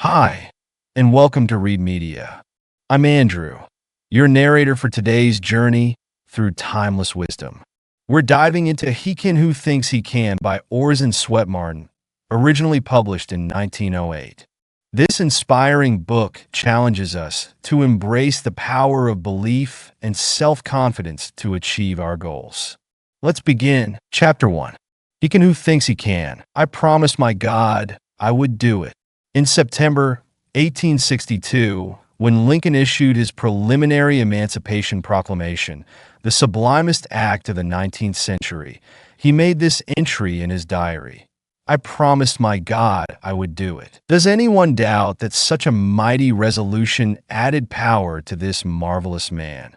Hi, and welcome to Read Media. I'm Andrew, your narrator for today's journey through timeless wisdom. We're diving into He Can Who Thinks He Can by Orison Swett Marden, originally published in 1908. This inspiring book challenges us to embrace the power of belief and self-confidence to achieve our goals. Let's begin. Chapter 1. He Can Who Thinks He Can. I promised my God I would do it. In September 1862, when Lincoln issued his preliminary Emancipation Proclamation, the sublimest act of the 19th century, he made this entry in his diary: I promised my God I would do it. Does anyone doubt that such a mighty resolution added power to this marvelous man,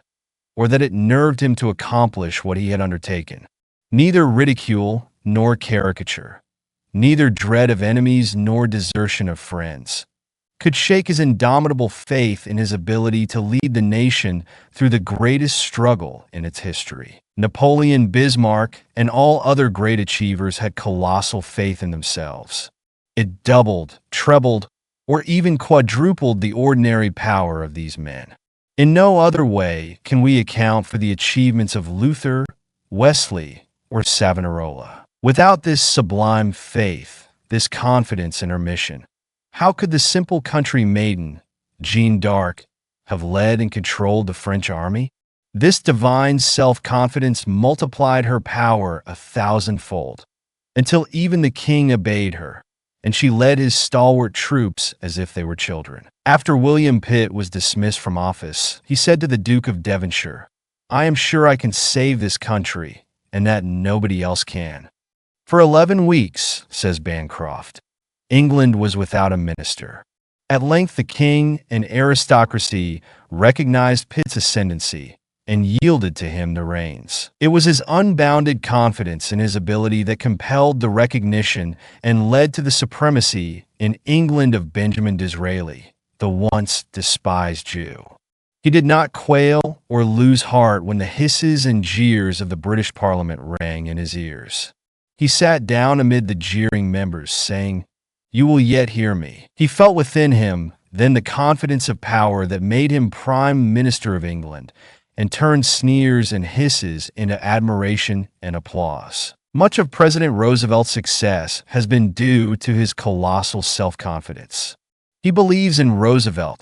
or that it nerved him to accomplish what he had undertaken? Neither ridicule nor caricature, neither dread of enemies nor desertion of friends, could shake his indomitable faith in his ability to lead the nation through the greatest struggle in its history. Napoleon, Bismarck, and all other great achievers had colossal faith in themselves. It doubled, trebled, or even quadrupled the ordinary power of these men. In no other way can we account for the achievements of Luther, Wesley, or Savonarola. Without this sublime faith, this confidence in her mission, how could the simple country maiden, Jeanne d'Arc, have led and controlled the French army? This divine self-confidence multiplied her power 1,000-fold, until even the king obeyed her, and she led his stalwart troops as if they were children. After William Pitt was dismissed from office, he said to the Duke of Devonshire, I am sure I can save this country, and that nobody else can. For 11 weeks, says Bancroft, England was without a minister. At length the king and aristocracy recognized Pitt's ascendancy and yielded to him the reins. It was his unbounded confidence in his ability that compelled the recognition and led to the supremacy in England of Benjamin Disraeli, the once despised Jew. He did not quail or lose heart when the hisses and jeers of the British Parliament rang in his ears. He sat down amid the jeering members, saying, You will yet hear me. He felt within him then the confidence of power that made him Prime Minister of England and turned sneers and hisses into admiration and applause. Much of President Roosevelt's success has been due to his colossal self-confidence. He believes in Roosevelt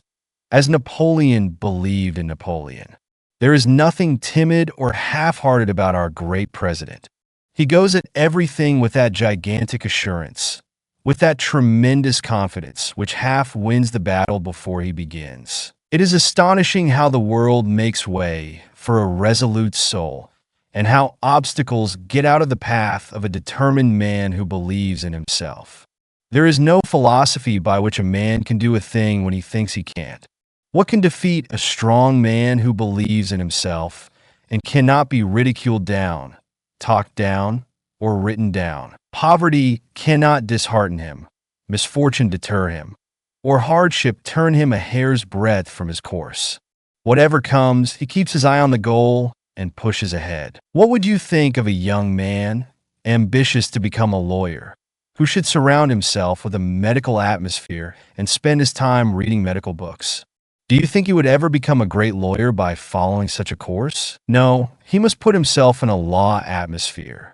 as Napoleon believed in Napoleon. There is nothing timid or half-hearted about our great president. He goes at everything with that gigantic assurance, with that tremendous confidence which half wins the battle before he begins. It is astonishing how the world makes way for a resolute soul, and how obstacles get out of the path of a determined man who believes in himself. There is no philosophy by which a man can do a thing when he thinks he can't. What can defeat a strong man who believes in himself and cannot be ridiculed down, talked down, or written down? Poverty cannot dishearten him, misfortune deter him, or hardship turn him a hair's breadth from his course. Whatever comes, he keeps his eye on the goal and pushes ahead. What would you think of a young man, ambitious to become a lawyer, who should surround himself with a medical atmosphere and spend his time reading medical books? Do you think he would ever become a great lawyer by following such a course? No, he must put himself in a law atmosphere.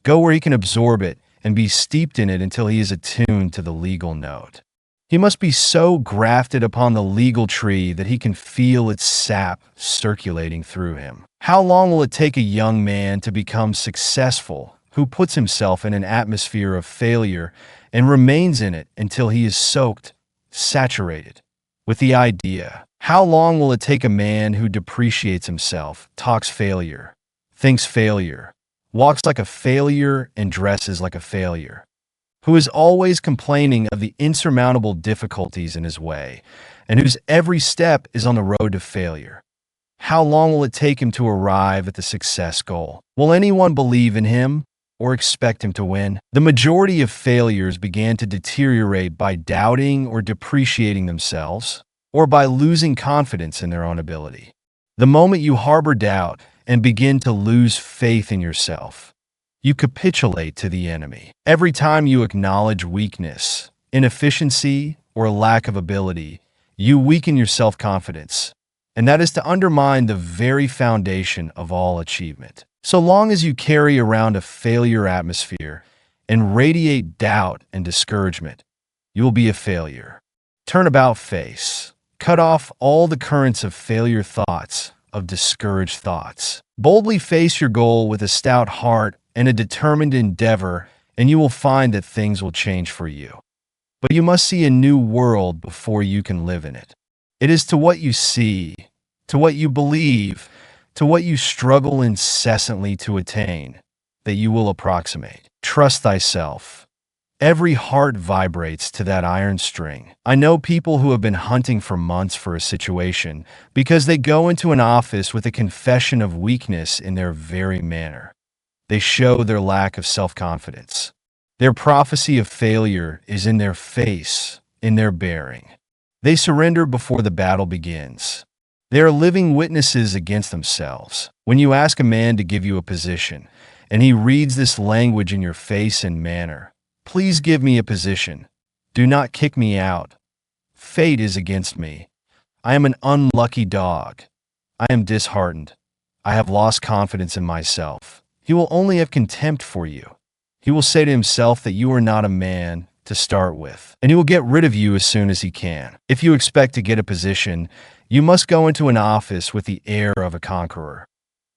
Go where he can absorb it and be steeped in it until he is attuned to the legal note. He must be so grafted upon the legal tree that he can feel its sap circulating through him. How long will it take a young man to become successful who puts himself in an atmosphere of failure and remains in it until he is soaked, saturated with the idea? How long will it take a man who depreciates himself, talks failure, thinks failure, walks like a failure and dresses like a failure, who is always complaining of the insurmountable difficulties in his way, and whose every step is on the road to failure? How long will it take him to arrive at the success goal? Will anyone believe in him or expect him to win? The majority of failures began to deteriorate by doubting or depreciating themselves, or by losing confidence in their own ability. The moment you harbor doubt and begin to lose faith in yourself, you capitulate to the enemy. Every time you acknowledge weakness, inefficiency, or lack of ability, you weaken your self-confidence. And that is to undermine the very foundation of all achievement. So long as you carry around a failure atmosphere and radiate doubt and discouragement, you will be a failure. Turn about face. Cut off all the currents of failure thoughts, of discouraged thoughts. Boldly face your goal with a stout heart and a determined endeavor, and you will find that things will change for you. But you must see a new world before you can live in it. It is to what you see, to what you believe, to what you struggle incessantly to attain, that you will approximate. Trust thyself. Every heart vibrates to that iron string. I know people who have been hunting for months for a situation because they go into an office with a confession of weakness in their very manner. They show their lack of self-confidence. Their prophecy of failure is in their face, in their bearing. They surrender before the battle begins. They are living witnesses against themselves. When you ask a man to give you a position, and he reads this language in your face and manner, "Please give me a position. Do not kick me out. Fate is against me. I am an unlucky dog. I am disheartened. I have lost confidence in myself." He will only have contempt for you. He will say to himself that you are not a man to start with, and he will get rid of you as soon as he can. If you expect to get a position, you must go into an office with the air of a conqueror.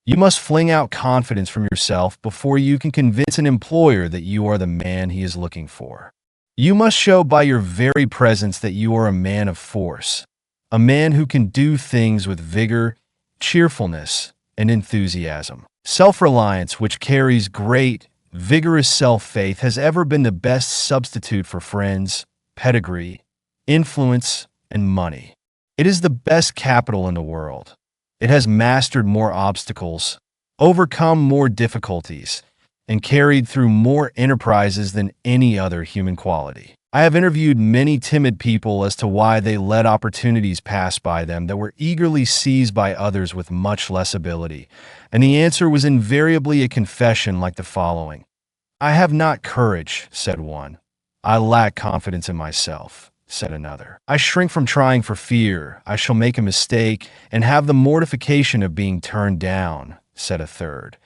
You must fling out confidence from yourself before you can convince an employer that you are the man he is looking for. You must show by your very presence that you are a man of force, a man who can do things with vigor, cheerfulness, and enthusiasm. Self-reliance, which carries great, vigorous self-faith, has ever been the best substitute for friends, pedigree, influence, and money. It is the best capital in the world. It has mastered more obstacles, overcome more difficulties, and carried through more enterprises than any other human quality. I have interviewed many timid people as to why they let opportunities pass by them that were eagerly seized by others with much less ability, and the answer was invariably a confession like the following. "I have not courage," said one. "I lack confidence in myself," said another. "I shrink from trying for fear I shall make a mistake and have the mortification of being turned down," said a third.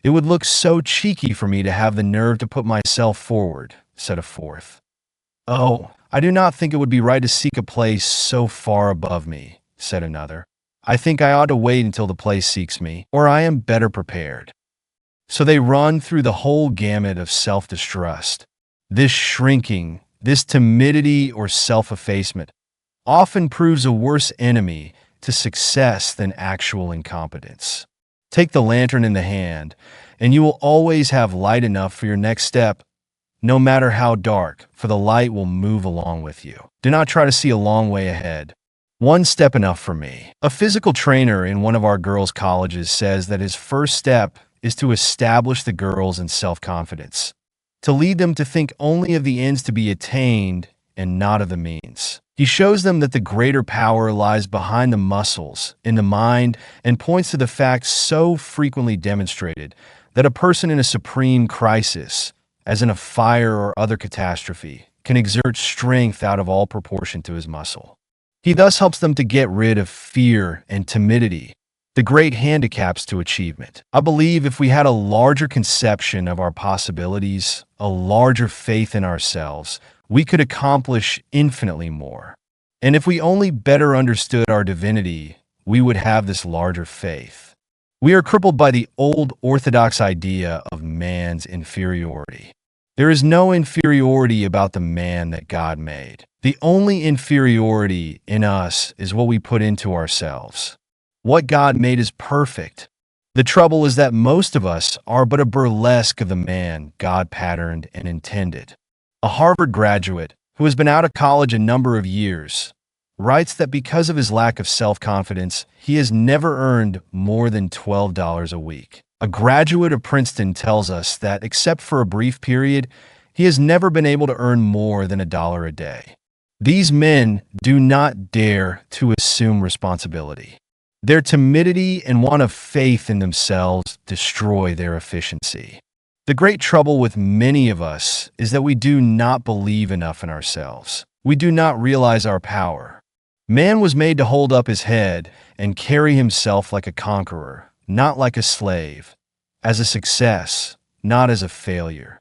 "It would look so cheeky for me to have the nerve to put myself forward," said a fourth. "Oh, I do not think it would be right to seek a place so far above me," said another. "I think I ought to wait until the place seeks me, or I am better prepared." So they run through the whole gamut of self-distrust. This shrinking, this timidity or self-effacement often proves a worse enemy to success than actual incompetence. Take the lantern in the hand, and you will always have light enough for your next step, no matter how dark, for the light will move along with you. Do not try to see a long way ahead. One step enough for me. A physical trainer in one of our girls' colleges says that his first step is to establish the girls in self-confidence, to lead them to think only of the ends to be attained and not of the means. He shows them that the greater power lies behind the muscles, in the mind, and points to the fact so frequently demonstrated that a person in a supreme crisis, as in a fire or other catastrophe, can exert strength out of all proportion to his muscle. He thus helps them to get rid of fear and timidity, the great handicaps to achievement. I believe if we had a larger conception of our possibilities, a larger faith in ourselves, we could accomplish infinitely more. And if we only better understood our divinity, we would have this larger faith. We are crippled by the old orthodox idea of man's inferiority. There is no inferiority about the man that God made. The only inferiority in us is what we put into ourselves. What God made is perfect. The trouble is that most of us are but a burlesque of the man God patterned and intended. A Harvard graduate, who has been out of college a number of years, writes that because of his lack of self-confidence, he has never earned more than $12 a week. A graduate of Princeton tells us that, except for a brief period, he has never been able to earn more than $1 a day. These men do not dare to assume responsibility. Their timidity and want of faith in themselves destroy their efficiency. The great trouble with many of us is that we do not believe enough in ourselves. we do not realize our power. Man was made to hold up his head and carry himself like a conqueror, not like a slave, as a success, not as a failure,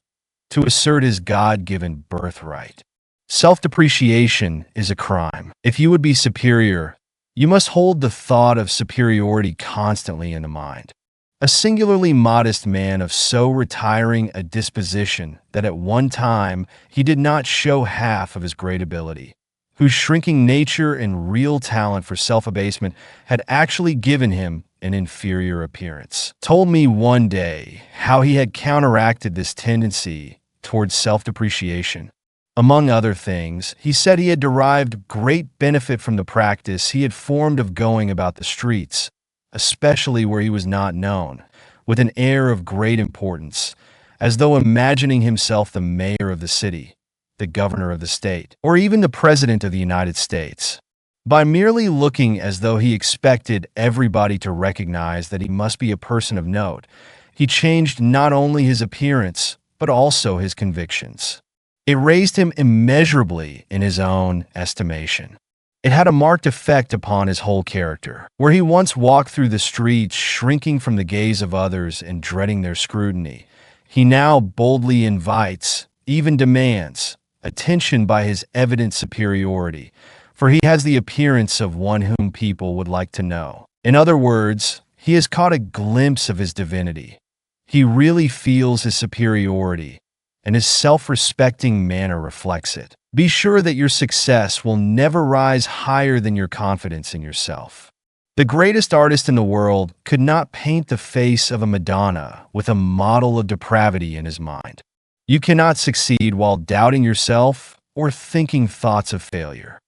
to assert his God-given birthright. Self-depreciation is a crime. If you would be superior, you must hold the thought of superiority constantly in the mind. A singularly modest man of so retiring a disposition that at one time he did not show half of his great ability, whose shrinking nature and real talent for self-abasement had actually given him an inferior appearance, told me one day how he had counteracted this tendency towards self-depreciation. Among other things, he said he had derived great benefit from the practice he had formed of going about the streets, especially where he was not known, with an air of great importance, as though imagining himself the mayor of the city, the governor of the state, or even the president of the United States. By merely looking as though he expected everybody to recognize that he must be a person of note, he changed not only his appearance, but also his convictions. It raised him immeasurably in his own estimation. It had a marked effect upon his whole character. Where he once walked through the streets shrinking from the gaze of others and dreading their scrutiny, he now boldly invites, even demands, attention by his evident superiority, for he has the appearance of one whom people would like to know. In other words, he has caught a glimpse of his divinity. He really feels his superiority, and his self-respecting manner reflects it. Be sure that your success will never rise higher than your confidence in yourself. The greatest artist in the world could not paint the face of a Madonna with a model of depravity in his mind. You cannot succeed while doubting yourself or thinking thoughts of failure.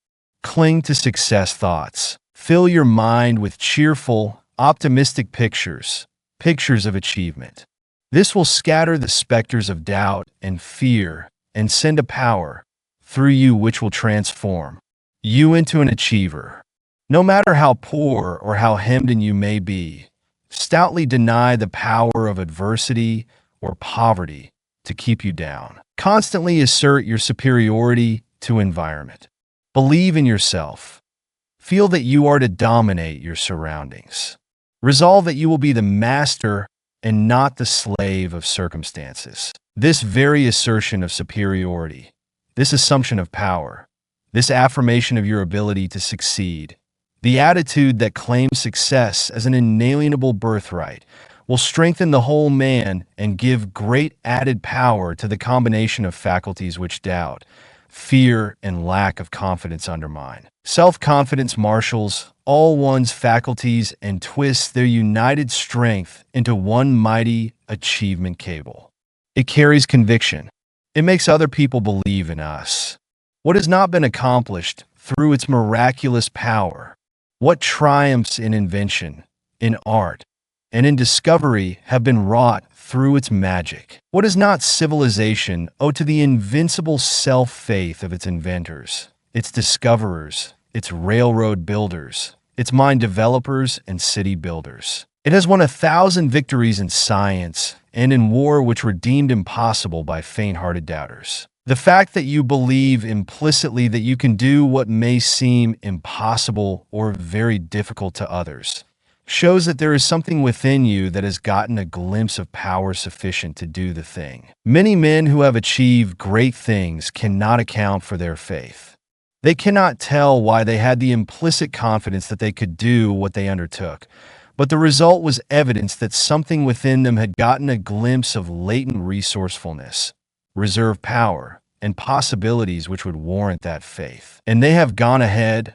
Cling to success thoughts. Fill your mind with cheerful, optimistic pictures of achievement. This will scatter the specters of doubt and fear and send a power through you which will transform you into an achiever. No matter how poor or how hemmed in you may be, stoutly deny the power of adversity or poverty to keep you down. Constantly assert your superiority to environment. Believe in yourself. Feel that you are to dominate your surroundings. Resolve that you will be the master and not the slave of circumstances. This very assertion of superiority, this assumption of power, this affirmation of your ability to succeed, the attitude that claims success as an inalienable birthright, will strengthen the whole man and give great added power to the combination of faculties which doubt, fear, and lack of confidence undermine. Self-confidence marshals all one's faculties and twists their united strength into one mighty achievement cable. It carries conviction. It makes other people believe in us. What has not been accomplished through its miraculous power, what triumphs in invention, in art, and in discovery have been wrought through its magic. What does not civilization owe to the invincible self-faith of its inventors, its discoverers, its railroad builders, its mine developers and city builders? It has won 1,000 victories in science and in war which were deemed impossible by faint-hearted doubters. The fact that you believe implicitly that you can do what may seem impossible or very difficult to others shows that there is something within you that has gotten a glimpse of power sufficient to do the thing. Many men who have achieved great things cannot account for their faith. They cannot tell why they had the implicit confidence that they could do what they undertook, but the result was evidence that something within them had gotten a glimpse of latent resourcefulness, reserve power, and possibilities which would warrant that faith. And they have gone ahead,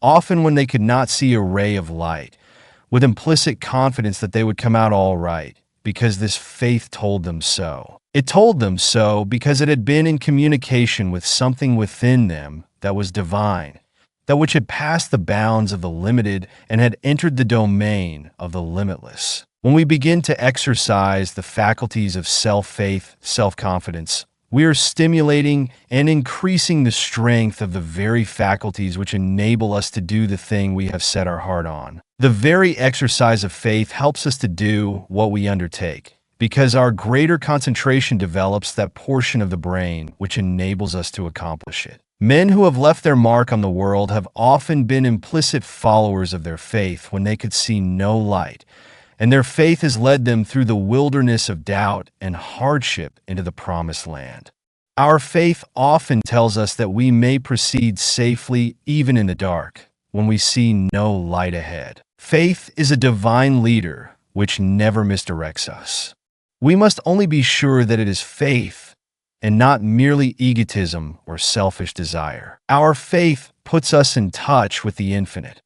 often when they could not see a ray of light, with implicit confidence that they would come out all right, because this faith told them so. It told them so because it had been in communication with something within them that was divine, that which had passed the bounds of the limited and had entered the domain of the limitless. When we begin to exercise the faculties of self-faith, self-confidence, we are stimulating and increasing the strength of the very faculties which enable us to do the thing we have set our heart on. The very exercise of faith helps us to do what we undertake, because our greater concentration develops that portion of the brain which enables us to accomplish it. Men who have left their mark on the world have often been implicit followers of their faith when they could see no light, and their faith has led them through the wilderness of doubt and hardship into the promised land. Our faith often tells us that we may proceed safely even in the dark, when we see no light ahead. Faith is a divine leader which never misdirects us. We must only be sure that it is faith and not merely egotism or selfish desire. Our faith puts us in touch with the infinite,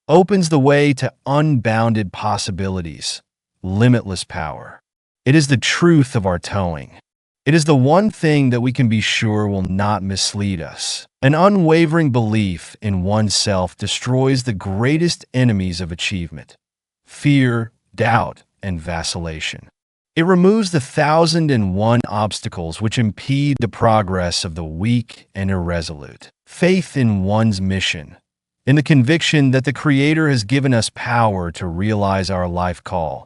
opens the way to unbounded possibilities, limitless power. It is the truth of our towing. It is the one thing that we can be sure will not mislead us. An unwavering belief in oneself destroys the greatest enemies of achievement: fear, doubt, and vacillation. It removes the 1,001 obstacles which impede the progress of the weak and irresolute. Faith in one's mission, in the conviction that the Creator has given us power to realize our life call,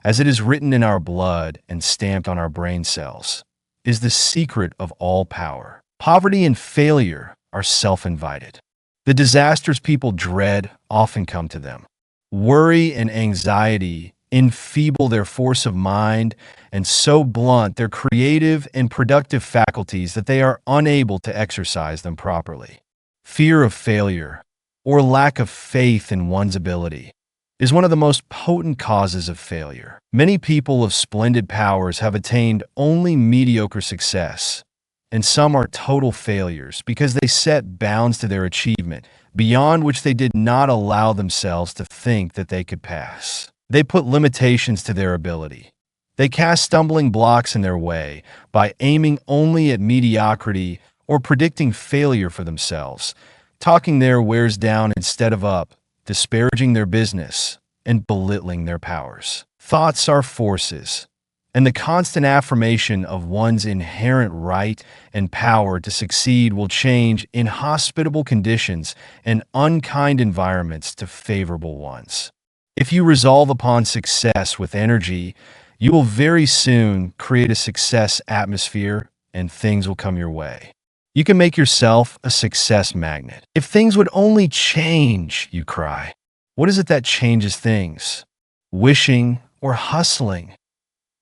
as it is written in our blood and stamped on our brain cells, is the secret of all power. Poverty and failure are self-invited. The disasters people dread often come to them. Worry and anxiety enfeeble their force of mind and so blunt their creative and productive faculties that they are unable to exercise them properly. Fear of failure, or lack of faith in one's ability, is one of the most potent causes of failure. Many people of splendid powers have attained only mediocre success, and some are total failures because they set bounds to their achievement beyond which they did not allow themselves to think that they could pass. They put limitations to their ability. They cast stumbling blocks in their way by aiming only at mediocrity or predicting failure for themselves, talking their wares down instead of up, disparaging their business, and belittling their powers. Thoughts are forces, and the constant affirmation of one's inherent right and power to succeed will change inhospitable conditions and unkind environments to favorable ones. If you resolve upon success with energy, you will very soon create a success atmosphere and things will come your way. You can make yourself a success magnet. If things would only change, you cry. What is it that changes things? Wishing or hustling?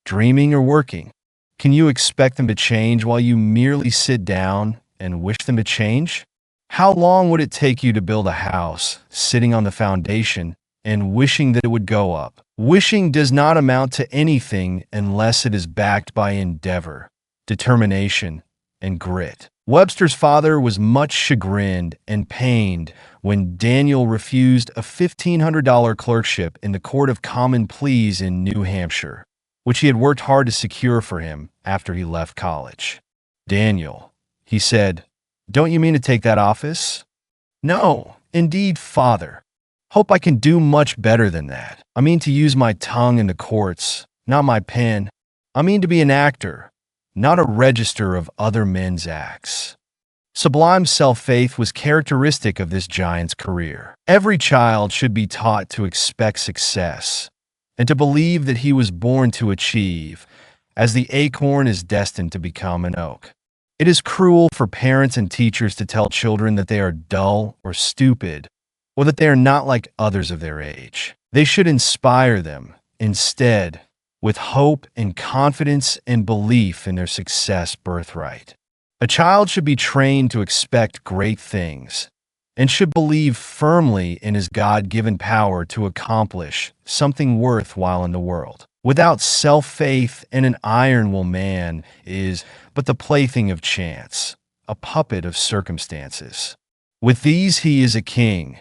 Dreaming or working? Can you expect them to change while you merely sit down and wish them to change? How long would it take you to build a house, sitting on the foundation and wishing that it would go up? Wishing does not amount to anything unless it is backed by endeavor, determination, and grit. Webster's father was much chagrined and pained when Daniel refused a $1,500 clerkship in the Court of Common Pleas in New Hampshire, which he had worked hard to secure for him after he left college. "Daniel," he said, "don't you mean to take that office?" "No, indeed, father. Hope I can do much better than that. I mean to use my tongue in the courts, not my pen. I mean to be an actor, not a register of other men's acts." Sublime self-faith was characteristic of this giant's career. Every child should be taught to expect success and to believe that he was born to achieve, as the acorn is destined to become an oak. It is cruel for parents and teachers to tell children that they are dull or stupid, or that they are not like others of their age. They should inspire them, instead, with hope and confidence and belief in their success birthright. A child should be trained to expect great things and should believe firmly in his God-given power to accomplish something worthwhile in the world. Without self-faith, and an iron-will man is but the plaything of chance, a puppet of circumstances. With these he is a king,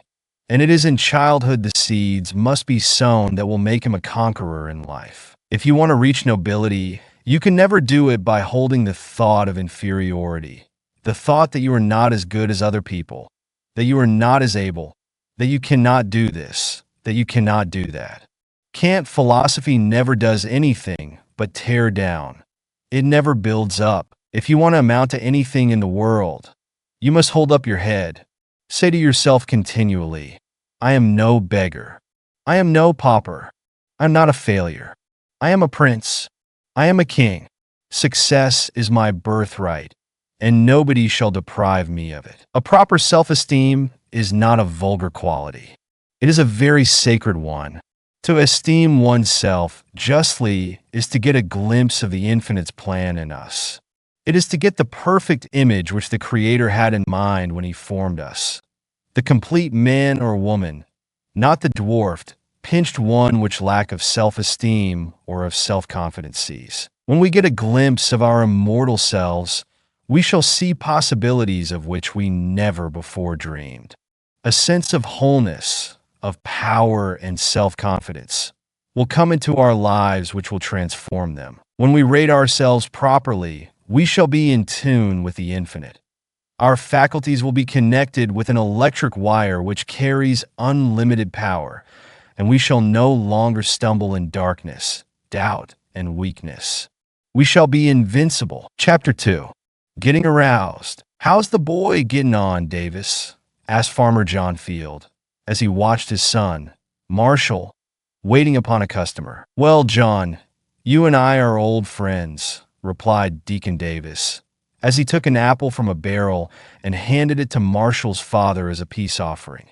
and it is in childhood the seeds must be sown that will make him a conqueror in life. If you want to reach nobility, you can never do it by holding the thought of inferiority, the thought that you are not as good as other people, that you are not as able, that you cannot do this, that you cannot do that. Kant philosophy never does anything but tear down. It never builds up. If you want to amount to anything in the world, you must hold up your head. Say to yourself continually, "I am no beggar. I am no pauper. I am not a failure. I am a prince. I am a king. Success is my birthright, and nobody shall deprive me of it. A proper self-esteem is not a vulgar quality. It is a very sacred one. To esteem oneself justly is to get a glimpse of the infinite's plan in us. It is to get the perfect image which the Creator had in mind when He formed us. The complete man or woman, not the dwarfed, pinched one which lack of self-esteem or of self-confidence sees. When we get a glimpse of our immortal selves, we shall see possibilities of which we never before dreamed. A sense of wholeness, of power and self-confidence will come into our lives which will transform them. When we rate ourselves properly, we shall be in tune with the infinite. Our faculties will be connected with an electric wire which carries unlimited power, and we shall no longer stumble in darkness, doubt, and weakness. We shall be invincible. Chapter 2. Getting aroused. "How's the boy getting on, Davis?" asked Farmer John Field, as he watched his son, Marshall, waiting upon a customer. "Well, John, you and I are old friends," replied Deacon Davis, as he took an apple from a barrel and handed it to Marshall's father as a peace offering.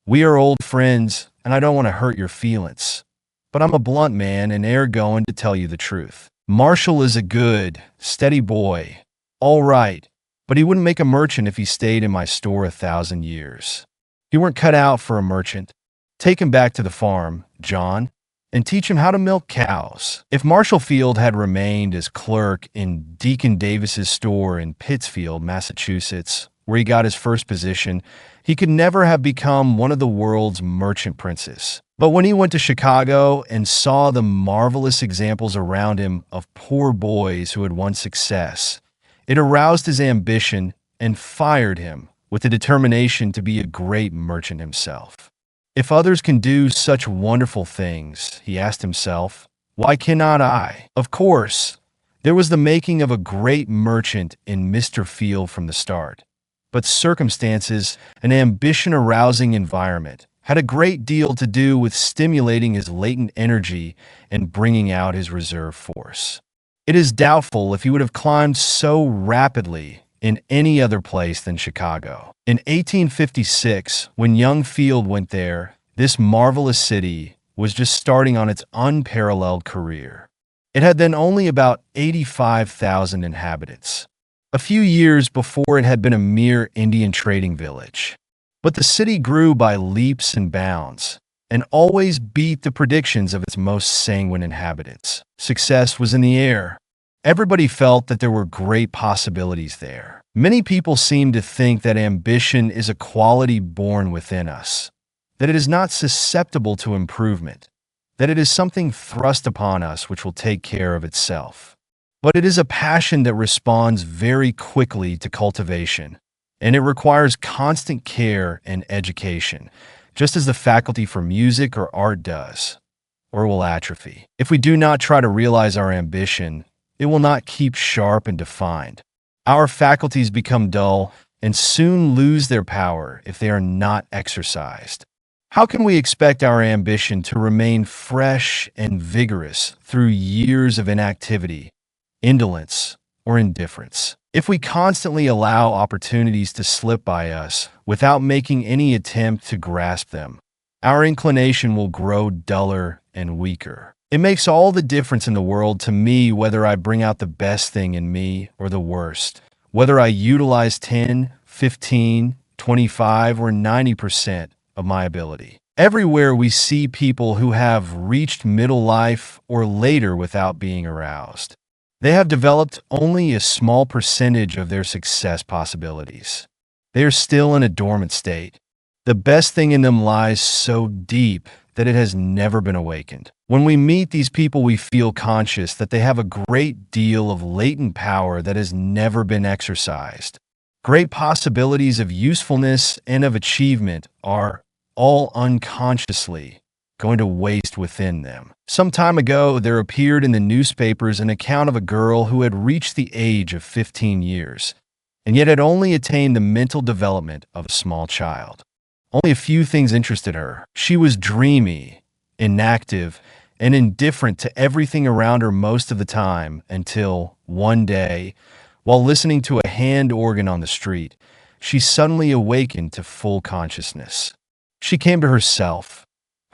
"We are old friends, and I don't want to hurt your feelings, but I'm a blunt man and air going to tell you the truth. Marshall is a good, steady boy, all right, but he wouldn't make a merchant if he stayed in my store 1,000 years. He weren't cut out for a merchant. Take him back to the farm, John, and teach him how to milk cows." If Marshall Field had remained as clerk in Deacon Davis's store in Pittsfield, Massachusetts, where he got his first position, he could never have become one of the world's merchant princes. But when he went to Chicago and saw the marvelous examples around him of poor boys who had won success, it aroused his ambition and fired him with the determination to be a great merchant himself. If others can do such wonderful things, he asked himself, why cannot I? Of course, there was the making of a great merchant in Mr. Field from the start, but circumstances, an ambition-arousing environment, had a great deal to do with stimulating his latent energy and bringing out his reserve force. It is doubtful if he would have climbed so rapidly in any other place than Chicago. In 1856, when young Field went there, this marvelous city was just starting on its unparalleled career. It had then only about 85,000 inhabitants. A few years before, it had been a mere Indian trading village. But the city grew by leaps and bounds, and always beat the predictions of its most sanguine inhabitants. Success was in the air. Everybody felt that there were great possibilities there. Many people seem to think that ambition is a quality born within us, that it is not susceptible to improvement, that it is something thrust upon us which will take care of itself. But it is a passion that responds very quickly to cultivation, and it requires constant care and education, just as the faculty for music or art does, or will atrophy. If we do not try to realize our ambition, it will not keep sharp and defined. Our faculties become dull and soon lose their power if they are not exercised. How can we expect our ambition to remain fresh and vigorous through years of inactivity, indolence, or indifference? If we constantly allow opportunities to slip by us without making any attempt to grasp them, our inclination will grow duller and weaker. It makes all the difference in the world to me whether I bring out the best thing in me or the worst, whether I utilize 10, 15, 25, or 90% of my ability. Everywhere we see people who have reached middle life or later without being aroused. They have developed only a small percentage of their success possibilities. They are still in a dormant state. The best thing in them lies so deep that it has never been awakened. When we meet these people, we feel conscious that they have a great deal of latent power that has never been exercised. Great possibilities of usefulness and of achievement are all unconsciously going to waste within them. Some time ago, there appeared in the newspapers an account of a girl who had reached the age of 15 years, and yet had only attained the mental development of a small child. Only a few things interested her. She was dreamy, inactive, and indifferent to everything around her most of the time until, one day, While listening to a hand organ on the street, she suddenly awakened to full consciousness. She came to herself.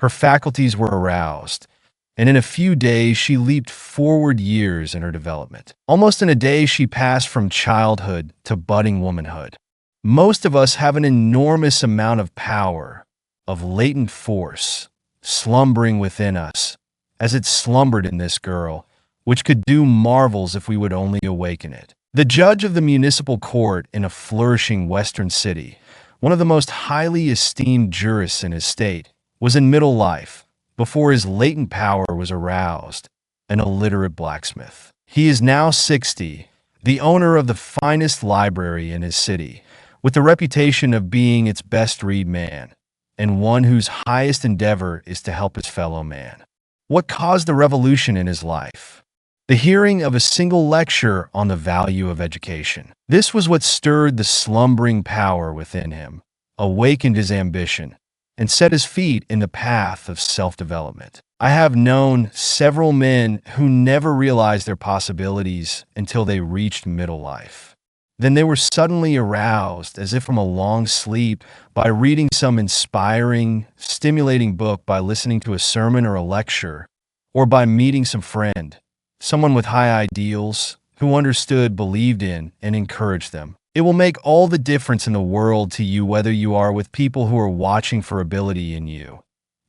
Her faculties were aroused, and in a few days she leaped forward years in her development. Almost in a day, she passed from childhood to budding womanhood. Most of us have an enormous amount of power, of latent force, slumbering within us, as it slumbered in this girl, which could do marvels if we would only awaken it. The judge of the municipal court in a flourishing western city, one of the most highly esteemed jurists in his state, was in middle life, before his latent power was aroused, an illiterate blacksmith. He is now 60, the owner of the finest library in his city, with the reputation of being its best-read man, and one whose highest endeavor is to help his fellow man. What caused the revolution in his life? The hearing of a single lecture on the value of education. This was what stirred the slumbering power within him, awakened his ambition, and set his feet in the path of self-development. I have known several men who never realized their possibilities until they reached middle life. Then they were suddenly aroused, as if from a long sleep, by reading some inspiring, stimulating book, by listening to a sermon or a lecture, or by meeting some friend, someone with high ideals, who understood, believed in, and encouraged them. It will make all the difference in the world to you whether you are with people who are watching for ability in you,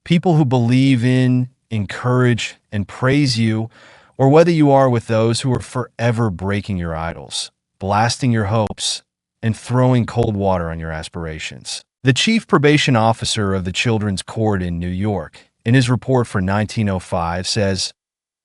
people who believe in, encourage, and praise you, or whether you are with those who are forever breaking your idols, blasting your hopes, and throwing cold water on your aspirations. The chief probation officer of the Children's Court in New York, in his report for 1905, says,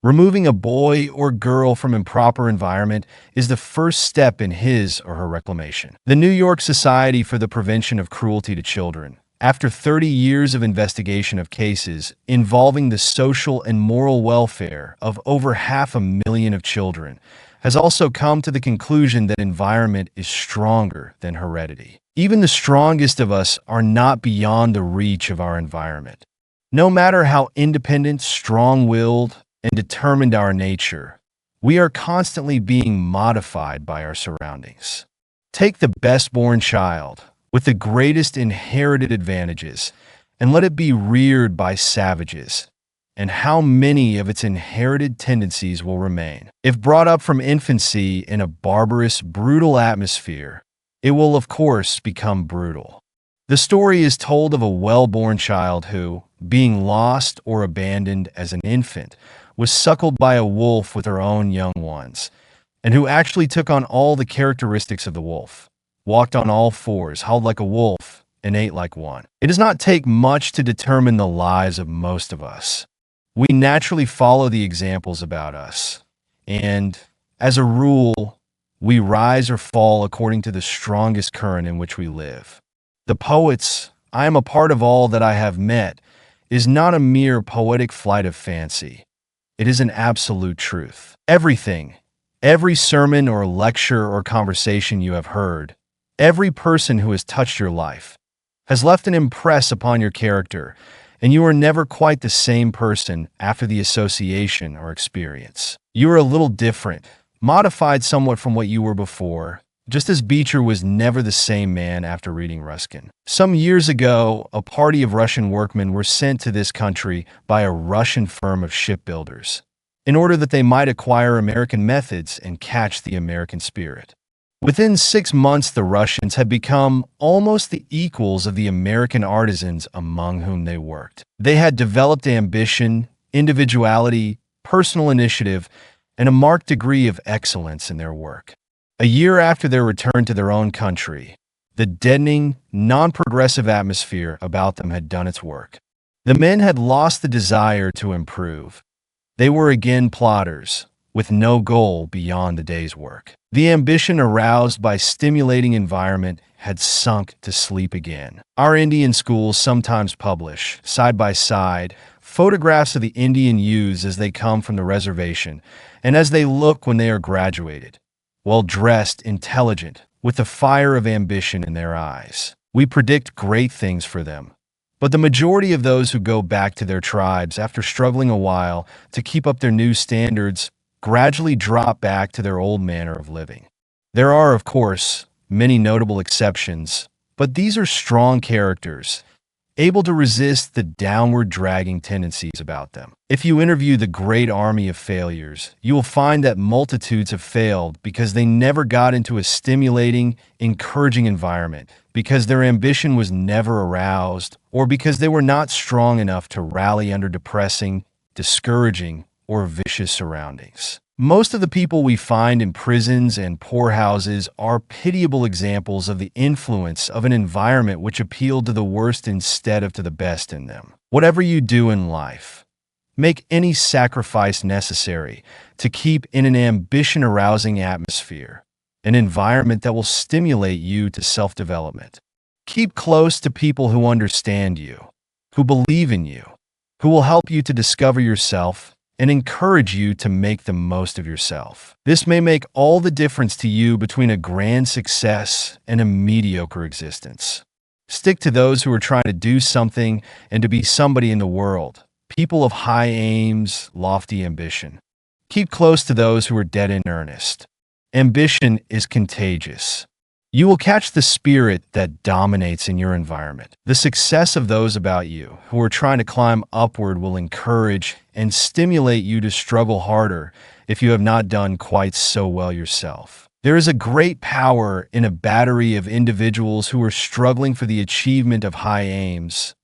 "Removing a boy or girl from improper environment is the first step in his or her reclamation." The New York Society for the Prevention of Cruelty to Children, after 30 years of investigation of cases involving the social and moral welfare of over 500,000 of children, has also come to the conclusion that environment is stronger than heredity. Even the strongest of us are not beyond the reach of our environment. No matter how independent, strong-willed, and determined our nature, we are constantly being modified by our surroundings. Take the best-born child, with the greatest inherited advantages, and let it be reared by savages, and how many of its inherited tendencies will remain? If brought up from infancy in a barbarous, brutal atmosphere, it will of course become brutal. The story is told of a well-born child who, being lost or abandoned as an infant, was suckled by a wolf with her own young ones, and who actually took on all the characteristics of the wolf, walked on all fours, howled like a wolf, and ate like one. It does not take much to determine the lives of most of us. We naturally follow the examples about us, and, as a rule, we rise or fall according to the strongest current in which we live. The poet's "I am a part of all that I have met" is not a mere poetic flight of fancy. It is an absolute truth. Everything, every sermon or lecture or conversation you have heard, every person who has touched your life, has left an impress upon your character, and you are never quite the same person after the association or experience. You are a little different, modified somewhat from what you were before, just as Beecher was never the same man after reading Ruskin. Some years ago, a party of Russian workmen were sent to this country by a Russian firm of shipbuilders, in order that they might acquire American methods and catch the American spirit. Within 6 months, the Russians had become almost the equals of the American artisans among whom they worked. They had developed ambition, individuality, personal initiative, and a marked degree of excellence in their work. A year after their return to their own country, the deadening, non-progressive atmosphere about them had done its work. The men had lost the desire to improve. They were again plodders, with no goal beyond the day's work. The ambition aroused by stimulating environment had sunk to sleep again. Our Indian schools sometimes publish, side by side, photographs of the Indian youths as they come from the reservation and as they look when they are graduated, well-dressed, intelligent, with the fire of ambition in their eyes. We predict great things for them. But the majority of those who go back to their tribes after struggling a while to keep up their new standards gradually drop back to their old manner of living. There are, of course, many notable exceptions, but these are strong characters, able to resist the downward dragging tendencies about them. If you interview the great army of failures, you will find that multitudes have failed because they never got into a stimulating, encouraging environment, because their ambition was never aroused, or because they were not strong enough to rally under depressing, discouraging, or vicious surroundings. Most of the people we find in prisons and poorhouses are pitiable examples of the influence of an environment which appealed to the worst instead of to the best in them. Whatever you do in life, make any sacrifice necessary to keep in an ambition-arousing atmosphere, an environment that will stimulate you to self-development. Keep close to people who understand you, who believe in you, who will help you to discover yourself and encourage you to make the most of yourself. This may make all the difference to you between a grand success and a mediocre existence. Stick to those who are trying to do something and to be somebody in the world, people of high aims, lofty ambition. Keep close to those who are dead in earnest. Ambition is contagious. You will catch the spirit that dominates in your environment. The success of those about you who are trying to climb upward will encourage and stimulate you to struggle harder if you have not done quite so well yourself. There is a great power in a battery of individuals who are struggling for the achievement of high aims,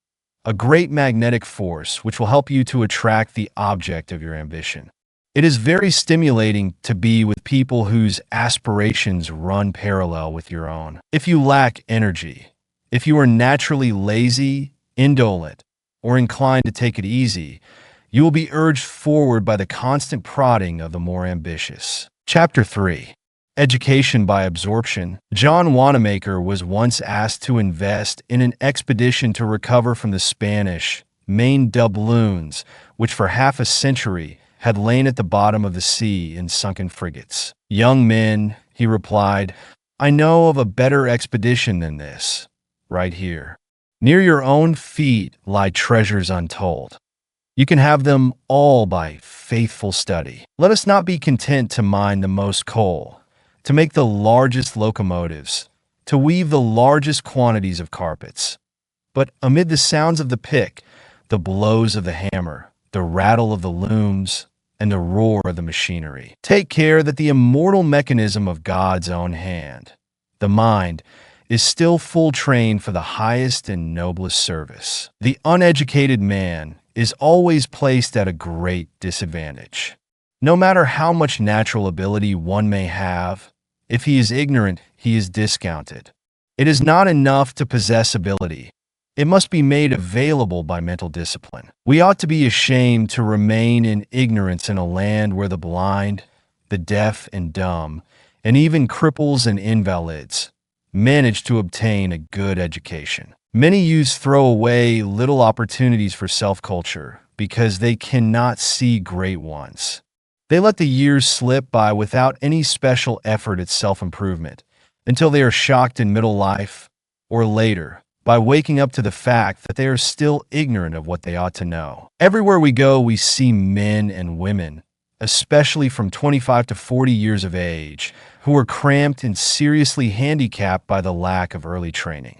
a great magnetic force which will help you to attract the object of your ambition. It is very stimulating to be with people whose aspirations run parallel with your own. If you lack energy, if you are naturally lazy, indolent, or inclined to take it easy, you will be urged forward by the constant prodding of the more ambitious. Chapter 3. Education by Absorption. John Wanamaker was once asked to invest in an expedition to recover from the Spanish Main doubloons, which for half a century had lain at the bottom of the sea in sunken frigates. "Young men," he replied, "I know of a better expedition than this, right here. Near your own feet lie treasures untold. You can have them all by faithful study. Let us not be content to mine the most coal, to make the largest locomotives, to weave the largest quantities of carpets. But amid the sounds of the pick, the blows of the hammer, the rattle of the looms, and the roar of the machinery, take care that the immortal mechanism of God's own hand, the mind, is still full trained for the highest and noblest service. The uneducated man is always placed at a great disadvantage. No matter how much natural ability one may have, if he is ignorant, he is discounted. It is not enough to possess ability. It must be made available by mental discipline. We ought to be ashamed to remain in ignorance in a land where the blind, the deaf and dumb, and even cripples and invalids manage to obtain a good education. Many youths throw away little opportunities for self-culture because they cannot see great ones. They let the years slip by without any special effort at self-improvement until they are shocked in middle life or later by waking up to the fact that they are still ignorant of what they ought to know. Everywhere we go, we see men and women, especially from 25 to 40 years of age, who are cramped and seriously handicapped by the lack of early training.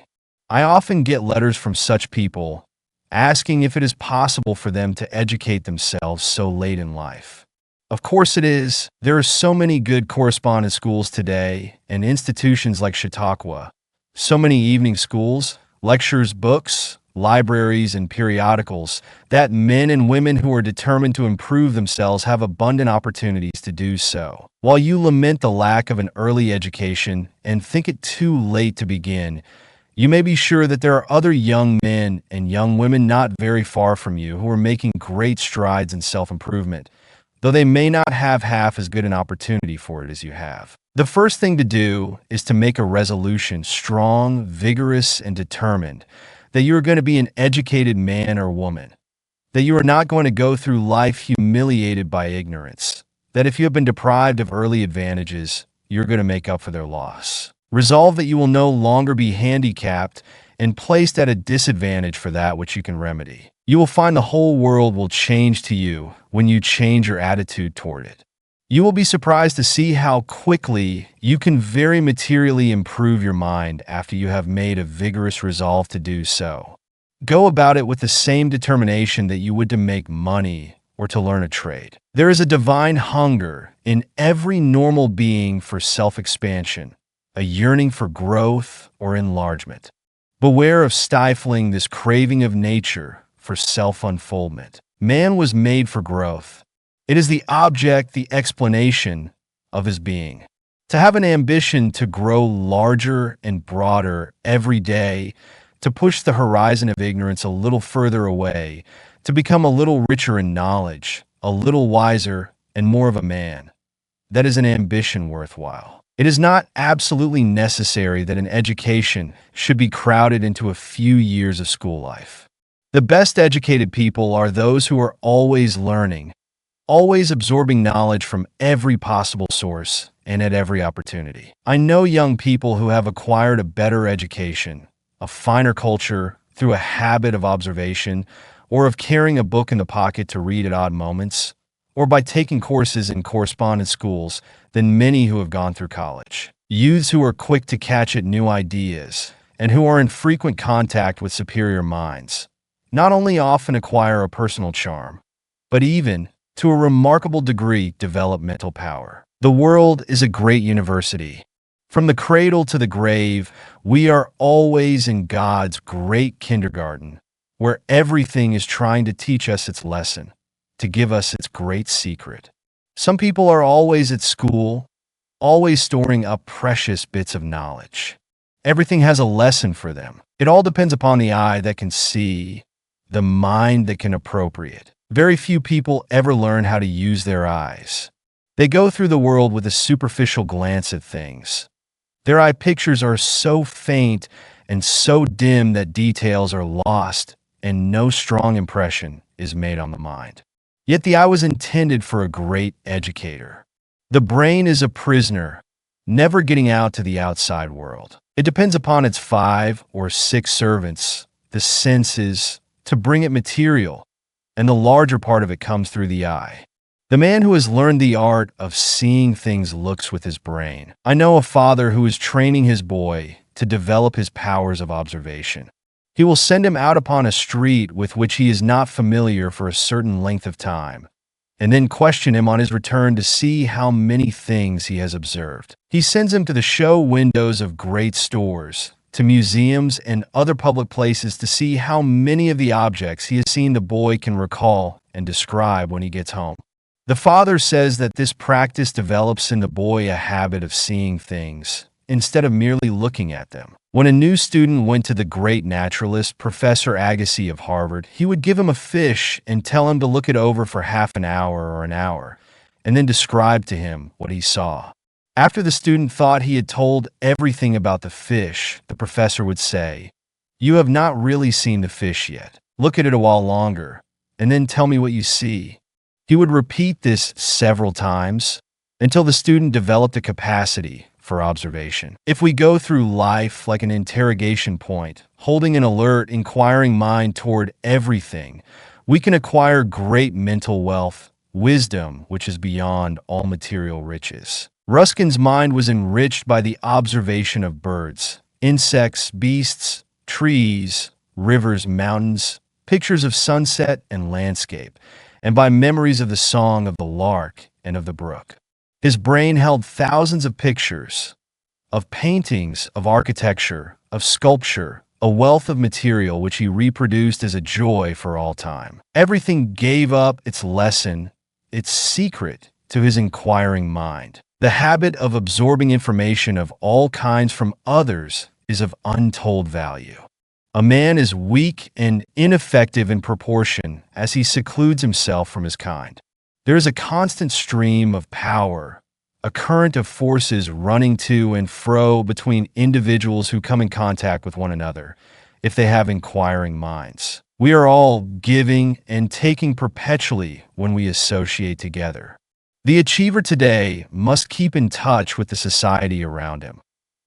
I often get letters from such people asking if it is possible for them to educate themselves so late in life. Of course it is. There are so many good correspondence schools today and institutions like Chautauqua, so many evening schools, lectures, books, libraries, and periodicals that men and women who are determined to improve themselves have abundant opportunities to do so. While you lament the lack of an early education and think it too late to begin, you may be sure that there are other young men and young women not very far from you who are making great strides in self-improvement, though they may not have half as good an opportunity for it as you have. The first thing to do is to make a resolution, strong, vigorous, and determined, that you are going to be an educated man or woman, that you are not going to go through life humiliated by ignorance, that if you have been deprived of early advantages, you're going to make up for their loss. Resolve that you will no longer be handicapped and placed at a disadvantage for that which you can remedy. You will find the whole world will change to you when you change your attitude toward it. You will be surprised to see how quickly you can very materially improve your mind after you have made a vigorous resolve to do so. Go about it with the same determination that you would to make money or to learn a trade. There is a divine hunger in every normal being for self-expansion, a yearning for growth or enlargement. Beware of stifling this craving of nature for self-unfoldment. Man was made for growth. It is the object, the explanation of his being. To have an ambition to grow larger and broader every day, to push the horizon of ignorance a little further away, to become a little richer in knowledge, a little wiser, and more of a man. That is an ambition worthwhile. It is not absolutely necessary that an education should be crowded into a few years of school life. The best educated people are those who are always learning, always absorbing knowledge from every possible source and at every opportunity. I know young people who have acquired a better education, a finer culture through a habit of observation, or of carrying a book in the pocket to read at odd moments, or by taking courses in correspondence schools than many who have gone through college. Youths who are quick to catch at new ideas and who are in frequent contact with superior minds not only often acquire a personal charm, but even, to a remarkable degree, develop mental power. The world is a great university. From the cradle to the grave, we are always in God's great kindergarten, where everything is trying to teach us its lesson, to give us its great secret. Some people are always at school, always storing up precious bits of knowledge. Everything has a lesson for them. It all depends upon the eye that can see, the mind that can appropriate. Very few people ever learn how to use their eyes. They go through the world with a superficial glance at things. Their eye pictures are so faint and so dim that details are lost and no strong impression is made on the mind. Yet the eye was intended for a great educator. The brain is a prisoner, never getting out to the outside world. It depends upon its 5 or 6 servants, the senses, to bring it material, and the larger part of it comes through the eye. The man who has learned the art of seeing things looks with his brain. I know a father who is training his boy to develop his powers of observation. He will send him out upon a street with which he is not familiar for a certain length of time, and then question him on his return to see how many things he has observed. He sends him to the show windows of great stores, to museums and other public places to see how many of the objects he has seen the boy can recall and describe when he gets home. The father says that this practice develops in the boy a habit of seeing things, instead of merely looking at them. When a new student went to the great naturalist, Professor Agassiz of Harvard, he would give him a fish and tell him to look it over for half an hour or an hour, and then describe to him what he saw. After the student thought he had told everything about the fish, the professor would say, "You have not really seen the fish yet. Look at it a while longer, and then tell me what you see." He would repeat this several times until the student developed a capacity for observation. If we go through life like an interrogation point, holding an alert, inquiring mind toward everything, we can acquire great mental wealth, wisdom which is beyond all material riches. Ruskin's mind was enriched by the observation of birds, insects, beasts, trees, rivers, mountains, pictures of sunset and landscape, and by memories of the song of the lark and of the brook. His brain held thousands of pictures, of paintings, of architecture, of sculpture, a wealth of material which he reproduced as a joy for all time. Everything gave up its lesson, its secret, to his inquiring mind. The habit of absorbing information of all kinds from others is of untold value. A man is weak and ineffective in proportion as he secludes himself from his kind. There is a constant stream of power, a current of forces running to and fro between individuals who come in contact with one another, if they have inquiring minds. We are all giving and taking perpetually when we associate together. The achiever today must keep in touch with the society around him.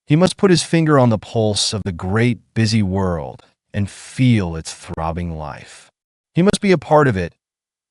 He must put his finger on the pulse of the great busy world and feel its throbbing life. He must be a part of it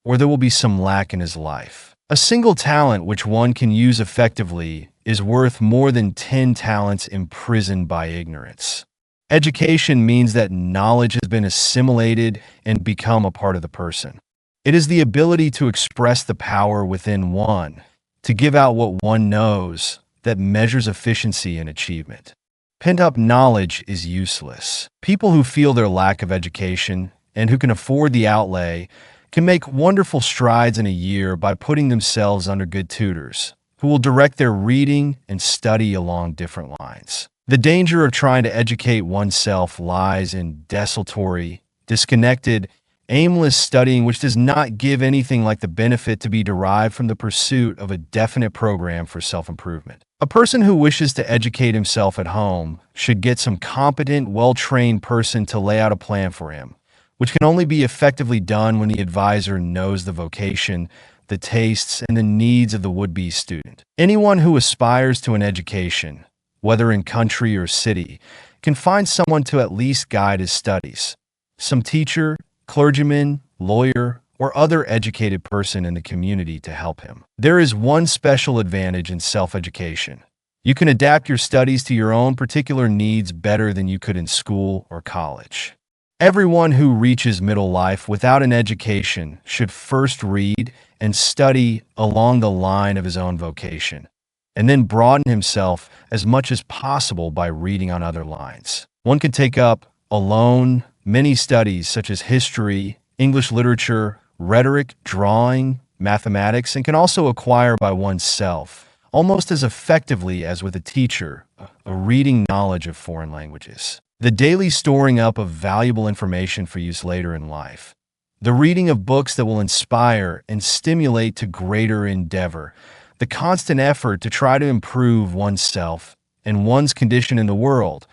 or there will be some lack in his life. A single talent which one can use effectively is worth more than 10 talents imprisoned by ignorance. Education means that knowledge has been assimilated and become a part of the person. It is the ability to express the power within one, to give out what one knows, that measures efficiency and achievement. Pent-up knowledge is useless. People who feel their lack of education and who can afford the outlay can make wonderful strides in a year by putting themselves under good tutors, who will direct their reading and study along different lines. The danger of trying to educate oneself lies in desultory, disconnected, aimless studying which does not give anything like the benefit to be derived from the pursuit of a definite program for self-improvement. A person who wishes to educate himself at home should get some competent, well-trained person to lay out a plan for him, which can only be effectively done when the advisor knows the vocation, the tastes, and the needs of the would-be student. Anyone who aspires to an education, whether in country or city, can find someone to at least guide his studies. Some teacher, clergyman, lawyer, or other educated person in the community to help him. There is one special advantage in self-education. You can adapt your studies to your own particular needs better than you could in school or college. Everyone who reaches middle life without an education should first read and study along the line of his own vocation, and then broaden himself as much as possible by reading on other lines. One can take up, alone, many studies such as history, English literature, rhetoric, drawing, mathematics, and can also acquire by oneself, almost as effectively as with a teacher, a reading knowledge of foreign languages. The daily storing up of valuable information for use later in life. The reading of books that will inspire and stimulate to greater endeavor. The constant effort to try to improve oneself and one's condition in the world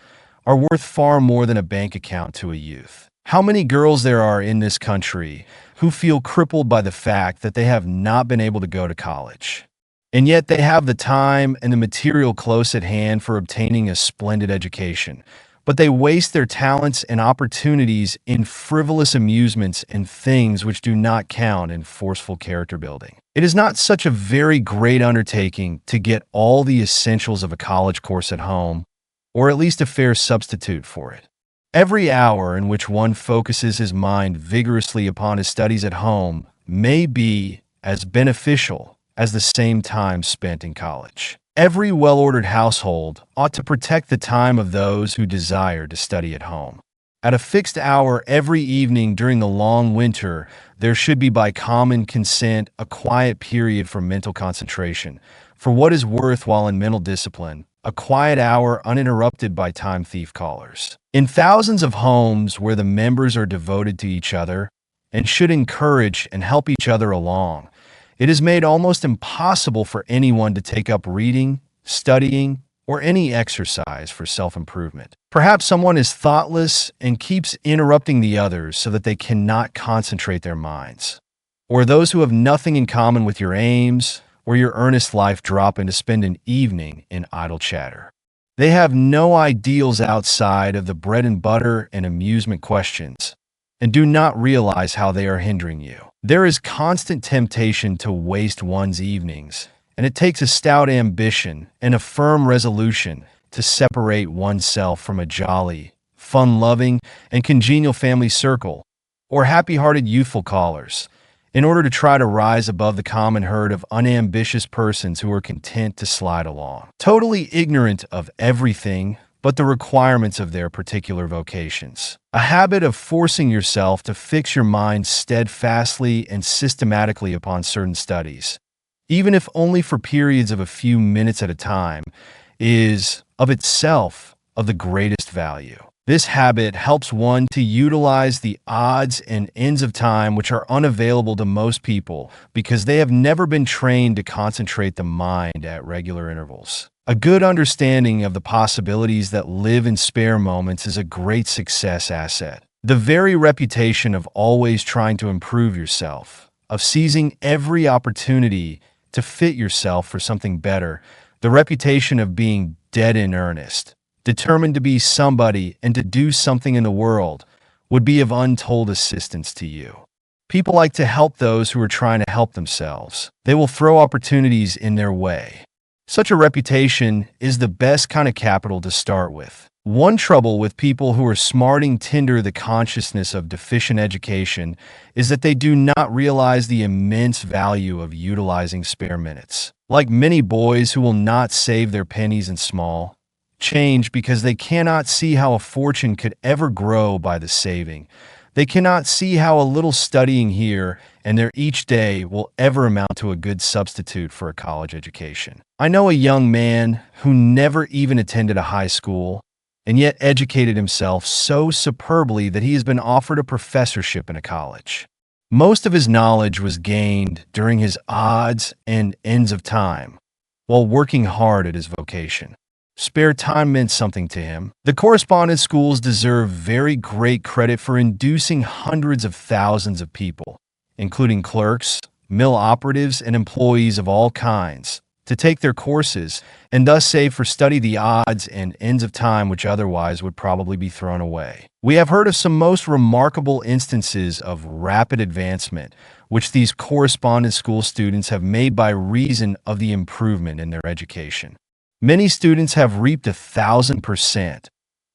are worth far more than a bank account to a youth. How many girls there are in this country who feel crippled by the fact that they have not been able to go to college, and yet they have the time and the material close at hand for obtaining a splendid education, but they waste their talents and opportunities in frivolous amusements and things which do not count in forceful character building. It is not such a very great undertaking to get all the essentials of a college course at home, or at least a fair substitute for it. Every hour in which one focuses his mind vigorously upon his studies at home may be as beneficial as the same time spent in college. Every well-ordered household ought to protect the time of those who desire to study at home. At a fixed hour every evening during the long winter, there should be by common consent a quiet period for mental concentration, for what is worth while in mental discipline, a quiet hour uninterrupted by time thief callers. In thousands of homes where the members are devoted to each other and should encourage and help each other along, it is made almost impossible for anyone to take up reading, studying, or any exercise for self-improvement. Perhaps someone is thoughtless and keeps interrupting the others so that they cannot concentrate their minds. Or those who have nothing in common with your aims or your earnest life drop in to spend an evening in idle chatter. They have no ideals outside of the bread and butter and amusement questions, and do not realize how they are hindering you. There is constant temptation to waste one's evenings, and it takes a stout ambition and a firm resolution to separate oneself from a jolly, fun-loving, and congenial family circle, or happy-hearted youthful callers, in order to try to rise above the common herd of unambitious persons who are content to slide along, totally ignorant of everything but the requirements of their particular vocations. A habit of forcing yourself to fix your mind steadfastly and systematically upon certain studies, even if only for periods of a few minutes at a time, is, of itself, of the greatest value. This habit helps one to utilize the odds and ends of time which are unavailable to most people because they have never been trained to concentrate the mind at regular intervals. A good understanding of the possibilities that live in spare moments is a great success asset. The very reputation of always trying to improve yourself, of seizing every opportunity to fit yourself for something better, the reputation of being dead in earnest, determined to be somebody and to do something in the world, would be of untold assistance to you. People like to help those who are trying to help themselves. They will throw opportunities in their way. Such a reputation is the best kind of capital to start with. One trouble with people who are smarting Tinder the consciousness of deficient education is that they do not realize the immense value of utilizing spare minutes. Like many boys who will not save their pennies in small change because they cannot see how a fortune could ever grow by the saving. They cannot see how a little studying here and there each day will ever amount to a good substitute for a college education. I know a young man who never even attended a high school and yet educated himself so superbly that he has been offered a professorship in a college. Most of his knowledge was gained during his odds and ends of time, while working hard at his vocation. Spare time meant something to him. The correspondence schools deserve very great credit for inducing hundreds of thousands of people, including clerks, mill operatives, and employees of all kinds, to take their courses and thus save for study the odds and ends of time which otherwise would probably be thrown away. We have heard of some most remarkable instances of rapid advancement which these correspondence school students have made by reason of the improvement in their education. Many students have reaped 1,000%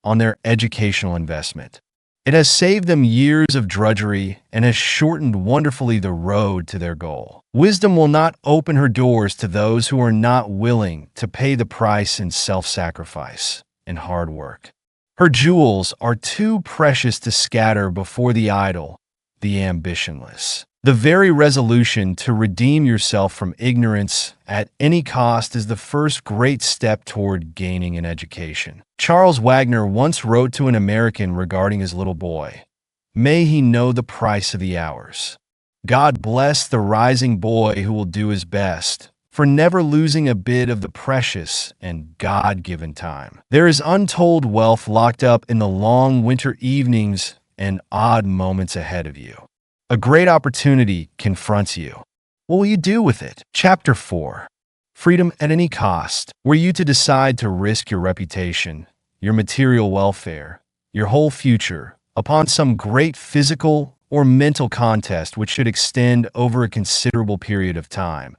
on their educational investment. It has saved them years of drudgery and has shortened wonderfully the road to their goal. Wisdom will not open her doors to those who are not willing to pay the price in self-sacrifice and hard work. Her jewels are too precious to scatter before the idle, the ambitionless. The very resolution to redeem yourself from ignorance at any cost is the first great step toward gaining an education. Charles Wagner once wrote to an American regarding his little boy, "May he know the price of the hours. God bless the rising boy who will do his best, for never losing a bit of the precious and God-given time. There is untold wealth locked up in the long winter evenings and odd moments ahead of you. A great opportunity confronts you. What will you do with it?" Chapter 4. Freedom at any cost. Were you to decide to risk your reputation, your material welfare, your whole future, upon some great physical or mental contest which should extend over a considerable period of time,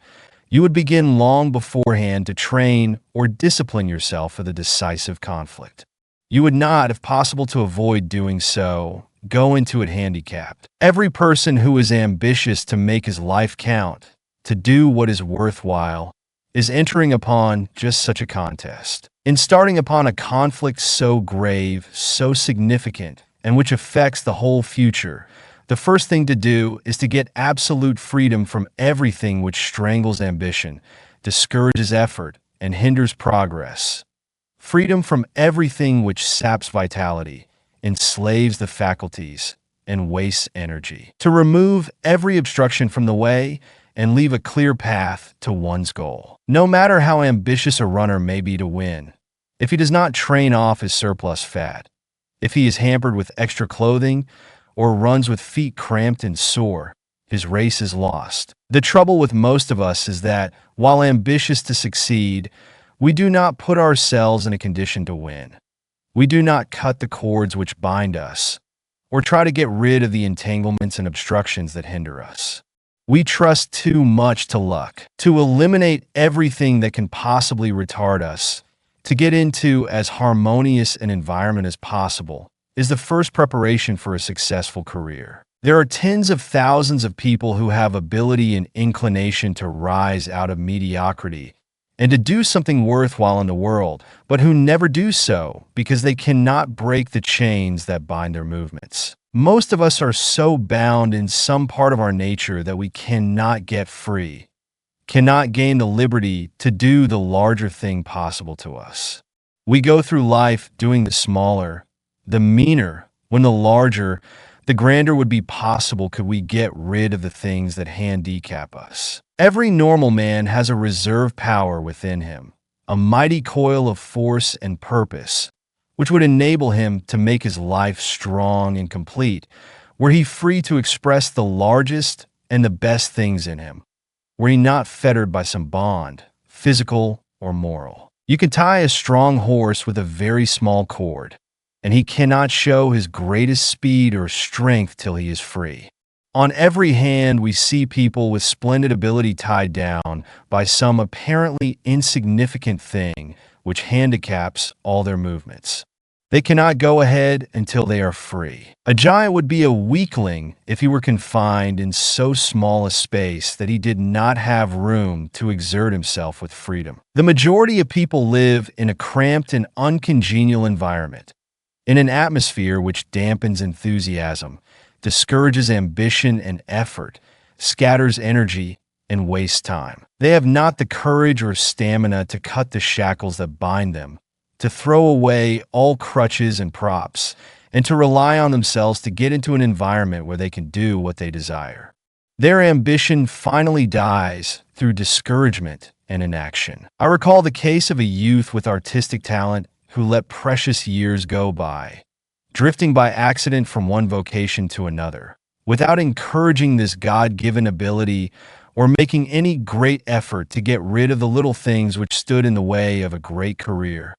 you would begin long beforehand to train or discipline yourself for the decisive conflict. You would not, if possible to avoid doing so, go into it handicapped. Every person who is ambitious to make his life count, to do what is worthwhile, is entering upon just such a contest. In starting upon a conflict so grave, so significant, and which affects the whole future, the first thing to do is to get absolute freedom from everything which strangles ambition, discourages effort, and hinders progress. Freedom from everything which saps vitality, enslaves the faculties, and wastes energy. To remove every obstruction from the way and leave a clear path to one's goal. No matter how ambitious a runner may be to win, if he does not train off his surplus fat, if he is hampered with extra clothing, or runs with feet cramped and sore, his race is lost. The trouble with most of us is that, while ambitious to succeed, we do not put ourselves in a condition to win. We do not cut the cords which bind us, or try to get rid of the entanglements and obstructions that hinder us. We trust too much to luck. To eliminate everything that can possibly retard us, to get into as harmonious an environment as possible, is the first preparation for a successful career. There are tens of thousands of people who have ability and inclination to rise out of mediocrity and to do something worthwhile in the world, but who never do so because they cannot break the chains that bind their movements. Most of us are so bound in some part of our nature that we cannot get free, cannot gain the liberty to do the larger thing possible to us. We go through life doing the smaller, the meaner, when the larger, the grander would be possible could we get rid of the things that handicap us. Every normal man has a reserve power within him, a mighty coil of force and purpose, which would enable him to make his life strong and complete, were he free to express the largest and the best things in him, were he not fettered by some bond, physical or moral. You can tie a strong horse with a very small cord, and he cannot show his greatest speed or strength till he is free. On every hand, we see people with splendid ability tied down by some apparently insignificant thing which handicaps all their movements. They cannot go ahead until they are free. A giant would be a weakling if he were confined in so small a space that he did not have room to exert himself with freedom. The majority of people live in a cramped and uncongenial environment, in an atmosphere which dampens enthusiasm, discourages ambition and effort, scatters energy, and wastes time. They have not the courage or stamina to cut the shackles that bind them, to throw away all crutches and props, and to rely on themselves to get into an environment where they can do what they desire. Their ambition finally dies through discouragement and inaction. I recall the case of a youth with artistic talent who let precious years go by, drifting by accident from one vocation to another, without encouraging this God-given ability or making any great effort to get rid of the little things which stood in the way of a great career.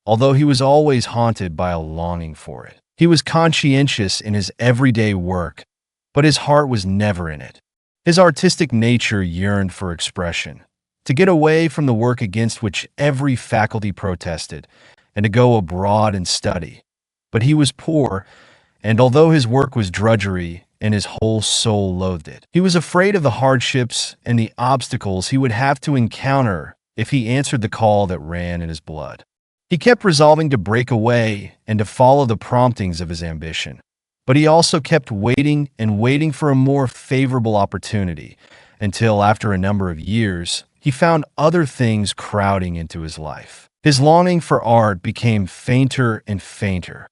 Although he was always haunted by a longing for it. He was conscientious in his everyday work, but his heart was never in it. His artistic nature yearned for expression, to get away from the work against which every faculty protested, and to go abroad and study. But he was poor, and although his work was drudgery, and his whole soul loathed it, he was afraid of the hardships and the obstacles he would have to encounter if he answered the call that ran in his blood. He kept resolving to break away and to follow the promptings of his ambition, but he also kept waiting and waiting for a more favorable opportunity until, after a number of years, he found other things crowding into his life. His longing for art became fainter and fainter.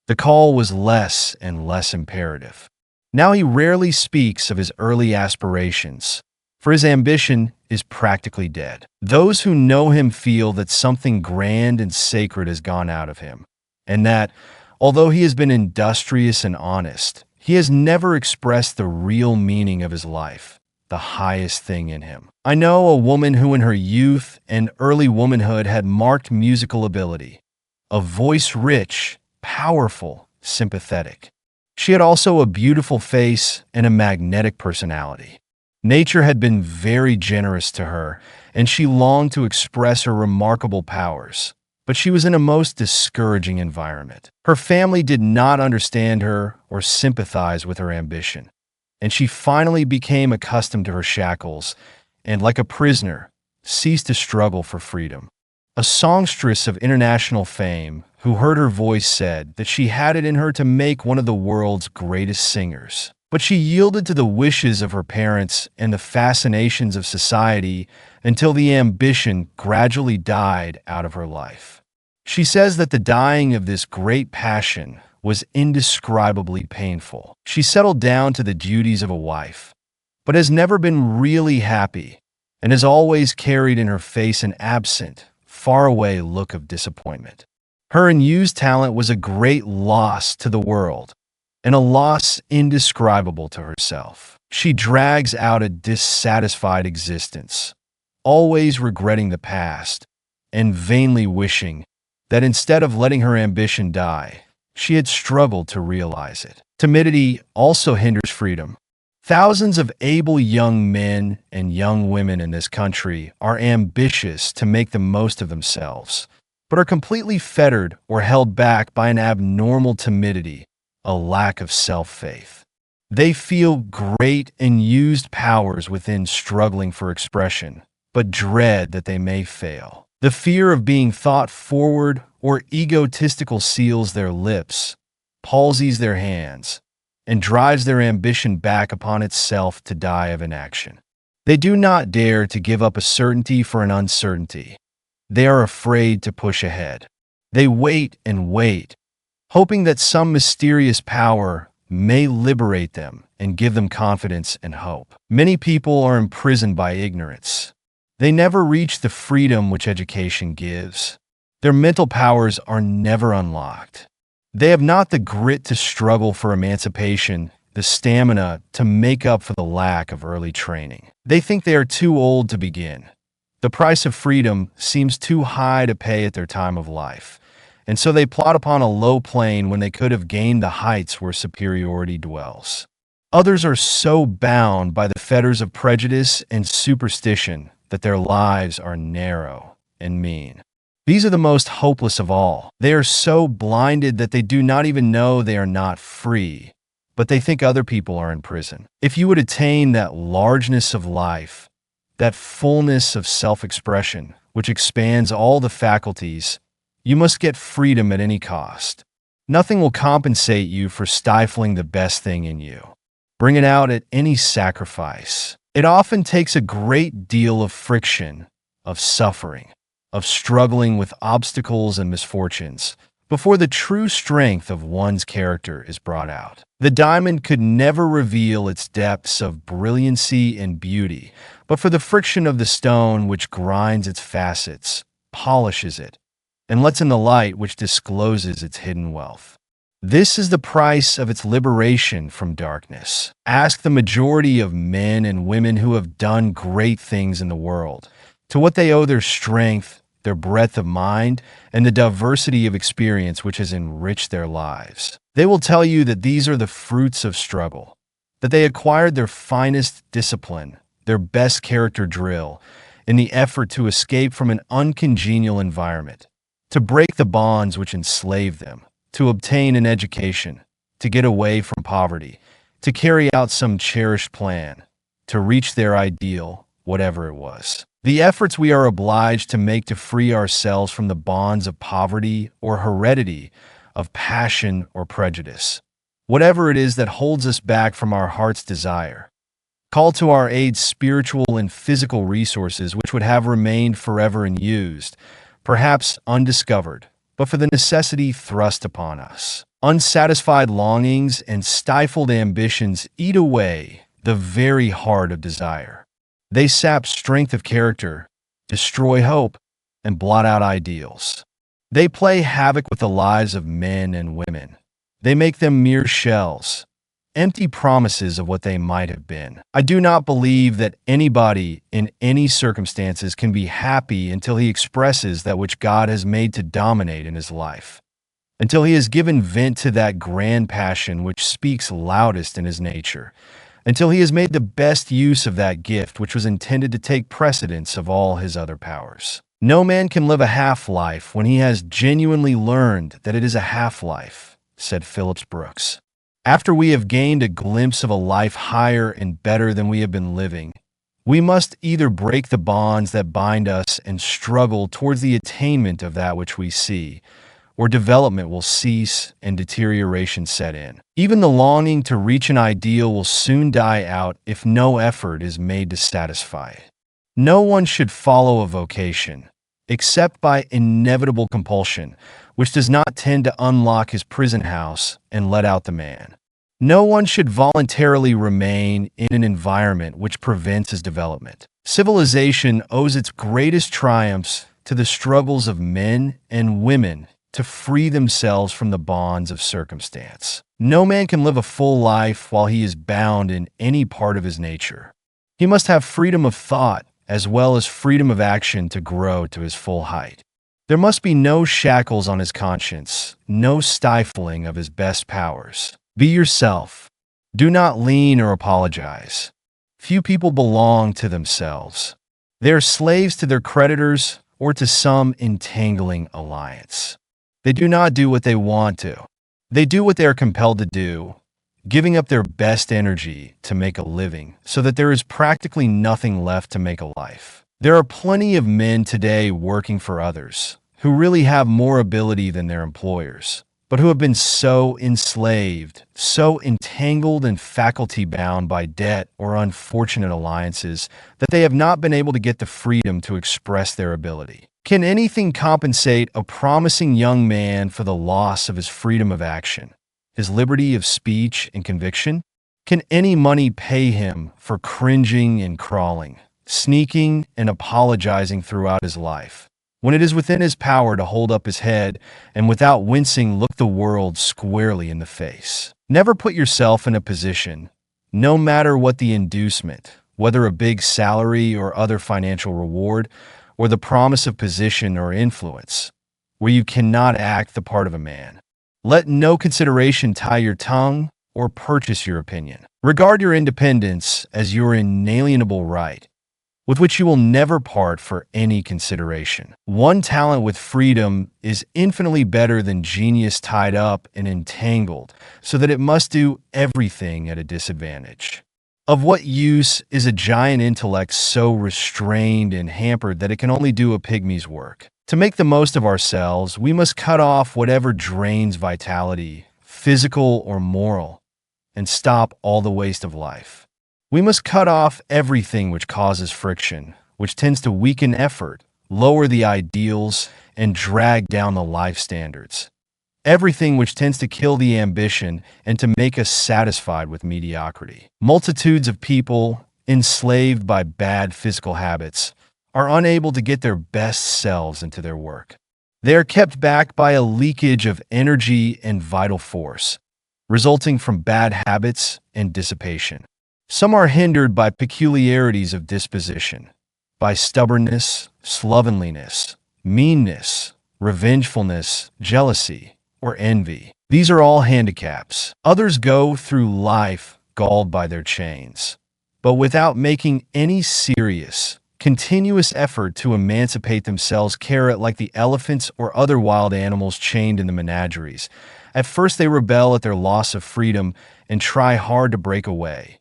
The call was less and less imperative. Now he rarely speaks of his early aspirations, for his ambition is practically dead. Those who know him feel that something grand and sacred has gone out of him, and that, although he has been industrious and honest, he has never expressed the real meaning of his life, the highest thing in him. I know a woman who in her youth and early womanhood had marked musical ability, a voice rich, powerful, sympathetic. She had also a beautiful face and a magnetic personality. Nature had been very generous to her, and she longed to express her remarkable powers, but she was in a most discouraging environment. Her family did not understand her or sympathize with her ambition, and she finally became accustomed to her shackles and, like a prisoner, ceased to struggle for freedom. A songstress of international fame who heard her voice said that she had it in her to make one of the world's greatest singers. But she yielded to the wishes of her parents and the fascinations of society until the ambition gradually died out of her life. She says that the dying of this great passion was indescribably painful. She settled down to the duties of a wife, but has never been really happy and has always carried in her face an absent, faraway look of disappointment. Her unused talent was a great loss to the world, and a loss indescribable to herself. She drags out a dissatisfied existence, always regretting the past, and vainly wishing that instead of letting her ambition die, she had struggled to realize it. Timidity also hinders freedom. Thousands of able young men and young women in this country are ambitious to make the most of themselves, but are completely fettered or held back by an abnormal timidity, a lack of self-faith. They feel great and used powers within struggling for expression, but dread that they may fail. The fear of being thought forward or egotistical seals their lips, palsies their hands, and drives their ambition back upon itself to die of inaction. They do not dare to give up a certainty for an uncertainty. They are afraid to push ahead. They wait and wait, hoping that some mysterious power may liberate them and give them confidence and hope. Many people are imprisoned by ignorance. They never reach the freedom which education gives. Their mental powers are never unlocked. They have not the grit to struggle for emancipation, the stamina to make up for the lack of early training. They think they are too old to begin. The price of freedom seems too high to pay at their time of life, and so they plot upon a low plane when they could have gained the heights where superiority dwells. Others are so bound by the fetters of prejudice and superstition that their lives are narrow and mean. These are the most hopeless of all. They are so blinded that they do not even know they are not free, but they think other people are in prison. If you would attain that largeness of life, that fullness of self-expression, which expands all the faculties, you must get freedom at any cost. Nothing will compensate you for stifling the best thing in you. Bring it out at any sacrifice. It often takes a great deal of friction, of suffering, of struggling with obstacles and misfortunes before the true strength of one's character is brought out. The diamond could never reveal its depths of brilliancy and beauty, but for the friction of the stone which grinds its facets, polishes it, and lets in the light which discloses its hidden wealth. This is the price of its liberation from darkness. Ask the majority of men and women who have done great things in the world, to what they owe their strength, their breadth of mind, and the diversity of experience which has enriched their lives. They will tell you that these are the fruits of struggle, that they acquired their finest discipline, their best character drill, in the effort to escape from an uncongenial environment, to break the bonds which enslave them, to obtain an education, to get away from poverty, to carry out some cherished plan, to reach their ideal, whatever it was. The efforts we are obliged to make to free ourselves from the bonds of poverty or heredity, of passion or prejudice, whatever it is that holds us back from our heart's desire. Call to our aid spiritual and physical resources which would have remained forever unused, perhaps undiscovered, but for the necessity thrust upon us. Unsatisfied longings and stifled ambitions eat away the very heart of desire. They sap strength of character, destroy hope, and blot out ideals. They play havoc with the lives of men and women. They make them mere shells, empty promises of what they might have been. I do not believe that anybody in any circumstances can be happy until he expresses that which God has made to dominate in his life, until he has given vent to that grand passion which speaks loudest in his nature, until he has made the best use of that gift which was intended to take precedence of all his other powers. No man can live a half-life when he has genuinely learned that it is a half-life, said Phillips Brooks. After we have gained a glimpse of a life higher and better than we have been living, we must either break the bonds that bind us and struggle towards the attainment of that which we see, or development will cease and deterioration set in. Even the longing to reach an ideal will soon die out if no effort is made to satisfy it. No one should follow a vocation, except by inevitable compulsion, which does not tend to unlock his prison house and let out the man. No one should voluntarily remain in an environment which prevents his development. Civilization owes its greatest triumphs to the struggles of men and women to free themselves from the bonds of circumstance. No man can live a full life while he is bound in any part of his nature. He must have freedom of thought as well as freedom of action to grow to his full height. There must be no shackles on his conscience, no stifling of his best powers. Be yourself. Do not lean or apologize. Few people belong to themselves. They are slaves to their creditors or to some entangling alliance. They do not do what they want to. They do what they are compelled to do, giving up their best energy to make a living so that there is practically nothing left to make a life. There are plenty of men today working for others who really have more ability than their employers, but who have been so enslaved, so entangled and faculty-bound by debt or unfortunate alliances that they have not been able to get the freedom to express their ability. Can anything compensate a promising young man for the loss of his freedom of action, his liberty of speech and conviction? Can any money pay him for cringing and crawling, sneaking and apologizing throughout his life, when it is within his power to hold up his head and without wincing look the world squarely in the face? Never put yourself in a position, no matter what the inducement, whether a big salary or other financial reward, or the promise of position or influence, where you cannot act the part of a man. Let no consideration tie your tongue or purchase your opinion. Regard your independence as your inalienable right, with which you will never part for any consideration. One talent with freedom is infinitely better than genius tied up and entangled, so that it must do everything at a disadvantage. Of what use is a giant intellect so restrained and hampered that it can only do a pygmy's work? To make the most of ourselves, we must cut off whatever drains vitality, physical or moral, and stop all the waste of life. We must cut off everything which causes friction, which tends to weaken effort, lower the ideals, and drag down the life standards. Everything which tends to kill the ambition and to make us satisfied with mediocrity. Multitudes of people, enslaved by bad physical habits, are unable to get their best selves into their work. They are kept back by a leakage of energy and vital force, resulting from bad habits and dissipation. Some are hindered by peculiarities of disposition, by stubbornness, slovenliness, meanness, revengefulness, jealousy, or envy. These are all handicaps. Others go through life galled by their chains, but without making any serious, continuous effort to emancipate themselves, care like the elephants or other wild animals chained in the menageries. At first they rebel at their loss of freedom and try hard to break away.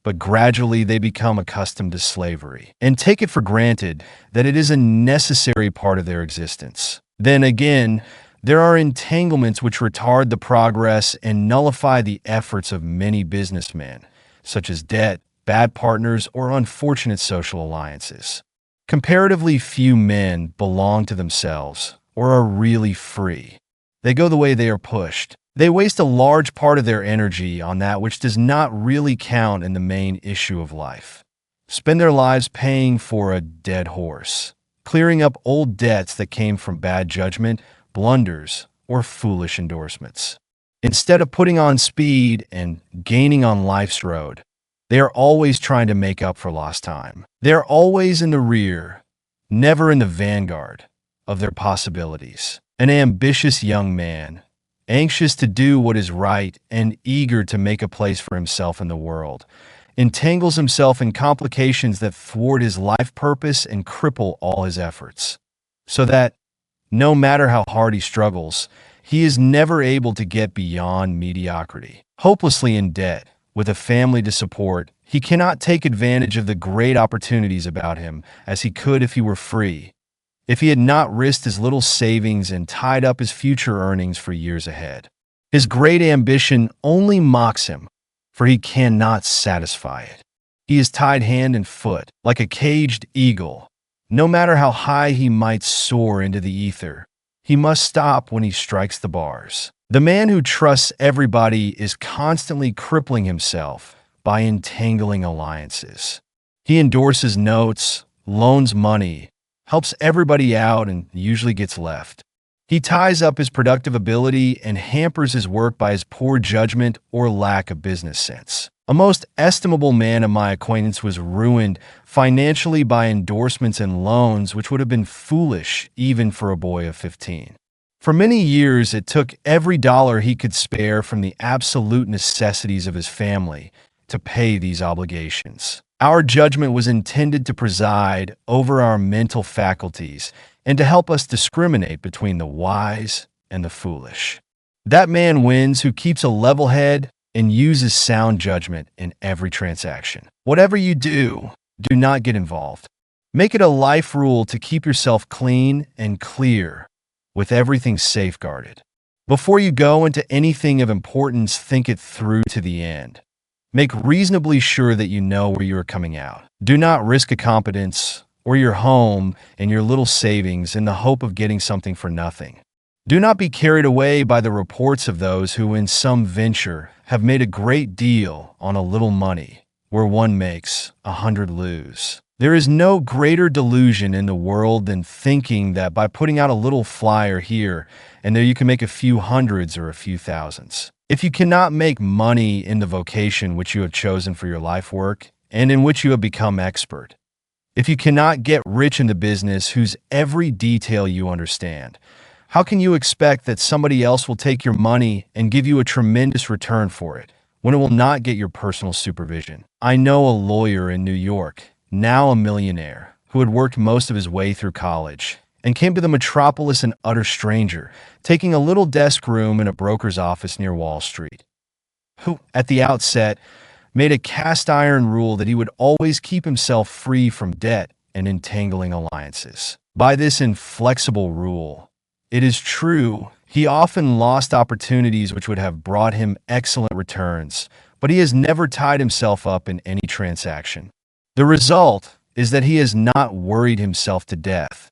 But gradually they become accustomed to slavery and take it for granted that it is a necessary part of their existence. Then again, there are entanglements which retard the progress and nullify the efforts of many businessmen, such as debt, bad partners, or unfortunate social alliances. Comparatively few men belong to themselves or are really free. They go the way they are pushed. They waste a large part of their energy on that which does not really count in the main issue of life. Spend their lives paying for a dead horse, clearing up old debts that came from bad judgment, blunders, or foolish endorsements. Instead of putting on speed and gaining on life's road, they are always trying to make up for lost time. They are always in the rear, never in the vanguard of their possibilities. An ambitious young man, anxious to do what is right and eager to make a place for himself in the world, entangles himself in complications that thwart his life purpose and cripple all his efforts, so that, no matter how hard he struggles, he is never able to get beyond mediocrity. Hopelessly in debt, with a family to support, he cannot take advantage of the great opportunities about him as he could if he were free, if he had not risked his little savings and tied up his future earnings for years ahead. His great ambition only mocks him, for he cannot satisfy it. He is tied hand and foot, like a caged eagle. No matter how high he might soar into the ether, he must stop when he strikes the bars. The man who trusts everybody is constantly crippling himself by entangling alliances. He endorses notes, loans money, helps everybody out, and usually gets left. He ties up his productive ability and hampers his work by his poor judgment or lack of business sense. A most estimable man of my acquaintance was ruined financially by endorsements and loans which would have been foolish even for a boy of 15. For many years, it took every dollar he could spare from the absolute necessities of his family to pay these obligations. Our judgment was intended to preside over our mental faculties and to help us discriminate between the wise and the foolish. That man wins who keeps a level head and uses sound judgment in every transaction. Whatever you do, do not get involved. Make it a life rule to keep yourself clean and clear, with everything safeguarded. Before you go into anything of importance, think it through to the end. Make reasonably sure that you know where you are coming out. Do not risk a competence or your home and your little savings in the hope of getting something for nothing. Do not be carried away by the reports of those who in some venture have made a great deal on a little money, where one makes 100 lose. There is no greater delusion in the world than thinking that by putting out a little flyer here and there you can make a few hundreds or a few thousands. If you cannot make money in the vocation which you have chosen for your life work and in which you have become expert, if you cannot get rich in the business whose every detail you understand, how can you expect that somebody else will take your money and give you a tremendous return for it, when it will not get your personal supervision. I know a lawyer in New York, now a millionaire, who had worked most of his way through college and came to the metropolis an utter stranger, taking a little desk room in a broker's office near Wall Street, who, at the outset, made a cast-iron rule that he would always keep himself free from debt and entangling alliances. By this inflexible rule, it is true, he often lost opportunities which would have brought him excellent returns, but he has never tied himself up in any transaction. The result is that he has not worried himself to death,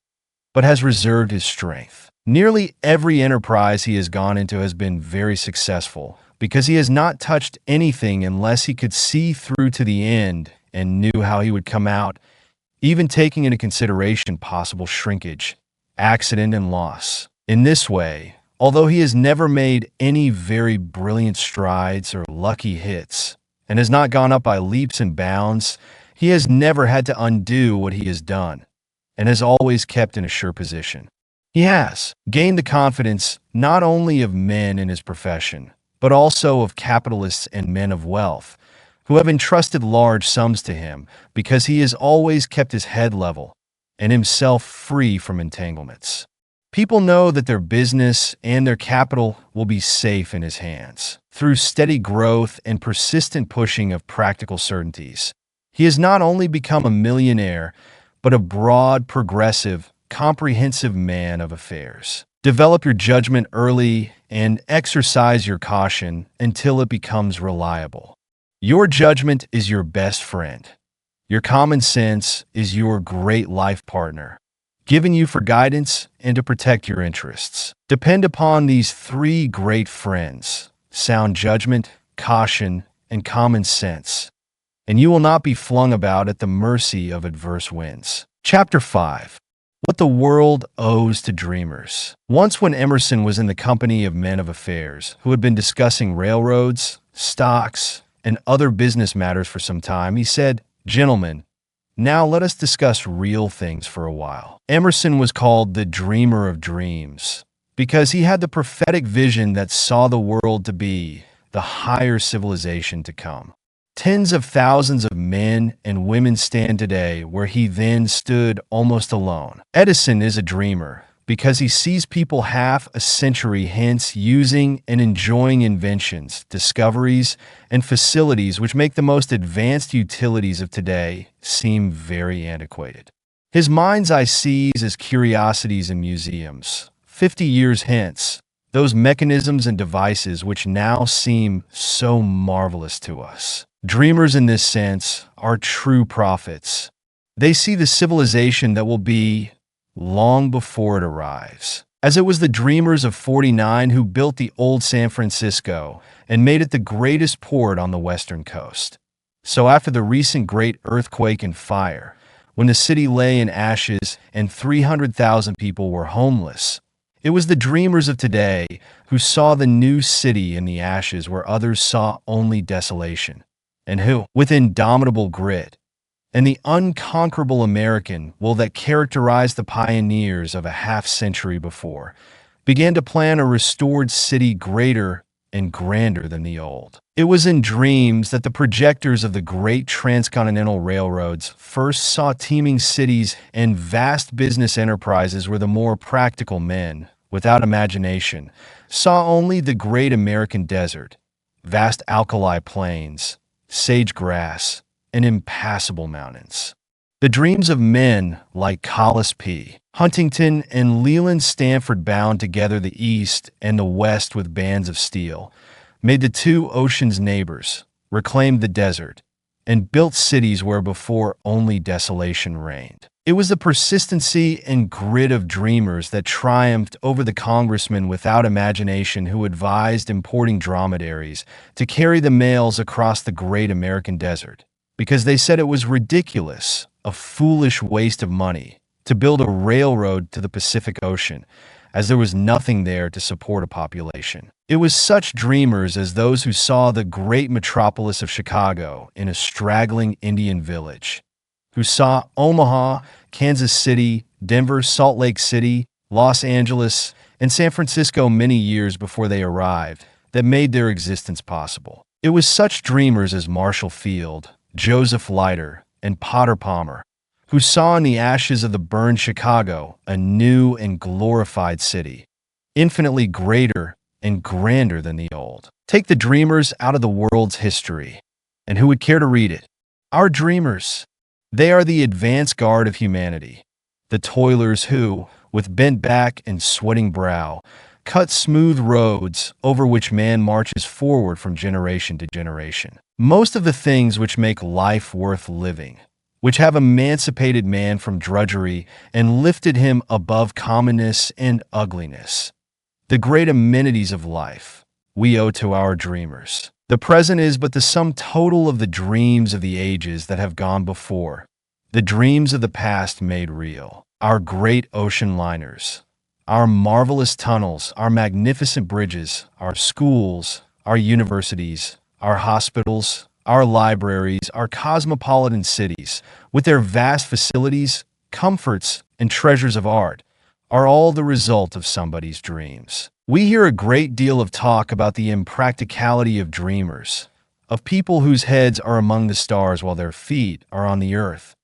but has reserved his strength. Nearly every enterprise he has gone into has been very successful because he has not touched anything unless he could see through to the end and knew how he would come out, even taking into consideration possible shrinkage, accident, and loss. In this way, although he has never made any very brilliant strides or lucky hits, and has not gone up by leaps and bounds, he has never had to undo what he has done, and has always kept in a sure position. He has gained the confidence not only of men in his profession, but also of capitalists and men of wealth, who have entrusted large sums to him because he has always kept his head level and himself free from entanglements. People know that their business and their capital will be safe in his hands. Through steady growth and persistent pushing of practical certainties, he has not only become a millionaire, but a broad, progressive, comprehensive man of affairs. Develop your judgment early and exercise your caution until it becomes reliable. Your judgment is your best friend. Your common sense is your great life partner, given you for guidance and to protect your interests. Depend upon these three great friends: sound judgment, caution, and common sense, and you will not be flung about at the mercy of adverse winds. Chapter 5. What the world owes to dreamers. Once when Emerson was in the company of men of affairs who had been discussing railroads, stocks, and other business matters for some time, he said, "Gentlemen, now let us discuss real things for a while." Emerson was called the dreamer of dreams because he had the prophetic vision that saw the world to be the higher civilization to come. Tens of thousands of men and women stand today where he then stood almost alone. Edison is a dreamer because he sees people half a century hence using and enjoying inventions, discoveries, and facilities which make the most advanced utilities of today seem very antiquated. His mind's eye sees as curiosities in museums. 50 years hence, those mechanisms and devices which now seem so marvelous to us. Dreamers in this sense are true prophets. They see the civilization that will be long before it arrives. As it was the dreamers of '49 who built the old San Francisco and made it the greatest port on the western coast. So after the recent great earthquake and fire, when the city lay in ashes and 300,000 people were homeless, it was the dreamers of today who saw the new city in the ashes where others saw only desolation, and who, with indomitable grit and the unconquerable American will that characterized the pioneers of a half-century before, began to plan a restored city greater and grander than the old. It was in dreams that the projectors of the great transcontinental railroads first saw teeming cities and vast business enterprises where the more practical men, without imagination, saw only the great American desert, vast alkali plains, sage grass, and impassable mountains. The dreams of men like Collis P. Huntington and Leland Stanford bound together the East and the West with bands of steel, made the two oceans neighbors, reclaimed the desert, and built cities where before only desolation reigned. It was the persistency and grit of dreamers that triumphed over the congressmen without imagination who advised importing dromedaries to carry the mails across the great American desert, because they said it was ridiculous, a foolish waste of money, to build a railroad to the Pacific Ocean, as there was nothing there to support a population. It was such dreamers as those who saw the great metropolis of Chicago in a straggling Indian village, who saw Omaha, Kansas City, Denver, Salt Lake City, Los Angeles, and San Francisco many years before they arrived, that made their existence possible. It was such dreamers as Marshall Field, Joseph Leiter, and Potter Palmer, who saw in the ashes of the burned Chicago a new and glorified city, infinitely greater and grander than the old. Take the dreamers out of the world's history, and who would care to read it? Our dreamers. They are the advance guard of humanity, the toilers who, with bent back and sweating brow, cut smooth roads over which man marches forward from generation to generation. Most of the things which make life worth living, which have emancipated man from drudgery and lifted him above commonness and ugliness, the great amenities of life, we owe to our dreamers. The present is but the sum total of the dreams of the ages that have gone before, the dreams of the past made real. Our great ocean liners, our marvelous tunnels, our magnificent bridges, our schools, our universities, our hospitals, our libraries, our cosmopolitan cities, with their vast facilities, comforts, and treasures of art, are all the result of somebody's dreams. We hear a great deal of talk about the impracticality of dreamers, of people whose heads are among the stars while their feet are on the earth.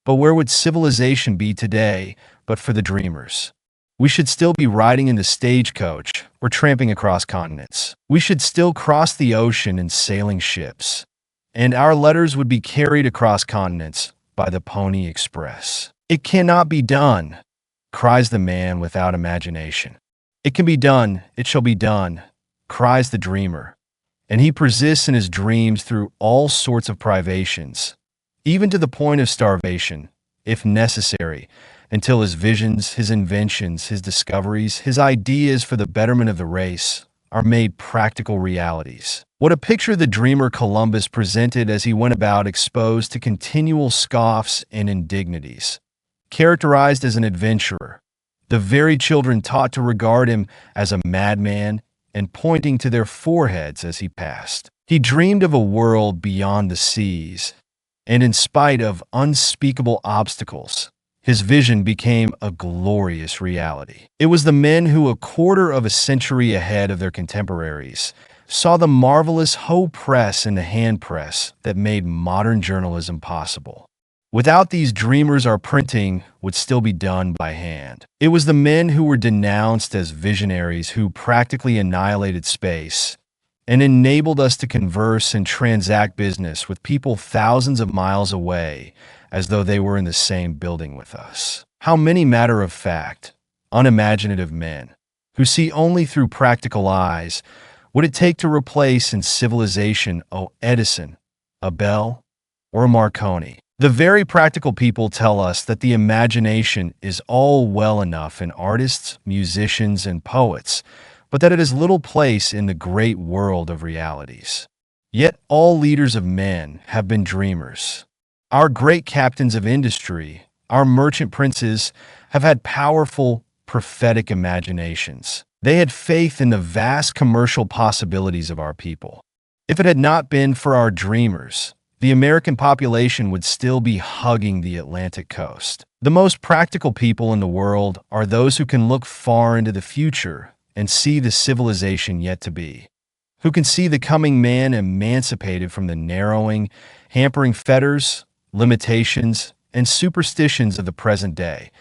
But where would civilization be today but for the dreamers? We should still be riding in the stagecoach or tramping across continents. We should still cross the ocean in sailing ships, and our letters would be carried across continents by the Pony Express. It cannot be done, cries the man without imagination. It can be done, it shall be done, cries the dreamer, and he persists in his dreams through all sorts of privations, even to the point of starvation, if necessary, until his visions, his inventions, his discoveries, his ideas for the betterment of the race are made practical realities. What a picture the dreamer Columbus presented as he went about exposed to continual scoffs and indignities. Characterized as an adventurer, the very children taught to regard him as a madman and pointing to their foreheads as he passed. He dreamed of a world beyond the seas, and in spite of unspeakable obstacles, his vision became a glorious reality. It was the men who, a quarter of a century ahead of their contemporaries, saw the marvelous hoe press and the hand press that made modern journalism possible. Without these dreamers, our printing would still be done by hand. It was the men who were denounced as visionaries who practically annihilated space and enabled us to converse and transact business with people thousands of miles away as though they were in the same building with us. How many matter-of-fact, unimaginative men, who see only through practical eyes, would it take to replace in civilization a Edison, a Bell, or a Marconi? The very practical people tell us that the imagination is all well enough in artists, musicians, and poets, but that it has little place in the great world of realities. Yet all leaders of men have been dreamers. Our great captains of industry, our merchant princes, have had powerful, prophetic imaginations. They had faith in the vast commercial possibilities of our people. If it had not been for our dreamers, the American population would still be hugging the Atlantic coast. The most practical people in the world are those who can look far into the future and see the civilization yet to be, who can see the coming man emancipated from the narrowing, hampering fetters, limitations, and superstitions of the present day,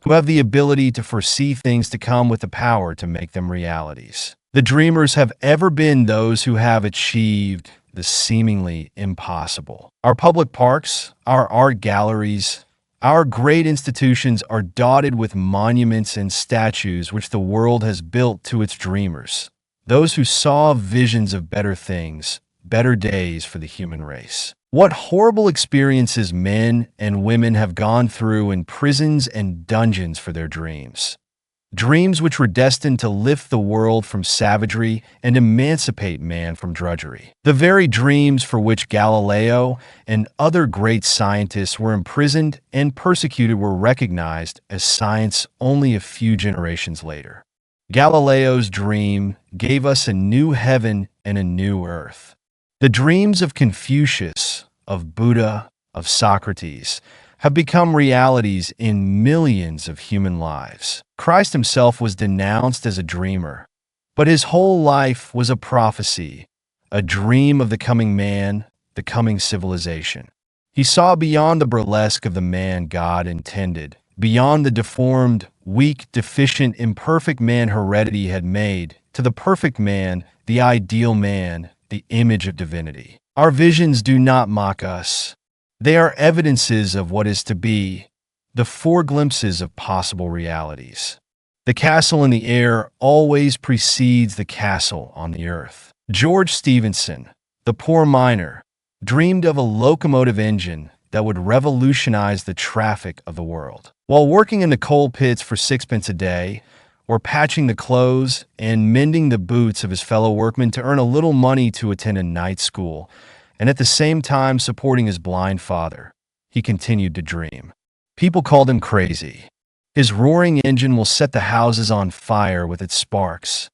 who have the ability to foresee things to come with the power to make them realities. The dreamers have ever been those who have achieved the seemingly impossible. Our public parks, our art galleries, our great institutions are dotted with monuments and statues which the world has built to its dreamers, those who saw visions of better things, better days for the human race. What horrible experiences men and women have gone through in prisons and dungeons for their dreams. Dreams which were destined to lift the world from savagery and emancipate man from drudgery. The very dreams for which Galileo and other great scientists were imprisoned and persecuted were recognized as science only a few generations later. Galileo's dream gave us a new heaven and a new earth. The dreams of Confucius, of Buddha, of Socrates have become realities in millions of human lives. Christ himself was denounced as a dreamer, but his whole life was a prophecy, a dream of the coming man, the coming civilization. He saw beyond the burlesque of the man God intended, beyond the deformed, weak, deficient, imperfect man heredity had made, to the perfect man, the ideal man, the image of divinity. Our visions do not mock us. They are evidences of what is to be, the foreglimpses of possible realities. The castle in the air always precedes the castle on the earth. George Stephenson, the poor miner, dreamed of a locomotive engine that would revolutionize the traffic of the world. While working in the coal pits for sixpence a day, or patching the clothes and mending the boots of his fellow workmen to earn a little money to attend a night school, and at the same time supporting his blind father, he continued to dream. People called him crazy. His roaring engine will set the houses on fire with its sparks.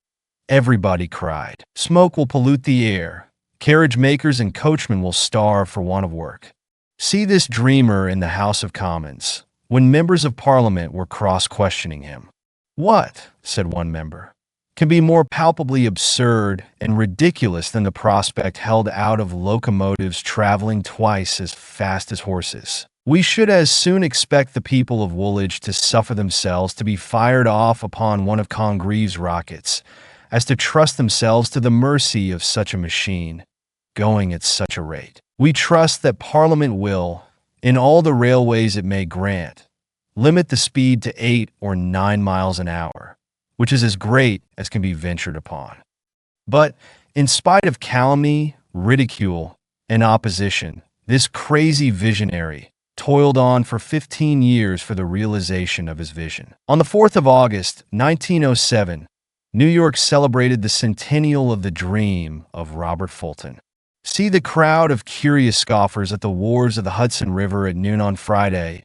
Everybody cried. Smoke will pollute the air. Carriage makers and coachmen will starve for want of work. See this dreamer in the House of Commons, when members of Parliament were cross-questioning him. What, said one member, can be more palpably absurd and ridiculous than the prospect held out of locomotives traveling twice as fast as horses? We should as soon expect the people of Woolwich to suffer themselves to be fired off upon one of Congreve's rockets, as to trust themselves to the mercy of such a machine, going at such a rate. We trust that Parliament will, in all the railways it may grant, limit the speed to 8 or 9 miles an hour, which is as great as can be ventured upon. But, in spite of calumny, ridicule, and opposition, this crazy visionary toiled on for 15 years for the realization of his vision. On the 4th of August, 1907, New York celebrated the centennial of the dream of Robert Fulton. See the crowd of curious scoffers at the wharves of the Hudson River at noon on Friday,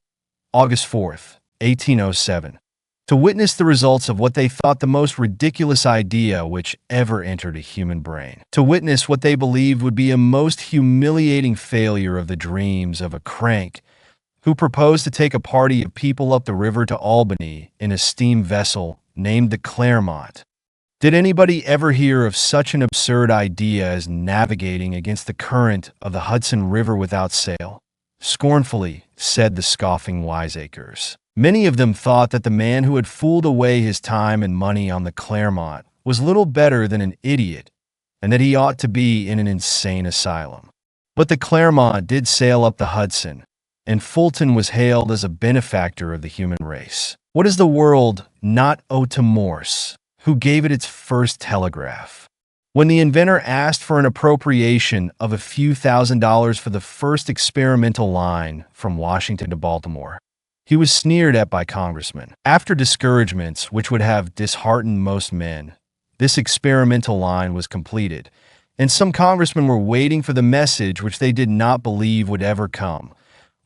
August 4th, 1807, to witness the results of what they thought the most ridiculous idea which ever entered a human brain, to witness what they believed would be a most humiliating failure of the dreams of a crank who proposed to take a party of people up the river to Albany in a steam vessel named the Clermont. Did anybody ever hear of such an absurd idea as navigating against the current of the Hudson River without sail? Scornfully, said the scoffing wiseacres. Many of them thought that the man who had fooled away his time and money on the Clermont was little better than an idiot, and that he ought to be in an insane asylum. But the Clermont did sail up the Hudson, and Fulton was hailed as a benefactor of the human race. What does the world not owe to Morse, who gave it its first telegraph? When the inventor asked for an appropriation of a few $1,000s for the first experimental line from Washington to Baltimore, he was sneered at by congressmen. After discouragements which would have disheartened most men, this experimental line was completed, and some congressmen were waiting for the message which they did not believe would ever come,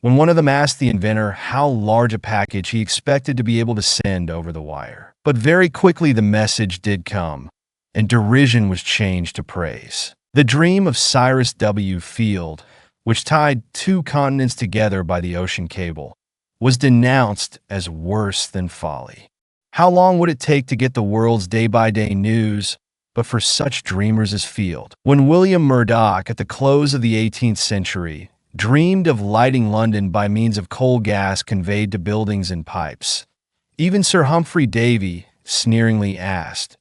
when one of them asked the inventor how large a package he expected to be able to send over the wire. But very quickly the message did come, and derision was changed to praise. The dream of Cyrus W. Field, which tied 2 continents together by the ocean cable, was denounced as worse than folly. How long would it take to get the world's day-by-day news, but for such dreamers as Field? When William Murdoch, at the close of the 18th century, dreamed of lighting London by means of coal gas conveyed to buildings in pipes, even Sir Humphrey Davy sneeringly asked,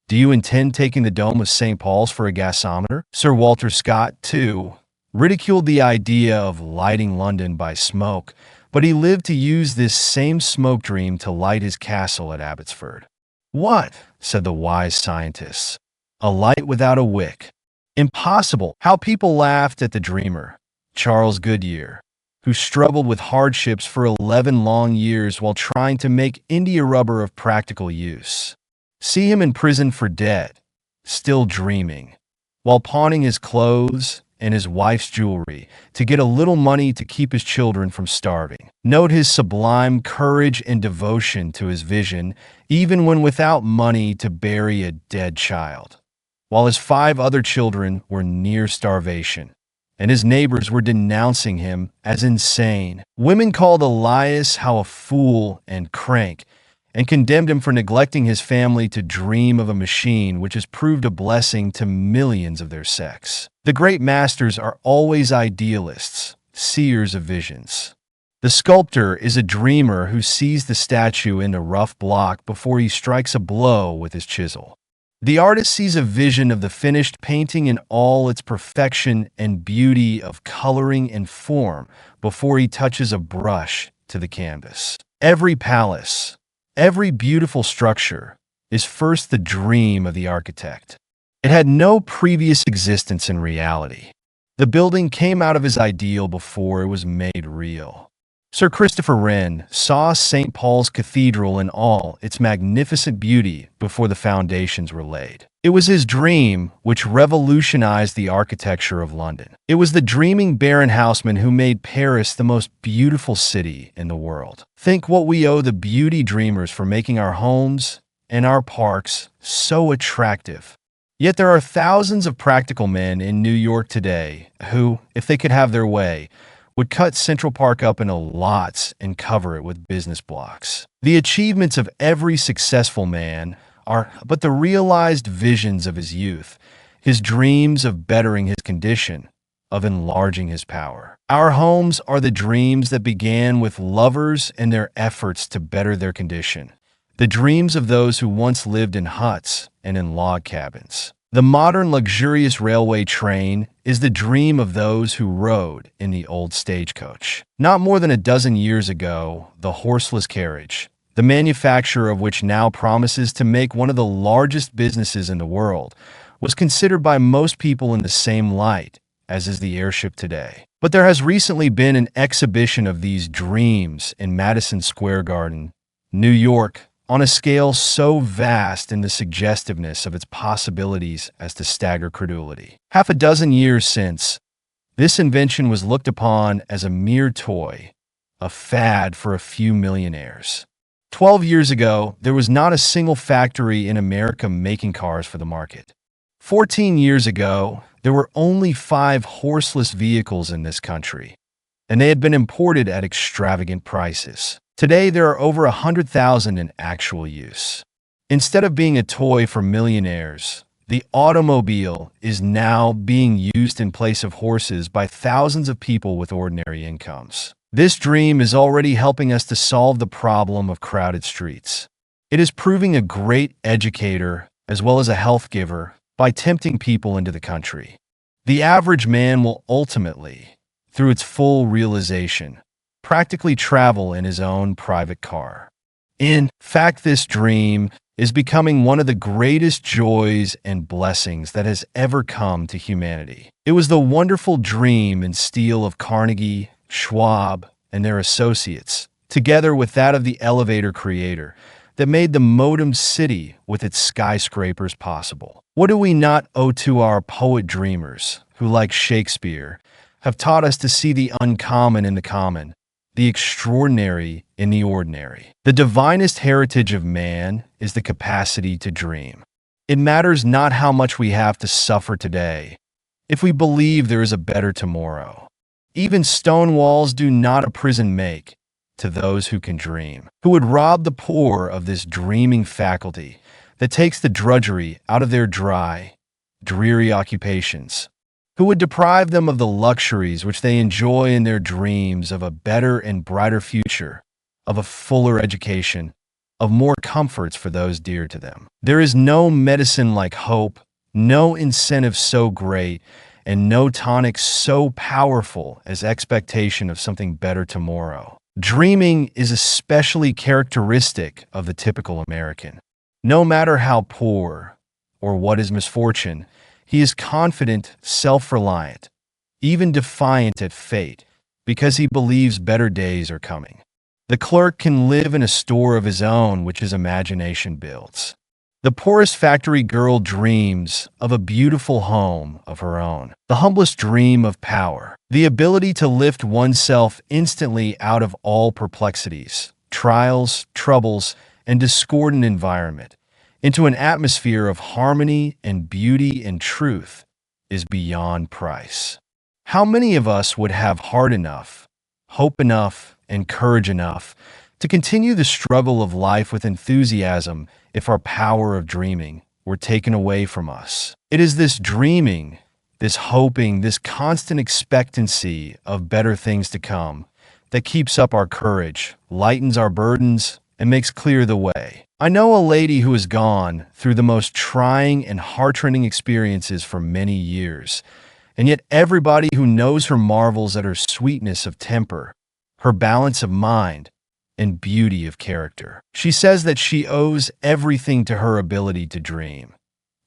"Do you intend taking the dome of St. Paul's for a gasometer?" Sir Walter Scott, too, ridiculed the idea of lighting London by smoke, but he lived to use this same smoke dream to light his castle at Abbotsford. "What?" said the wise scientists. "A light without a wick. Impossible." How people laughed at the dreamer, Charles Goodyear, who struggled with hardships for 11 long years while trying to make India rubber of practical use. See him in prison for debt, still dreaming, while pawning his clothes and his wife's jewelry to get a little money to keep his children from starving. Note his sublime courage and devotion to his vision, even when without money to bury a dead child, while his 5 other children were near starvation, and his neighbors were denouncing him as insane. Women called Elias Howe a fool and crank, and condemned him for neglecting his family to dream of a machine which has proved a blessing to millions of their sex. The great masters are always idealists, seers of visions. The sculptor is a dreamer who sees the statue in a rough block before he strikes a blow with his chisel. The artist sees a vision of the finished painting in all its perfection and beauty of coloring and form before he touches a brush to the canvas. Every palace, every beautiful structure is first the dream of the architect. It had no previous existence in reality. The building came out of his ideal before it was made real. Sir Christopher Wren saw St. Paul's Cathedral in all its magnificent beauty before the foundations were laid. It was his dream which revolutionized the architecture of London. It was the dreaming Baron Haussmann who made Paris the most beautiful city in the world. Think what we owe the beauty dreamers for making our homes and our parks so attractive. Yet there are thousands of practical men in New York today who, if they could have their way, would cut Central Park up into lots and cover it with business blocks. The achievements of every successful man are but the realized visions of his youth, his dreams of bettering his condition, of enlarging his power. Our homes are the dreams that began with lovers and their efforts to better their condition, the dreams of those who once lived in huts and in log cabins. The modern luxurious railway train is the dream of those who rode in the old stagecoach. Not more than a dozen years ago, the horseless carriage, the manufacture of which now promises to make one of the largest businesses in the world, was considered by most people in the same light as is the airship today. But there has recently been an exhibition of these dreams in Madison Square Garden, New York, on a scale so vast in the suggestiveness of its possibilities as to stagger credulity. Half a dozen years since, this invention was looked upon as a mere toy, a fad for a few millionaires. 12 years ago, there was not a single factory in America making cars for the market. 14 years ago, there were only 5 horseless vehicles in this country, and they had been imported at extravagant prices. Today, there are over 100,000 in actual use. Instead of being a toy for millionaires, the automobile is now being used in place of horses by thousands of people with ordinary incomes. This dream is already helping us to solve the problem of crowded streets. It is proving a great educator as well as a health giver by tempting people into the country. The average man will ultimately, through its full realization, practically travel in his own private car. In fact, this dream is becoming one of the greatest joys and blessings that has ever come to humanity. It was the wonderful dream and steel of Carnegie, Schwab, and their associates, together with that of the elevator creator, that made the modem city with its skyscrapers possible. What do we not owe to our poet dreamers, who, like Shakespeare, have taught us to see the uncommon in the common, the extraordinary in the ordinary? The divinest heritage of man is the capacity to dream. It matters not how much we have to suffer today, if we believe there is a better tomorrow. Even stone walls do not a prison make to those who can dream. Who would rob the poor of this dreaming faculty that takes the drudgery out of their dry, dreary occupations? Who would deprive them of the luxuries which they enjoy in their dreams of a better and brighter future, of a fuller education, of more comforts for those dear to them? There is no medicine like hope, no incentive so great, and no tonic so powerful as expectation of something better tomorrow. Dreaming is especially characteristic of the typical American. No matter how poor or what his misfortune, he is confident, self-reliant, even defiant at fate, because he believes better days are coming. The clerk can live in a store of his own which his imagination builds. The poorest factory girl dreams of a beautiful home of her own. The humblest dream of power, the ability to lift oneself instantly out of all perplexities, trials, troubles, and discordant environment, into an atmosphere of harmony and beauty and truth, is beyond price. How many of us would have heart enough, hope enough, and courage enough to continue the struggle of life with enthusiasm if our power of dreaming were taken away from us. It is this dreaming, this hoping, this constant expectancy of better things to come that keeps up our courage, lightens our burdens, and makes clear the way. I know a lady who has gone through the most trying and heart-rending experiences for many years, and yet everybody who knows her marvels at her sweetness of temper, her balance of mind, and beauty of character. She says that she owes everything to her ability to dream,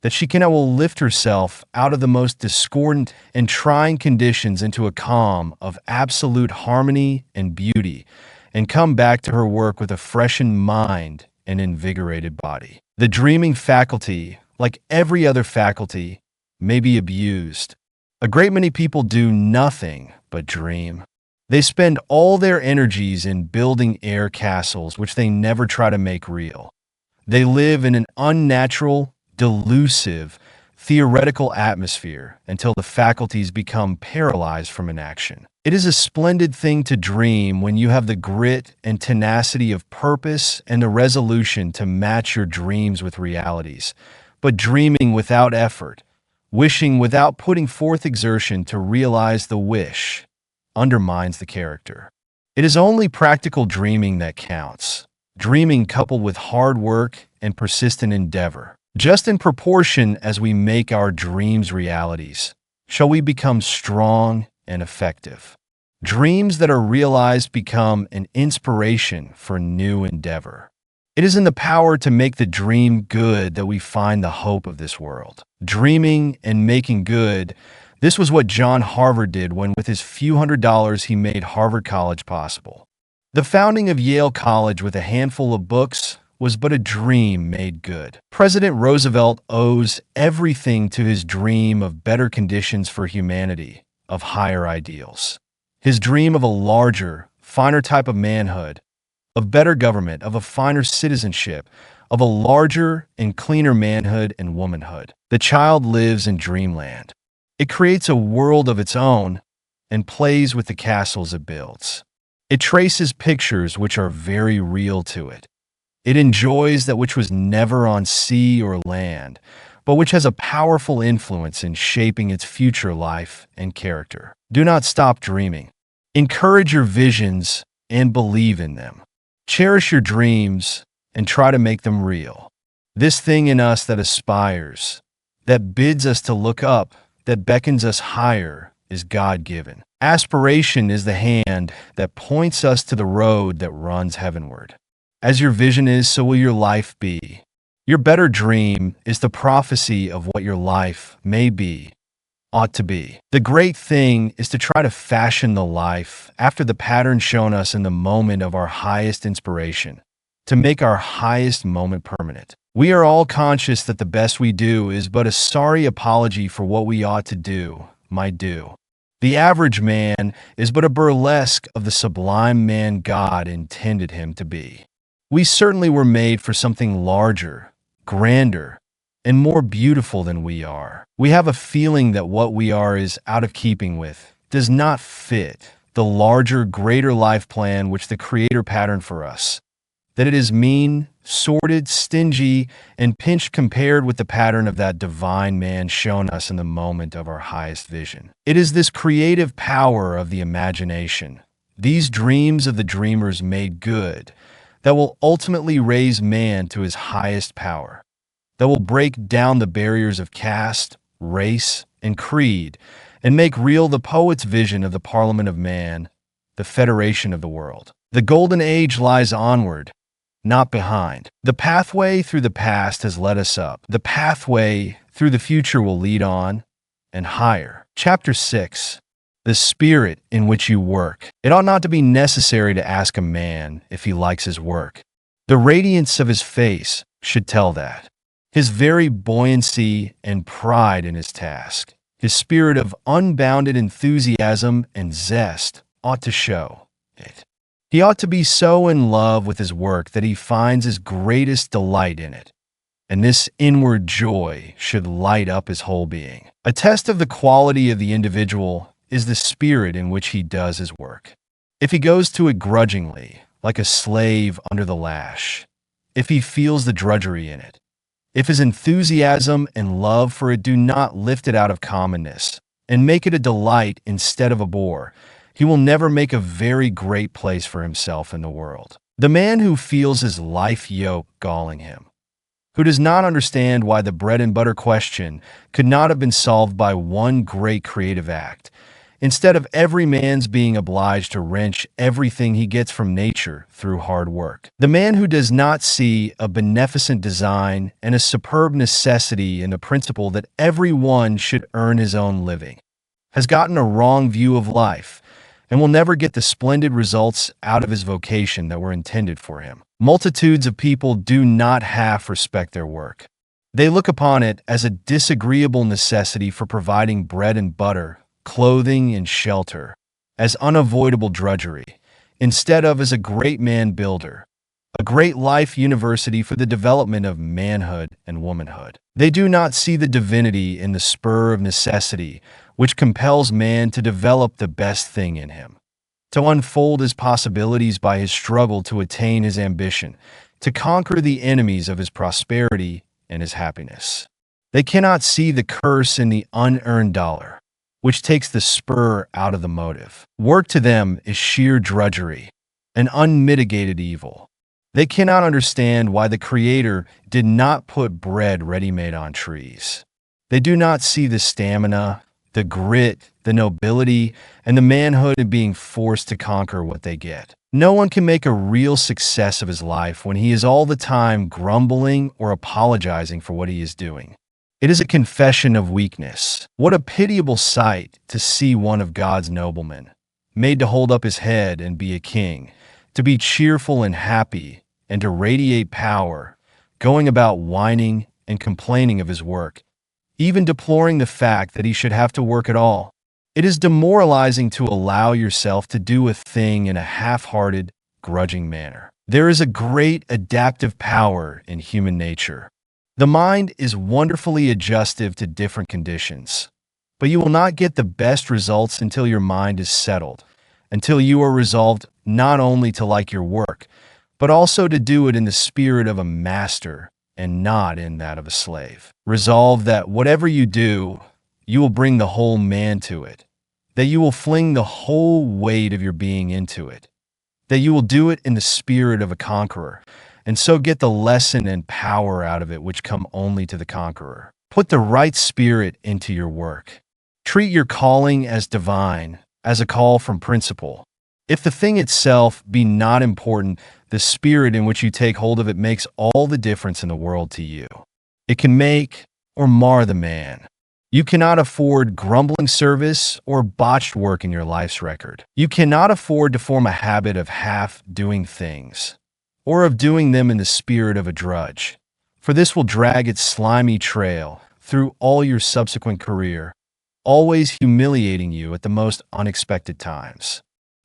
that she can will lift herself out of the most discordant and trying conditions into a calm of absolute harmony and beauty, and come back to her work with a freshened mind and invigorated body. The dreaming faculty, like every other faculty, may be abused. A great many people do nothing but dream. They spend all their energies in building air castles, which they never try to make real. They live in an unnatural, delusive, theoretical atmosphere until the faculties become paralyzed from inaction. It is a splendid thing to dream when you have the grit and tenacity of purpose and the resolution to match your dreams with realities. But dreaming without effort, wishing without putting forth exertion to realize the wish, undermines the character. It is only practical dreaming that counts, dreaming coupled with hard work and persistent endeavor. Just in proportion as we make our dreams realities, shall we become strong and effective. Dreams that are realized become an inspiration for new endeavor. It is in the power to make the dream good that we find the hope of this world. Dreaming and making good, this was what John Harvard did when with his few $100s he made Harvard College possible. The founding of Yale College with a handful of books was but a dream made good. President Roosevelt owes everything to his dream of better conditions for humanity, of higher ideals. His dream of a larger, finer type of manhood, of better government, of a finer citizenship, of a larger and cleaner manhood and womanhood. The child lives in dreamland. It creates a world of its own and plays with the castles it builds. It traces pictures which are very real to it. It enjoys that which was never on sea or land, but which has a powerful influence in shaping its future life and character. Do not stop dreaming. Encourage your visions and believe in them. Cherish your dreams and try to make them real. This thing in us that aspires, that bids us to look up, that beckons us higher, is God-given. Aspiration is the hand that points us to the road that runs heavenward. As your vision is, so will your life be. Your better dream is the prophecy of what your life may be, ought to be. The great thing is to try to fashion the life after the pattern shown us in the moment of our highest inspiration, to make our highest moment permanent. We are all conscious that the best we do is but a sorry apology for what we ought to do, might do. The average man is but a burlesque of the sublime man God intended him to be. We certainly were made for something larger, grander, and more beautiful than we are. We have a feeling that what we are is out of keeping with, does not fit the larger, greater life plan which the Creator patterned for us, that it is mean, sordid, stingy, and pinched compared with the pattern of that divine man shown us in the moment of our highest vision. It is this creative power of the imagination, these dreams of the dreamers made good, that will ultimately raise man to his highest power, that will break down the barriers of caste, race, and creed, and make real the poet's vision of the Parliament of Man, the federation of the world. The golden age lies onward, not behind. The pathway through the past has led us up. The pathway through the future will lead on and higher. Chapter 6. The spirit in which you work. It ought not to be necessary to ask a man if he likes his work. The radiance of his face should tell that. His very buoyancy and pride in his task, his spirit of unbounded enthusiasm and zest ought to show it. He ought to be so in love with his work that he finds his greatest delight in it, and this inward joy should light up his whole being. A test of the quality of the individual is the spirit in which he does his work. If he goes to it grudgingly, like a slave under the lash, if he feels the drudgery in it. If his enthusiasm and love for it do not lift it out of commonness and make it a delight instead of a bore, he will never make a very great place for himself in the world. The man who feels his life yoke galling him, who does not understand why the bread and butter question could not have been solved by one great creative act, instead of every man's being obliged to wrench everything he gets from nature through hard work. The man who does not see a beneficent design and a superb necessity in the principle that every one should earn his own living, has gotten a wrong view of life and will never get the splendid results out of his vocation that were intended for him. Multitudes of people do not half respect their work. They look upon it as a disagreeable necessity for providing bread and butter, clothing and shelter, as unavoidable drudgery, instead of as a great man builder, a great life university for the development of manhood and womanhood. They do not see the divinity in the spur of necessity which compels man to develop the best thing in him, to unfold his possibilities by his struggle to attain his ambition, to conquer the enemies of his prosperity and his happiness. They cannot see the curse in the unearned dollar, which takes the spur out of the motive. Work to them is sheer drudgery, an unmitigated evil. They cannot understand why the Creator did not put bread ready-made on trees. They do not see the stamina, the grit, the nobility, and the manhood in being forced to conquer what they get. No one can make a real success of his life when he is all the time grumbling or apologizing for what he is doing. It is a confession of weakness. What a pitiable sight to see one of God's noblemen, made to hold up his head and be a king, to be cheerful and happy, and to radiate power, going about whining and complaining of his work, even deploring the fact that he should have to work at all. It is demoralizing to allow yourself to do a thing in a half-hearted, grudging manner. There is a great adaptive power in human nature. The mind is wonderfully adjustive to different conditions, but you will not get the best results until your mind is settled, until you are resolved not only to like your work, but also to do it in the spirit of a master and not in that of a slave. Resolve that whatever you do, you will bring the whole man to it, that you will fling the whole weight of your being into it, that you will do it in the spirit of a conqueror, and so get the lesson and power out of it which come only to the conqueror. Put the right spirit into your work. Treat your calling as divine, as a call from principle. If the thing itself be not important, the spirit in which you take hold of it makes all the difference in the world to you. It can make or mar the man. You cannot afford grumbling service or botched work in your life's record. You cannot afford to form a habit of half-doing things, or of doing them in the spirit of a drudge, for this will drag its slimy trail through all your subsequent career, always humiliating you at the most unexpected times.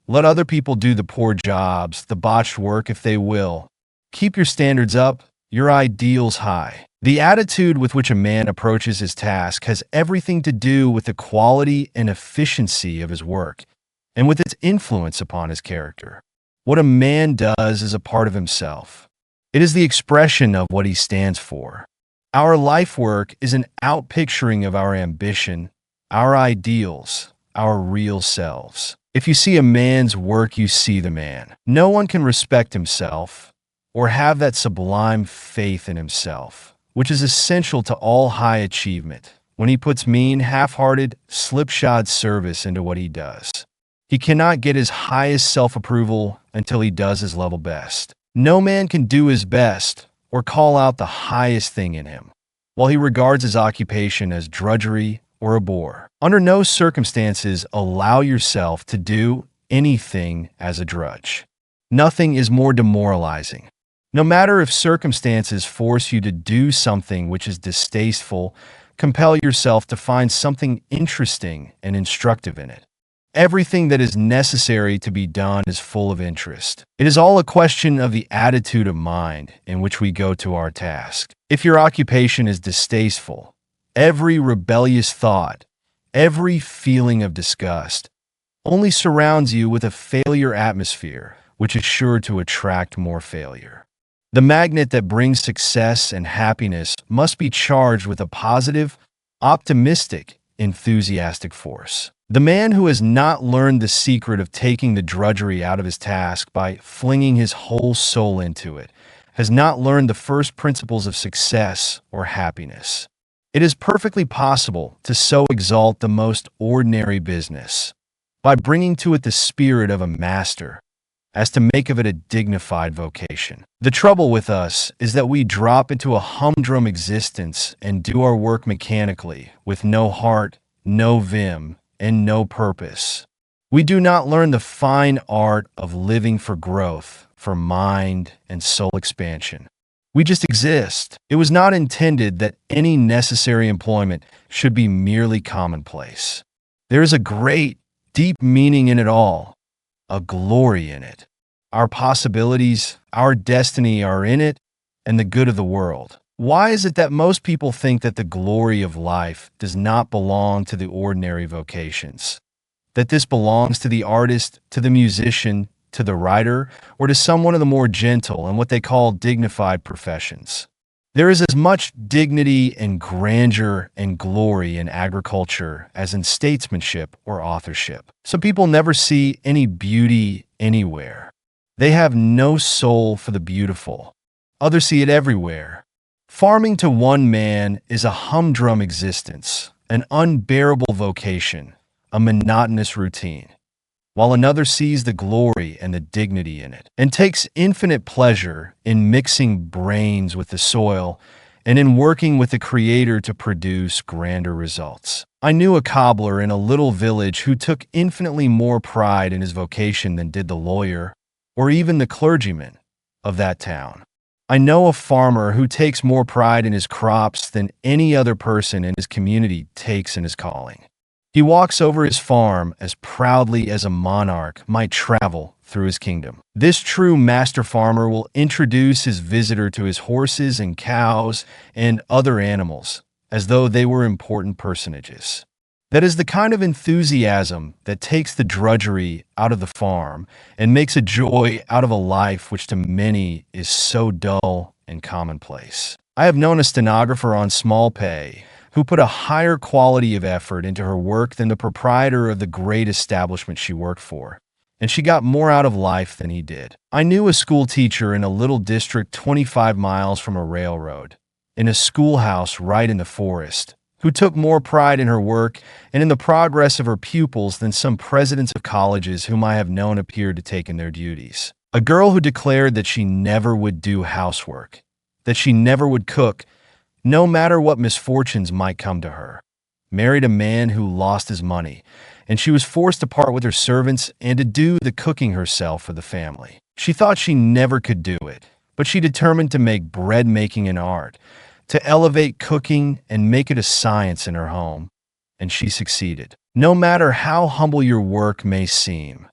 Let other people do the poor jobs, the botched work if they will. Keep your standards up, your ideals high. The attitude with which a man approaches his task has everything to do with the quality and efficiency of his work, and with its influence upon his character. What a man does is a part of himself. It is the expression of what he stands for. Our life work is an outpicturing of our ambition, our ideals, our real selves. If you see a man's work, you see the man. No one can respect himself or have that sublime faith in himself, which is essential to all high achievement, when he puts mean, half-hearted, slipshod service into what he does. He cannot get his highest self-approval until he does his level best. No man can do his best or call out the highest thing in him, while he regards his occupation as drudgery or a bore. Under no circumstances allow yourself to do anything as a drudge. Nothing is more demoralizing. No matter if circumstances force you to do something which is distasteful, compel yourself to find something interesting and instructive in it. Everything that is necessary to be done is full of interest. It is all a question of the attitude of mind in which we go to our task. If your occupation is distasteful, every rebellious thought, every feeling of disgust only surrounds you with a failure atmosphere which is sure to attract more failure. The magnet that brings success and happiness must be charged with a positive, optimistic, enthusiastic force. The man who has not learned the secret of taking the drudgery out of his task by flinging his whole soul into it has not learned the first principles of success or happiness. It is perfectly possible to so exalt the most ordinary business by bringing to it the spirit of a master as to make of it a dignified vocation. The trouble with us is that we drop into a humdrum existence and do our work mechanically, with no heart, no vim, and no purpose. We do not learn the fine art of living for growth, for mind and soul expansion. We just exist. It was not intended that any necessary employment should be merely commonplace. There is a great, deep meaning in it all, a glory in it. Our possibilities, our destiny are in it, and the good of the world. Why is it that most people think that the glory of life does not belong to the ordinary vocations? That this belongs to the artist, to the musician, to the writer, or to some one of the more gentle and what they call dignified professions? There is as much dignity and grandeur and glory in agriculture as in statesmanship or authorship. Some people never see any beauty anywhere. They have no soul for the beautiful. Others see it everywhere. Farming to one man is a humdrum existence, an unbearable vocation, a monotonous routine, while another sees the glory and the dignity in it, and takes infinite pleasure in mixing brains with the soil and in working with the Creator to produce grander results. I knew a cobbler in a little village who took infinitely more pride in his vocation than did the lawyer, or even the clergyman of that town. I know a farmer who takes more pride in his crops than any other person in his community takes in his calling. He walks over his farm as proudly as a monarch might travel through his kingdom. This true master farmer will introduce his visitor to his horses and cows and other animals as though they were important personages. That is the kind of enthusiasm that takes the drudgery out of the farm and makes a joy out of a life which to many is so dull and commonplace. I have known a stenographer on small pay who put a higher quality of effort into her work than the proprietor of the great establishment she worked for, and she got more out of life than he did. I knew a school teacher in a little district 25 miles from a railroad, in a schoolhouse right in the forest, who took more pride in her work and in the progress of her pupils than some presidents of colleges whom I have known appeared to take in their duties. A girl who declared that she never would do housework, that she never would cook, no matter what misfortunes might come to her, married a man who lost his money, and she was forced to part with her servants and to do the cooking herself for the family. She thought she never could do it, but she determined to make bread making an art, to elevate cooking and make it a science in her home, and she succeeded. No matter how humble your work may seem,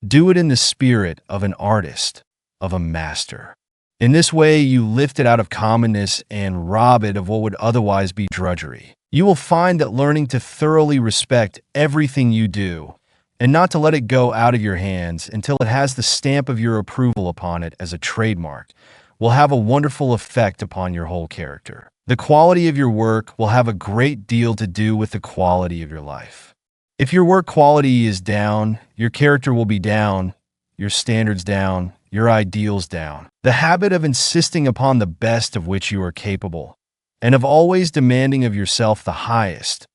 do it in the spirit of an artist, of a master. In this way, you lift it out of commonness and rob it of what would otherwise be drudgery. You will find that learning to thoroughly respect everything you do and not to let it go out of your hands until it has the stamp of your approval upon it as a trademark will have a wonderful effect upon your whole character. The quality of your work will have a great deal to do with the quality of your life. If your work quality is down, your character will be down, your standards down, your ideals down. The habit of insisting upon the best of which you are capable, and of always demanding of yourself the highest,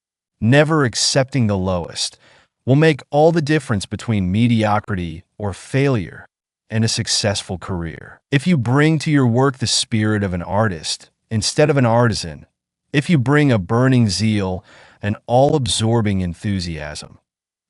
never accepting the lowest, will make all the difference between mediocrity or failure and a successful career. If you bring to your work the spirit of an artist instead of an artisan, if you bring a burning zeal, an all-absorbing enthusiasm,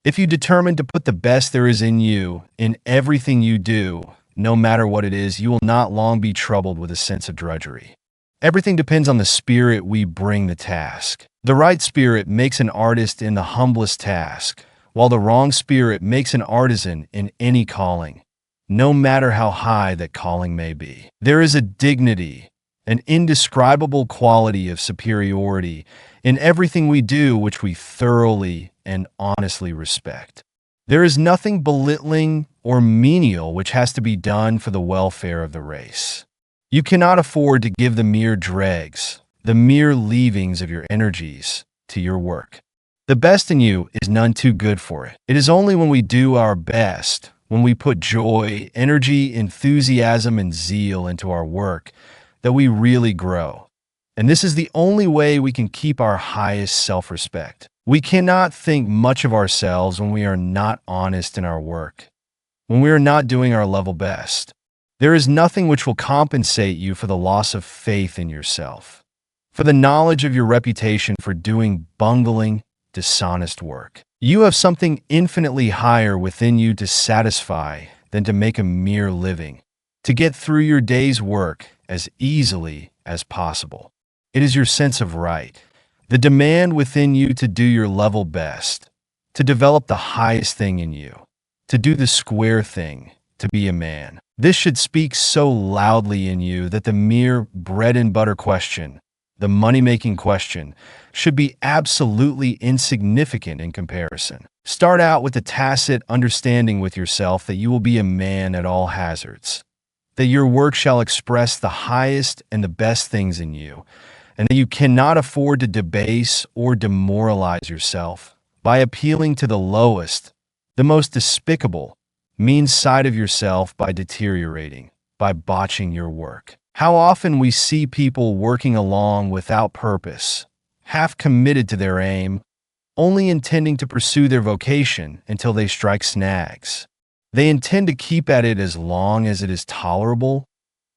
if you determine to put the best there is in you in everything you do, no matter what it is, you will not long be troubled with a sense of drudgery. Everything depends on the spirit we bring the task. The right spirit makes an artist in the humblest task, while the wrong spirit makes an artisan in any calling, no matter how high that calling may be. There is a dignity, an indescribable quality of superiority in everything we do which we thoroughly and honestly respect. There is nothing belittling or menial which has to be done for the welfare of the race. You cannot afford to give the mere dregs, the mere leavings of your energies, to your work. The best in you is none too good for it. It is only when we do our best, when we put joy, energy, enthusiasm, and zeal into our work, that we really grow. And this is the only way we can keep our highest self-respect. We cannot think much of ourselves when we are not honest in our work, when we are not doing our level best. There is nothing which will compensate you for the loss of faith in yourself, for the knowledge of your reputation for doing bungling, dishonest work. You have something infinitely higher within you to satisfy than to make a mere living, to get through your day's work as easily as possible. It is your sense of right, the demand within you to do your level best, to develop the highest thing in you, to do the square thing, to be a man. This should speak so loudly in you that the mere bread and butter question, the money-making question, should be absolutely insignificant in comparison. Start out with the tacit understanding with yourself that you will be a man at all hazards, that your work shall express the highest and the best things in you, and that you cannot afford to debase or demoralize yourself by appealing to the lowest, the most despicable, mean side of yourself by deteriorating, by botching your work. How often we see people working along without purpose, half committed to their aim, only intending to pursue their vocation until they strike snags. They intend to keep at it as long as it is tolerable,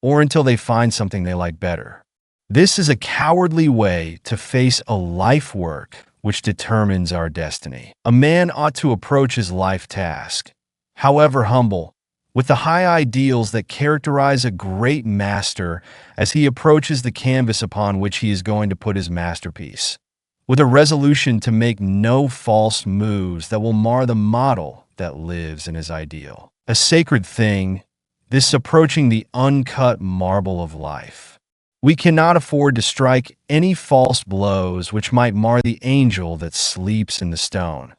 or until they find something they like better. This is a cowardly way to face a life work which determines our destiny. A man ought to approach his life task, however humble, with the high ideals that characterize a great master as he approaches the canvas upon which he is going to put his masterpiece, with a resolution to make no false moves that will mar the model that lives in his ideal. A sacred thing, this approaching the uncut marble of life. We cannot afford to strike any false blows which might mar the angel that sleeps in the stone.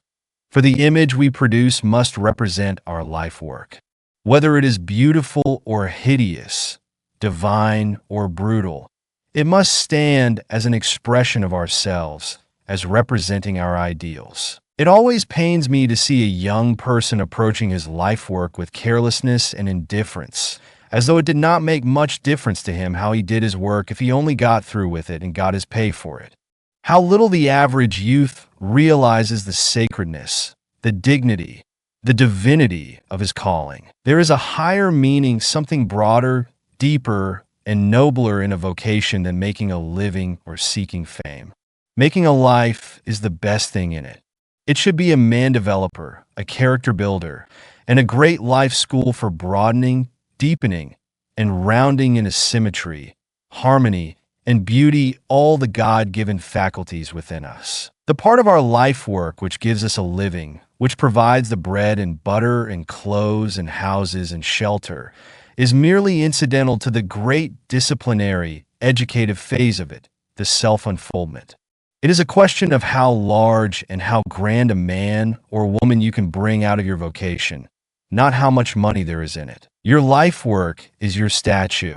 For the image we produce must represent our life work. Whether it is beautiful or hideous, divine or brutal, it must stand as an expression of ourselves, as representing our ideals. It always pains me to see a young person approaching his life work with carelessness and indifference, as though it did not make much difference to him how he did his work if he only got through with it and got his pay for it. How little the average youth realizes the sacredness, the dignity, the divinity of his calling. There is a higher meaning, something broader, deeper, and nobler in a vocation than making a living or seeking fame. Making a life is the best thing in it. It should be a man developer, a character builder, and a great life school for broadening, deepening, and rounding into symmetry, harmony, and beauty all the God-given faculties within us. The part of our life work which gives us a living, which provides the bread and butter and clothes and houses and shelter, is merely incidental to the great disciplinary, educative phase of it, the self-unfoldment. It is a question of how large and how grand a man or woman you can bring out of your vocation, not how much money there is in it. Your life work is your statue.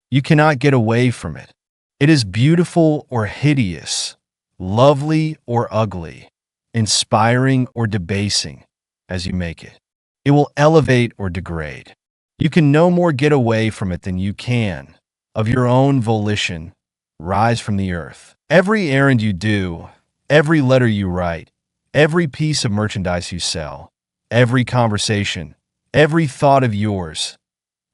You cannot get away from it. It is beautiful or hideous, lovely or ugly, inspiring or debasing, as you make it. It will elevate or degrade. You can no more get away from it than you can, of your own volition, rise from the earth. Every errand you do, every letter you write, every piece of merchandise you sell, every conversation, every thought of yours,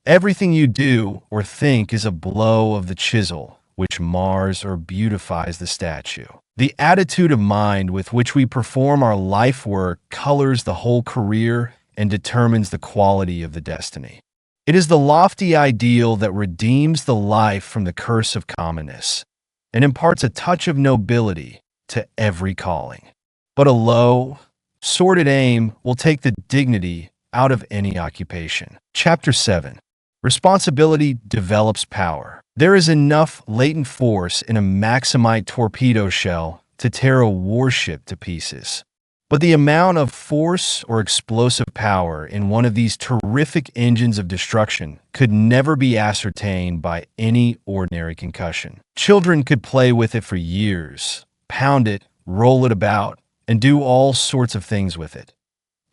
everything you do or think is a blow of the chisel which mars or beautifies the statue. The attitude of mind with which we perform our life work colors the whole career and determines the quality of the destiny. It is the lofty ideal that redeems the life from the curse of commonness and imparts a touch of nobility to every calling. But a low, sordid aim will take the dignity out of any occupation. Chapter 7. Responsibility develops power. There is enough latent force in a Maximite torpedo shell to tear a warship to pieces. But the amount of force or explosive power in one of these terrific engines of destruction could never be ascertained by any ordinary concussion. Children could play with it for years, pound it, roll it about, and do all sorts of things with it.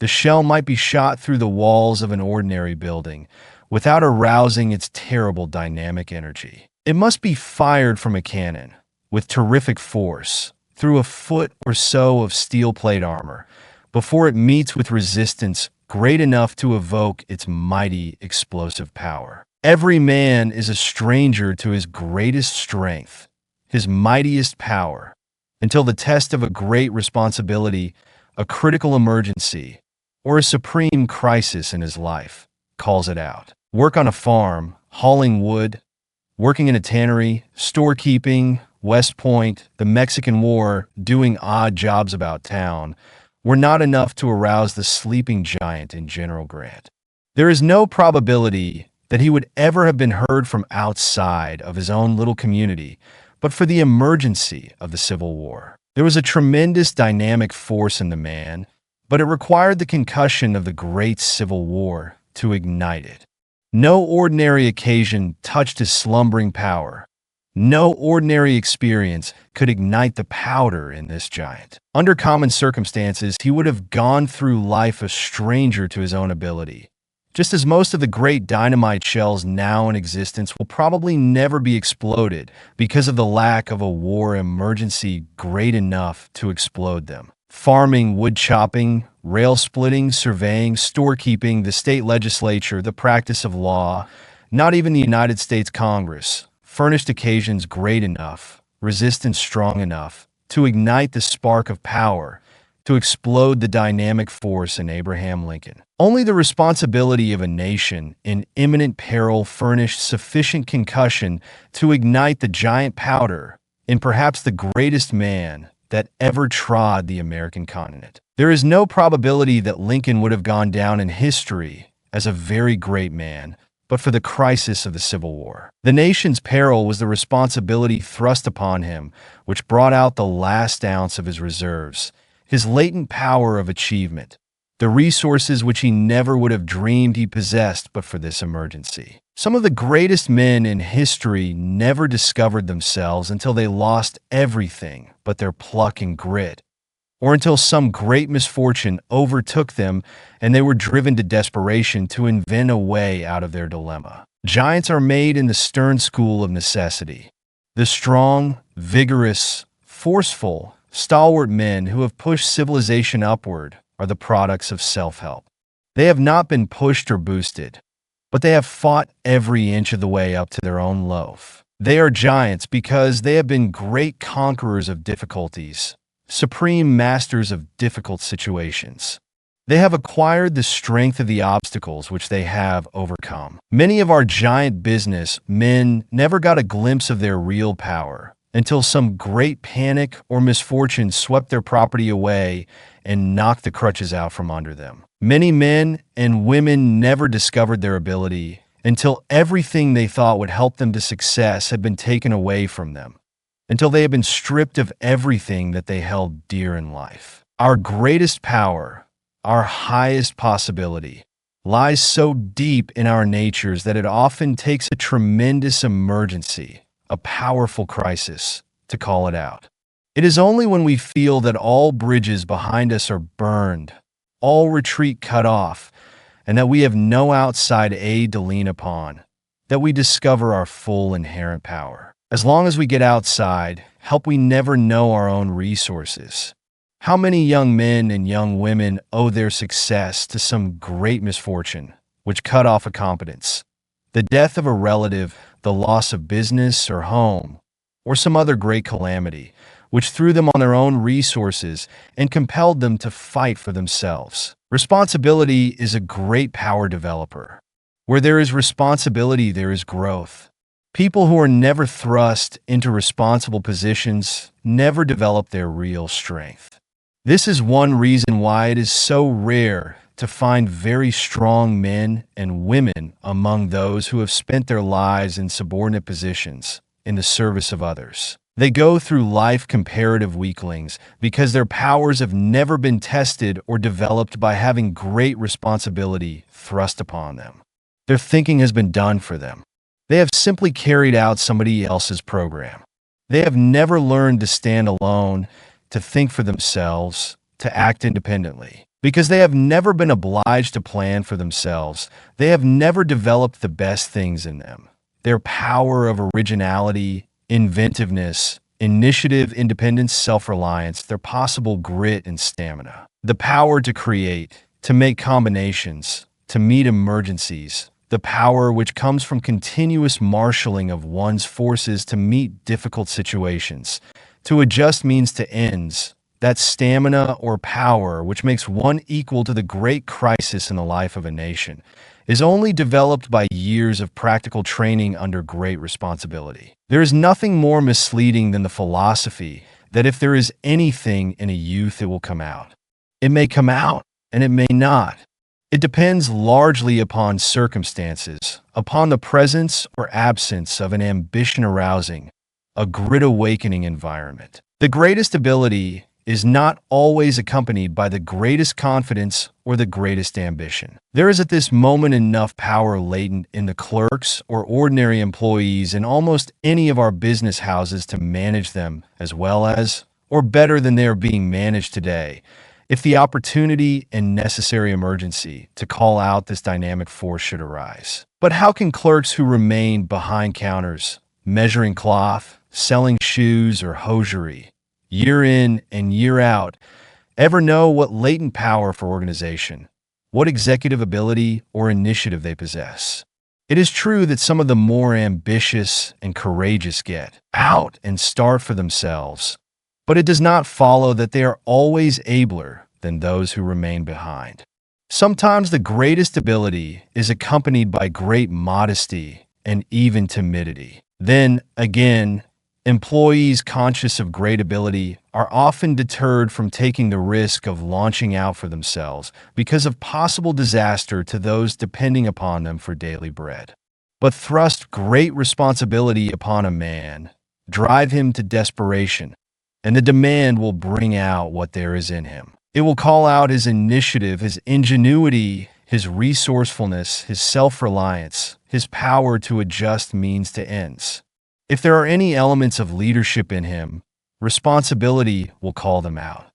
The shell might be shot through the walls of an ordinary building without arousing its terrible dynamic energy. It must be fired from a cannon with terrific force through a foot or so of steel plate armor before it meets with resistance great enough to evoke its mighty explosive power. Every man is a stranger to his greatest strength, his mightiest power, until the test of a great responsibility, a critical emergency, or a supreme crisis in his life calls it out. Work on a farm, hauling wood, working in a tannery, storekeeping, West Point, the Mexican War, doing odd jobs about town, were not enough to arouse the sleeping giant in General Grant. There is no probability that he would ever have been heard from outside of his own little community, but for the emergency of the Civil War. There was a tremendous dynamic force in the man, but it required the concussion of the great Civil War to ignite it. No ordinary occasion touched his slumbering power. No ordinary experience could ignite the powder in this giant. Under common circumstances, he would have gone through life a stranger to his own ability. Just as most of the great dynamite shells now in existence will probably never be exploded because of the lack of a war emergency great enough to explode them. Farming, wood chopping, rail splitting, surveying, storekeeping, the state legislature, the practice of law, not even the United States Congress, furnished occasions great enough, resistance strong enough, to ignite the spark of power, to explode the dynamic force in Abraham Lincoln. Only the responsibility of a nation in imminent peril furnished sufficient concussion to ignite the giant powder in perhaps the greatest man that ever trod the American continent. There is no probability that Lincoln would have gone down in history as a very great man, but for the crisis of the Civil War. The nation's peril was the responsibility thrust upon him, which brought out the last ounce of his reserves, his latent power of achievement, the resources which he never would have dreamed he possessed but for this emergency. Some of the greatest men in history never discovered themselves until they lost everything but their pluck and grit, or until some great misfortune overtook them and they were driven to desperation to invent a way out of their dilemma. Giants are made in the stern school of necessity. The strong, vigorous, forceful, stalwart men who have pushed civilization upward are the products of self-help. They have not been pushed or boosted, but they have fought every inch of the way up to their own loaf. They are giants because they have been great conquerors of difficulties, supreme masters of difficult situations. They have acquired the strength of the obstacles which they have overcome. Many of our giant business men never got a glimpse of their real power until some great panic or misfortune swept their property away and knocked the crutches out from under them. Many men and women never discovered their ability until everything they thought would help them to success had been taken away from them, until they had been stripped of everything that they held dear in life. Our greatest power, our highest possibility, lies so deep in our natures that it often takes a tremendous emergency, a powerful crisis, to call it out. It is only when we feel that all bridges behind us are burned, all retreat cut off, and that we have no outside aid to lean upon, that we discover our full inherent power. As long as we get outside help, we never know our own resources. How many young men and young women owe their success to some great misfortune which cut off a competence, the death of a relative, the loss of business or home, or some other great calamity, which threw them on their own resources and compelled them to fight for themselves. Responsibility is a great power developer. Where there is responsibility, there is growth. People who are never thrust into responsible positions never develop their real strength. This is one reason why it is so rare to find very strong men and women among those who have spent their lives in subordinate positions in the service of others. They go through life comparative weaklings because their powers have never been tested or developed by having great responsibility thrust upon them. Their thinking has been done for them. They have simply carried out somebody else's program. They have never learned to stand alone, to think for themselves, to act independently. Because they have never been obliged to plan for themselves, they have never developed the best things in them. Their power of originality, inventiveness, initiative, independence, self-reliance, their possible grit and stamina. The power to create, to make combinations, to meet emergencies. The power which comes from continuous marshaling of one's forces to meet difficult situations, to adjust means to ends. That stamina or power which makes one equal to the great crisis in the life of a nation is only developed by years of practical training under great responsibility. There is nothing more misleading than the philosophy that if there is anything in a youth, it will come out. It may come out, and it may not. It depends largely upon circumstances, upon the presence or absence of an ambition-arousing, a grit-awakening environment. The greatest ability is not always accompanied by the greatest confidence or the greatest ambition. There is at this moment enough power latent in the clerks or ordinary employees in almost any of our business houses to manage them as well as, or better than they are being managed today, if the opportunity and necessary emergency to call out this dynamic force should arise. But how can clerks who remain behind counters, measuring cloth, selling shoes or hosiery, year in and year out, ever know what latent power for organization, what executive ability or initiative they possess? It is true that some of the more ambitious and courageous get out and start for themselves, but it does not follow that they are always abler than those who remain behind. Sometimes the greatest ability is accompanied by great modesty and even timidity. Then, again, employees conscious of great ability are often deterred from taking the risk of launching out for themselves because of possible disaster to those depending upon them for daily bread. But thrust great responsibility upon a man, drive him to desperation, and the demand will bring out what there is in him. It will call out his initiative, his ingenuity, his resourcefulness, his self-reliance, his power to adjust means to ends. If there are any elements of leadership in him, responsibility will call them out.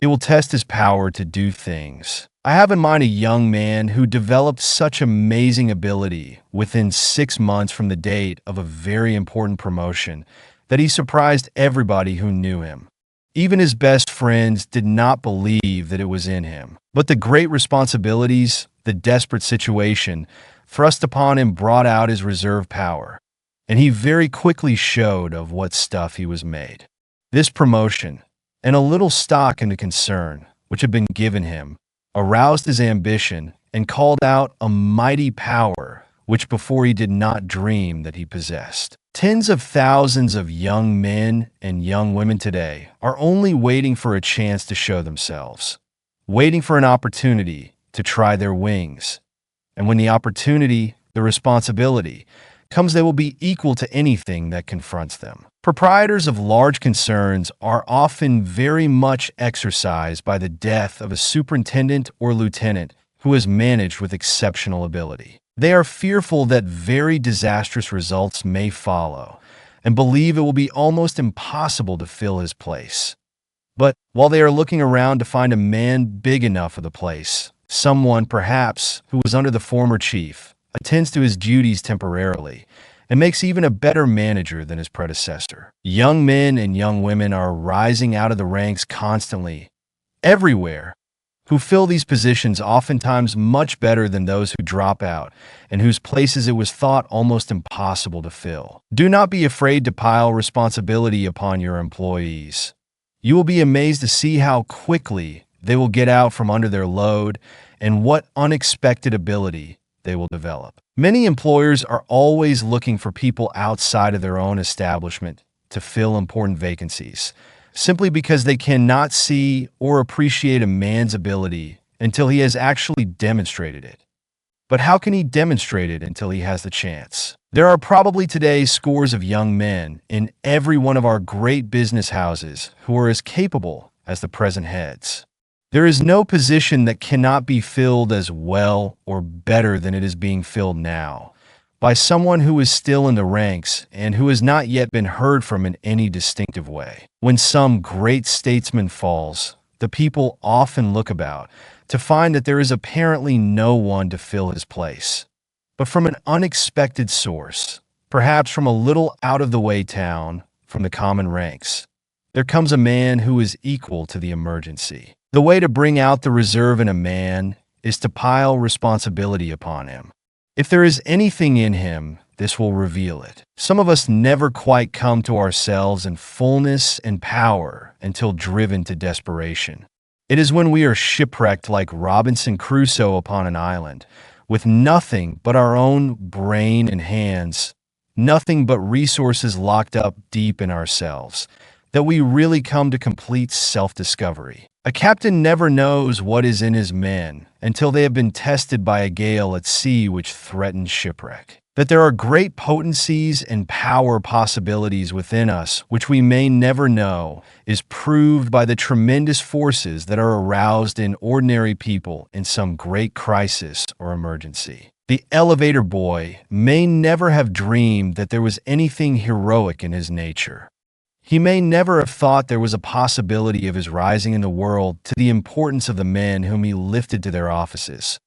It will test his power to do things. I have in mind a young man who developed such amazing ability within 6 months from the date of a very important promotion that he surprised everybody who knew him. Even his best friends did not believe that it was in him. But the great responsibilities, the desperate situation, thrust upon him brought out his reserve power, and he very quickly showed of what stuff he was made. This promotion, and a little stock in the concern which had been given him, aroused his ambition and called out a mighty power which before he did not dream that he possessed. Tens of thousands of young men and young women today are only waiting for a chance to show themselves, waiting for an opportunity to try their wings. And when the opportunity, the responsibility, comes, they will be equal to anything that confronts them. Proprietors of large concerns are often very much exercised by the death of a superintendent or lieutenant who has managed with exceptional ability. They are fearful that very disastrous results may follow and believe it will be almost impossible to fill his place. But while they are looking around to find a man big enough for the place, someone, perhaps, who was under the former chief, attends to his duties temporarily, and makes even a better manager than his predecessor. Young men and young women are rising out of the ranks constantly, everywhere, who fill these positions oftentimes much better than those who drop out and whose places it was thought almost impossible to fill. Do not be afraid to pile responsibility upon your employees. You will be amazed to see how quickly they will get out from under their load and what unexpected ability they will develop. Many employers are always looking for people outside of their own establishment to fill important vacancies, simply because they cannot see or appreciate a man's ability until he has actually demonstrated it. But how can he demonstrate it until he has the chance? There are probably today scores of young men in every one of our great business houses who are as capable as the present heads. There is no position that cannot be filled as well or better than it is being filled now, by someone who is still in the ranks and who has not yet been heard from in any distinctive way. When some great statesman falls, the people often look about to find that there is apparently no one to fill his place. But from an unexpected source, perhaps from a little out-of-the-way town, from the common ranks, there comes a man who is equal to the emergency. The way to bring out the reserve in a man is to pile responsibility upon him. If there is anything in him, this will reveal it. Some of us never quite come to ourselves in fullness and power until driven to desperation. It is when we are shipwrecked like Robinson Crusoe upon an island, with nothing but our own brain and hands, nothing but resources locked up deep in ourselves, that we really come to complete self-discovery. A captain never knows what is in his men until they have been tested by a gale at sea which threatens shipwreck. That there are great potencies and power possibilities within us which we may never know is proved by the tremendous forces that are aroused in ordinary people in some great crisis or emergency. The elevator boy may never have dreamed that there was anything heroic in his nature. He may never have thought there was a possibility of his rising in the world to the importance of the men whom he lifted to their offices.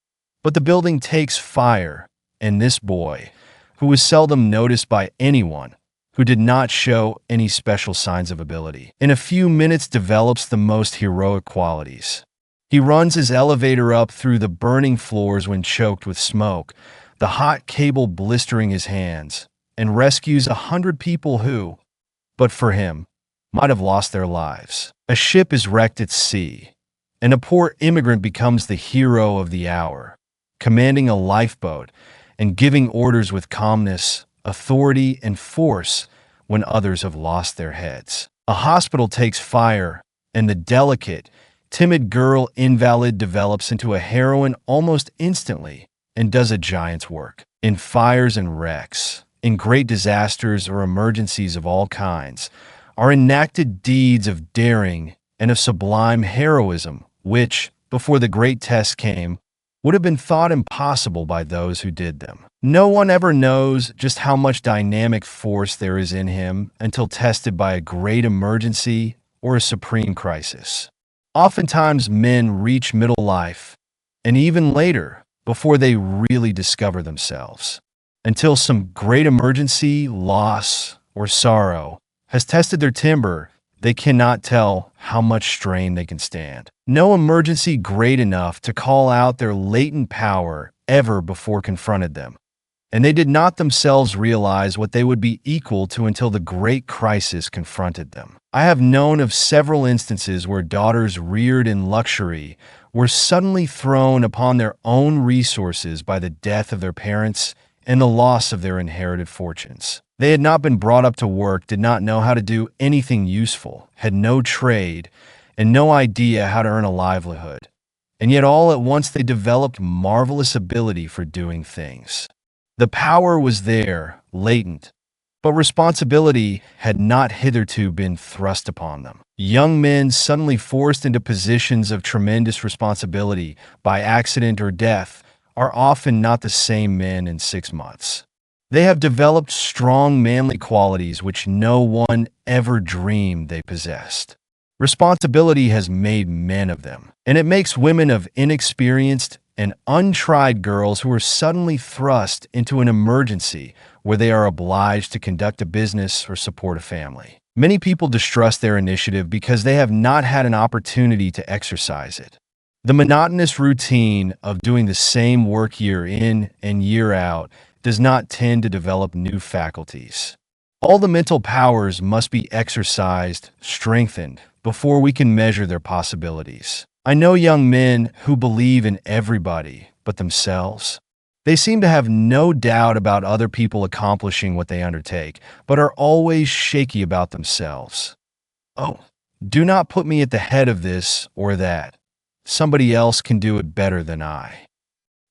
But the building takes fire, and this boy, who was seldom noticed by anyone, who did not show any special signs of ability, in a few minutes develops the most heroic qualities. He runs his elevator up through the burning floors when choked with smoke, the hot cable blistering his hands, and rescues 100 people who, but for him, might have lost their lives. A ship is wrecked at sea, and a poor immigrant becomes the hero of the hour, commanding a lifeboat and giving orders with calmness, authority, and force when others have lost their heads. A hospital takes fire, and the delicate, timid girl invalid develops into a heroine almost instantly and does a giant's work. In fires and wrecks, in great disasters or emergencies of all kinds, are enacted deeds of daring and of sublime heroism, which, before the great test came, would have been thought impossible by those who did them. No one ever knows just how much dynamic force there is in him until tested by a great emergency or a supreme crisis. Oftentimes men reach middle life, and even later, before they really discover themselves, until some great emergency, loss, or sorrow has tested their timber. They cannot tell how much strain they can stand. No emergency great enough to call out their latent power ever before confronted them, and they did not themselves realize what they would be equal to until the great crisis confronted them. I have known of several instances where daughters reared in luxury were suddenly thrown upon their own resources by the death of their parents and the loss of their inherited fortunes. They had not been brought up to work, did not know how to do anything useful, had no trade, and no idea how to earn a livelihood. And yet all at once they developed marvelous ability for doing things. The power was there, latent, but responsibility had not hitherto been thrust upon them. Young men suddenly forced into positions of tremendous responsibility by accident or death are often not the same men in 6 months. They have developed strong manly qualities which no one ever dreamed they possessed. Responsibility has made men of them, and it makes women of inexperienced and untried girls who are suddenly thrust into an emergency where they are obliged to conduct a business or support a family. Many people distrust their initiative because they have not had an opportunity to exercise it. The monotonous routine of doing the same work year in and year out does not tend to develop new faculties. All the mental powers must be exercised, strengthened, before we can measure their possibilities. I know young men who believe in everybody but themselves. They seem to have no doubt about other people accomplishing what they undertake, but are always shaky about themselves. Oh, do not put me at the head of this or that. Somebody else can do it better than I.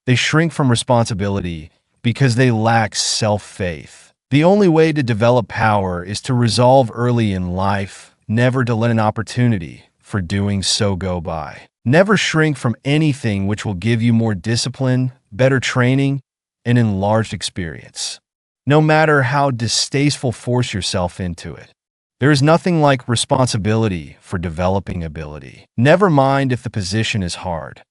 They shrink from responsibility because they lack self-faith. The only way to develop power is to resolve early in life, never to let an opportunity for doing so go by. Never shrink from anything which will give you more discipline, better training, and enlarged experience. No matter how distasteful, force yourself into it. There is nothing like responsibility for developing ability. Never mind if the position is hard.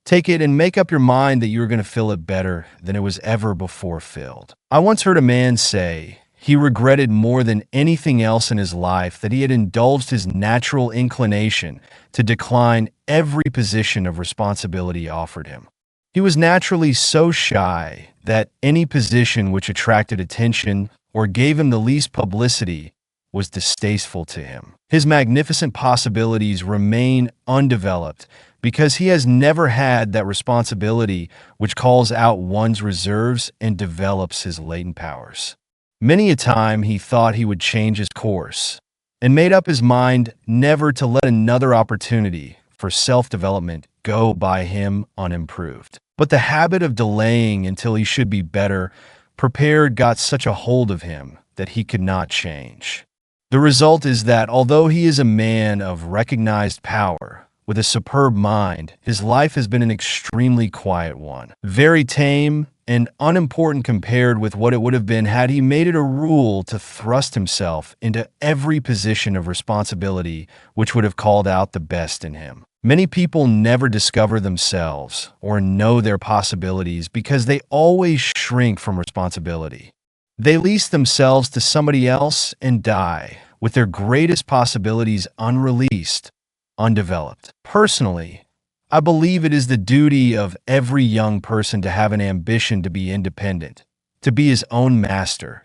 Take it and make up your mind that you're going to fill it better than it was ever before filled. I once heard a man say he regretted more than anything else in his life that he had indulged his natural inclination to decline every position of responsibility offered him. He was naturally so shy that any position which attracted attention or gave him the least publicity was distasteful to him. His magnificent possibilities remain undeveloped because he has never had that responsibility which calls out one's reserves and develops his latent powers. Many a time he thought he would change his course and made up his mind never to let another opportunity for self-development go by him unimproved. But the habit of delaying until he should be better prepared got such a hold of him that he could not change. The result is that although he is a man of recognized power, with a superb mind, his life has been an extremely quiet one, very tame and unimportant compared with what it would have been had he made it a rule to thrust himself into every position of responsibility which would have called out the best in him. Many people never discover themselves or know their possibilities because they always shrink from responsibility. They lease themselves to somebody else and die with their greatest possibilities unreleased, undeveloped. Personally, I believe it is the duty of every young person to have an ambition to be independent, to be his own master,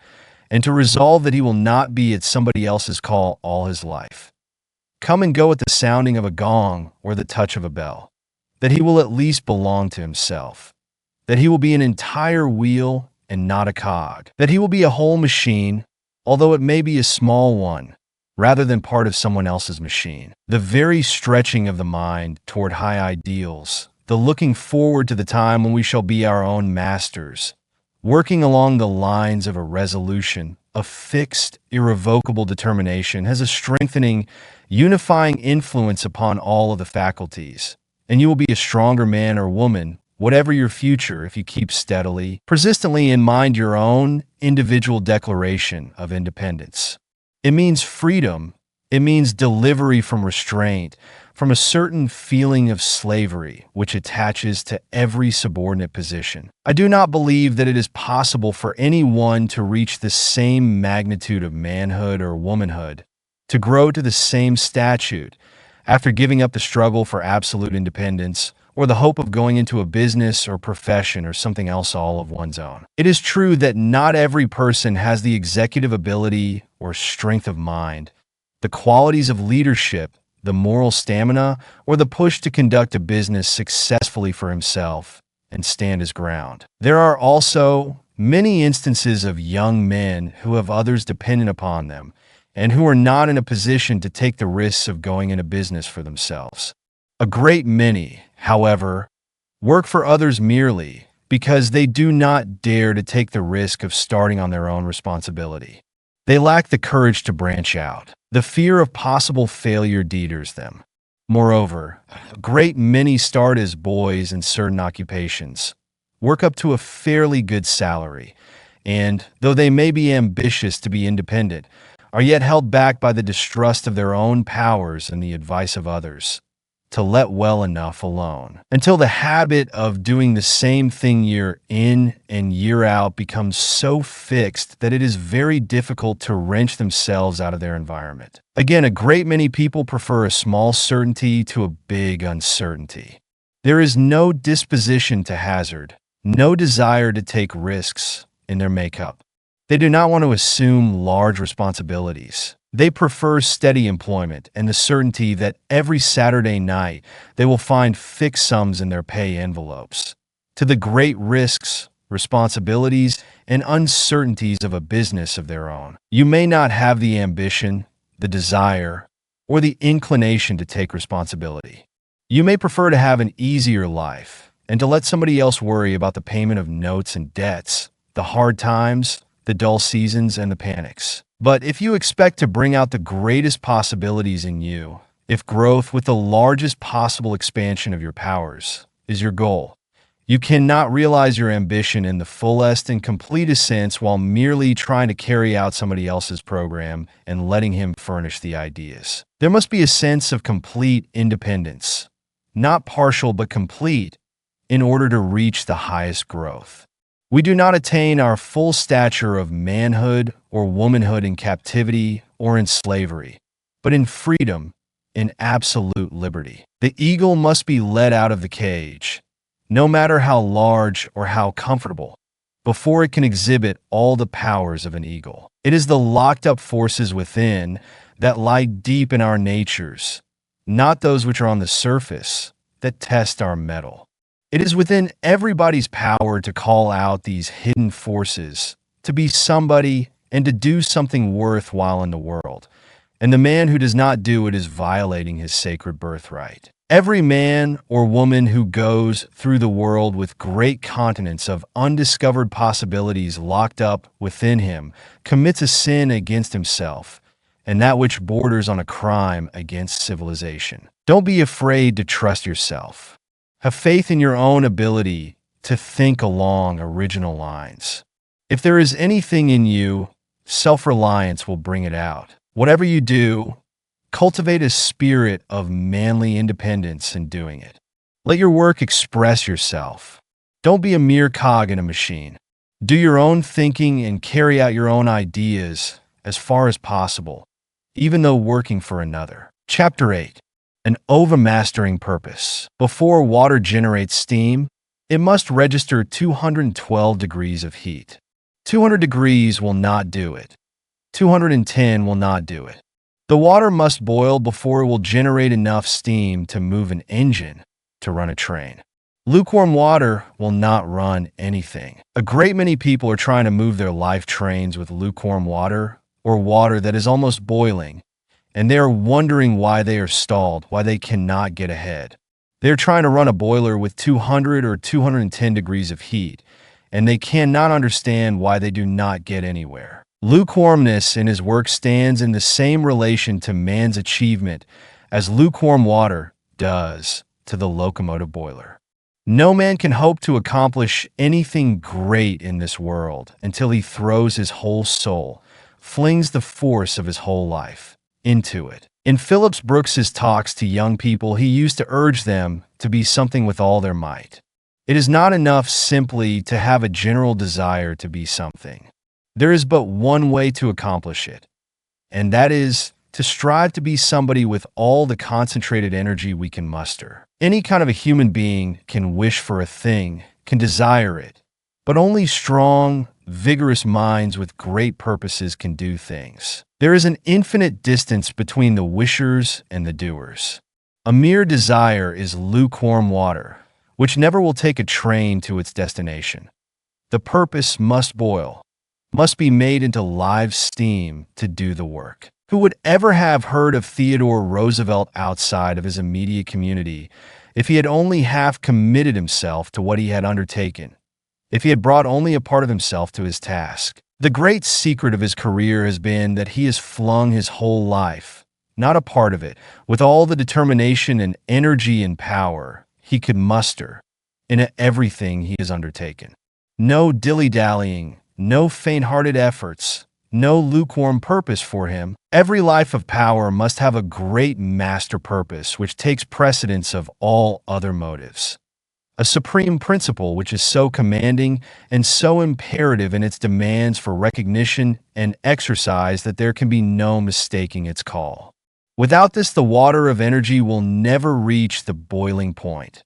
and to resolve that he will not be at somebody else's call all his life. Come and go at the sounding of a gong or the touch of a bell. That he will at least belong to himself. That he will be an entire wheel and not a cog. That he will be a whole machine, although it may be a small one, rather than part of someone else's machine. The very stretching of the mind toward high ideals, the looking forward to the time when we shall be our own masters, working along the lines of a resolution, a fixed, irrevocable determination has a strengthening, unifying influence upon all of the faculties, and you will be a stronger man or woman, whatever your future, if you keep steadily, persistently in mind your own individual declaration of independence. It means freedom. It means delivery from restraint, from a certain feeling of slavery which attaches to every subordinate position. I do not believe that it is possible for anyone to reach the same magnitude of manhood or womanhood, to grow to the same statute, after giving up the struggle for absolute independence, or the hope of going into a business or profession or something else all of one's own. It is true that not every person has the executive ability or strength of mind, the qualities of leadership, the moral stamina, or the push to conduct a business successfully for himself and stand his ground. There are also many instances of young men who have others dependent upon them and who are not in a position to take the risks of going into business for themselves. A great many, however, work for others merely because they do not dare to take the risk of starting on their own responsibility. They lack the courage to branch out. The fear of possible failure deters them. Moreover, a great many start as boys in certain occupations, work up to a fairly good salary, and, though they may be ambitious to be independent, are yet held back by the distrust of their own powers and the advice of others, to let well enough alone, until the habit of doing the same thing year in and year out becomes so fixed that it is very difficult to wrench themselves out of their environment. Again, a great many people prefer a small certainty to a big uncertainty. There is no disposition to hazard, no desire to take risks in their makeup. They do not want to assume large responsibilities. They prefer steady employment and the certainty that every Saturday night they will find fixed sums in their pay envelopes, to the great risks, responsibilities, and uncertainties of a business of their own. You may not have the ambition, the desire, or the inclination to take responsibility. You may prefer to have an easier life and to let somebody else worry about the payment of notes and debts, the hard times, the dull seasons, and the panics. But if you expect to bring out the greatest possibilities in you, if growth with the largest possible expansion of your powers is your goal, you cannot realize your ambition in the fullest and completest sense while merely trying to carry out somebody else's program and letting him furnish the ideas. There must be a sense of complete independence, not partial but complete, in order to reach the highest growth. We do not attain our full stature of manhood or womanhood in captivity or in slavery, but in freedom, in absolute liberty. The eagle must be let out of the cage, no matter how large or how comfortable, before it can exhibit all the powers of an eagle. It is the locked-up forces within that lie deep in our natures, not those which are on the surface, that test our mettle. It is within everybody's power to call out these hidden forces, to be somebody and to do something worthwhile in the world. And the man who does not do it is violating his sacred birthright. Every man or woman who goes through the world with great continents of undiscovered possibilities locked up within him commits a sin against himself, and that which borders on a crime against civilization. Don't be afraid to trust yourself. Have faith in your own ability to think along original lines. If there is anything in you, self-reliance will bring it out. Whatever you do, cultivate a spirit of manly independence in doing it. Let your work express yourself. Don't be a mere cog in a machine. Do your own thinking and carry out your own ideas as far as possible, even though working for another. Chapter 8. An overmastering purpose. Before water generates steam, it must register 212 degrees of heat. 200 degrees will not do it. 210 will not do it. The water must boil before it will generate enough steam to move an engine, to run a train. Lukewarm water will not run anything. A great many people are trying to move their life trains with lukewarm water or water that is almost boiling, and they are wondering why they are stalled, why they cannot get ahead. They're trying to run a boiler with 200 or 210 degrees of heat, and they cannot understand why they do not get anywhere. Lukewarmness in his work stands in the same relation to man's achievement as lukewarm water does to the locomotive boiler. No man can hope to accomplish anything great in this world until he throws his whole soul, flings the force of his whole life into it. In Phillips Brooks's talks to young people, he used to urge them to be something with all their might. It is not enough simply to have a general desire to be something. There is but one way to accomplish it, and that is to strive to be somebody with all the concentrated energy we can muster. Any kind of a human being can wish for a thing, can desire it, but only strong, vigorous minds with great purposes can do things. There is an infinite distance between the wishers and the doers. A mere desire is lukewarm water, which never will take a train to its destination. The purpose must boil, must be made into live steam to do the work. Who would ever have heard of Theodore Roosevelt outside of his immediate community if he had only half committed himself to what he had undertaken, if he had brought only a part of himself to his task? The great secret of his career has been that he has flung his whole life, not a part of it, with all the determination and energy and power he could muster in everything he has undertaken. No dilly-dallying, no faint-hearted efforts, no lukewarm purpose for him. Every life of power must have a great master purpose which takes precedence of all other motives. A supreme principle which is so commanding and so imperative in its demands for recognition and exercise that there can be no mistaking its call. Without this, the water of energy will never reach the boiling point.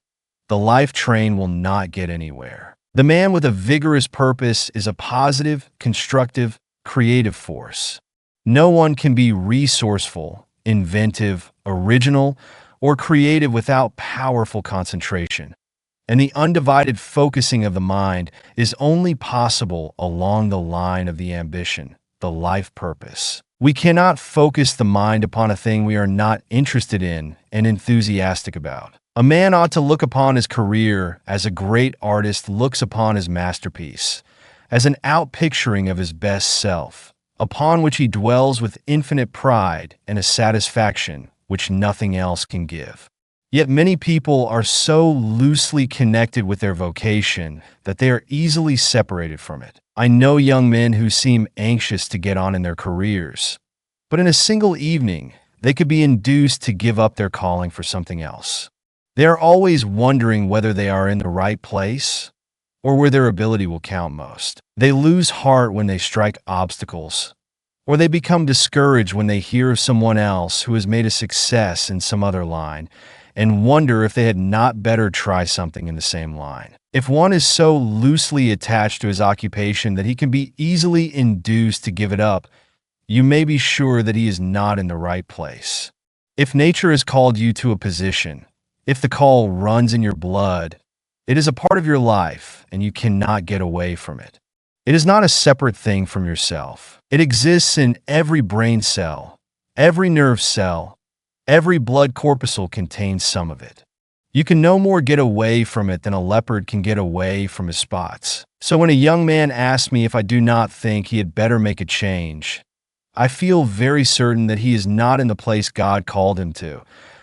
The life train will not get anywhere. The man with a vigorous purpose is a positive, constructive, creative force. No one can be resourceful, inventive, original, or creative without powerful concentration. And the undivided focusing of the mind is only possible along the line of the ambition, the life purpose. We cannot focus the mind upon a thing we are not interested in and enthusiastic about. A man ought to look upon his career as a great artist looks upon his masterpiece, as an outpicturing of his best self, upon which he dwells with infinite pride and a satisfaction which nothing else can give. Yet many people are so loosely connected with their vocation that they are easily separated from it. I know young men who seem anxious to get on in their careers, but in a single evening, they could be induced to give up their calling for something else. They are always wondering whether they are in the right place or where their ability will count most. They lose heart when they strike obstacles, or they become discouraged when they hear of someone else who has made a success in some other line and wonder if they had not better try something in the same line. If one is so loosely attached to his occupation that he can be easily induced to give it up, you may be sure that he is not in the right place. If nature has called you to a position, if the call runs in your blood, it is a part of your life and you cannot get away from it. It is not a separate thing from yourself. It exists in every brain cell, every nerve cell, every blood corpuscle contains some of it. You can no more get away from it than a leopard can get away from his spots. So when a young man asks me if I do not think he had better make a change, I feel very certain that he is not in the place God called him to,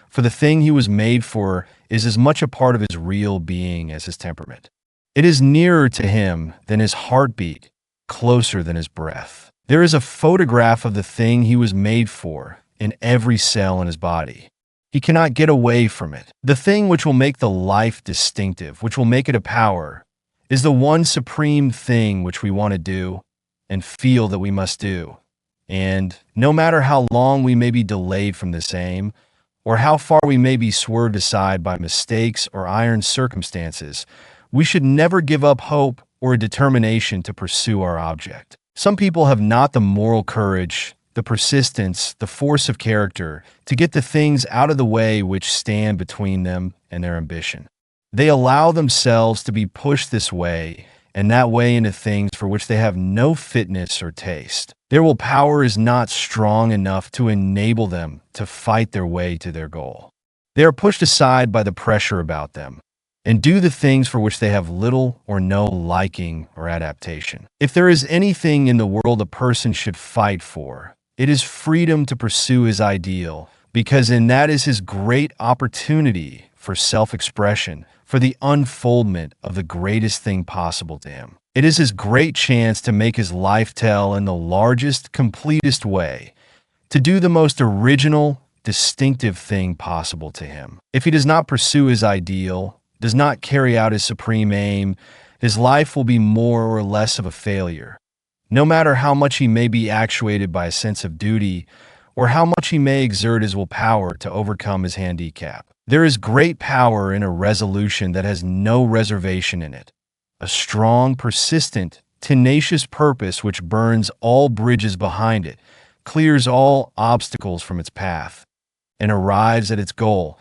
for the thing he was made for is as much a part of his real being as his temperament. It is nearer to him than his heartbeat, closer than his breath. There is a photograph of the thing he was made for in every cell in his body. He cannot get away from it. The thing which will make the life distinctive, which will make it a power, is the one supreme thing which we want to do and feel that we must do. And no matter how long we may be delayed from this aim, or how far we may be swerved aside by mistakes or iron circumstances, we should never give up hope or a determination to pursue our object. Some people have not the moral courage, the persistence, the force of character to get the things out of the way which stand between them and their ambition. They allow themselves to be pushed this way and that way into things for which they have no fitness or taste. Their willpower is not strong enough to enable them to fight their way to their goal. They are pushed aside by the pressure about them and do the things for which they have little or no liking or adaptation. If there is anything in the world a person should fight for, it is freedom to pursue his ideal, because in that is his great opportunity for self-expression, for the unfoldment of the greatest thing possible to him. It is his great chance to make his life tell in the largest, completest way, to do the most original, distinctive thing possible to him. If he does not pursue his ideal, does not carry out his supreme aim, his life will be more or less of a failure. No matter how much he may be actuated by a sense of duty, or how much he may exert his willpower to overcome his handicap. There is great power in a resolution that has no reservation in it, a strong, persistent, tenacious purpose which burns all bridges behind it, clears all obstacles from its path, and arrives at its goal,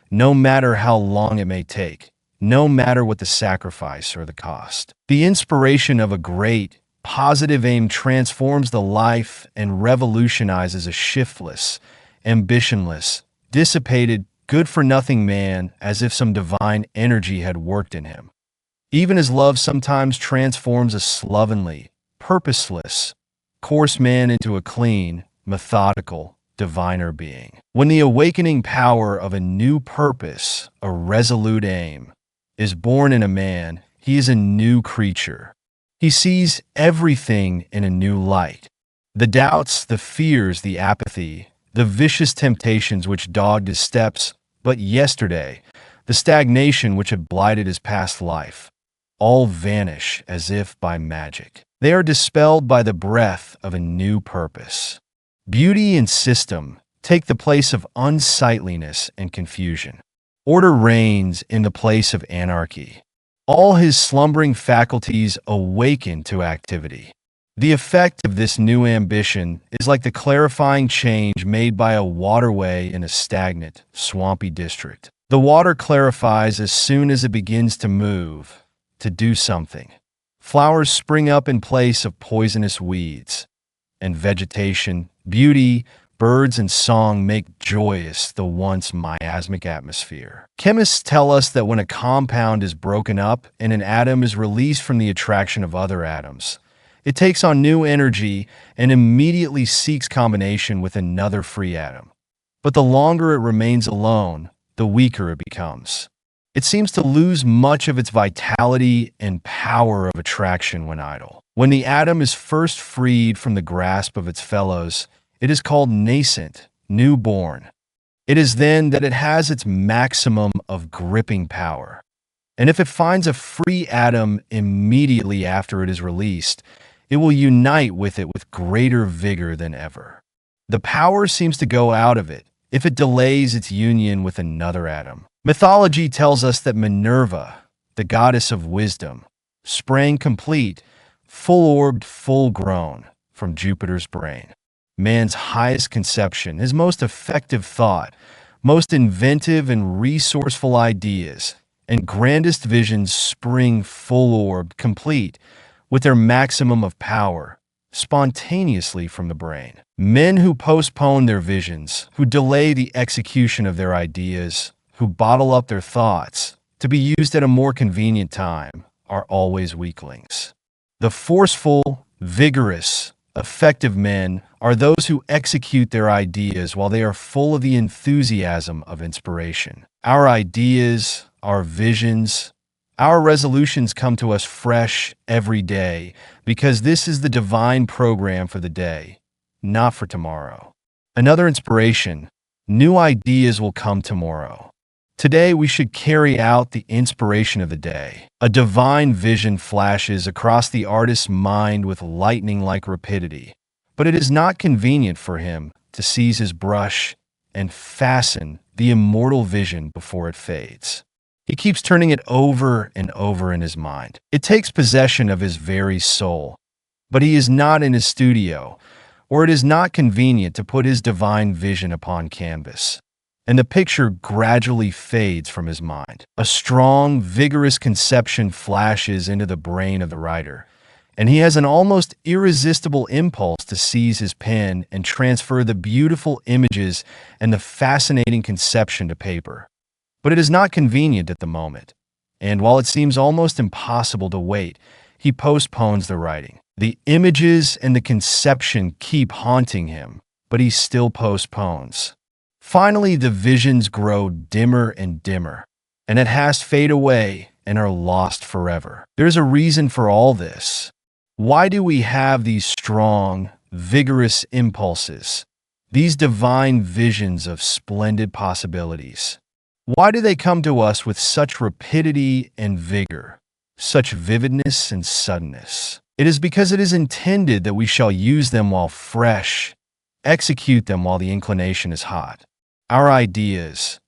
no matter how long it may take, no matter what the sacrifice or the cost. The inspiration of a great, positive aim transforms the life and revolutionizes a shiftless, ambitionless, dissipated, good-for-nothing man as if some divine energy had worked in him. Even as love sometimes transforms a slovenly, purposeless, coarse man into a clean, methodical, diviner being. When the awakening power of a new purpose, a resolute aim, is born in a man, he is a new creature. He sees everything in a new light. The doubts, the fears, the apathy, the vicious temptations which dogged his steps but yesterday, the stagnation which had blighted his past life, all vanish as if by magic. They are dispelled by the breath of a new purpose. Beauty and system take the place of unsightliness and confusion. Order reigns in the place of anarchy. All his slumbering faculties awaken to activity. The effect of this new ambition is like the clarifying change made by a waterway in a stagnant, swampy district. The water clarifies as soon as it begins to move, to do something. Flowers spring up in place of poisonous weeds, and vegetation, beauty, birds and song make joyous the once miasmic atmosphere. Chemists tell us that when a compound is broken up and an atom is released from the attraction of other atoms, it takes on new energy and immediately seeks combination with another free atom. But the longer it remains alone, the weaker it becomes. It seems to lose much of its vitality and power of attraction when idle. When the atom is first freed from the grasp of its fellows, it is called nascent, newborn. It is then that it has its maximum of gripping power. And if it finds a free atom immediately after it is released, it will unite with it with greater vigor than ever. The power seems to go out of it if it delays its union with another atom. Mythology tells us that Minerva, the goddess of wisdom, sprang complete, full-orbed, full-grown from Jupiter's brain. Man's highest conception, his most effective thought, most inventive and resourceful ideas, and grandest visions spring full-orbed, complete, with their maximum of power, spontaneously from the brain. Men who postpone their visions, who delay the execution of their ideas, who bottle up their thoughts to be used at a more convenient time, are always weaklings. The forceful, vigorous, effective men are those who execute their ideas while they are full of the enthusiasm of inspiration. Our ideas, our visions, our resolutions come to us fresh every day because this is the divine program for the day, not for tomorrow. Another inspiration: new ideas will come tomorrow. Today we should carry out the inspiration of the day. A divine vision flashes across the artist's mind with lightning-like rapidity, but it is not convenient for him to seize his brush and fasten the immortal vision before it fades. He keeps turning it over and over in his mind. It takes possession of his very soul, but he is not in his studio, or it is not convenient to put his divine vision upon canvas, and the picture gradually fades from his mind. A strong, vigorous conception flashes into the brain of the writer, and he has an almost irresistible impulse to seize his pen and transfer the beautiful images and the fascinating conception to paper. But it is not convenient at the moment, and while it seems almost impossible to wait, he postpones the writing. The images and the conception keep haunting him, but he still postpones. Finally, the visions grow dimmer and dimmer, and at last fade away and are lost forever. There's a reason for all this. Why do we have these strong, vigorous impulses, these divine visions of splendid possibilities? Why do they come to us with such rapidity and vigor, such vividness and suddenness? It is because it is intended that we shall use them while fresh, execute them while the inclination is hot. Our ideas,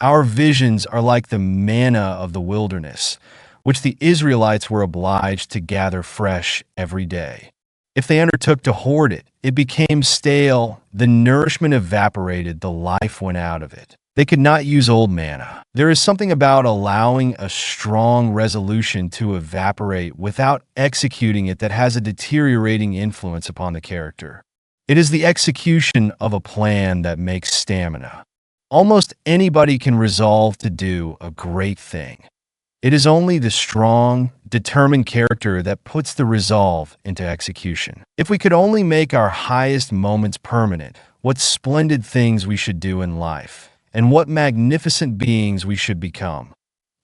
our visions are like the manna of the wilderness, which the Israelites were obliged to gather fresh every day. If they undertook to hoard it, it became stale, the nourishment evaporated, the life went out of it. They could not use old manna. There is something about allowing a strong resolution to evaporate without executing it that has a deteriorating influence upon the character. It is the execution of a plan that makes stamina. Almost anybody can resolve to do a great thing. It is only the strong, determined character that puts the resolve into execution. If we could only make our highest moments permanent, what splendid things we should do in life, and what magnificent beings we should become.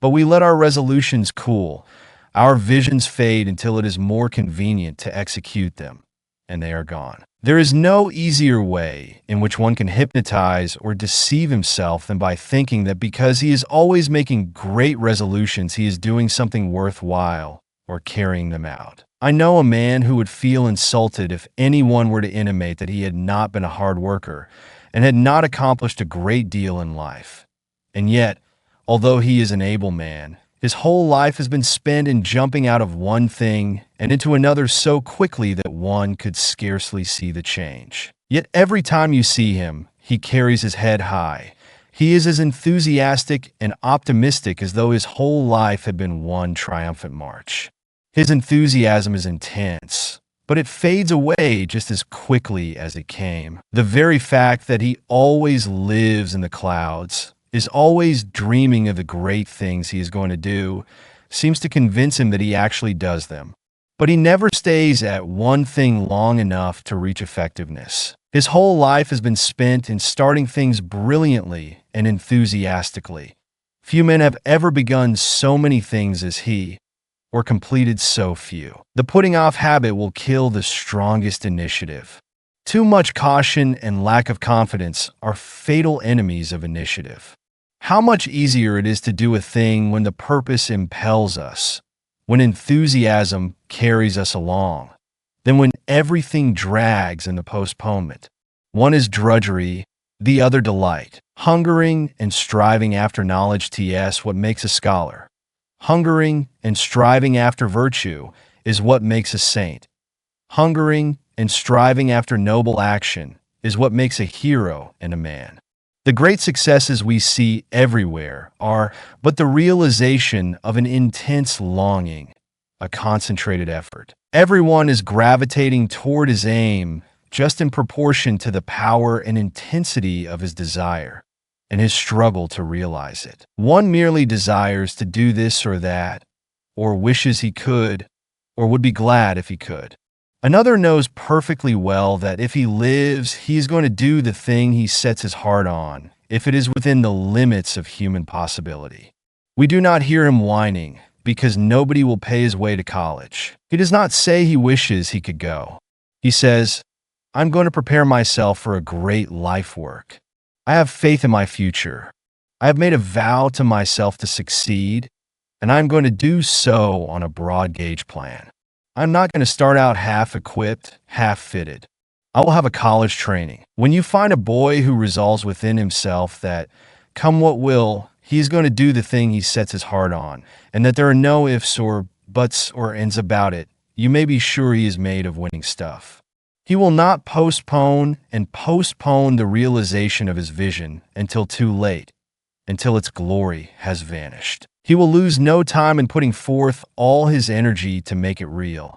But we let our resolutions cool, our visions fade until it is more convenient to execute them, and they are gone. There is no easier way in which one can hypnotize or deceive himself than by thinking that because he is always making great resolutions, he is doing something worthwhile or carrying them out. I know a man who would feel insulted if anyone were to intimate that he had not been a hard worker and had not accomplished a great deal in life. And yet, although he is an able man, his whole life has been spent in jumping out of one thing and into another so quickly that one could scarcely see the change. Yet every time you see him, he carries his head high. He is as enthusiastic and optimistic as though his whole life had been one triumphant march. His enthusiasm is intense, but it fades away just as quickly as it came. The very fact that he always lives in the clouds, is always dreaming of the great things he is going to do, seems to convince him that he actually does them. But he never stays at one thing long enough to reach effectiveness. His whole life has been spent in starting things brilliantly and enthusiastically. Few men have ever begun so many things as he, or completed so few. The putting off habit will kill the strongest initiative. Too much caution and lack of confidence are fatal enemies of initiative. How much easier it is to do a thing when the purpose impels us, when enthusiasm carries us along, than when everything drags in the postponement. One is drudgery, the other delight. Hungering and striving after knowledge ts what makes a scholar. Hungering and striving after virtue is what makes a saint. Hungering and striving after noble action is what makes a hero and a man. The great successes we see everywhere are but the realization of an intense longing, a concentrated effort. Everyone is gravitating toward his aim just in proportion to the power and intensity of his desire and his struggle to realize it. One merely desires to do this or that, or wishes he could, or would be glad if he could. Another knows perfectly well that if he lives, he is going to do the thing he sets his heart on, if it is within the limits of human possibility. We do not hear him whining, because nobody will pay his way to college. He does not say he wishes he could go. He says, I'm going to prepare myself for a great life work. I have faith in my future. I have made a vow to myself to succeed, and I am going to do so on a broad gauge plan. I'm not going to start out half-equipped, half-fitted. I will have a college training. When you find a boy who resolves within himself that, come what will, he is going to do the thing he sets his heart on, and that there are no ifs or buts or ends about it, you may be sure he is made of winning stuff. He will not postpone the realization of his vision until too late, until its glory has vanished. He will lose no time in putting forth all his energy to make it real.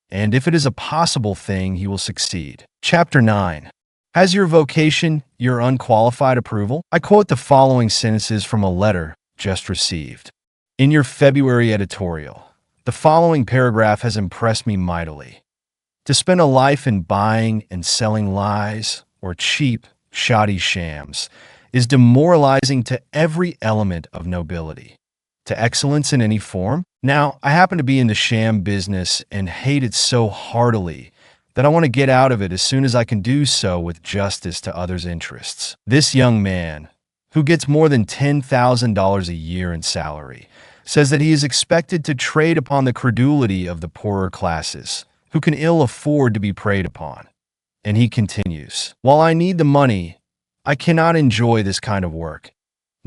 And if it is a possible thing, he will succeed. Chapter 9. Has your vocation your unqualified approval? I quote the following sentences from a letter just received. In your February editorial, the following paragraph has impressed me mightily. To spend a life in buying and selling lies or cheap, shoddy shams is demoralizing to every element of nobility. To excellence in any form? Now, I happen to be in the sham business and hate it so heartily that I want to get out of it as soon as I can do so with justice to others' interests. This young man, who gets more than $10,000 a year in salary, says that he is expected to trade upon the credulity of the poorer classes, who can ill afford to be preyed upon. And he continues, while I need the money, I cannot enjoy this kind of work.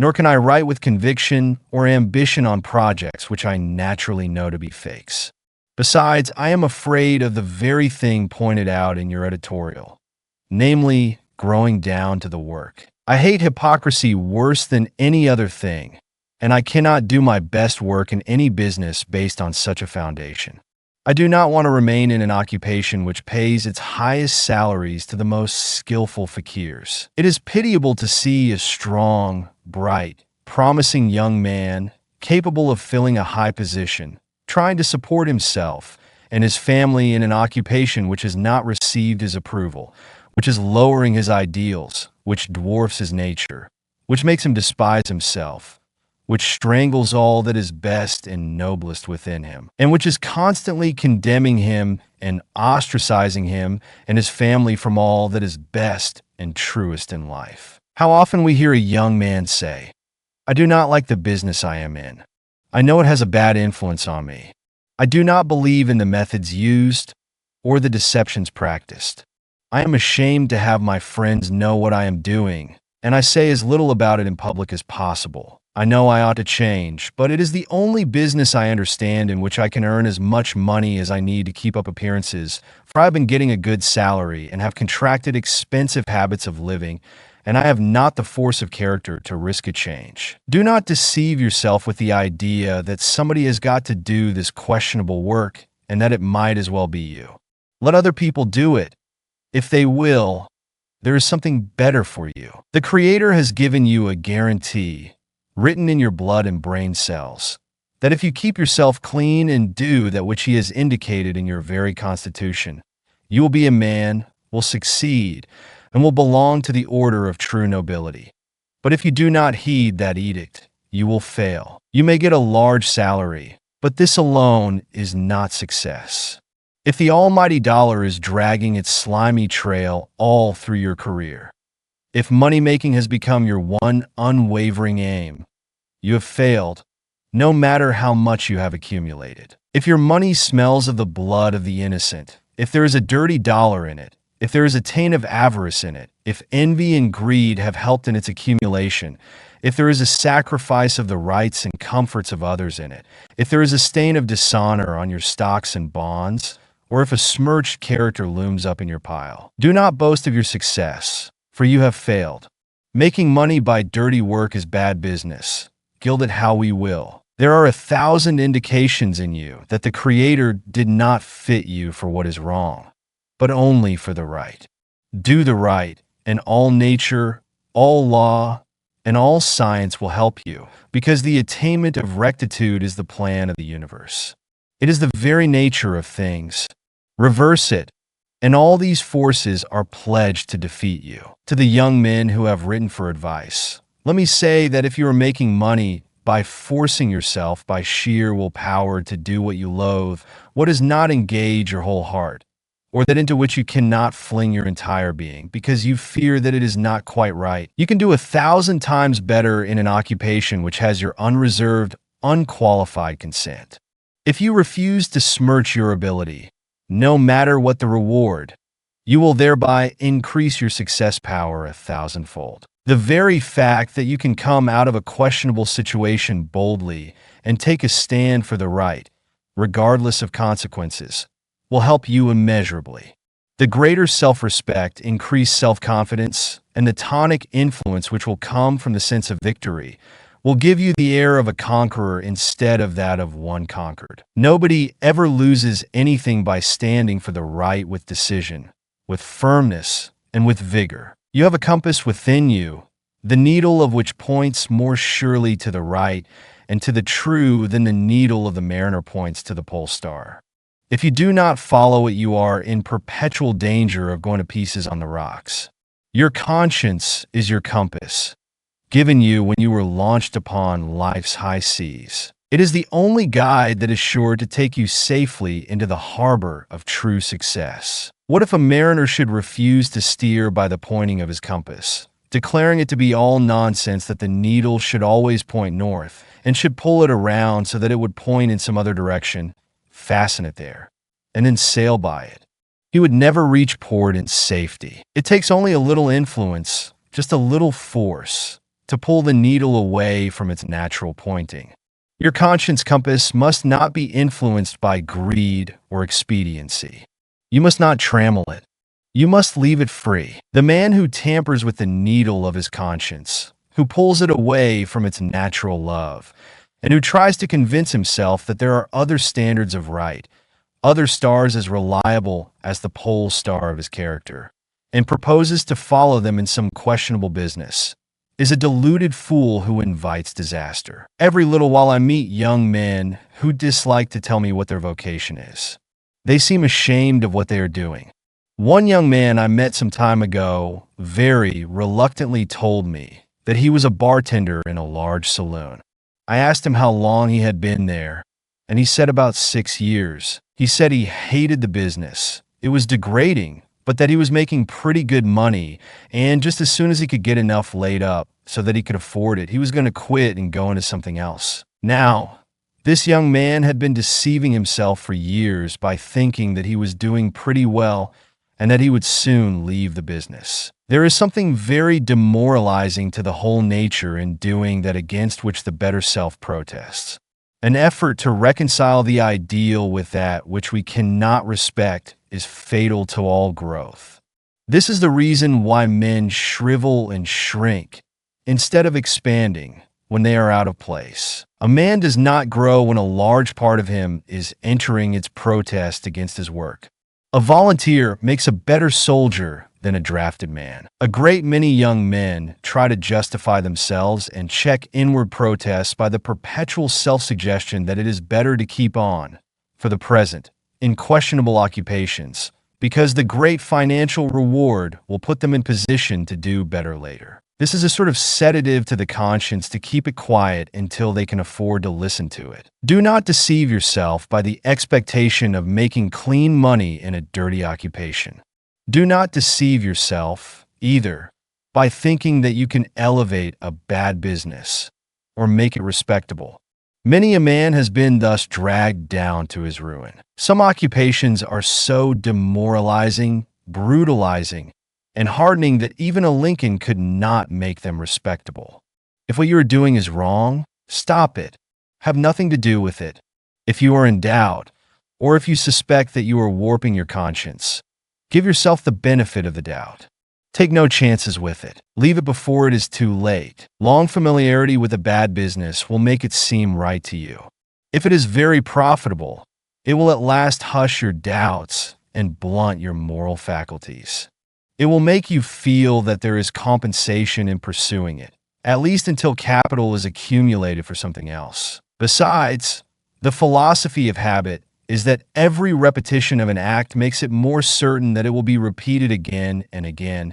Nor can I write with conviction or ambition on projects which I naturally know to be fakes. Besides, I am afraid of the very thing pointed out in your editorial, namely, growing down to the work. I hate hypocrisy worse than any other thing, and I cannot do my best work in any business based on such a foundation. I do not want to remain in an occupation which pays its highest salaries to the most skillful fakirs. It is pitiable to see a strong, bright, promising young man, capable of filling a high position, trying to support himself and his family in an occupation which has not received his approval, which is lowering his ideals, which dwarfs his nature, which makes him despise himself, which strangles all that is best and noblest within him, and which is constantly condemning him and ostracizing him and his family from all that is best and truest in life. How often we hear a young man say, I do not like the business I am in. I know it has a bad influence on me. I do not believe in the methods used or the deceptions practiced. I am ashamed to have my friends know what I am doing, and I say as little about it in public as possible. I know I ought to change, but it is the only business I understand in which I can earn as much money as I need to keep up appearances, for I have been getting a good salary and have contracted expensive habits of living, and I have not the force of character to risk a change. Do not deceive yourself with the idea that somebody has got to do this questionable work and that it might as well be you. Let other people do it. If they will, there is something better for you. The Creator has given you a guarantee, written in your blood and brain cells, that if you keep yourself clean and do that which He has indicated in your very constitution, you will be a man, will succeed, and will belong to the order of true nobility. But if you do not heed that edict, you will fail. You may get a large salary, but this alone is not success. If the almighty dollar is dragging its slimy trail all through your career, if money-making has become your one unwavering aim, you have failed, no matter how much you have accumulated. If your money smells of the blood of the innocent, if there is a dirty dollar in it, if there is a taint of avarice in it, if envy and greed have helped in its accumulation, if there is a sacrifice of the rights and comforts of others in it, if there is a stain of dishonor on your stocks and bonds, or if a smirched character looms up in your pile, do not boast of your success, for you have failed. Making money by dirty work is bad business. Gild it how we will. There are 1,000 indications in you that the Creator did not fit you for what is wrong, but only for the right. Do the right, and all nature, all law, and all science will help you, because the attainment of rectitude is the plan of the universe. It is the very nature of things. Reverse it, and all these forces are pledged to defeat you. To the young men who have written for advice, let me say that if you are making money by forcing yourself by sheer willpower to do what you loathe, what does not engage your whole heart, or that into which you cannot fling your entire being because you fear that it is not quite right, you can do 1,000 times better in an occupation which has your unreserved, unqualified consent. If you refuse to smirch your ability, no matter what the reward, you will thereby increase your success power 1,000-fold. The very fact that you can come out of a questionable situation boldly and take a stand for the right, regardless of consequences, will help you immeasurably. The greater self-respect, increased self-confidence, and the tonic influence which will come from the sense of victory will give you the air of a conqueror instead of that of one conquered. Nobody ever loses anything by standing for the right with decision, with firmness, and with vigor. You have a compass within you, the needle of which points more surely to the right and to the true than the needle of the mariner points to the pole star. If you do not follow it, you are in perpetual danger of going to pieces on the rocks. Your conscience is your compass, given you when you were launched upon life's high seas. It is the only guide that is sure to take you safely into the harbor of true success. What if a mariner should refuse to steer by the pointing of his compass, declaring it to be all nonsense that the needle should always point north, and should pull it around so that it would point in some other direction, fasten it there, and then sail by it? He would never reach port in safety. It takes only a little influence, just a little force, to pull the needle away from its natural pointing. Your conscience compass must not be influenced by greed or expediency. You must not trammel it. You must leave it free. The man who tampers with the needle of his conscience, who pulls it away from its natural love, and who tries to convince himself that there are other standards of right, other stars as reliable as the pole star of his character, and proposes to follow them in some questionable business, is a deluded fool who invites disaster. Every little while I meet young men who dislike to tell me what their vocation is. They seem ashamed of what they are doing. One young man I met some time ago very reluctantly told me that he was a bartender in a large saloon. I asked him how long he had been there, and he said about 6 years. He said he hated the business. It was degrading, but that he was making pretty good money, and just as soon as he could get enough laid up so that he could afford it, he was going to quit and go into something else. Now, this young man had been deceiving himself for years by thinking that he was doing pretty well and that he would soon leave the business. There is something very demoralizing to the whole nature in doing that against which the better self protests. An effort to reconcile the ideal with that which we cannot respect is fatal to all growth. This is the reason why men shrivel and shrink instead of expanding when they are out of place. A man does not grow when a large part of him is entering its protest against his work. A volunteer makes a better soldier than a drafted man. A great many young men try to justify themselves and check inward protests by the perpetual self-suggestion that it is better to keep on, for the present, in questionable occupations, because the great financial reward will put them in position to do better later. This is a sort of sedative to the conscience to keep it quiet until they can afford to listen to it. Do not deceive yourself by the expectation of making clean money in a dirty occupation. Do not deceive yourself, either, by thinking that you can elevate a bad business or make it respectable. Many a man has been thus dragged down to his ruin. Some occupations are so demoralizing, brutalizing, and hardening that even a Lincoln could not make them respectable. If what you are doing is wrong, stop it. Have nothing to do with it. If you are in doubt, or if you suspect that you are warping your conscience, give yourself the benefit of the doubt. Take no chances with it. Leave it before it is too late. Long familiarity with a bad business will make it seem right to you. If it is very profitable, it will at last hush your doubts and blunt your moral faculties. It will make you feel that there is compensation in pursuing it, at least until capital is accumulated for something else. Besides, the philosophy of habit is that every repetition of an act makes it more certain that it will be repeated again and again,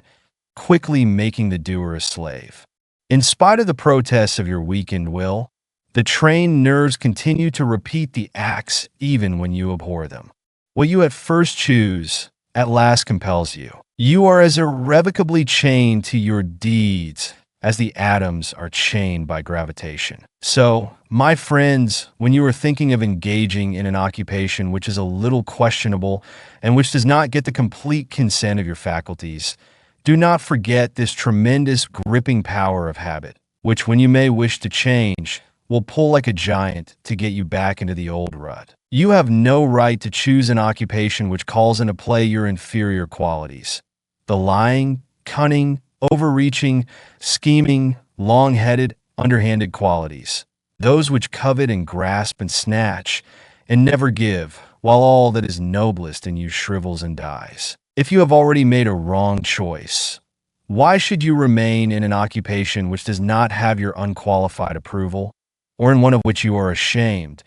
quickly making the doer a slave. In spite of the protests of your weakened will, the trained nerves continue to repeat the acts even when you abhor them. What you at first choose, at last compels you. You are as irrevocably chained to your deeds as the atoms are chained by gravitation. So, my friends, when you are thinking of engaging in an occupation which is a little questionable and which does not get the complete consent of your faculties, do not forget this tremendous gripping power of habit, which when you may wish to change, will pull like a giant to get you back into the old rut. You have no right to choose an occupation which calls into play your inferior qualities. The lying, cunning, overreaching, scheming, long-headed, underhanded qualities. Those which covet and grasp and snatch and never give, while all that is noblest in you shrivels and dies. If you have already made a wrong choice, why should you remain in an occupation which does not have your unqualified approval, or in one of which you are ashamed,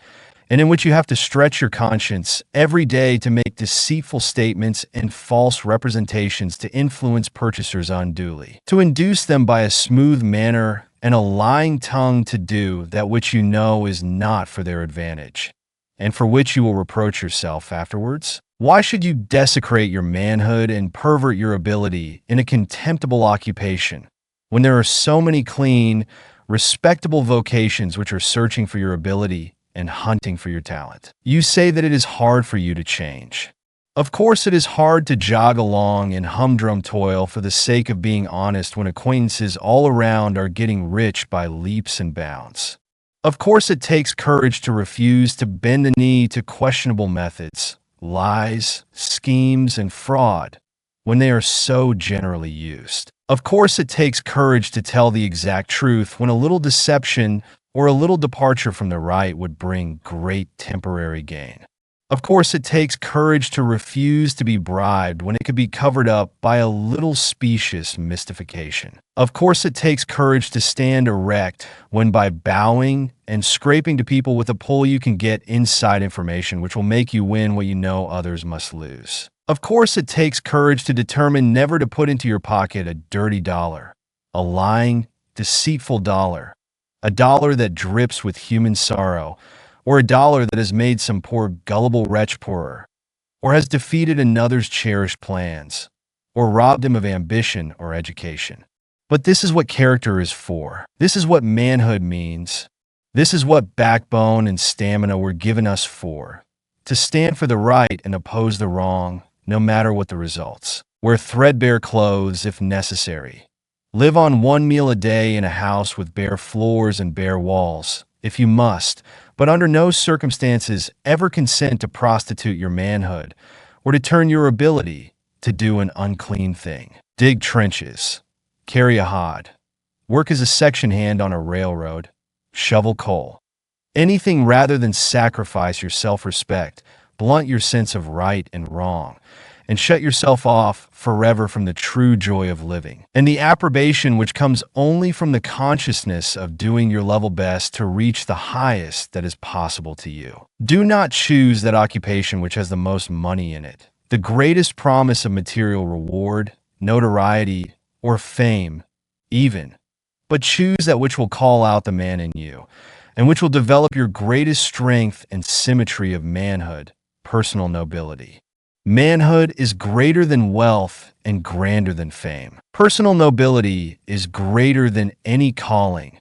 and in which you have to stretch your conscience every day to make deceitful statements and false representations to influence purchasers unduly, to induce them by a smooth manner and a lying tongue to do that which you know is not for their advantage, and for which you will reproach yourself afterwards? Why should you desecrate your manhood and pervert your ability in a contemptible occupation, when there are so many clean, respectable vocations which are searching for your ability and hunting for your talent? You say that it is hard for you to change. Of course it is hard to jog along in humdrum toil for the sake of being honest when acquaintances all around are getting rich by leaps and bounds. Of course it takes courage to refuse to bend the knee to questionable methods, lies, schemes, and fraud when they are so generally used. Of course it takes courage to tell the exact truth when a little deception or a little departure from the right would bring great temporary gain. Of course it takes courage to refuse to be bribed when it could be covered up by a little specious mystification. Of course it takes courage to stand erect when by bowing and scraping to people with a pull you can get inside information which will make you win what you know others must lose. Of course it takes courage to determine never to put into your pocket a dirty dollar, a lying, deceitful dollar, a dollar that drips with human sorrow, or a dollar that has made some poor gullible wretch poorer, or has defeated another's cherished plans, or robbed him of ambition or education. But this is what character is for. This is what manhood means. This is what backbone and stamina were given us for. To stand for the right and oppose the wrong, no matter what the results. Wear threadbare clothes if necessary. Live on one meal a day in a house with bare floors and bare walls, if you must, but under no circumstances ever consent to prostitute your manhood or to turn your ability to do an unclean thing. Dig trenches, carry a hod, work as a section hand on a railroad, shovel coal. Anything rather than sacrifice your self-respect blunt your sense of right and wrong, and shut yourself off forever from the true joy of living, and the approbation which comes only from the consciousness of doing your level best to reach the highest that is possible to you. Do not choose that occupation which has the most money in it, the greatest promise of material reward, notoriety, or fame, even, but choose that which will call out the man in you, and which will develop your greatest strength and symmetry of manhood, personal nobility. Manhood is greater than wealth and grander than fame. Personal nobility is greater than any calling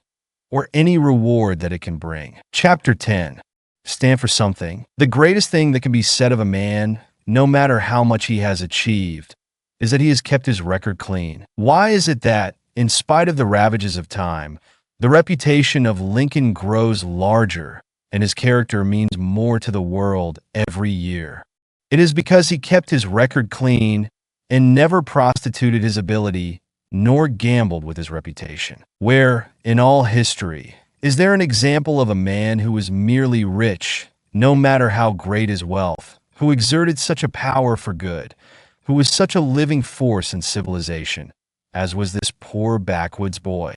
or any reward that it can bring. Chapter 10. Stand for something. The greatest thing that can be said of a man, no matter how much he has achieved, is that he has kept his record clean. Why is it that, in spite of the ravages of time, the reputation of Lincoln grows larger and his character means more to the world every year? It is because he kept his record clean and never prostituted his ability nor gambled with his reputation. Where, in all history, is there an example of a man who was merely rich, no matter how great his wealth, who exerted such a power for good, who was such a living force in civilization, as was this poor backwoods boy?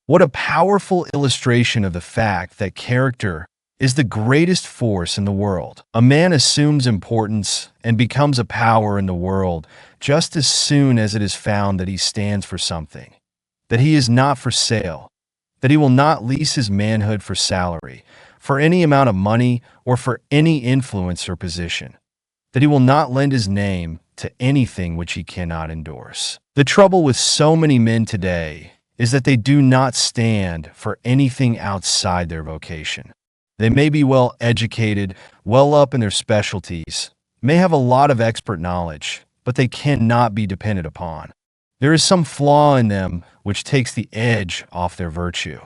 What a powerful illustration of the fact that character is the greatest force in the world. A man assumes importance and becomes a power in the world just as soon as it is found that he stands for something, that he is not for sale, that he will not lease his manhood for salary, for any amount of money, or for any influence or position, that he will not lend his name to anything which he cannot endorse. The trouble with so many men today is that they do not stand for anything outside their vocation. They may be well educated, well up in their specialties, may have a lot of expert knowledge, but they cannot be depended upon. There is some flaw in them which takes the edge off their virtue.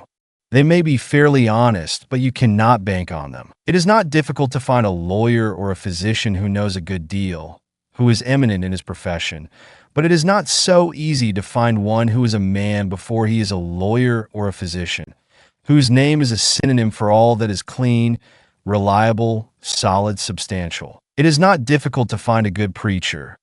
They may be fairly honest, but you cannot bank on them. It is not difficult to find a lawyer or a physician who knows a good deal, who is eminent in his profession, but it is not so easy to find one who is a man before he is a lawyer or a physician, whose name is a synonym for all that is clean, reliable, solid, substantial. It is not difficult to find a good preacher,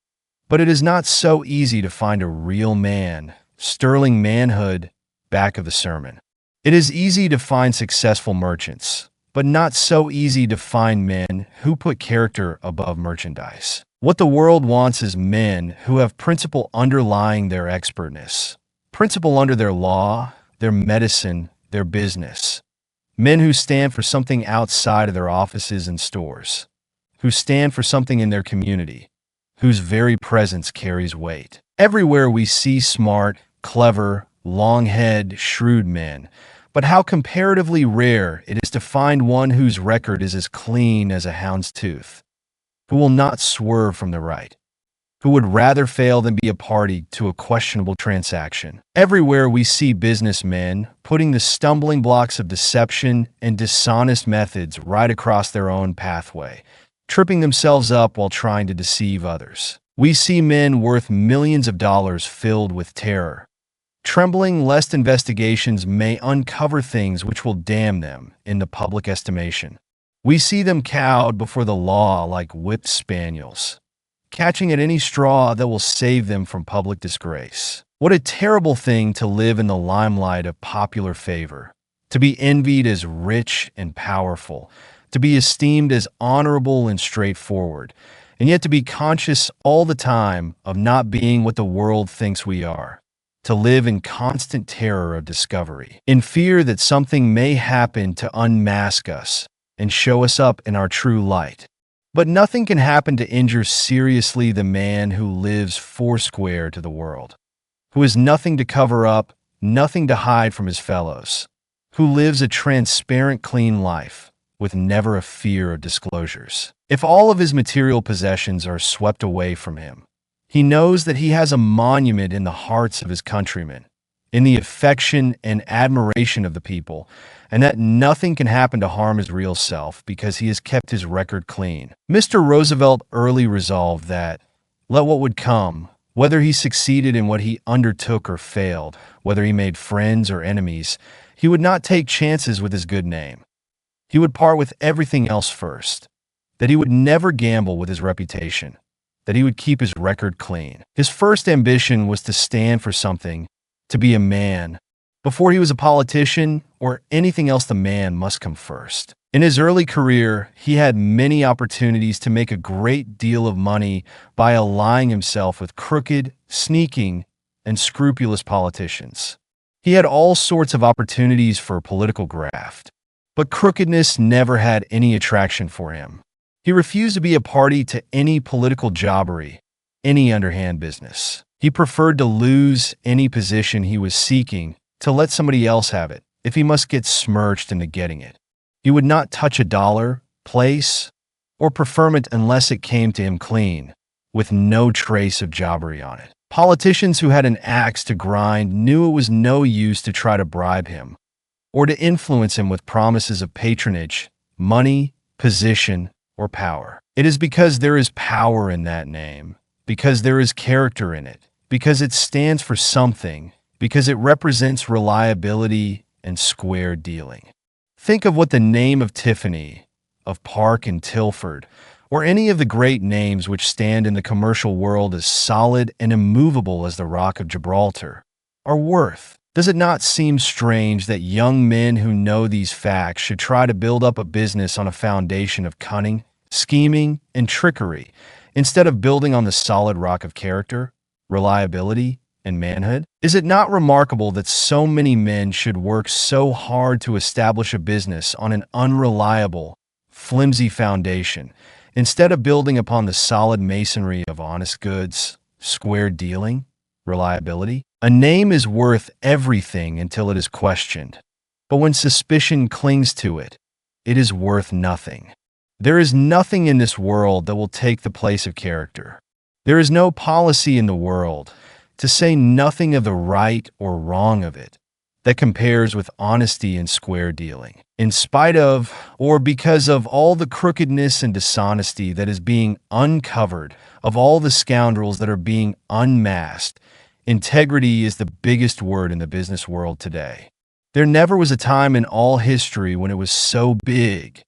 but it is not so easy to find a real man, sterling manhood, back of the sermon. It is easy to find successful merchants, but not so easy to find men who put character above merchandise. What the world wants is men who have principle underlying their expertness, principle under their law, their medicine, their business. Men who stand for something outside of their offices and stores, who stand for something in their community, whose very presence carries weight. Everywhere we see smart, clever, long-head, shrewd men, but how comparatively rare it is to find one whose record is as clean as a hound's tooth, who will not swerve from the right, who would rather fail than be a party to a questionable transaction. Everywhere we see businessmen putting the stumbling blocks of deception and dishonest methods right across their own pathway, tripping themselves up while trying to deceive others. We see men worth millions of dollars filled with terror, trembling lest investigations may uncover things which will damn them in the public estimation. We see them cowed before the law like whipped spaniels, catching at any straw that will save them from public disgrace. What a terrible thing to live in the limelight of popular favor, to be envied as rich and powerful, to be esteemed as honorable and straightforward, and yet to be conscious all the time of not being what the world thinks we are, to live in constant terror of discovery, in fear that something may happen to unmask us and show us up in our true light. But nothing can happen to injure seriously the man who lives foursquare to the world, who has nothing to cover up, nothing to hide from his fellows, who lives a transparent, clean life with never a fear of disclosures. If all of his material possessions are swept away from him, he knows that he has a monument in the hearts of his countrymen, in the affection and admiration of the people, and that nothing can happen to harm his real self because he has kept his record clean. Mr. Roosevelt early resolved that, let what would come, whether he succeeded in what he undertook or failed, whether he made friends or enemies, he would not take chances with his good name. He would part with everything else first. that he would never gamble with his reputation, that he would keep his record clean. His first ambition was to stand for something, to be a man. Before he was a politician or anything else, the man must come first. In his early career, he had many opportunities to make a great deal of money by allying himself with crooked, sneaking, and scrupulous politicians. He had all sorts of opportunities for political graft, but crookedness never had any attraction for him. He refused to be a party to any political jobbery, any underhand business. He preferred to lose any position he was seeking to let somebody else have it, if he must get smirched into getting it. He would not touch a dollar, place, or preferment unless it came to him clean, with no trace of jobbery on it. Politicians who had an axe to grind knew it was no use to try to bribe him, or to influence him with promises of patronage, money, position, or power. It is because there is power in that name, because there is character in it, because it stands for something, because it represents reliability and square dealing. Think of what the name of Tiffany, of Park and Tilford, or any of the great names which stand in the commercial world as solid and immovable as the Rock of Gibraltar, are worth. Does it not seem strange that young men who know these facts should try to build up a business on a foundation of cunning, scheming, and trickery, instead of building on the solid rock of character, reliability, and manhood? Is it not remarkable that so many men should work so hard to establish a business on an unreliable, flimsy foundation, instead of building upon the solid masonry of honest goods, square dealing, reliability? A name is worth everything until it is questioned, but when suspicion clings to it, it is worth nothing. There is nothing in this world that will take the place of character. There is no policy in the world, to say nothing of the right or wrong of it, that compares with honesty and square dealing. In spite of, or because of all the crookedness and dishonesty that is being uncovered, of all the scoundrels that are being unmasked, integrity is the biggest word in the business world today. There never was a time in all history when it was so big,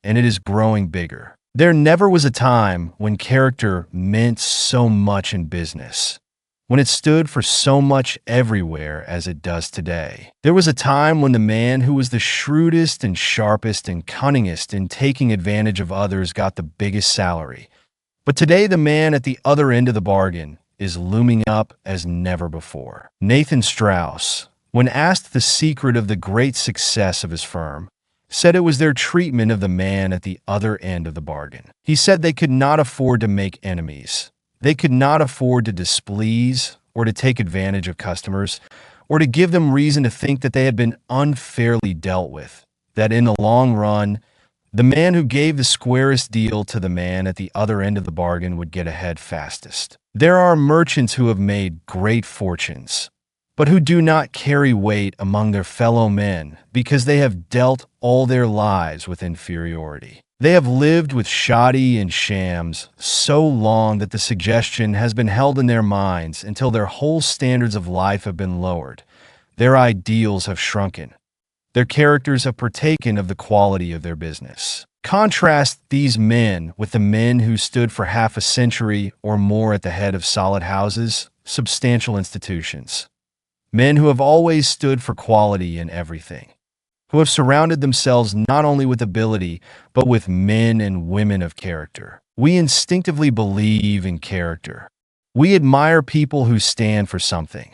and it is growing bigger. There never was a time when character meant so much in business, when it stood for so much everywhere as it does today. There was a time when the man who was the shrewdest and sharpest and cunningest in taking advantage of others got the biggest salary. But today the man at the other end of the bargain is looming up as never before. Nathan Strauss, when asked the secret of the great success of his firm, said it was their treatment of the man at the other end of the bargain. He said they could not afford to make enemies. They could not afford to displease or to take advantage of customers, or to give them reason to think that they had been unfairly dealt with, that in the long run, the man who gave the squarest deal to the man at the other end of the bargain would get ahead fastest. There are merchants who have made great fortunes, but who do not carry weight among their fellow men because they have dealt all their lives with inferiority. They have lived with shoddy and shams so long that the suggestion has been held in their minds until their whole standards of life have been lowered. Their ideals have shrunken. Their characters have partaken of the quality of their business. Contrast these men with the men who stood for half a century or more at the head of solid houses, substantial institutions. Men who have always stood for quality in everything, who have surrounded themselves not only with ability, but with men and women of character. We instinctively believe in character. We admire people who stand for something,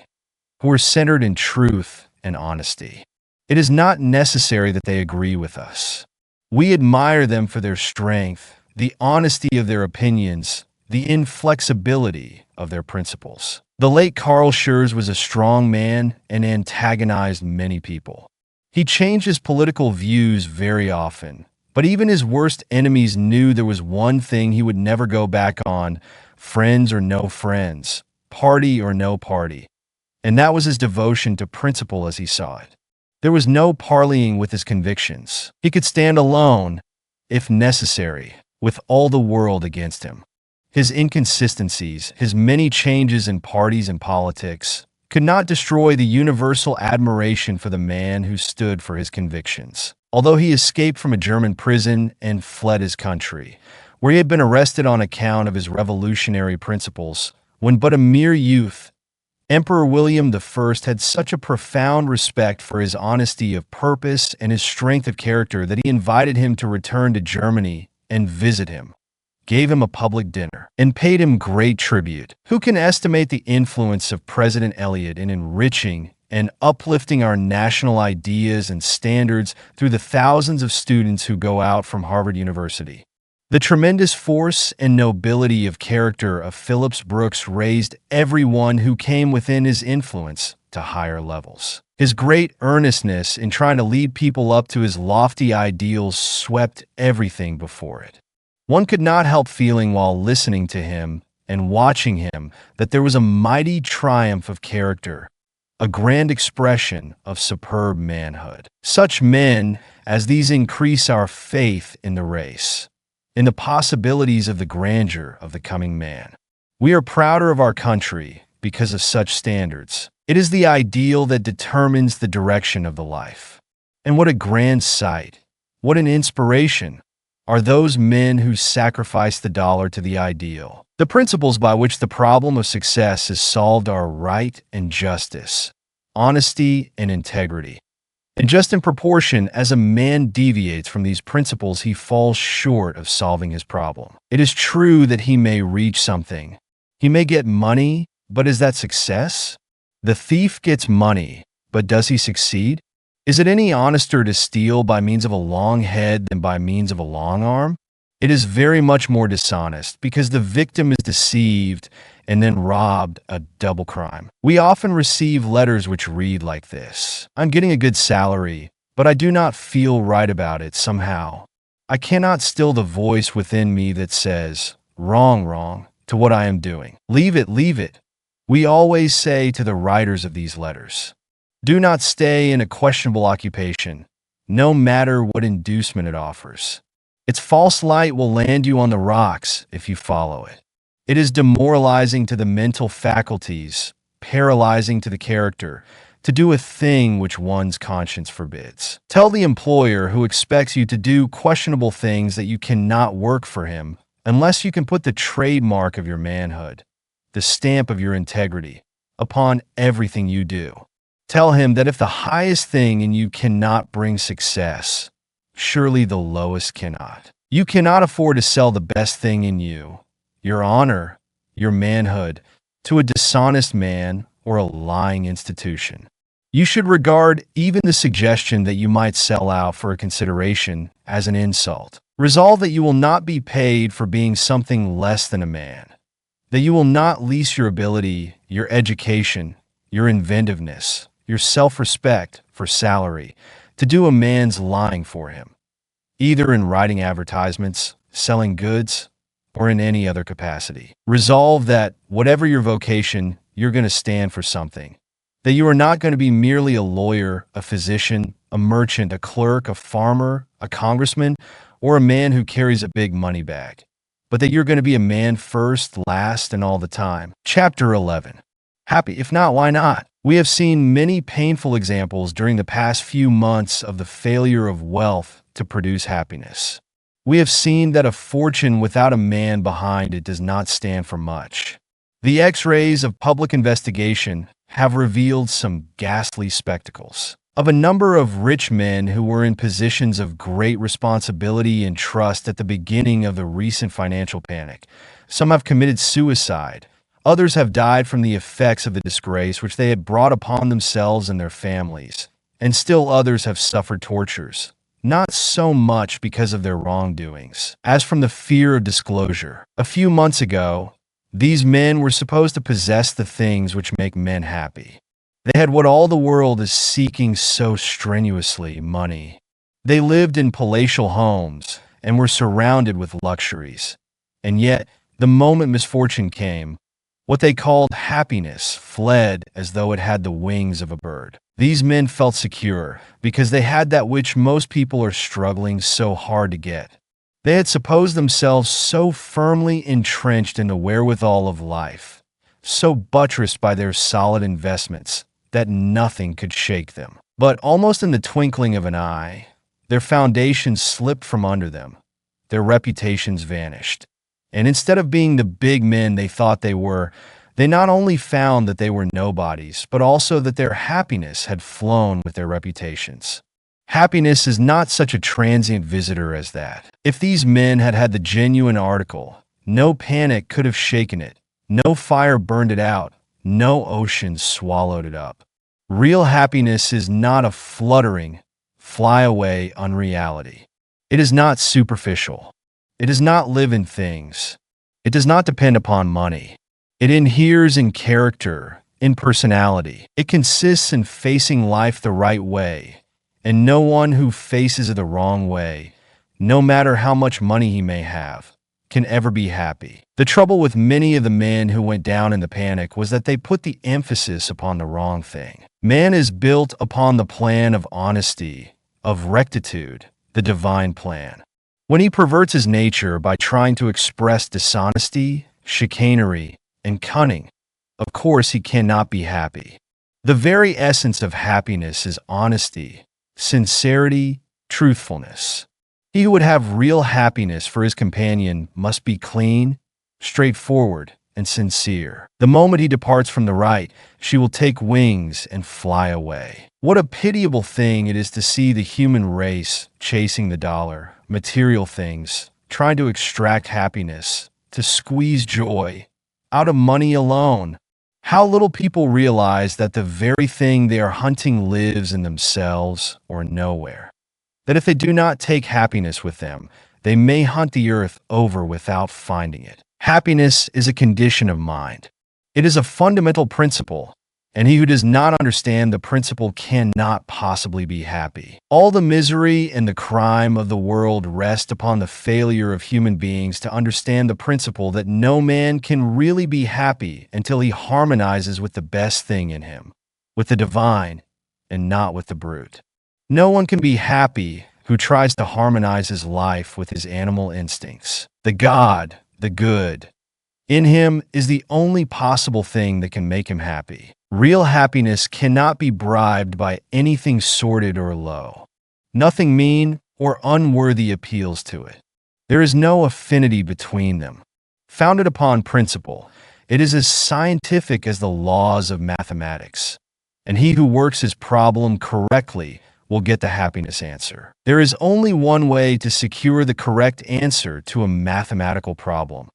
who are centered in truth and honesty. It is not necessary that they agree with us. We admire them for their strength, the honesty of their opinions, the inflexibility of their principles. The late Carl Schurz was a strong man and antagonized many people. He changed his political views very often, but even his worst enemies knew there was one thing he would never go back on, friends or no friends, party or no party, and that was his devotion to principle as he saw it. There was no parleying with his convictions. He could stand alone, if necessary, with all the world against him. His inconsistencies, his many changes in parties and politics, could not destroy the universal admiration for the man who stood for his convictions. Although he escaped from a German prison and fled his country, where he had been arrested on account of his revolutionary principles. When but a mere youth, Emperor William I had such a profound respect for his honesty of purpose and his strength of character that he invited him to return to Germany and visit him, gave him a public dinner, and paid him great tribute. Who can estimate the influence of President Eliot in enriching and uplifting our national ideas and standards through the thousands of students who go out from Harvard University? The tremendous force and nobility of character of Phillips Brooks raised everyone who came within his influence to higher levels. His great earnestness in trying to lead people up to his lofty ideals swept everything before it. One could not help feeling while listening to him and watching him that there was a mighty triumph of character, a grand expression of superb manhood. Such men as these increase our faith in the race, in the possibilities of the grandeur of the coming man. We are prouder of our country because of such standards. It is the ideal that determines the direction of the life. And what a grand sight, what an inspiration are those men who sacrifice the dollar to the ideal. The principles by which the problem of success is solved are right and justice, honesty and integrity. And just in proportion as a man deviates from these principles, he falls short of solving his problem. It is true that he may reach something. He may get money, but is that success? The thief gets money, but does he succeed? Is it any honester to steal by means of a long head than by means of a long arm? It is very much more dishonest because the victim is deceived and then robbed, a double crime. We often receive letters which read like this: I'm getting a good salary, but I do not feel right about it somehow. I cannot still the voice within me that says, wrong, wrong, to what I am doing. Leave it, leave it. We always say to the writers of these letters, do not stay in a questionable occupation, no matter what inducement it offers. Its false light will land you on the rocks if you follow it. It is demoralizing to the mental faculties, paralyzing to the character, to do a thing which one's conscience forbids. Tell the employer who expects you to do questionable things that you cannot work for him unless you can put the trademark of your manhood, the stamp of your integrity, upon everything you do. Tell him that if the highest thing in you cannot bring success, surely the lowest cannot. You cannot afford to sell the best thing in you, your honor, your manhood, to a dishonest man or a lying institution. You should regard even the suggestion that you might sell out for a consideration as an insult. Resolve that you will not be paid for being something less than a man, that you will not lease your ability, your education, your inventiveness, your self-respect for salary to do a man's lying for him, either in writing advertisements, selling goods, or in any other capacity. Resolve that, whatever your vocation, you're going to stand for something, that you are not going to be merely a lawyer, a physician, a merchant, a clerk, a farmer, a congressman, or a man who carries a big money bag, but that you're going to be a man first, last, and all the time. Chapter 11. Happy? If not, why not? We have seen many painful examples during the past few months of the failure of wealth to produce happiness. We have seen that a fortune without a man behind it does not stand for much. The X-rays of public investigation have revealed some ghastly spectacles of a number of rich men who were in positions of great responsibility and trust at the beginning of the recent financial panic. Some have committed suicide. Others have died from the effects of the disgrace which they had brought upon themselves and their families. And still others have suffered tortures, not so much because of their wrongdoings, as from the fear of disclosure. A few months ago, these men were supposed to possess the things which make men happy. They had what all the world is seeking so strenuously, money. They lived in palatial homes and were surrounded with luxuries. And yet, the moment misfortune came, what they called happiness fled as though it had the wings of a bird. These men felt secure because they had that which most people are struggling so hard to get. They had supposed themselves so firmly entrenched in the wherewithal of life, so buttressed by their solid investments, that nothing could shake them. But almost in the twinkling of an eye, their foundations slipped from under them, their reputations vanished. And instead of being the big men they thought they were, they not only found that they were nobodies, but also that their happiness had flown with their reputations. Happiness is not such a transient visitor as that. If these men had had the genuine article, no panic could have shaken it, no fire burned it out, no ocean swallowed it up. Real happiness is not a fluttering, fly-away unreality. It is not superficial. It does not live in things. It does not depend upon money. It inheres in character, in personality. It consists in facing life the right way, and no one who faces it the wrong way, no matter how much money he may have, can ever be happy. The trouble with many of the men who went down in the panic was that they put the emphasis upon the wrong thing. Man is built upon the plan of honesty, of rectitude, the divine plan. When he perverts his nature by trying to express dishonesty, chicanery, and cunning, of course he cannot be happy. The very essence of happiness is honesty, sincerity, truthfulness. He who would have real happiness for his companion must be clean, straightforward, and sincere. The moment he departs from the right, she will take wings and fly away. What a pitiable thing it is to see the human race chasing the dollar, material things, trying to extract happiness, to squeeze joy out of money alone. How little people realize that the very thing they are hunting lives in themselves or nowhere. That if they do not take happiness with them, they may hunt the earth over without finding it. Happiness is a condition of mind. It is a fundamental principle, and he who does not understand the principle cannot possibly be happy. All the misery and the crime of the world rest upon the failure of human beings to understand the principle that no man can really be happy until he harmonizes with the best thing in him, with the divine, and not with the brute. No one can be happy who tries to harmonize his life with his animal instincts. The God, the good, in him is the only possible thing that can make him happy. Real happiness cannot be bribed by anything sordid or low. Nothing mean or unworthy appeals to it. There is no affinity between them. Founded upon principle, it is as scientific as the laws of mathematics. And he who works his problem correctly will get the happiness answer. There is only one way to secure the correct answer to a mathematical problem,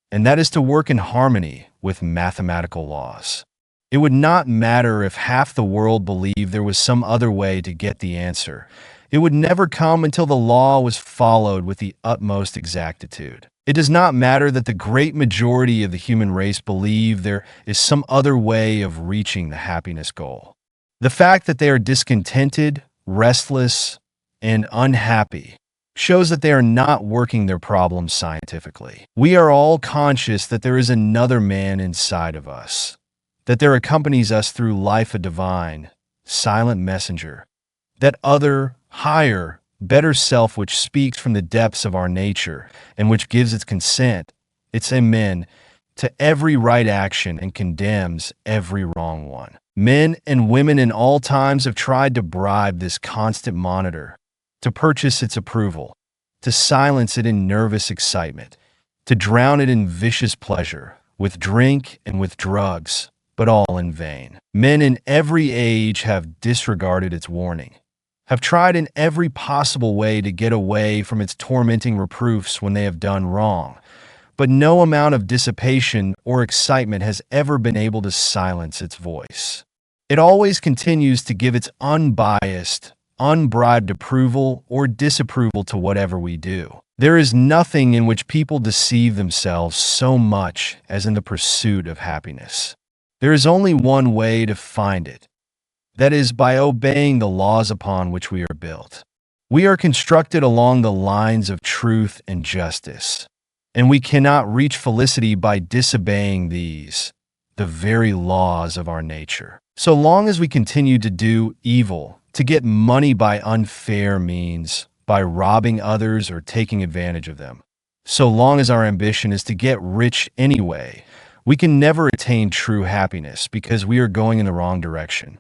and that is to work in harmony with mathematical laws. It would not matter if half the world believed there was some other way to get the answer. It would never come until the law was followed with the utmost exactitude. It does not matter that the great majority of the human race believe there is some other way of reaching the happiness goal. The fact that they are discontented, restless, and unhappy shows that they are not working their problems scientifically. We are all conscious that there is another man inside of us, that there accompanies us through life a divine, silent messenger, that other, higher, better self which speaks from the depths of our nature and which gives its consent, its amen, to every right action and condemns every wrong one. Men and women in all times have tried to bribe this constant monitor, to purchase its approval, to silence it in nervous excitement, to drown it in vicious pleasure, with drink and with drugs, but all in vain. Men in every age have disregarded its warning, have tried in every possible way to get away from its tormenting reproofs when they have done wrong, but no amount of dissipation or excitement has ever been able to silence its voice. It always continues to give its unbiased, unbribed approval or disapproval to whatever we do. There is nothing in which people deceive themselves so much as in the pursuit of happiness. There is only one way to find it. That is by obeying the laws upon which we are built. We are constructed along the lines of truth and justice, and we cannot reach felicity by disobeying these, the very laws of our nature. So long as we continue to do evil, to get money by unfair means, by robbing others or taking advantage of them, so long as our ambition is to get rich anyway, we can never attain true happiness because we are going in the wrong direction.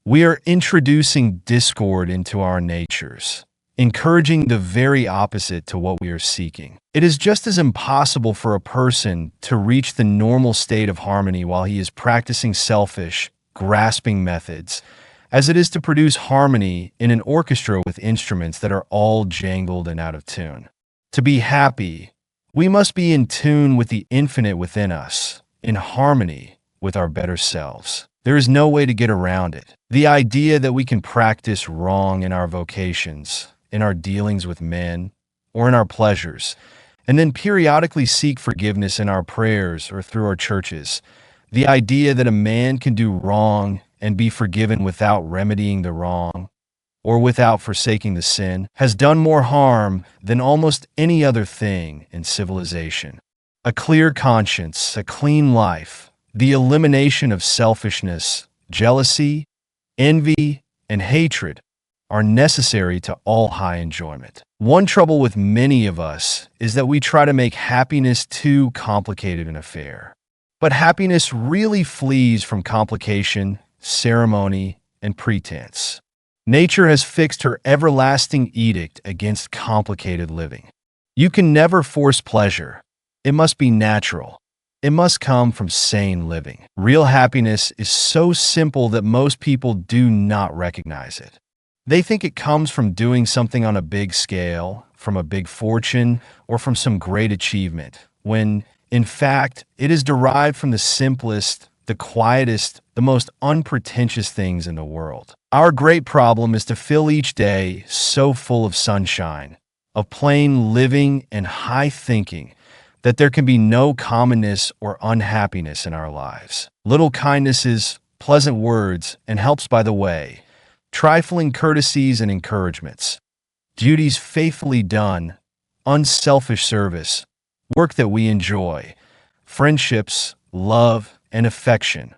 We are introducing discord into our natures, encouraging the very opposite to what we are seeking. It is just as impossible for a person to reach the normal state of harmony while he is practicing selfish, grasping methods, as it is to produce harmony in an orchestra with instruments that are all jangled and out of tune. To be happy, we must be in tune with the infinite within us, in harmony with our better selves. There is no way to get around it. The idea that we can practice wrong in our vocations, in our dealings with men, or in our pleasures, and then periodically seek forgiveness in our prayers or through our churches. The idea that a man can do wrong and be forgiven without remedying the wrong, or without forsaking the sin, has done more harm than almost any other thing in civilization. A clear conscience, a clean life, the elimination of selfishness, jealousy, envy, and hatred are necessary to all high enjoyment. One trouble with many of us is that we try to make happiness too complicated an affair. But happiness really flees from complication, ceremony, and pretense. Nature has fixed her everlasting edict against complicated living. You can never force pleasure. It must be natural. It must come from sane living. Real happiness is so simple that most people do not recognize it. They think it comes from doing something on a big scale, from a big fortune, or from some great achievement, when, in fact, it is derived from the simplest, the quietest, the most unpretentious things in the world. Our great problem is to fill each day so full of sunshine, of plain living and high thinking, that there can be no commonness or unhappiness in our lives. Little kindnesses, pleasant words, and helps by the way, trifling courtesies and encouragements, duties faithfully done, unselfish service, work that we enjoy, friendships, love, and affection.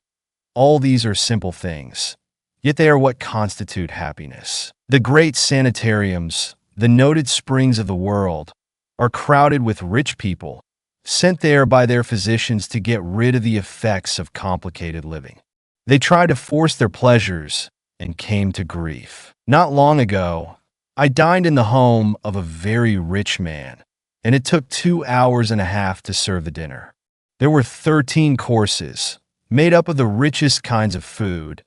All these are simple things, yet they are what constitute happiness. The great sanitariums, the noted springs of the world, are crowded with rich people, sent there by their physicians to get rid of the effects of complicated living. They tried to force their pleasures and came to grief. Not long ago, I dined in the home of a very rich man, and it took 2.5 hours to serve the dinner. There were 13 courses, made up of the richest kinds of food,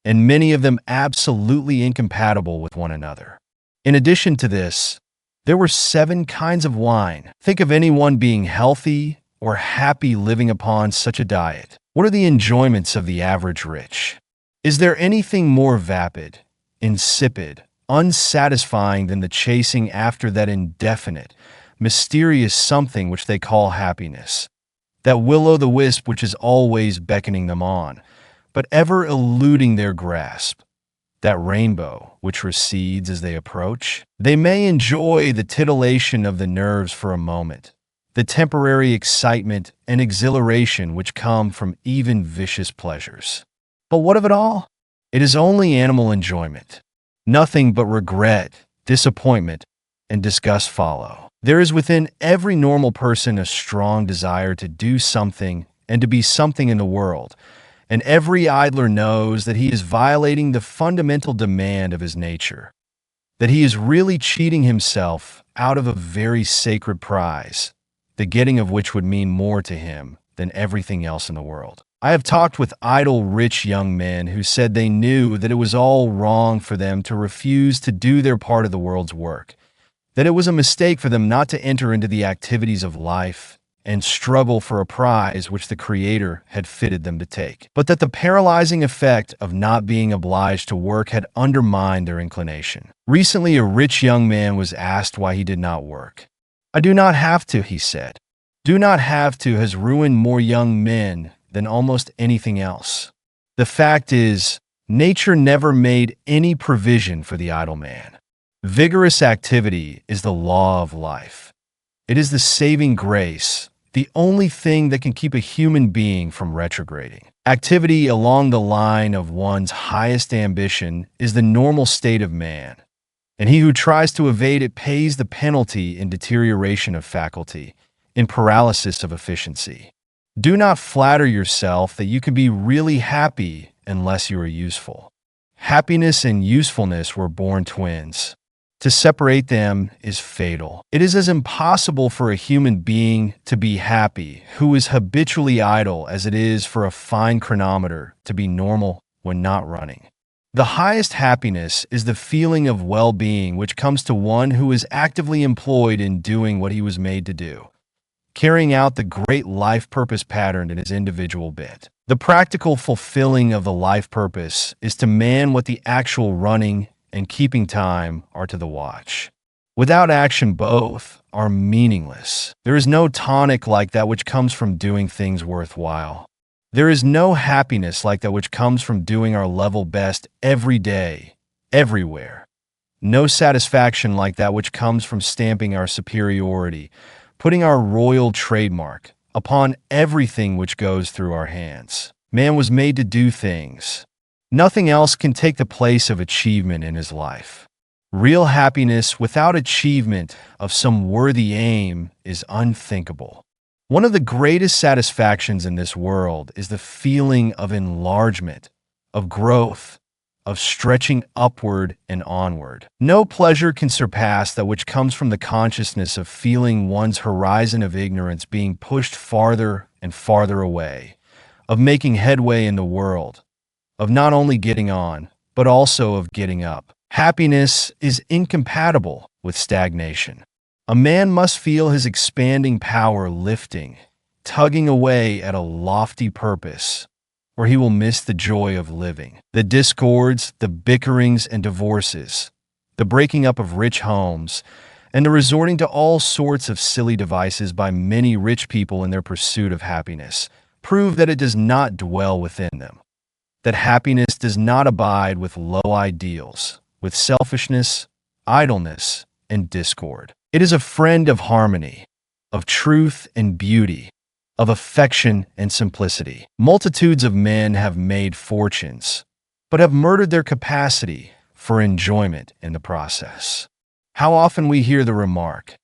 and many of them absolutely incompatible with one another. In addition to this, there were 7 kinds of wine. Think of anyone being healthy or happy living upon such a diet. What are the enjoyments of the average rich? Is there anything more vapid, insipid, unsatisfying than the chasing after that indefinite, mysterious something which they call happiness? That will-o'-the-wisp which is always beckoning them on, but ever eluding their grasp. That rainbow which recedes as they approach. They may enjoy the titillation of the nerves for a moment, the temporary excitement and exhilaration which come from even vicious pleasures. But what of it all? It is only animal enjoyment. Nothing but regret, disappointment, and disgust follow. There is within every normal person a strong desire to do something and to be something in the world, and every idler knows that he is violating the fundamental demand of his nature, that he is really cheating himself out of a very sacred prize, the getting of which would mean more to him than everything else in the world. I have talked with idle, rich young men who said they knew that it was all wrong for them to refuse to do their part of the world's work, that it was a mistake for them not to enter into the activities of life and struggle for a prize which the Creator had fitted them to take, but that the paralyzing effect of not being obliged to work had undermined their inclination. Recently, a rich young man was asked why he did not work. "I do not have to," he said. "Do not have to" has ruined more young men than almost anything else. The fact is, nature never made any provision for the idle man. Vigorous activity is the law of life. It is the saving grace, the only thing that can keep a human being from retrograding. Activity along the line of one's highest ambition is the normal state of man, and he who tries to evade it pays the penalty in deterioration of faculty, in paralysis of efficiency. Do not flatter yourself that you can be really happy unless you are useful. Happiness and usefulness were born twins. To separate them is fatal. It is as impossible for a human being to be happy who is habitually idle as it is for a fine chronometer to be normal when not running. The highest happiness is the feeling of well-being which comes to one who is actively employed in doing what he was made to do, carrying out the great life purpose patterned in his individual bit. The practical fulfilling of the life purpose is to man what the actual running and keeping time are to the watch. Without action, both are meaningless. There is no tonic like that which comes from doing things worthwhile. There is no happiness like that which comes from doing our level best every day, everywhere. No satisfaction like that which comes from stamping our superiority, putting our royal trademark upon everything which goes through our hands. Man was made to do things. Nothing else can take the place of achievement in his life. Real happiness without achievement of some worthy aim is unthinkable. One of the greatest satisfactions in this world is the feeling of enlargement, of growth, of stretching upward and onward. No pleasure can surpass that which comes from the consciousness of feeling one's horizon of ignorance being pushed farther and farther away, of making headway in the world, of not only getting on, but also of getting up. Happiness is incompatible with stagnation. A man must feel his expanding power lifting, tugging away at a lofty purpose, or he will miss the joy of living. The discords, the bickerings and divorces, the breaking up of rich homes, and the resorting to all sorts of silly devices by many rich people in their pursuit of happiness prove that it does not dwell within them, that happiness does not abide with low ideals, with selfishness, idleness, and discord. It is a friend of harmony, of truth and beauty, of affection and simplicity. Multitudes of men have made fortunes, but have murdered their capacity for enjoyment in the process. How often we hear the remark,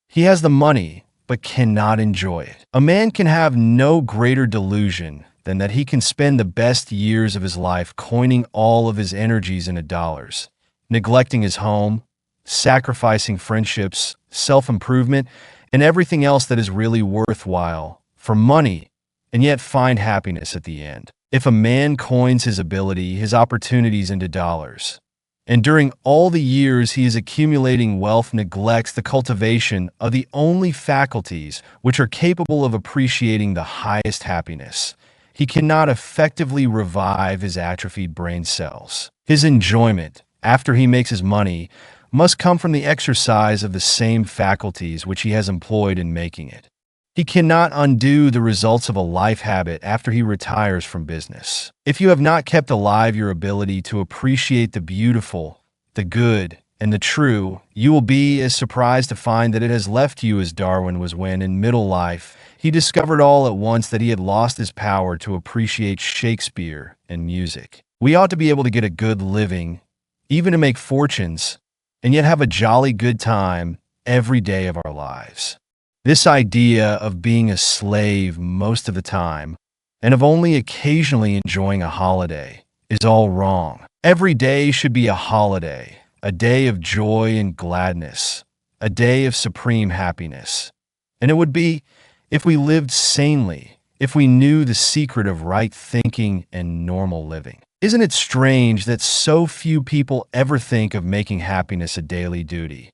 "He has the money, but cannot enjoy it." A man can have no greater delusion than that he can spend the best years of his life coining all of his energies into dollars, neglecting his home, sacrificing friendships, self-improvement, and everything else that is really worthwhile for money, and yet find happiness at the end. If a man coins his ability, his opportunities into dollars, and during all the years he is accumulating wealth neglects the cultivation of the only faculties which are capable of appreciating the highest happiness, he cannot effectively revive his atrophied brain cells. His enjoyment, after he makes his money, must come from the exercise of the same faculties which he has employed in making it. He cannot undo the results of a life habit after he retires from business. If you have not kept alive your ability to appreciate the beautiful, the good, and the true, you will be as surprised to find that it has left you as Darwin was when, in middle life, he discovered all at once that he had lost his power to appreciate Shakespeare and music. We ought to be able to get a good living, even to make fortunes, and yet have a jolly good time every day of our lives. This idea of being a slave most of the time and of only occasionally enjoying a holiday is all wrong. Every day should be a holiday, a day of joy and gladness, a day of supreme happiness. And it would be if we lived sanely, if we knew the secret of right thinking and normal living. Isn't it strange that so few people ever think of making happiness a daily duty?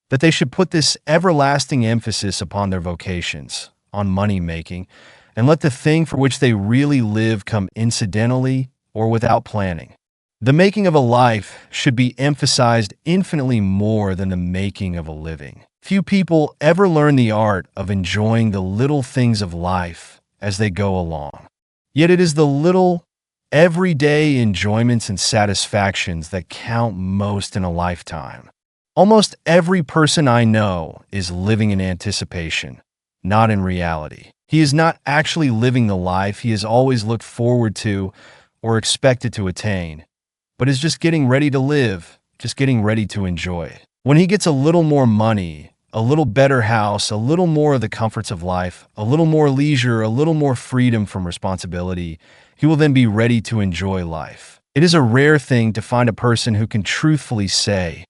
That they should put this everlasting emphasis upon their vocations, on money-making, and let the thing for which they really live come incidentally or without planning. The making of a life should be emphasized infinitely more than the making of a living. Few people ever learn the art of enjoying the little things of life as they go along. Yet it is the little, everyday enjoyments and satisfactions that count most in a lifetime. Almost every person I know is living in anticipation, not in reality. He is not actually living the life he has always looked forward to or expected to attain, but is just getting ready to live, just getting ready to enjoy it. When he gets a little more money, a little better house, a little more of the comforts of life, a little more leisure, a little more freedom from responsibility, he will then be ready to enjoy life. It is a rare thing to find a person who can truthfully say,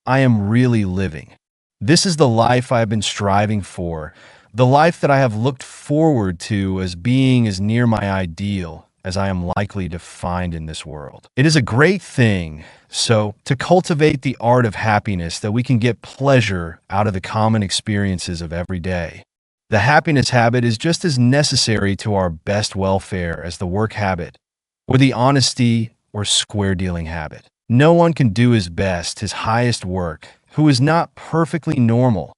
I am really living. This is the life I have been striving for, the life that I have looked forward to as being as near my ideal as I am likely to find in this world. It is a great thing, so, to cultivate the art of happiness that we can get pleasure out of the common experiences of every day. The happiness habit is just as necessary to our best welfare as the work habit, or the honesty or square dealing habit. No one can do his best, his highest work, who is not perfectly normal,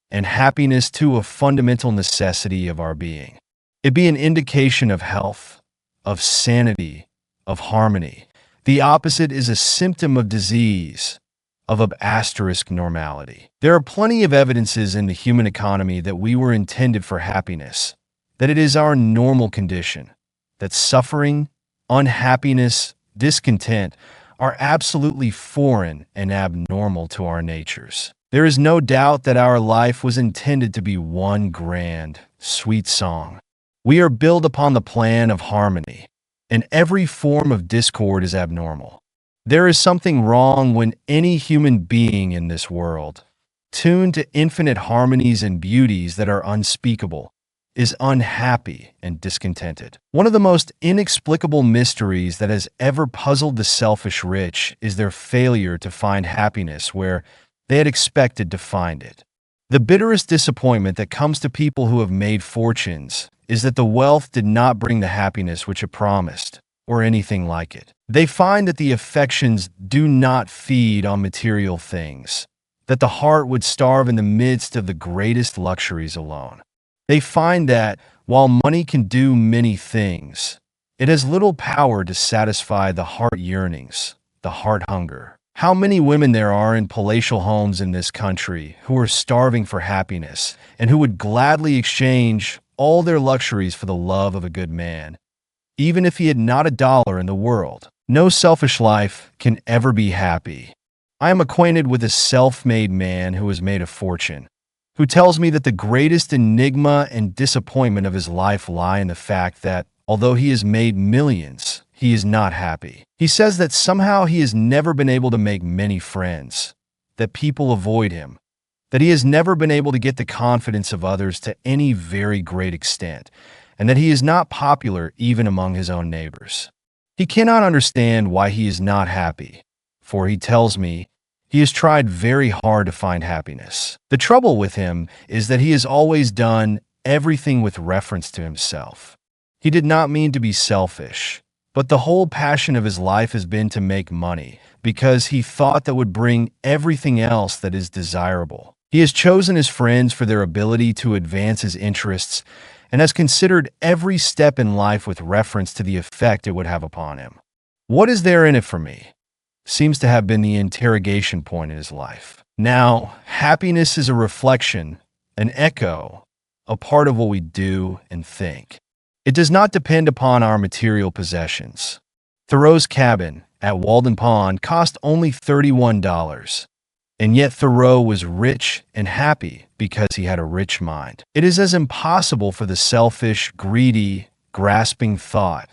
and happiness too a fundamental necessity of our being. It be an indication of health, of sanity, of harmony. The opposite is a symptom of disease, of asterisk normality. There are plenty of evidences in the human economy that we were intended for happiness, that it is our normal condition, that suffering, unhappiness, discontent are absolutely foreign and abnormal to our natures. There is no doubt that our life was intended to be one grand, sweet song. We are built upon the plan of harmony, and every form of discord is abnormal. There is something wrong when any human being in this world, tuned to infinite harmonies and beauties that are unspeakable, is unhappy and discontented. One of the most inexplicable mysteries that has ever puzzled the selfish rich is their failure to find happiness where they had expected to find it. The bitterest disappointment that comes to people who have made fortunes is that the wealth did not bring the happiness which it promised, or anything like it. They find that the affections do not feed on material things, that the heart would starve in the midst of the greatest luxuries alone. They find that, while money can do many things, it has little power to satisfy the heart yearnings, the heart hunger. How many women there are in palatial homes in this country who are starving for happiness and who would gladly exchange all their luxuries for the love of a good man, even if he had not a dollar in the world. No selfish life can ever be happy. I am acquainted with a self-made man who has made a fortune, who tells me that the greatest enigma and disappointment of his life lie in the fact that, although he has made millions, he is not happy. He says that somehow he has never been able to make many friends, that people avoid him, that he has never been able to get the confidence of others to any very great extent, and that he is not popular even among his own neighbors. He cannot understand why he is not happy, for he tells me he has tried very hard to find happiness. The trouble with him is that he has always done everything with reference to himself. He did not mean to be selfish, but the whole passion of his life has been to make money, because he thought that would bring everything else that is desirable. He has chosen his friends for their ability to advance his interests, and has considered every step in life with reference to the effect it would have upon him. What is there in it for me? Seems to have been the interrogation point in his life. Now, happiness is a reflection, an echo, a part of what we do and think. It does not depend upon our material possessions. Thoreau's cabin at Walden Pond cost only $31, and yet Thoreau was rich and happy because he had a rich mind. It is as impossible for the selfish, greedy, grasping thought,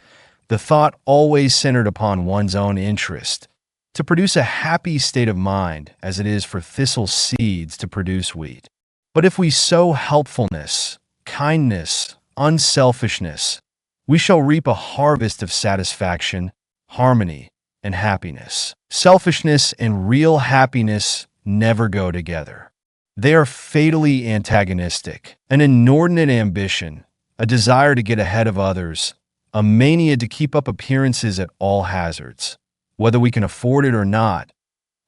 the thought always centered upon one's own interest, to produce a happy state of mind as it is for thistle seeds to produce wheat. But if we sow helpfulness, kindness, unselfishness, we shall reap a harvest of satisfaction, harmony, and happiness. Selfishness and real happiness never go together. They are fatally antagonistic. An inordinate ambition, a desire to get ahead of others, a mania to keep up appearances at all hazards, whether we can afford it or not.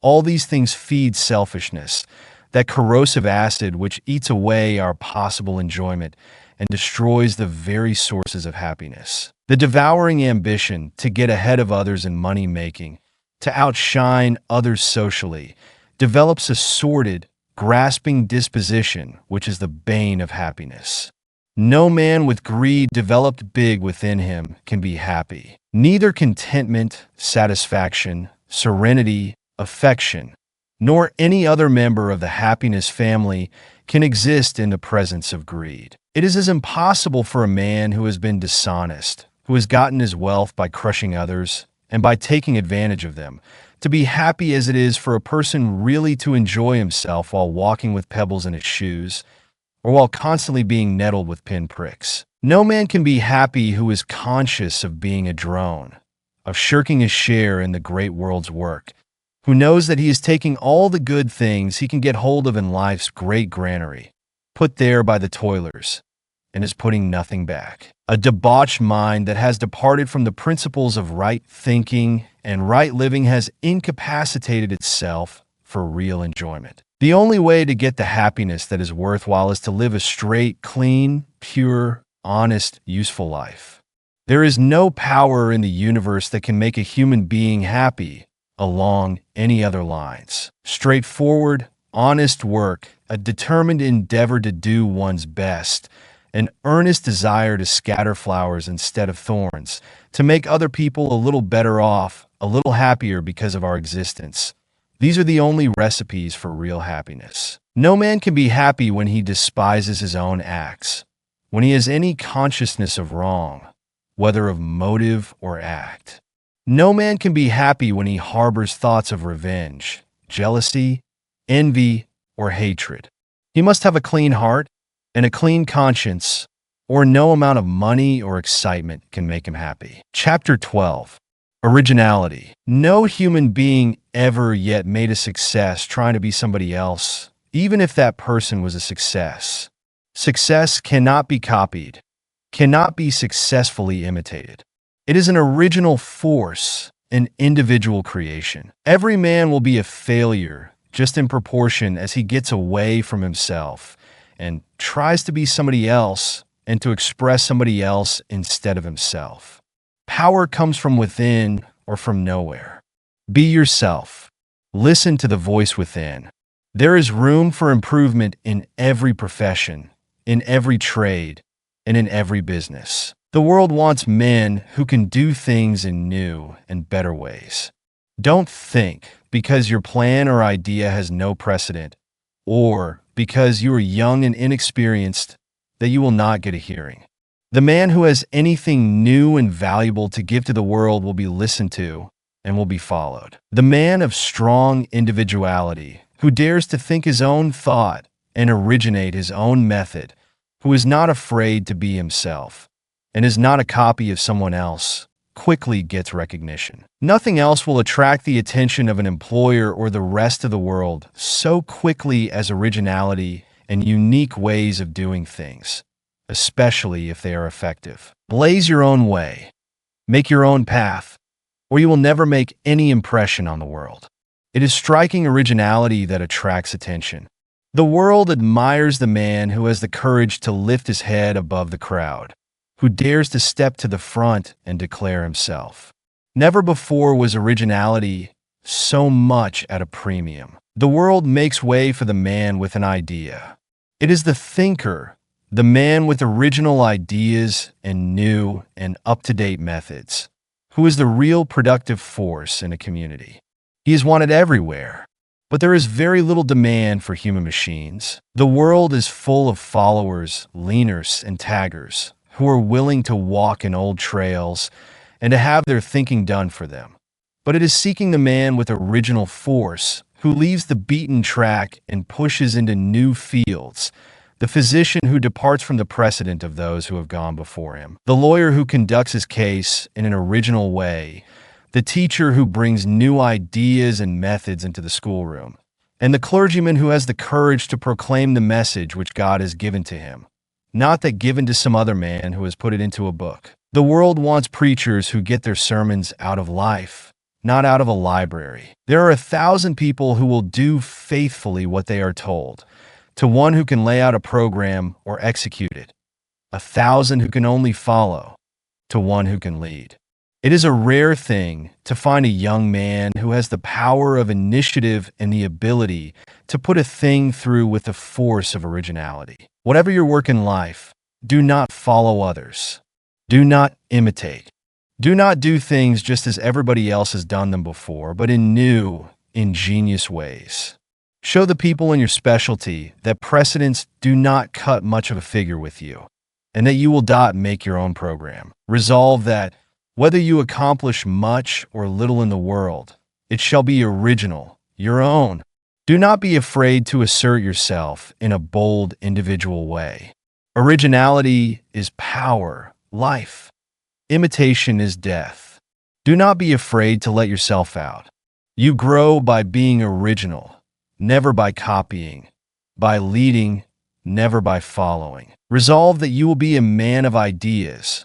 All these things feed selfishness, that corrosive acid which eats away our possible enjoyment and destroys the very sources of happiness. The devouring ambition to get ahead of others in money-making, to outshine others socially, develops a sordid, grasping disposition which is the bane of happiness. No man with greed developed big within him can be happy. Neither contentment, satisfaction, serenity, affection, nor any other member of the happiness family can exist in the presence of greed. It is as impossible for a man who has been dishonest, who has gotten his wealth by crushing others, and by taking advantage of them, to be happy as it is for a person really to enjoy himself while walking with pebbles in his shoes, or while constantly being nettled with pinpricks. No man can be happy who is conscious of being a drone, of shirking his share in the great world's work, who knows that he is taking all the good things he can get hold of in life's great granary, put there by the toilers, and is putting nothing back. A debauched mind that has departed from the principles of right thinking and right living has incapacitated itself for real enjoyment. The only way to get the happiness that is worthwhile is to live a straight, clean, pure, honest, useful life. There is no power in the universe that can make a human being happy along any other lines. Straightforward, honest work, a determined endeavor to do one's best, an earnest desire to scatter flowers instead of thorns, to make other people a little better off, a little happier because of our existence. These are the only recipes for real happiness. No man can be happy when he despises his own acts, when he has any consciousness of wrong, whether of motive or act. No man can be happy when he harbors thoughts of revenge, jealousy, envy, or hatred. He must have a clean heart and a clean conscience, or no amount of money or excitement can make him happy. Chapter 12. Originality. No human being ever yet made a success trying to be somebody else, even if that person was a success. Success cannot be copied, cannot be successfully imitated. It is an original force, an individual creation. Every man will be a failure just in proportion as he gets away from himself and tries to be somebody else and to express somebody else instead of himself. Power comes from within or from nowhere. Be yourself. Listen to the voice within. There is room for improvement in every profession, in every trade, and in every business. The world wants men who can do things in new and better ways. Don't think because your plan or idea has no precedent, or because you are young and inexperienced, that you will not get a hearing. The man who has anything new and valuable to give to the world will be listened to and will be followed. The man of strong individuality, who dares to think his own thought and originate his own method, who is not afraid to be himself, and is not a copy of someone else, quickly gets recognition. Nothing else will attract the attention of an employer or the rest of the world so quickly as originality and unique ways of doing things, especially if they are effective. Blaze your own way, make your own path, or you will never make any impression on the world. It is striking originality that attracts attention. The world admires the man who has the courage to lift his head above the crowd, who dares to step to the front and declare himself. Never before was originality so much at a premium. The world makes way for the man with an idea. It is the thinker, the man with original ideas and new and up-to-date methods, who is the real productive force in a community. He is wanted everywhere, but there is very little demand for human machines. The world is full of followers, leaners, and taggers, who are willing to walk in old trails and to have their thinking done for them. But it is seeking the man with original force who leaves the beaten track and pushes into new fields, the physician who departs from the precedent of those who have gone before him, the lawyer who conducts his case in an original way, the teacher who brings new ideas and methods into the schoolroom, and the clergyman who has the courage to proclaim the message which God has given to him, not that given to some other man who has put it into a book. The world wants preachers who get their sermons out of life, not out of a library. There are 1,000 people who will do faithfully what they are told, to one who can lay out a program or execute it, 1,000 who can only follow, to one who can lead. It is a rare thing to find a young man who has the power of initiative and the ability to put a thing through with the force of originality. Whatever your work in life, do not follow others. Do not imitate. Do not do things just as everybody else has done them before, but in new, ingenious ways. Show the people in your specialty that precedents do not cut much of a figure with you, and that you will not make your own program. Resolve that Whether you accomplish much or little in the world, it shall be original, your own. Do not be afraid to assert yourself in a bold, individual way. Originality is power, life. Imitation is death. Do not be afraid to let yourself out. You grow by being original, never by copying, by leading, never by following. Resolve that you will be a man of ideas,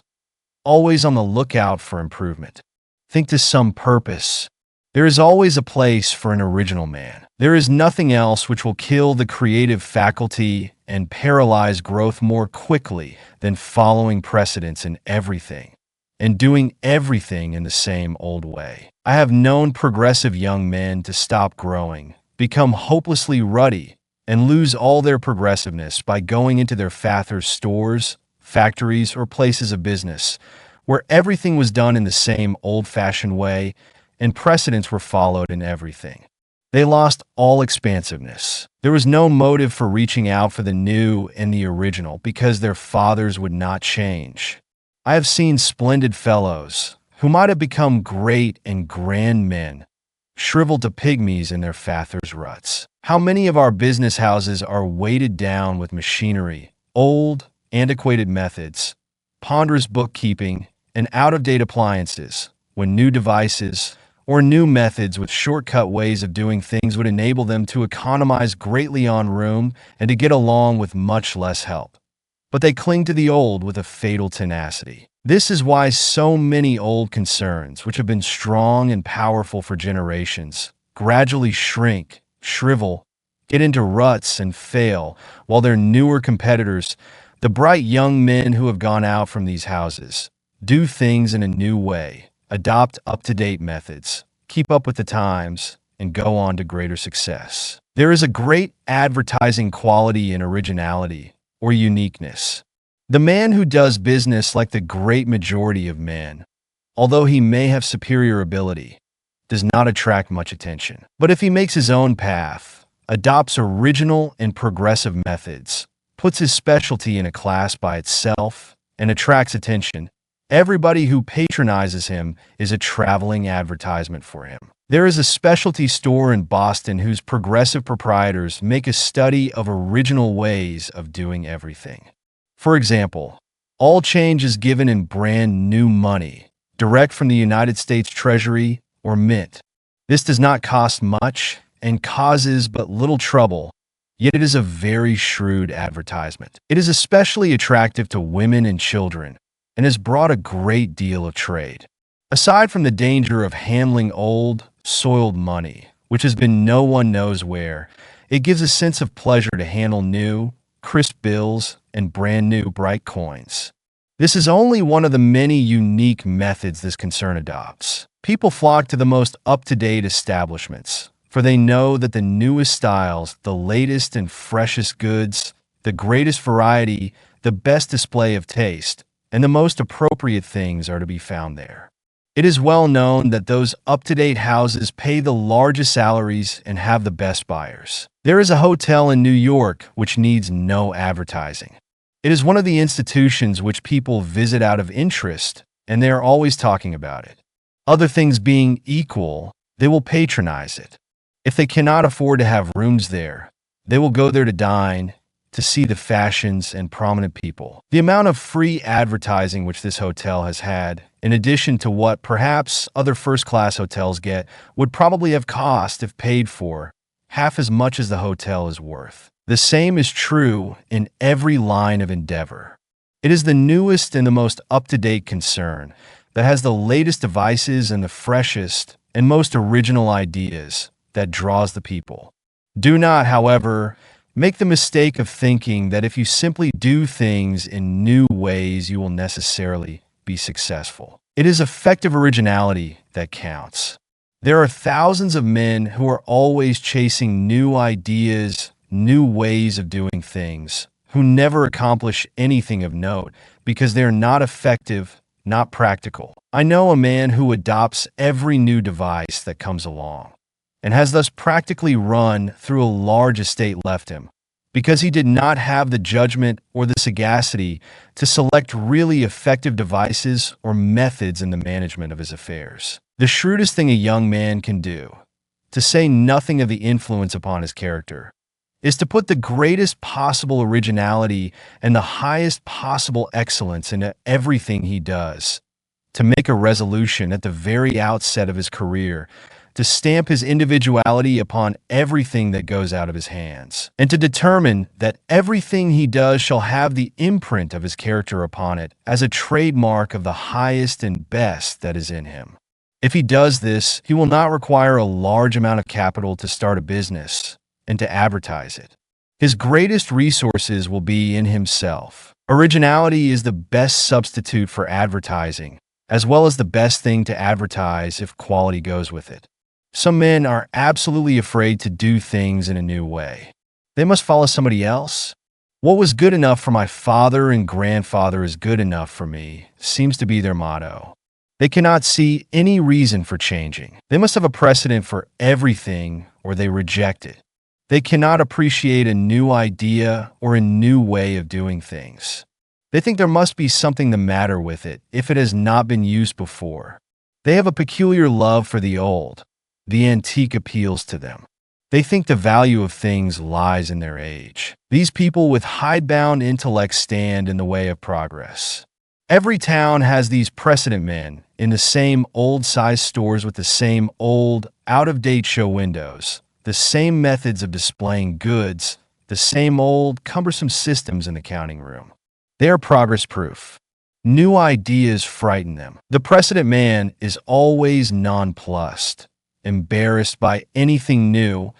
always on the lookout for improvement. Think to some purpose. There is always a place for an original man. There is nothing else which will kill the creative faculty and paralyze growth more quickly than following precedents in everything and doing everything in the same old way. I have known progressive young men to stop growing, become hopelessly ruddy, and lose all their progressiveness by going into their father's stores, factories, or places of business, where everything was done in the same old-fashioned way and precedents were followed in everything. They lost all expansiveness. There was no motive for reaching out for the new and the original because their fathers would not change. I have seen splendid fellows who might have become great and grand men shriveled to pygmies in their fathers' ruts. How many of our business houses are weighted down with machinery, old, antiquated methods, ponderous bookkeeping, and out-of-date appliances, when new devices or new methods with shortcut ways of doing things would enable them to economize greatly on room and to get along with much less help. But they cling to the old with a fatal tenacity. This is why so many old concerns, which have been strong and powerful for generations, gradually shrink, shrivel, get into ruts and fail, while their newer competitors, the bright young men who have gone out from these houses, do things in a new way, adopt up-to-date methods, keep up with the times, and go on to greater success. There is a great advertising quality in originality or uniqueness. The man who does business like the great majority of men, although he may have superior ability, does not attract much attention. But if he makes his own path, adopts original and progressive methods, puts his specialty in a class by itself, and attracts attention, everybody who patronizes him is a traveling advertisement for him. There is a specialty store in Boston whose progressive proprietors make a study of original ways of doing everything. For example, all change is given in brand new money, direct from the United States Treasury or Mint. This does not cost much and causes but little trouble, yet it is a very shrewd advertisement. It is especially attractive to women and children and has brought a great deal of trade. Aside from the danger of handling old, soiled money, which has been no one knows where, it gives a sense of pleasure to handle new, crisp bills and brand new, bright coins. This is only one of the many unique methods this concern adopts. People flock to the most up-to-date establishments, for they know that the newest styles, the latest and freshest goods, the greatest variety, the best display of taste, and the most appropriate things are to be found there. It is well known that those up-to-date houses pay the largest salaries and have the best buyers. There is a hotel in New York which needs no advertising. It is one of the institutions which people visit out of interest, and they are always talking about it. Other things being equal, they will patronize it. If they cannot afford to have rooms there, they will go there to dine, to see the fashions and prominent people. The amount of free advertising which this hotel has had, in addition to what perhaps other first-class hotels get, would probably have cost, if paid for, half as much as the hotel is worth. The same is true in every line of endeavor. It is the newest and the most up-to-date concern that has the latest devices and the freshest and most original ideas that draws the people. Do not, however, make the mistake of thinking that if you simply do things in new ways, you will necessarily be successful. It is effective originality that counts. There are thousands of men who are always chasing new ideas, new ways of doing things, who never accomplish anything of note because they are not effective, not practical. I know a man who adopts every new device that comes along, and has thus practically run through a large estate left him, because he did not have the judgment or the sagacity to select really effective devices or methods in the management of his affairs. The shrewdest thing a young man can do, to say nothing of the influence upon his character, is to put the greatest possible originality and the highest possible excellence into everything he does, to make a resolution at the very outset of his career, to stamp his individuality upon everything that goes out of his hands, and to determine that everything he does shall have the imprint of his character upon it as a trademark of the highest and best that is in him. If he does this, he will not require a large amount of capital to start a business and to advertise it. His greatest resources will be in himself. Originality is the best substitute for advertising, as well as the best thing to advertise if quality goes with it. Some men are absolutely afraid to do things in a new way. They must follow somebody else. What was good enough for my father and grandfather is good enough for me, seems to be their motto. They cannot see any reason for changing. They must have a precedent for everything or they reject it. They cannot appreciate a new idea or a new way of doing things. They think there must be something the matter with it if it has not been used before. They have a peculiar love for the old. The antique appeals to them. They think the value of things lies in their age. These people with hidebound intellects stand in the way of progress. Every town has these precedent men in the same old-sized stores with the same old, out-of-date show windows, the same methods of displaying goods, the same old, cumbersome systems in the counting room. They are progress-proof. New ideas frighten them. The precedent man is always nonplussed, embarrassed by anything new,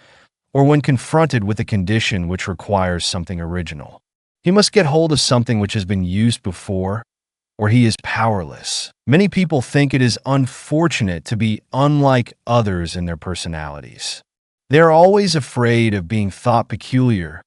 or when confronted with a condition which requires something original. He must get hold of something which has been used before, or he is powerless. Many people think it is unfortunate to be unlike others in their personalities. They are always afraid of being thought peculiar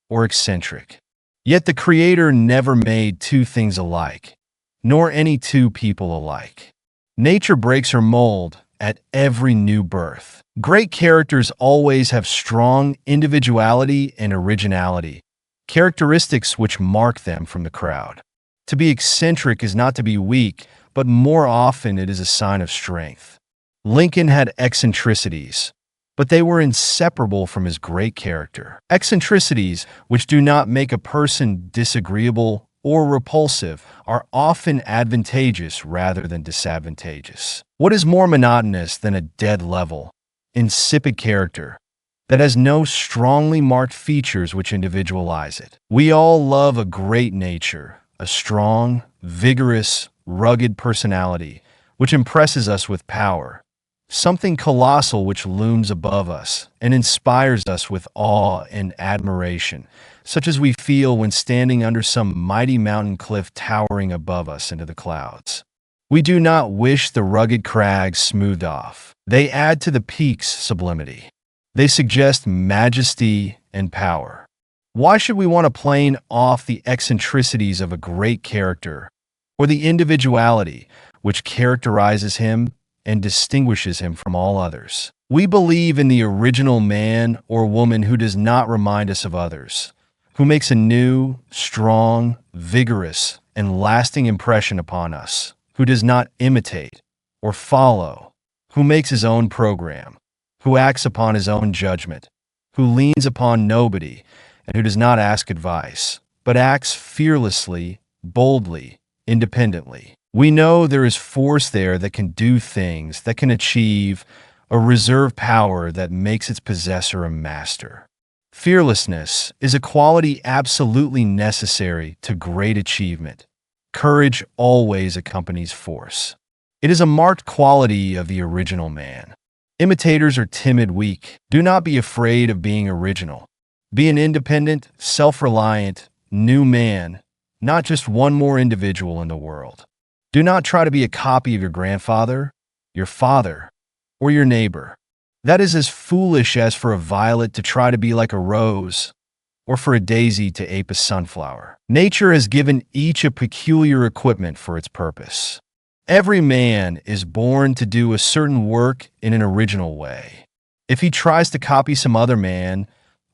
or eccentric. Yet the Creator never made two things alike, nor any two people alike. Nature breaks her mold at every new birth. Great characters always have strong individuality and originality, characteristics which mark them from the crowd. To be eccentric is not to be weak, but more often it is a sign of strength. Lincoln had eccentricities, but they were inseparable from his great character. Eccentricities, which do not make a person disagreeable or repulsive, are often advantageous rather than disadvantageous. What is more monotonous than a dead level, insipid character that has no strongly marked features which individualize it? We all love a great nature, a strong, vigorous, rugged personality which impresses us with power, something colossal which looms above us and inspires us with awe and admiration, such as we feel when standing under some mighty mountain cliff towering above us into the clouds. We do not wish the rugged crags smoothed off. They add to the peak's sublimity. They suggest majesty and power. Why should we want to plane off the eccentricities of a great character or the individuality which characterizes him and distinguishes him from all others? We believe in the original man or woman who does not remind us of others, who makes a new, strong, vigorous, and lasting impression upon us, who does not imitate or follow, who makes his own program, who acts upon his own judgment, who leans upon nobody, and who does not ask advice, but acts fearlessly, boldly, independently. We know there is force there that can do things, that can achieve a reserve power that makes its possessor a master. Fearlessness is a quality absolutely necessary to great achievement. Courage always accompanies force. It is a marked quality of the original man. Imitators are timid, weak. Do not be afraid of being original. Be an independent, self-reliant, new man, not just one more individual in the world. Do not try to be a copy of your grandfather, your father, or your neighbor. That is as foolish as for a violet to try to be like a rose, or for a daisy to ape a sunflower. Nature has given each a peculiar equipment for its purpose. Every man is born to do a certain work in an original way. If he tries to copy some other man,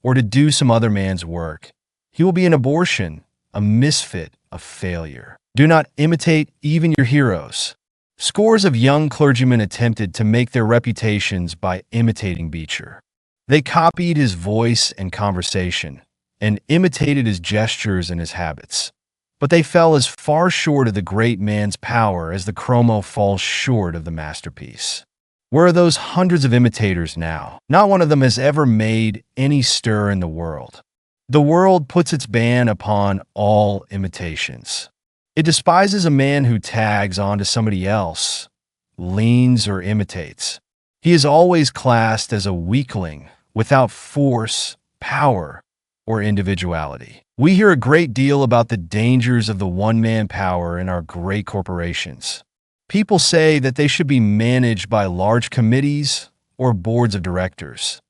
or to do some other man's work. He will be an abortion, a misfit, a failure. Do not imitate even your heroes. Scores of young clergymen attempted to make their reputations by imitating Beecher. They copied his voice and conversation, and imitated his gestures and his habits. But they fell as far short of the great man's power as the chromo falls short of the masterpiece. Where are those hundreds of imitators now? Not one of them has ever made any stir in the world. The world puts its ban upon all imitations. It despises a man who tags onto somebody else, leans or imitates. He is always classed as a weakling without force, power, or individuality. We hear a great deal about the dangers of the one-man power in our great corporations. People say that they should be managed by large committees or boards of directors,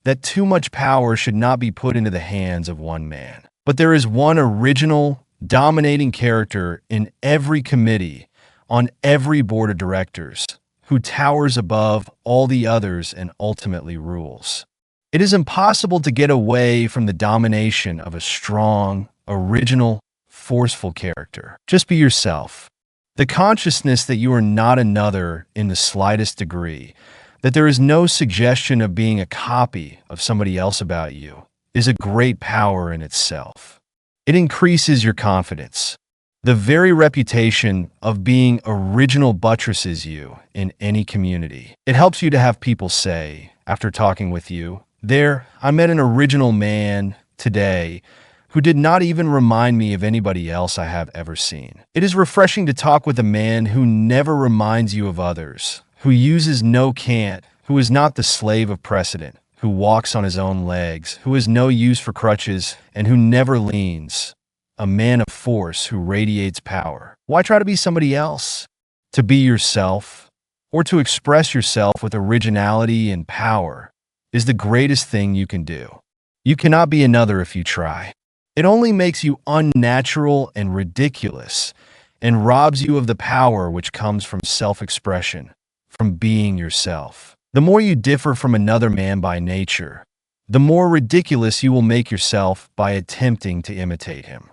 that too much power should not be put into the hands of one man. But there is one original, dominating character in every committee, on every board of directors, who towers above all the others and ultimately rules. It is impossible to get away from the domination of a strong, original, forceful character. Just be yourself. The consciousness that you are not another in the slightest degree, that there is no suggestion of being a copy of somebody else about you, is a great power in itself. It increases your confidence. The very reputation of being original buttresses you in any community. It helps you to have people say, after talking with you, "There, I met an original man today who did not even remind me of anybody else I have ever seen." It is refreshing to talk with a man who never reminds you of others, who uses no cant, who is not the slave of precedent, who walks on his own legs, who has no use for crutches, and who never leans. A man of force who radiates power. Why try to be somebody else? To be yourself, or to express yourself with originality and power, is the greatest thing you can do. You cannot be another if you try. It only makes you unnatural and ridiculous, and robs you of the power which comes from self-expression, from being yourself. The more you differ from another man by nature, the more ridiculous you will make yourself by attempting to imitate him.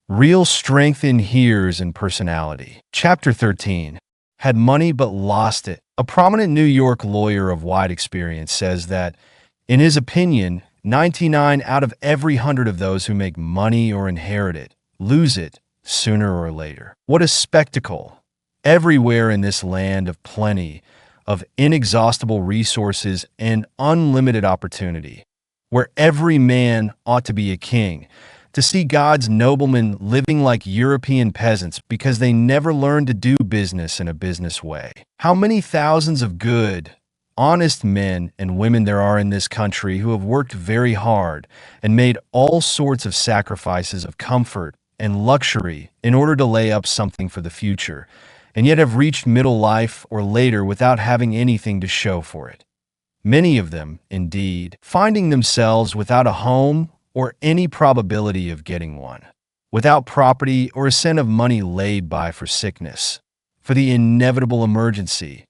Real strength inheres in personality. Chapter 13. Had money but lost it. A prominent New York lawyer of wide experience says that, in his opinion, 99 out of every 100 of those who make money or inherit it lose it sooner or later. What a spectacle! Everywhere in this land of plenty, of inexhaustible resources and unlimited opportunity, where every man ought to be a king, to see God's noblemen living like European peasants because they never learned to do business in a business way. How many thousands of good, honest men and women there are in this country who have worked very hard and made all sorts of sacrifices of comfort and luxury in order to lay up something for the future, and yet have reached middle life or later without having anything to show for it. Many of them, indeed, finding themselves without a home or any probability of getting one, without property or a cent of money laid by for sickness, for the inevitable emergency,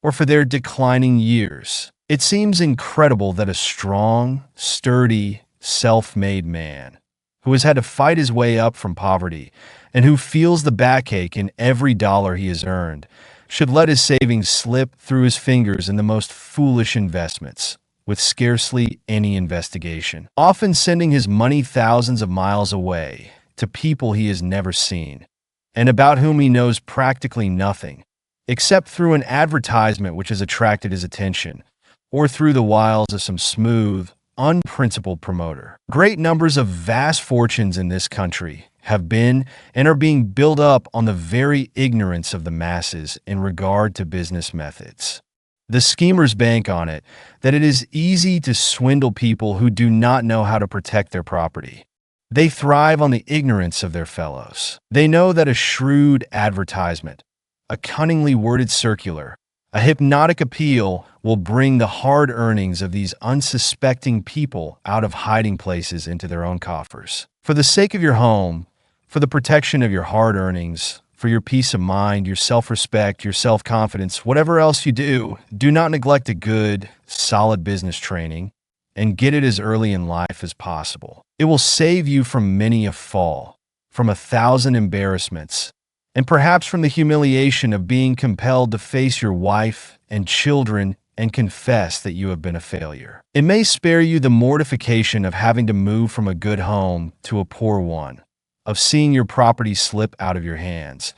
or for their declining years. It seems incredible that a strong, sturdy, self-made man, who has had to fight his way up from poverty and who feels the backache in every dollar he has earned, should let his savings slip through his fingers in the most foolish investments, with scarcely any investigation, often sending his money thousands of miles away to people he has never seen, and about whom he knows practically nothing, except through an advertisement which has attracted his attention, or through the wiles of some smooth, unprincipled promoter. Great numbers of vast fortunes in this country have been and are being built up on the very ignorance of the masses in regard to business methods. The schemers bank on it that it is easy to swindle people who do not know how to protect their property. They thrive on the ignorance of their fellows. They know that a shrewd advertisement, a cunningly worded circular, a hypnotic appeal will bring the hard earnings of these unsuspecting people out of hiding places into their own coffers. For the sake of your home, for the protection of your hard earnings, for your peace of mind, your self-respect, your self-confidence, whatever else you do, do not neglect a good, solid business training and get it as early in life as possible. It will save you from many a fall, from 1,000 embarrassments, and perhaps from the humiliation of being compelled to face your wife and children and confess that you have been a failure. It may spare you the mortification of having to move from a good home to a poor one, of seeing your property slip out of your hands,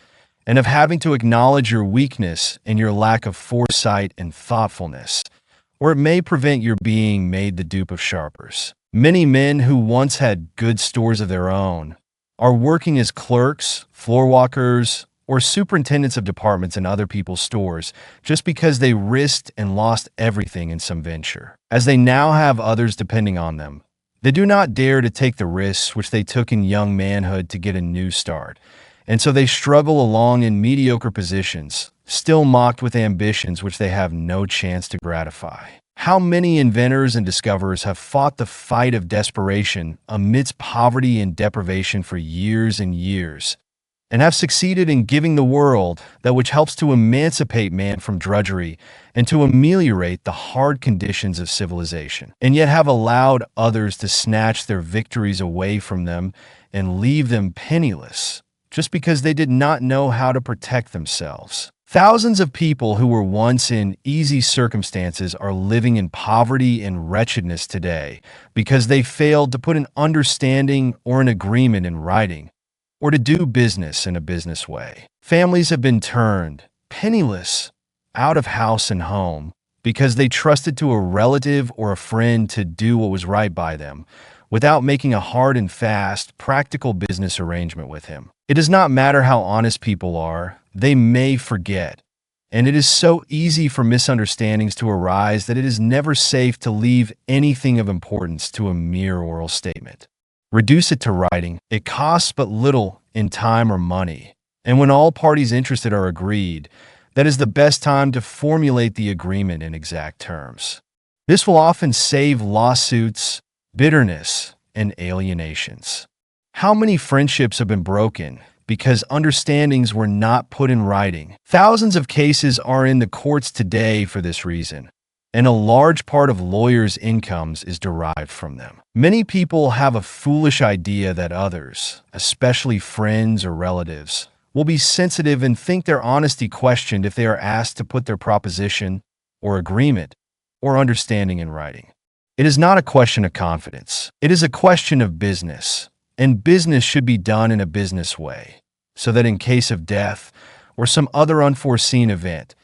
and of having to acknowledge your weakness and your lack of foresight and thoughtfulness, or it may prevent your being made the dupe of sharpers. Many men who once had good stores of their own are working as clerks, floor walkers, or superintendents of departments in other people's stores just because they risked and lost everything in some venture. As they now have others depending on them, they do not dare to take the risks which they took in young manhood to get a new start, and so they struggle along in mediocre positions, still mocked with ambitions which they have no chance to gratify. How many inventors and discoverers have fought the fight of desperation amidst poverty and deprivation for years and years, and have succeeded in giving the world that which helps to emancipate man from drudgery and to ameliorate the hard conditions of civilization, and yet have allowed others to snatch their victories away from them and leave them penniless, just because they did not know how to protect themselves. Thousands of people who were once in easy circumstances are living in poverty and wretchedness today because they failed to put an understanding or an agreement in writing, or to do business in a business way. Families have been turned penniless out of house and home because they trusted to a relative or a friend to do what was right by them without making a hard and fast, practical business arrangement with him. It does not matter how honest people are, they may forget. And it is so easy for misunderstandings to arise that it is never safe to leave anything of importance to a mere oral statement. Reduce it to writing. It costs but little in time or money. And when all parties interested are agreed, that is the best time to formulate the agreement in exact terms. This will often save lawsuits, bitterness, and alienations. How many friendships have been broken because understandings were not put in writing? Thousands of cases are in the courts today for this reason, and a large part of lawyers' incomes is derived from them. Many people have a foolish idea that others, especially friends or relatives, will be sensitive and think their honesty questioned if they are asked to put their proposition or agreement or understanding in writing. It is not a question of confidence. It is a question of business, and business should be done in a business way, so that in case of death or some other unforeseen event,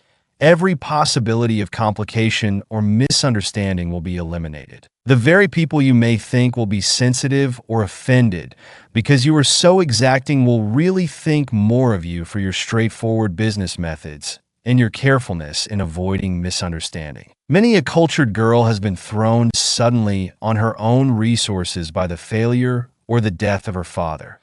every possibility of complication or misunderstanding will be eliminated. The very people you may think will be sensitive or offended because you are so exacting will really think more of you for your straightforward business methods and your carefulness in avoiding misunderstanding. Many a cultured girl has been thrown suddenly on her own resources by the failure or the death of her father,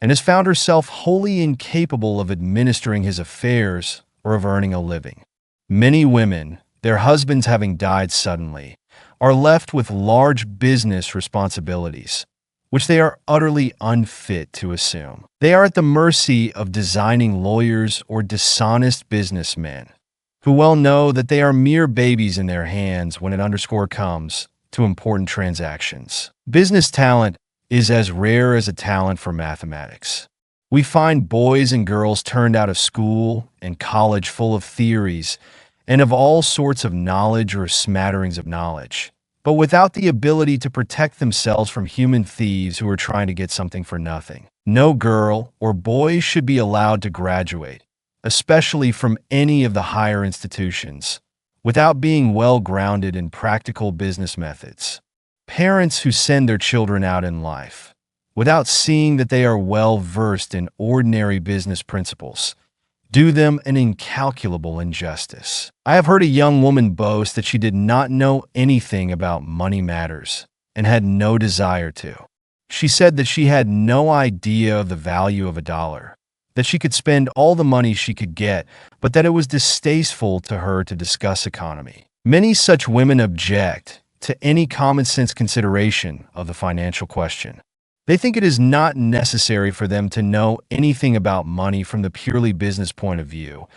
and has found herself wholly incapable of administering his affairs or of earning a living. Many women, their husbands having died suddenly, are left with large business responsibilities, which they are utterly unfit to assume. They are at the mercy of designing lawyers or dishonest businessmen, who well know that they are mere babies in their hands when it comes to important transactions. Business talent is as rare as a talent for mathematics. We find boys and girls turned out of school and college full of theories and of all sorts of knowledge or smatterings of knowledge, but without the ability to protect themselves from human thieves who are trying to get something for nothing. No girl or boy should be allowed to graduate, especially from any of the higher institutions, without being well grounded in practical business methods. Parents who send their children out in life without seeing that they are well versed in ordinary business principles do them an incalculable injustice. I have heard a young woman boast that she did not know anything about money matters and had no desire to. She said that she had no idea of the value of a dollar, that she could spend all the money she could get, but that it was distasteful to her to discuss economy. Many such women object to any common sense consideration of the financial question. They think it is not necessary for them to know anything about money from the purely business point of view,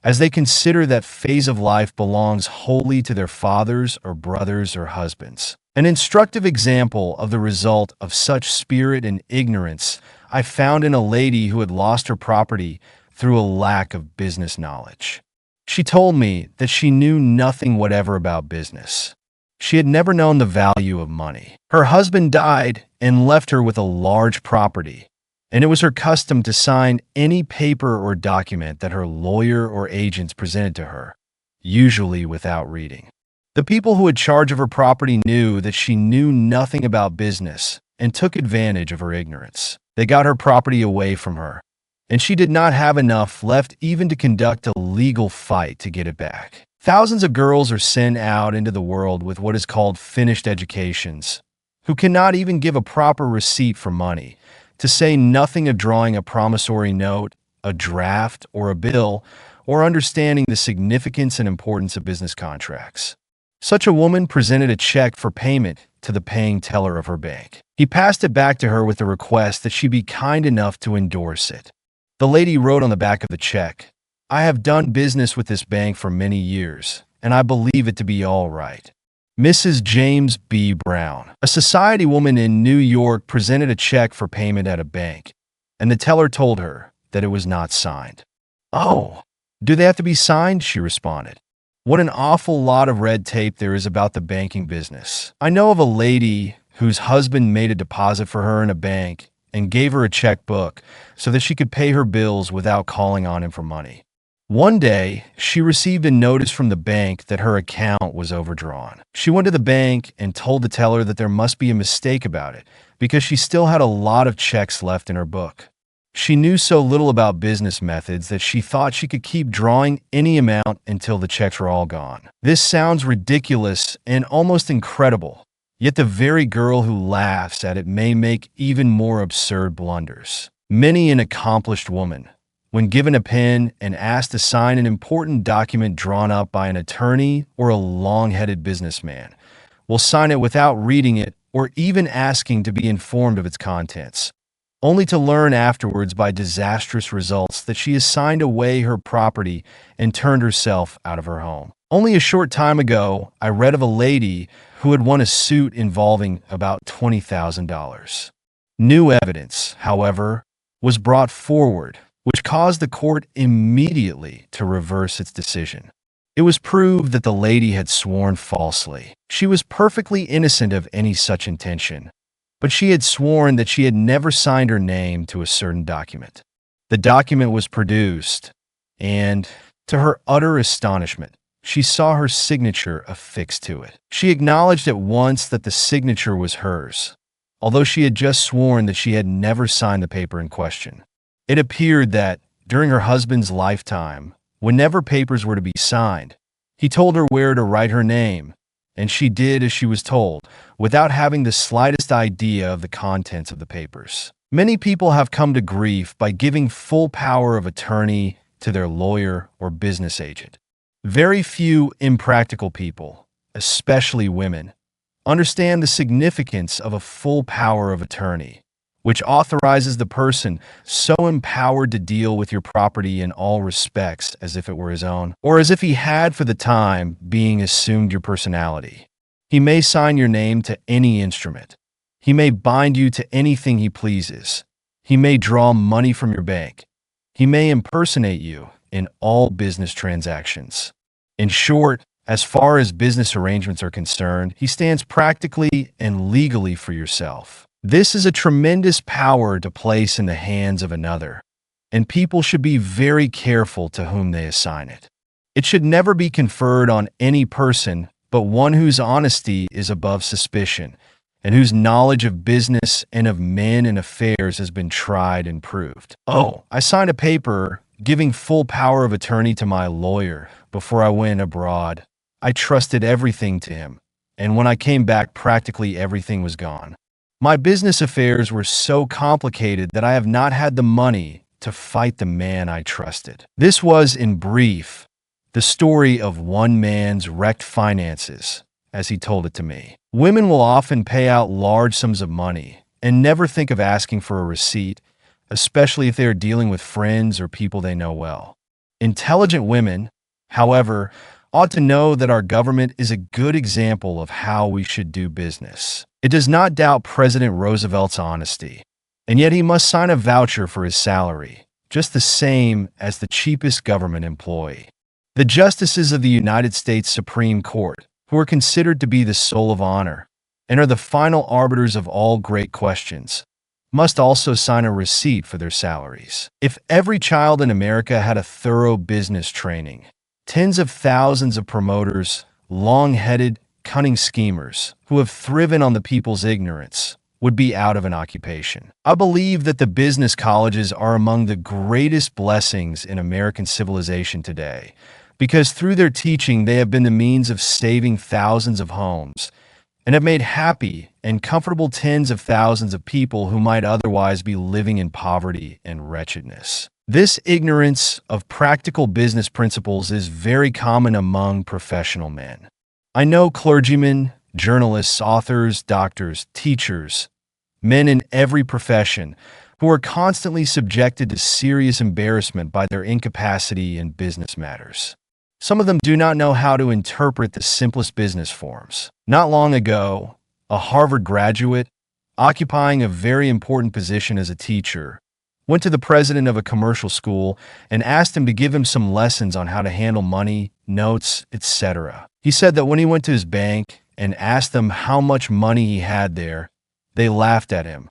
as they consider that phase of life belongs wholly to their fathers or brothers or husbands. An instructive example of the result of such spirit and ignorance I found in a lady who had lost her property through a lack of business knowledge. She told me that she knew nothing whatever about business. She had never known the value of money. Her husband died and left her with a large property, and it was her custom to sign any paper or document that her lawyer or agents presented to her, usually without reading. The people who had charge of her property knew that she knew nothing about business and took advantage of her ignorance. They got her property away from her, and she did not have enough left even to conduct a legal fight to get it back. Thousands of girls are sent out into the world with what is called finished educations, who cannot even give a proper receipt for money, to say nothing of drawing a promissory note, a draft, or a bill, or understanding the significance and importance of business contracts. Such a woman presented a check for payment to the paying teller of her bank. He passed it back to her with the request that she be kind enough to endorse it. The lady wrote on the back of the check, "I have done business with this bank for many years, and I believe it to be all right. Mrs. James B. Brown." A society woman in New York presented a check for payment at a bank, and the teller told her that it was not signed. "Oh, do they have to be signed?" she responded. "What an awful lot of red tape there is about the banking business. I know of a lady whose husband made a deposit for her in a bank and gave her a checkbook so that she could pay her bills without calling on him for money. One day, she received a notice from the bank that her account was overdrawn. She went to the bank and told the teller that there must be a mistake about it because she still had a lot of checks left in her book. She knew so little about business methods that she thought she could keep drawing any amount until the checks were all gone. This sounds ridiculous and almost incredible, yet the very girl who laughs at it may make even more absurd blunders. Many an accomplished woman, when given a pen and asked to sign an important document drawn up by an attorney or a long-headed businessman, will sign it without reading it or even asking to be informed of its contents, only to learn afterwards by disastrous results that she has signed away her property and turned herself out of her home. Only a short time ago, I read of a lady who had won a suit involving about $20,000. New evidence, however, was brought forward, which caused the court immediately to reverse its decision. It was proved that the lady had sworn falsely. She was perfectly innocent of any such intention, but she had sworn that she had never signed her name to a certain document. The document was produced, and, to her utter astonishment, she saw her signature affixed to it. She acknowledged at once that the signature was hers, although she had just sworn that she had never signed the paper in question. It appeared that, during her husband's lifetime, whenever papers were to be signed, he told her where to write her name, and she did as she was told, without having the slightest idea of the contents of the papers. Many people have come to grief by giving full power of attorney to their lawyer or business agent. Very few impractical people, especially women, understand the significance of a full power of attorney, which authorizes the person so empowered to deal with your property in all respects as if it were his own, or as if he had for the time being assumed your personality. He may sign your name to any instrument. He may bind you to anything he pleases. He may draw money from your bank. He may impersonate you in all business transactions. In short, as far as business arrangements are concerned, he stands practically and legally for yourself. This is a tremendous power to place in the hands of another, and people should be very careful to whom they assign it. It should never be conferred on any person but one whose honesty is above suspicion, and whose knowledge of business and of men and affairs has been tried and proved. Oh, I signed a paper giving full power of attorney to my lawyer before I went abroad. I trusted everything to him, and when I came back, practically everything was gone. My business affairs were so complicated that I have not had the money to fight the man I trusted. This was, in brief, the story of one man's wrecked finances, as he told it to me. Women will often pay out large sums of money and never think of asking for a receipt, especially if they are dealing with friends or people they know well. Intelligent women, however, ought to know that our government is a good example of how we should do business. It does not doubt President Roosevelt's honesty, and yet he must sign a voucher for his salary, just the same as the cheapest government employee. The justices of the United States Supreme Court, who are considered to be the soul of honor and are the final arbiters of all great questions, must also sign a receipt for their salaries. If every child in America had a thorough business training, tens of thousands of promoters, long-headed, cunning schemers who have thriven on the people's ignorance would be out of an occupation. I believe that the business colleges are among the greatest blessings in American civilization today, because through their teaching they have been the means of saving thousands of homes and have made happy and comfortable tens of thousands of people who might otherwise be living in poverty and wretchedness. This ignorance of practical business principles is very common among professional men. I know clergymen, journalists, authors, doctors, teachers, men in every profession who are constantly subjected to serious embarrassment by their incapacity in business matters. Some of them do not know how to interpret the simplest business forms. Not long ago, a Harvard graduate, occupying a very important position as a teacher, went to the president of a commercial school and asked him to give him some lessons on how to handle money, notes, etc. He said that when he went to his bank and asked them how much money he had there, they laughed at him,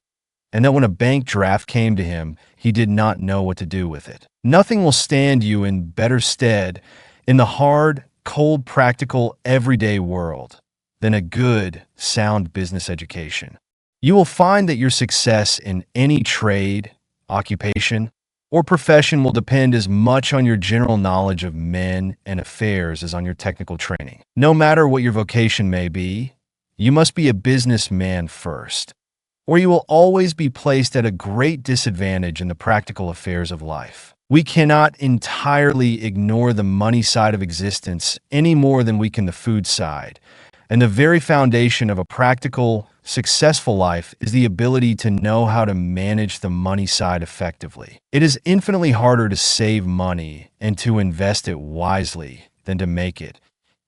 and that when a bank draft came to him, he did not know what to do with it. Nothing will stand you in better stead in the hard, cold, practical, everyday world than a good, sound business education. You will find that your success in any trade, occupation, or profession will depend as much on your general knowledge of men and affairs as on your technical training. No matter what your vocation may be, you must be a businessman first, or you will always be placed at a great disadvantage in the practical affairs of life. We cannot entirely ignore the money side of existence any more than we can the food side, and the very foundation of a practical, successful life is the ability to know how to manage the money side effectively. It is infinitely harder to save money and to invest it wisely than to make it.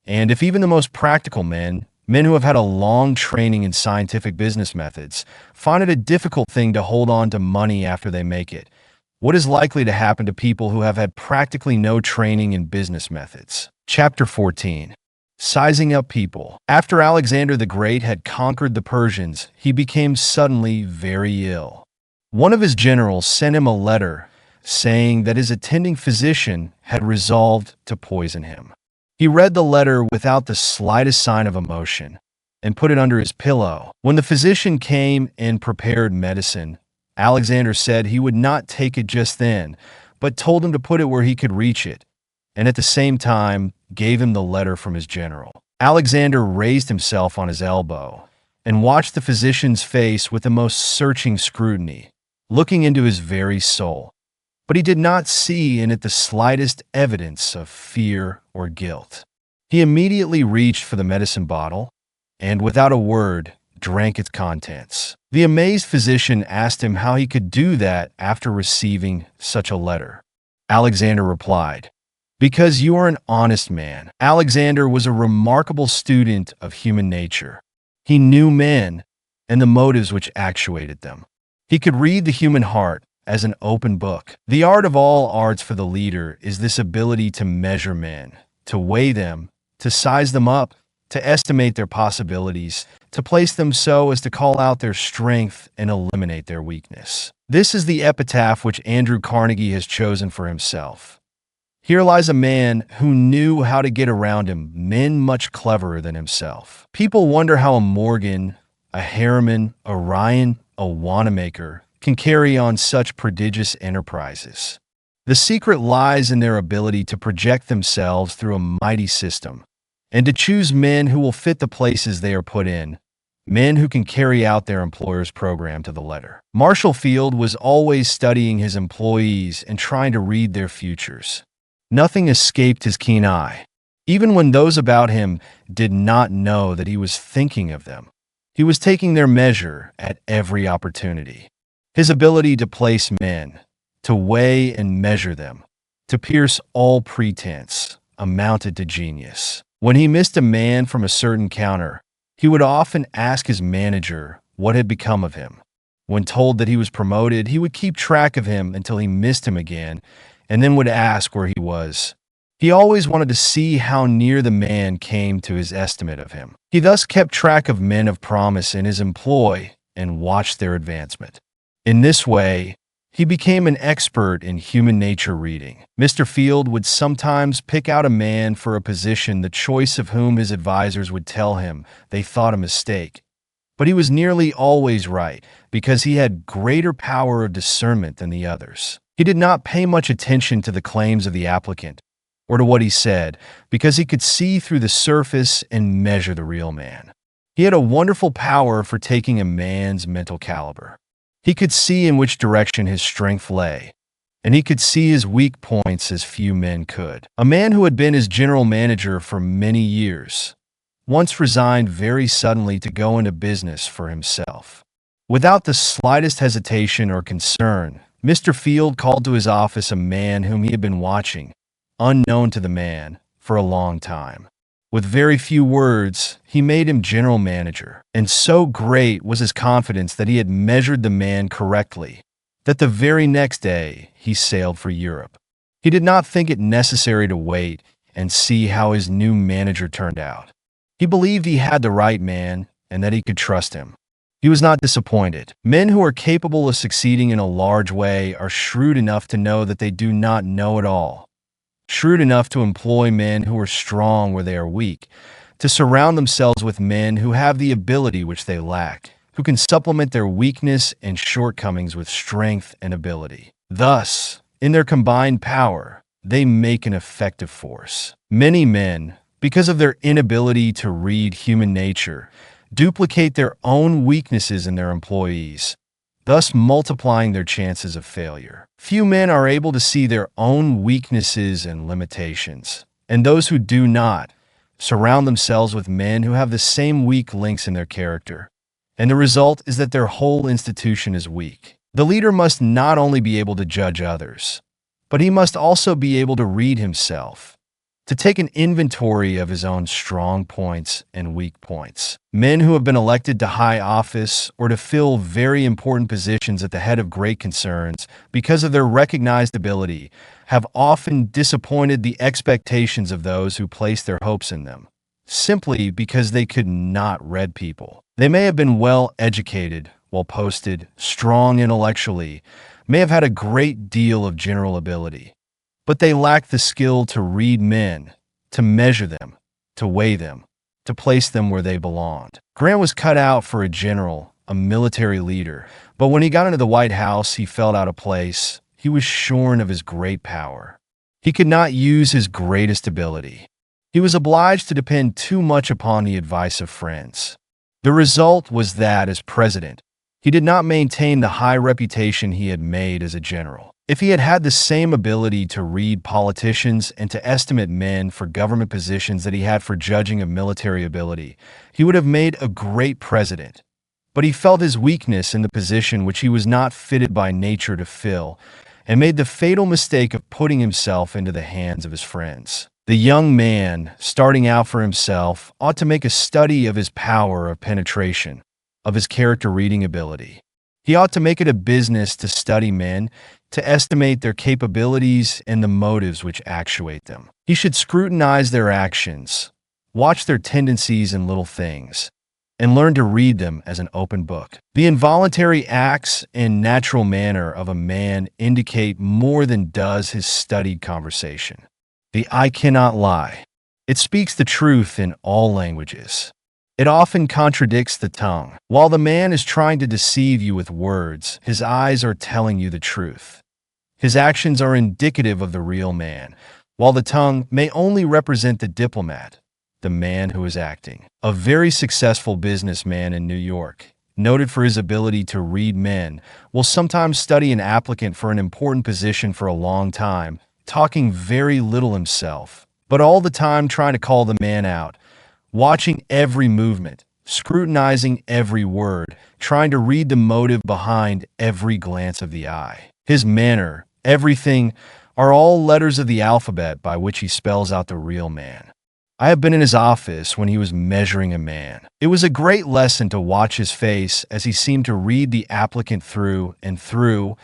And if even the most practical men who have had a long training in scientific business methods, find it a difficult thing to hold on to money after they make it, what is likely to happen to people who have had practically no training in business methods? Chapter 14. Sizing up people. After Alexander the Great had conquered the Persians, he became suddenly very ill. One of his generals sent him a letter saying that his attending physician had resolved to poison him. He read the letter without the slightest sign of emotion and put it under his pillow. When the physician came and prepared medicine, Alexander said he would not take it just then, but told him to put it where he could reach it, and at the same time gave him the letter from his general. Alexander raised himself on his elbow and watched the physician's face with the most searching scrutiny, looking into his very soul. But he did not see in it the slightest evidence of fear or guilt. He immediately reached for the medicine bottle and, without a word, drank its contents. The amazed physician asked him how he could do that after receiving such a letter. Alexander replied, "Because you are an honest man." Alexander was a remarkable student of human nature. He knew men and the motives which actuated them. He could read the human heart as an open book. The art of all arts for the leader is this ability to measure men, to weigh them, to size them up, to estimate their possibilities, to place them so as to call out their strength and eliminate their weakness. This is the epitaph which Andrew Carnegie has chosen for himself. Here lies a man who knew how to get around him men much cleverer than himself. People wonder how a Morgan, a Harriman, a Ryan, a Wanamaker can carry on such prodigious enterprises. The secret lies in their ability to project themselves through a mighty system, and to choose men who will fit the places they are put in, men who can carry out their employer's program to the letter. Marshall Field was always studying his employees and trying to read their futures. Nothing escaped his keen eye, even when those about him did not know that he was thinking of them. He was taking their measure at every opportunity. His ability to place men, to weigh and measure them, to pierce all pretense, amounted to genius. When he missed a man from a certain counter, he would often ask his manager what had become of him. When told that he was promoted, he would keep track of him until he missed him again, and then would ask where he was. He always wanted to see how near the man came to his estimate of him. He thus kept track of men of promise in his employ and watched their advancement. In this way, he became an expert in human nature reading. Mr. Field would sometimes pick out a man for a position the choice of whom his advisors would tell him they thought a mistake. But he was nearly always right because he had greater power of discernment than the others. He did not pay much attention to the claims of the applicant or to what he said because he could see through the surface and measure the real man. He had a wonderful power for taking a man's mental caliber. He could see in which direction his strength lay, and he could see his weak points as few men could. A man who had been his general manager for many years once resigned very suddenly to go into business for himself. Without the slightest hesitation or concern, Mr. Field called to his office a man whom he had been watching, unknown to the man, for a long time. With very few words, he made him general manager, and so great was his confidence that he had measured the man correctly, that the very next day he sailed for Europe. He did not think it necessary to wait and see how his new manager turned out. He believed he had the right man and that he could trust him. He was not disappointed. Men who are capable of succeeding in a large way are shrewd enough to know that they do not know it all, shrewd enough to employ men who are strong where they are weak, to surround themselves with men who have the ability which they lack, who can supplement their weakness and shortcomings with strength and ability. Thus, in their combined power, they make an effective force. Many men, because of their inability to read human nature, duplicate their own weaknesses in their employees, thus multiplying their chances of failure. Few men are able to see their own weaknesses and limitations, and those who do not surround themselves with men who have the same weak links in their character, and the result is that their whole institution is weak. The leader must not only be able to judge others, but he must also be able to read himself, to take an inventory of his own strong points and weak points. Men who have been elected to high office or to fill very important positions at the head of great concerns because of their recognized ability have often disappointed the expectations of those who placed their hopes in them, simply because they could not read people. They may have been well educated, well posted, strong intellectually, may have had a great deal of general ability, but they lacked the skill to read men, to measure them, to weigh them, to place them where they belonged. Grant was cut out for a general, a military leader, but when he got into the White House, he felt out of place. He was shorn of his great power. He could not use his greatest ability. He was obliged to depend too much upon the advice of friends. The result was that, as president, he did not maintain the high reputation he had made as a general. If he had had the same ability to read politicians and to estimate men for government positions that he had for judging of military ability, he would have made a great president. But he felt his weakness in the position which he was not fitted by nature to fill, and made the fatal mistake of putting himself into the hands of his friends. The young man, starting out for himself, ought to make a study of his power of penetration, of his character reading ability. He ought to make it a business to study men, to estimate their capabilities and the motives which actuate them. He should scrutinize their actions, watch their tendencies in little things, and learn to read them as an open book. The involuntary acts and natural manner of a man indicate more than does his studied conversation. The "I cannot lie." It speaks the truth in all languages. It often contradicts the tongue. While the man is trying to deceive you with words, his eyes are telling you the truth. His actions are indicative of the real man, while the tongue may only represent the diplomat, the man who is acting. A very successful businessman in New York, noted for his ability to read men, will sometimes study an applicant for an important position for a long time, talking very little himself, but all the time trying to call the man out, watching every movement, scrutinizing every word, trying to read the motive behind every glance of the eye. His manner, everything, are all letters of the alphabet by which he spells out the real man. I have been in his office when he was measuring a man. It was a great lesson to watch his face as he seemed to read the applicant through and through,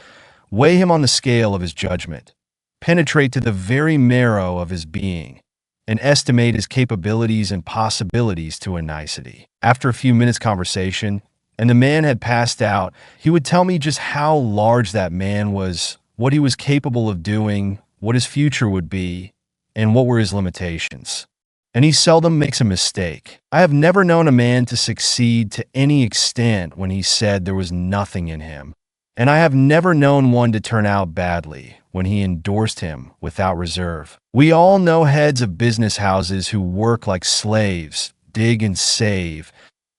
weigh him on the scale of his judgment, penetrate to the very marrow of his being, and estimate his capabilities and possibilities to a nicety. After a few minutes' conversation, and the man had passed out, he would tell me just how large that man was, what he was capable of doing, what his future would be, and what were his limitations. And he seldom makes a mistake. I have never known a man to succeed to any extent when he said there was nothing in him, and I have never known one to turn out badly when he endorsed him without reserve. We all know heads of business houses who work like slaves, dig and save,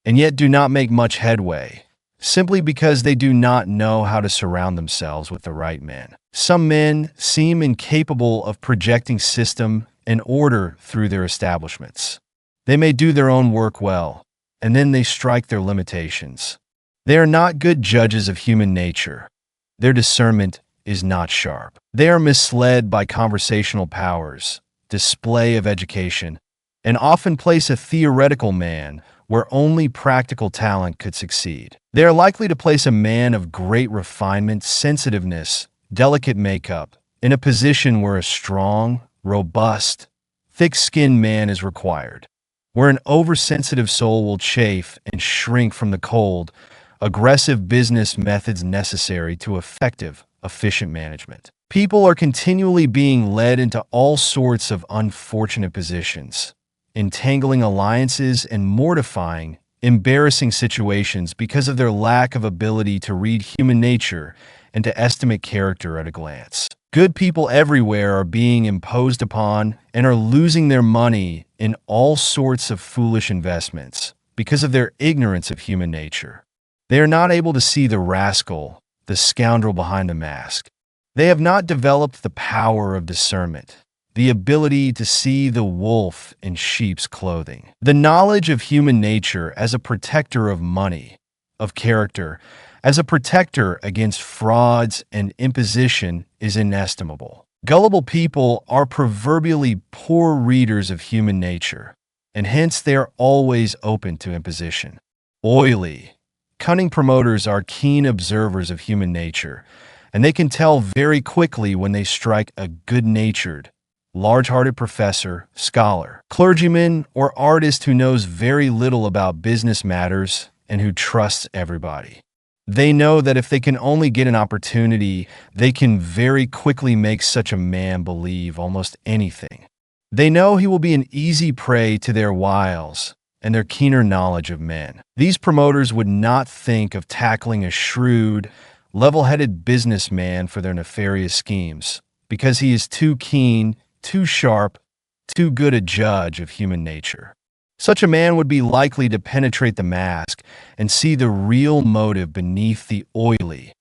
and yet do not make much headway, simply because they do not know how to surround themselves with the right men. Some men seem incapable of projecting system and order through their establishments. They may do their own work well, and then they strike their limitations. They are not good judges of human nature. Their discernment is not sharp. They are misled by conversational powers, display of education, and often place a theoretical man where only practical talent could succeed. They are likely to place a man of great refinement, sensitiveness, delicate makeup, in a position where a strong, robust, thick-skinned man is required, where an oversensitive soul will chafe and shrink from the cold, aggressive business methods necessary to effective, efficient management. People are continually being led into all sorts of unfortunate positions, entangling alliances and mortifying, embarrassing situations because of their lack of ability to read human nature and to estimate character at a glance. Good people everywhere are being imposed upon and are losing their money in all sorts of foolish investments because of their ignorance of human nature. They are not able to see the rascal, the scoundrel behind the mask. They have not developed the power of discernment, the ability to see the wolf in sheep's clothing. The knowledge of human nature as a protector of money, of character, as a protector against frauds and imposition is inestimable. Gullible people are proverbially poor readers of human nature, and hence they are always open to imposition. Oily, cunning promoters are keen observers of human nature, and they can tell very quickly when they strike a good-natured, large-hearted professor, scholar, clergyman, or artist who knows very little about business matters and who trusts everybody. They know that if they can only get an opportunity, they can very quickly make such a man believe almost anything. They know he will be an easy prey to their wiles and their keener knowledge of men. These promoters would not think of tackling a shrewd, level-headed businessman for their nefarious schemes, because he is too keen, too sharp, too good a judge of human nature. Such a man would be likely to penetrate the mask and see the real motive beneath the oily,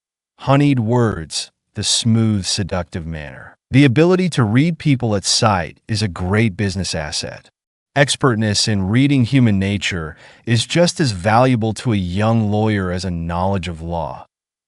honeyed words, the smooth, seductive manner. The ability to read people at sight is a great business asset. Expertness in reading human nature is just as valuable to a young lawyer as a knowledge of law.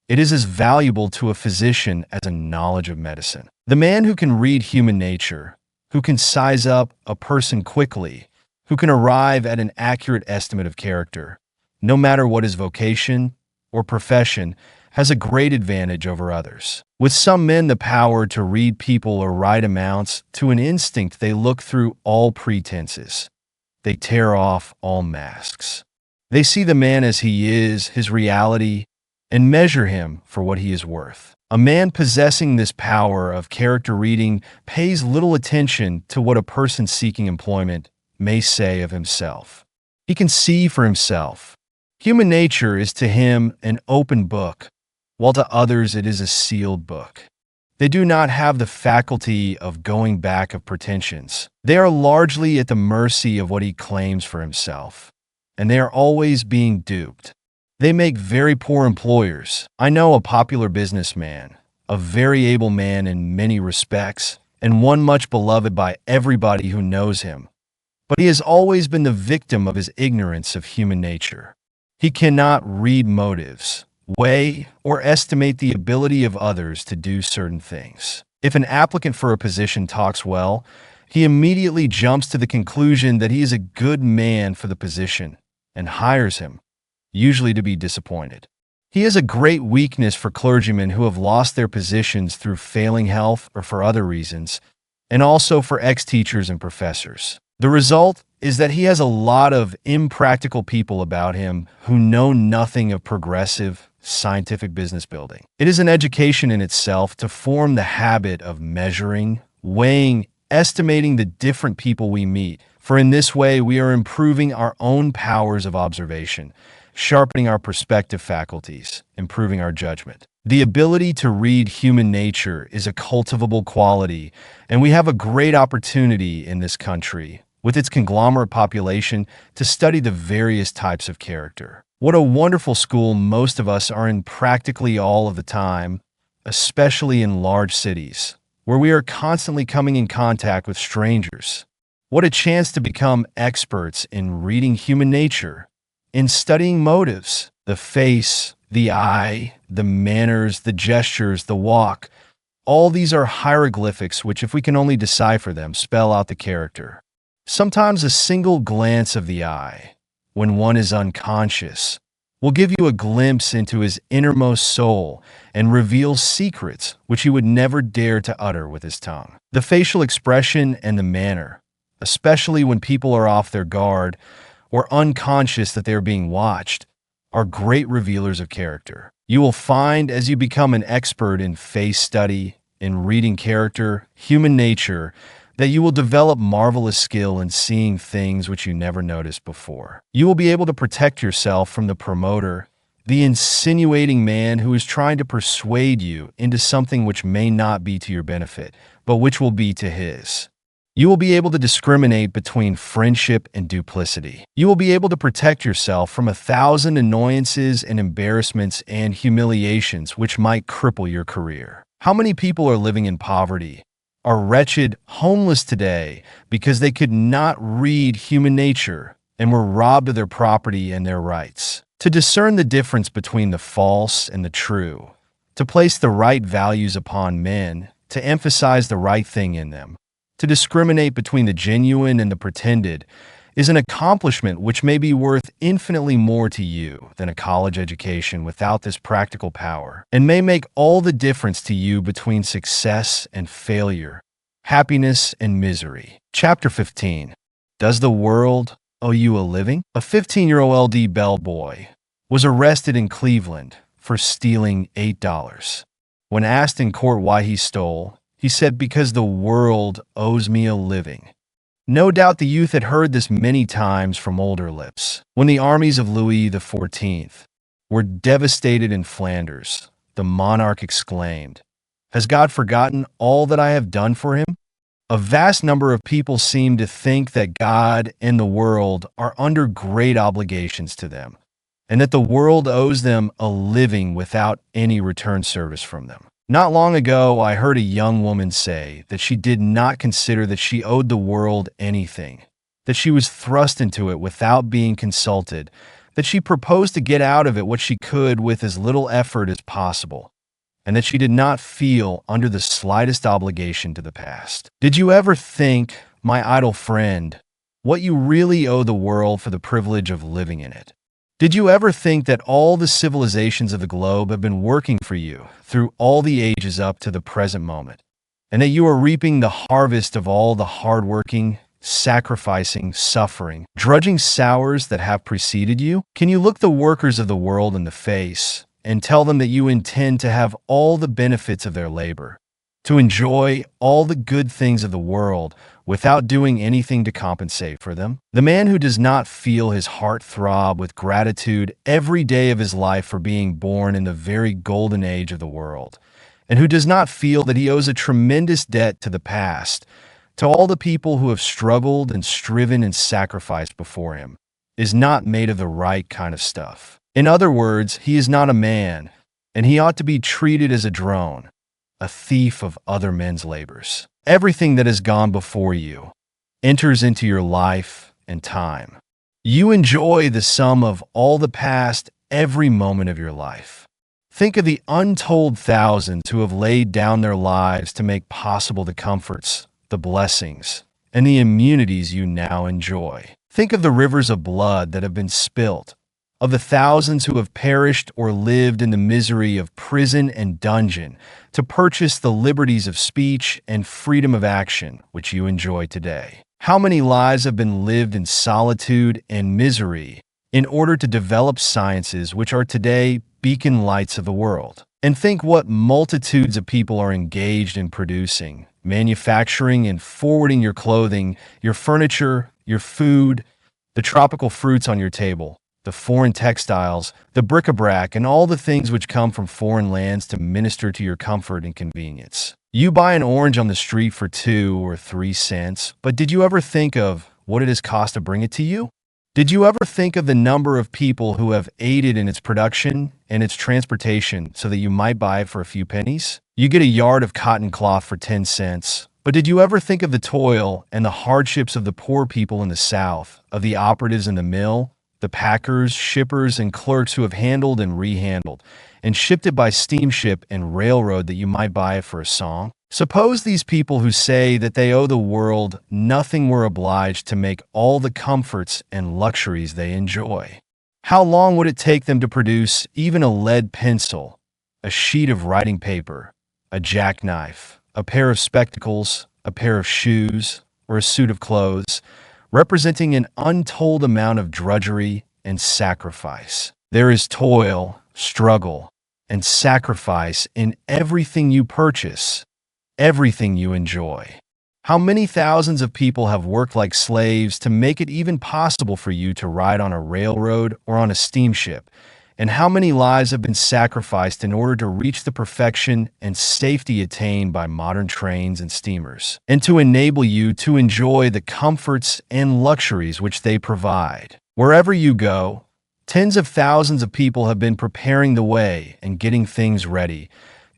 It is as valuable to a physician as a knowledge of medicine. The man who can read human nature, who can size up a person quickly, who can arrive at an accurate estimate of character, no matter what his vocation or profession, has a great advantage over others. With some men, the power to read people or right amounts to an instinct. They look through all pretenses. They tear off all masks. They see the man as he is, his reality, and measure him for what he is worth. A man possessing this power of character reading pays little attention to what a person seeking employment may say of himself. He can see for himself. Human nature is to him an open book, while to others it is a sealed book. They do not have the faculty of going back of pretensions. They are largely at the mercy of what he claims for himself, and they are always being duped. They make very poor employers. I know a popular businessman, a very able man in many respects, and one much beloved by everybody who knows him. But he has always been the victim of his ignorance of human nature. He cannot read motives, weigh, or estimate the ability of others to do certain things. If an applicant for a position talks well, he immediately jumps to the conclusion that he is a good man for the position and hires him, usually to be disappointed. He has a great weakness for clergymen who have lost their positions through failing health or for other reasons, and also for ex-teachers and professors. The result is that he has a lot of impractical people about him who know nothing of progressive, scientific business building. It is an education in itself to form the habit of measuring, weighing, estimating the different people we meet, for in this way we are improving our own powers of observation, sharpening our perspective faculties, improving our judgment. The ability to read human nature is a cultivable quality, and we have a great opportunity in this country, with its conglomerate population, to study the various types of character. What a wonderful school most of us are in practically all of the time, especially in large cities, where we are constantly coming in contact with strangers. What a chance to become experts in reading human nature, in studying motives, the face, the eye, the manners, the gestures, the walk. All these are hieroglyphics which, if we can only decipher them, spell out the character. Sometimes a single glance of the eye, when one is unconscious, will give you a glimpse into his innermost soul and reveal secrets which he would never dare to utter with his tongue. The facial expression and the manner, especially when people are off their guard or unconscious that they are being watched, are great revealers of character. You will find as you become an expert in face study, in reading character, human nature, that you will develop marvelous skill in seeing things which you never noticed before. You will be able to protect yourself from the promoter, the insinuating man who is trying to persuade you into something which may not be to your benefit, but which will be to his. You will be able to discriminate between friendship and duplicity. You will be able to protect yourself from 1,000 annoyances and embarrassments and humiliations which might cripple your career. How many people are living in poverty, are wretched, homeless today because they could not read human nature and were robbed of their property and their rights? To discern the difference between the false and the true, to place the right values upon men, to emphasize the right thing in them, to discriminate between the genuine and the pretended, is an accomplishment which may be worth infinitely more to you than a college education without this practical power, and may make all the difference to you between success and failure, happiness and misery. Chapter 15. Does the world owe you a living? A 15-year-old LD bellboy was arrested in Cleveland for stealing $8. When asked in court why he stole, he said, "Because the world owes me a living." No doubt the youth had heard this many times from older lips. When the armies of Louis XIV were devastated in Flanders, the monarch exclaimed, "Has God forgotten all that I have done for him?" A vast number of people seem to think that God and the world are under great obligations to them, and that the world owes them a living without any return service from them. Not long ago, I heard a young woman say that she did not consider that she owed the world anything, that she was thrust into it without being consulted, that she proposed to get out of it what she could with as little effort as possible, and that she did not feel under the slightest obligation to the past. Did you ever think, my idle friend, what you really owe the world for the privilege of living in it? Did you ever think that all the civilizations of the globe have been working for you through all the ages up to the present moment, and that you are reaping the harvest of all the hardworking, sacrificing, suffering, drudging hours that have preceded you? Can you look the workers of the world in the face and tell them that you intend to have all the benefits of their labor, to enjoy all the good things of the world without doing anything to compensate for them? The man who does not feel his heart throb with gratitude every day of his life for being born in the very golden age of the world, and who does not feel that he owes a tremendous debt to the past, to all the people who have struggled and striven and sacrificed before him, is not made of the right kind of stuff. In other words, he is not a man, and he ought to be treated as a drone, a thief of other men's labors. Everything that has gone before you enters into your life and time. You enjoy the sum of all the past every moment of your life. Think of the untold thousands who have laid down their lives to make possible the comforts, the blessings, and the immunities you now enjoy. Think of the rivers of blood that have been spilt, of the thousands who have perished or lived in the misery of prison and dungeon to purchase the liberties of speech and freedom of action which you enjoy today. How many lives have been lived in solitude and misery in order to develop sciences which are today beacon lights of the world? And think what multitudes of people are engaged in producing, manufacturing, and forwarding your clothing, your furniture, your food, the tropical fruits on your table, the foreign textiles, the bric-a-brac, and all the things which come from foreign lands to minister to your comfort and convenience. You buy an orange on the street for 2 or 3 cents, but did you ever think of what it has cost to bring it to you? Did you ever think of the number of people who have aided in its production and its transportation so that you might buy it for a few pennies? You get a yard of cotton cloth for 10 cents, but did you ever think of the toil and the hardships of the poor people in the South, of the operatives in the mill, the packers, shippers, and clerks who have handled and rehandled, and shipped it by steamship and railroad that you might buy it for a song? Suppose these people who say that they owe the world nothing were obliged to make all the comforts and luxuries they enjoy. How long would it take them to produce even a lead pencil, a sheet of writing paper, a jackknife, a pair of spectacles, a pair of shoes, or a suit of clothes, representing an untold amount of drudgery and sacrifice? There is toil, struggle, and sacrifice in everything you purchase, everything you enjoy. How many thousands of people have worked like slaves to make it even possible for you to ride on a railroad or on a steamship? And how many lives have been sacrificed in order to reach the perfection and safety attained by modern trains and steamers, and to enable you to enjoy the comforts and luxuries which they provide? Wherever you go, tens of thousands of people have been preparing the way and getting things ready,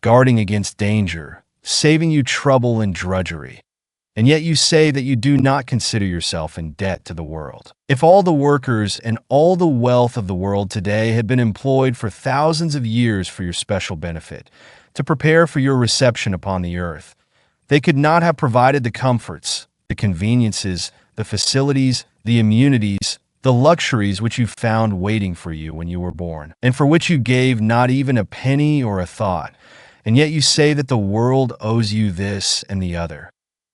guarding against danger, saving you trouble and drudgery. And yet you say that you do not consider yourself in debt to the world. If all the workers and all the wealth of the world today had been employed for thousands of years for your special benefit, to prepare for your reception upon the earth, they could not have provided the comforts, the conveniences, the facilities, the immunities, the luxuries which you found waiting for you when you were born, and for which you gave not even a penny or a thought. And yet you say that the world owes you this and the other,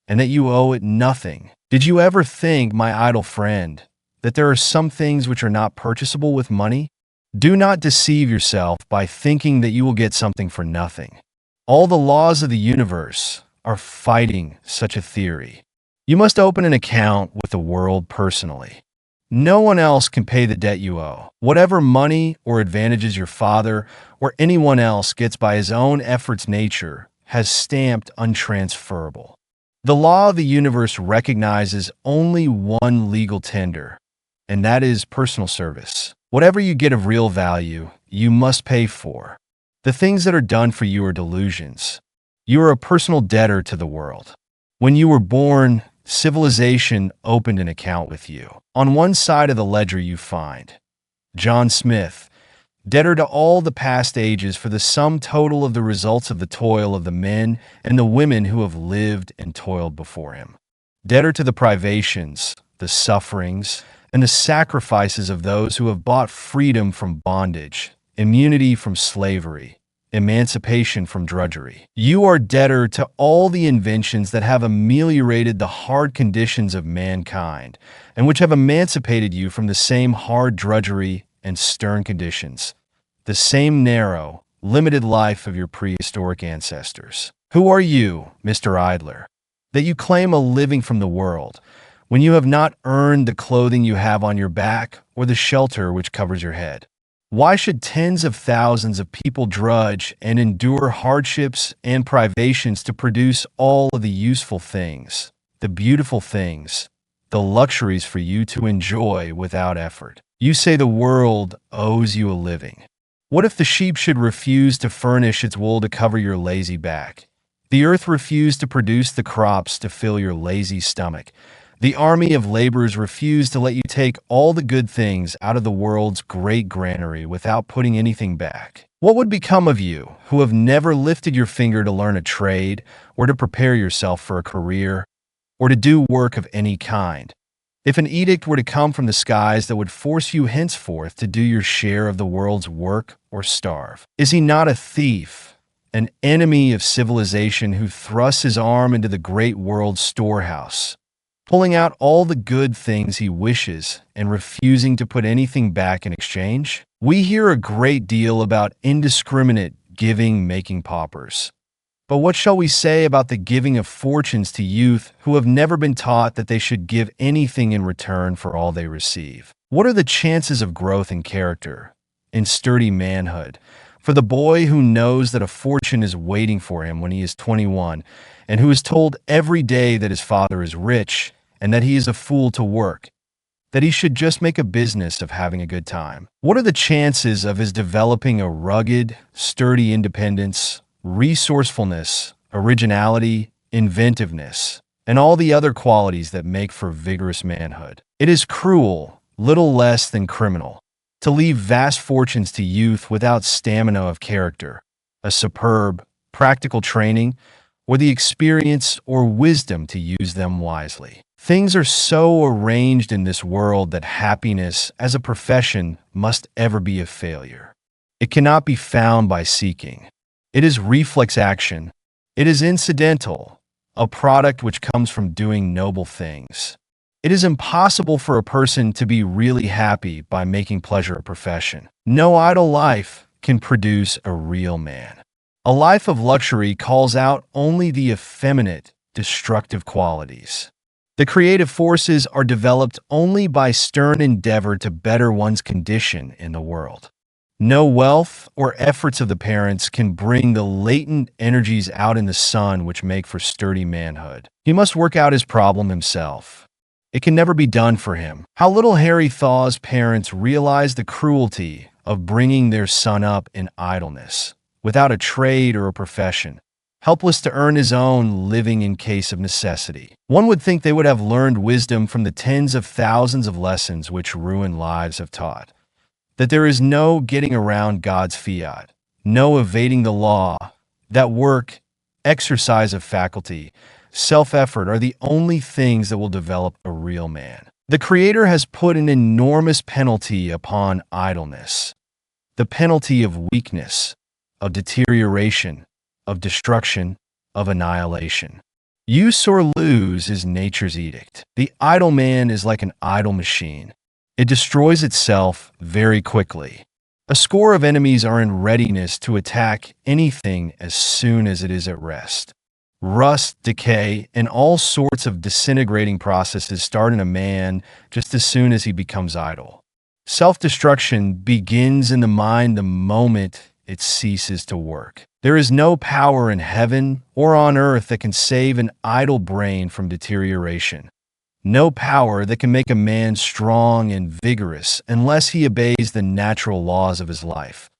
and that you owe it nothing. Did you ever think, my idle friend, that there are some things which are not purchasable with money? Do not deceive yourself by thinking that you will get something for nothing. All the laws of the universe are fighting such a theory. You must open an account with the world personally. No one else can pay the debt you owe. Whatever money or advantages your father or anyone else gets by his own efforts, nature has stamped untransferable. The law of the universe recognizes only one legal tender, and that is personal service. Whatever you get of real value, you must pay for. The things that are done for you are delusions. You are a personal debtor to the world. When you were born, civilization opened an account with you. On one side of the ledger you find John Smith, debtor to all the past ages for the sum total of the results of the toil of the men and the women who have lived and toiled before him. Debtor to the privations, the sufferings, and the sacrifices of those who have bought freedom from bondage, immunity from slavery, emancipation from drudgery. You are debtor to all the inventions that have ameliorated the hard conditions of mankind, and which have emancipated you from the same hard drudgery and stern conditions, the same narrow, limited life of your prehistoric ancestors. Who are you, Mr. Idler, that you claim a living from the world, when you have not earned the clothing you have on your back or the shelter which covers your head? Why should tens of thousands of people drudge and endure hardships and privations to produce all of the useful things, the beautiful things, the luxuries for you to enjoy without effort? You say the world owes you a living. What if the sheep should refuse to furnish its wool to cover your lazy back? The earth refused to produce the crops to fill your lazy stomach. The army of laborers refuse to let you take all the good things out of the world's great granary without putting anything back. What would become of you who have never lifted your finger to learn a trade or to prepare yourself for a career or to do work of any kind? If an edict were to come from the skies that would force you henceforth to do your share of the world's work or starve, is he not a thief, an enemy of civilization who thrusts his arm into the great world's storehouse, pulling out all the good things he wishes and refusing to put anything back in exchange? We hear a great deal about indiscriminate giving making paupers. But what shall we say about the giving of fortunes to youth who have never been taught that they should give anything in return for all they receive? What are the chances of growth in character, in sturdy manhood, for the boy who knows that a fortune is waiting for him when he is 21 and who is told every day that his father is rich and that he is a fool to work, that he should just make a business of having a good time? What are the chances of his developing a rugged, sturdy independence, resourcefulness, originality, inventiveness, and all the other qualities that make for vigorous manhood? It is cruel, little less than criminal, to leave vast fortunes to youth without stamina of character, a superb, practical training, or the experience or wisdom to use them wisely. Things are so arranged in this world that happiness as a profession must ever be a failure. It cannot be found by seeking. It is reflex action. It is incidental, a product which comes from doing noble things. It is impossible for a person to be really happy by making pleasure a profession. No idle life can produce a real man. A life of luxury calls out only the effeminate, destructive qualities. The creative forces are developed only by stern endeavor to better one's condition in the world. No wealth or efforts of the parents can bring the latent energies out in the son which make for sturdy manhood. He must work out his problem himself. It can never be done for him. How little Harry Thaw's parents realize the cruelty of bringing their son up in idleness, without a trade or a profession, helpless to earn his own living in case of necessity. One would think they would have learned wisdom from the tens of thousands of lessons which ruined lives have taught. That there is no getting around God's fiat, no evading the law, that work, exercise of faculty, self-effort are the only things that will develop a real man. The Creator has put an enormous penalty upon idleness, the penalty of weakness, of deterioration, of destruction, of annihilation. Use or lose is nature's edict. The idle man is like an idle machine. It destroys itself very quickly. A score of enemies are in readiness to attack anything as soon as it is at rest. Rust, decay, and all sorts of disintegrating processes start in a man just as soon as he becomes idle. Self-destruction begins in the mind the moment it ceases to work. There is no power in heaven or on earth that can save an idle brain from deterioration. No power that can make a man strong and vigorous unless he obeys the natural laws of his life,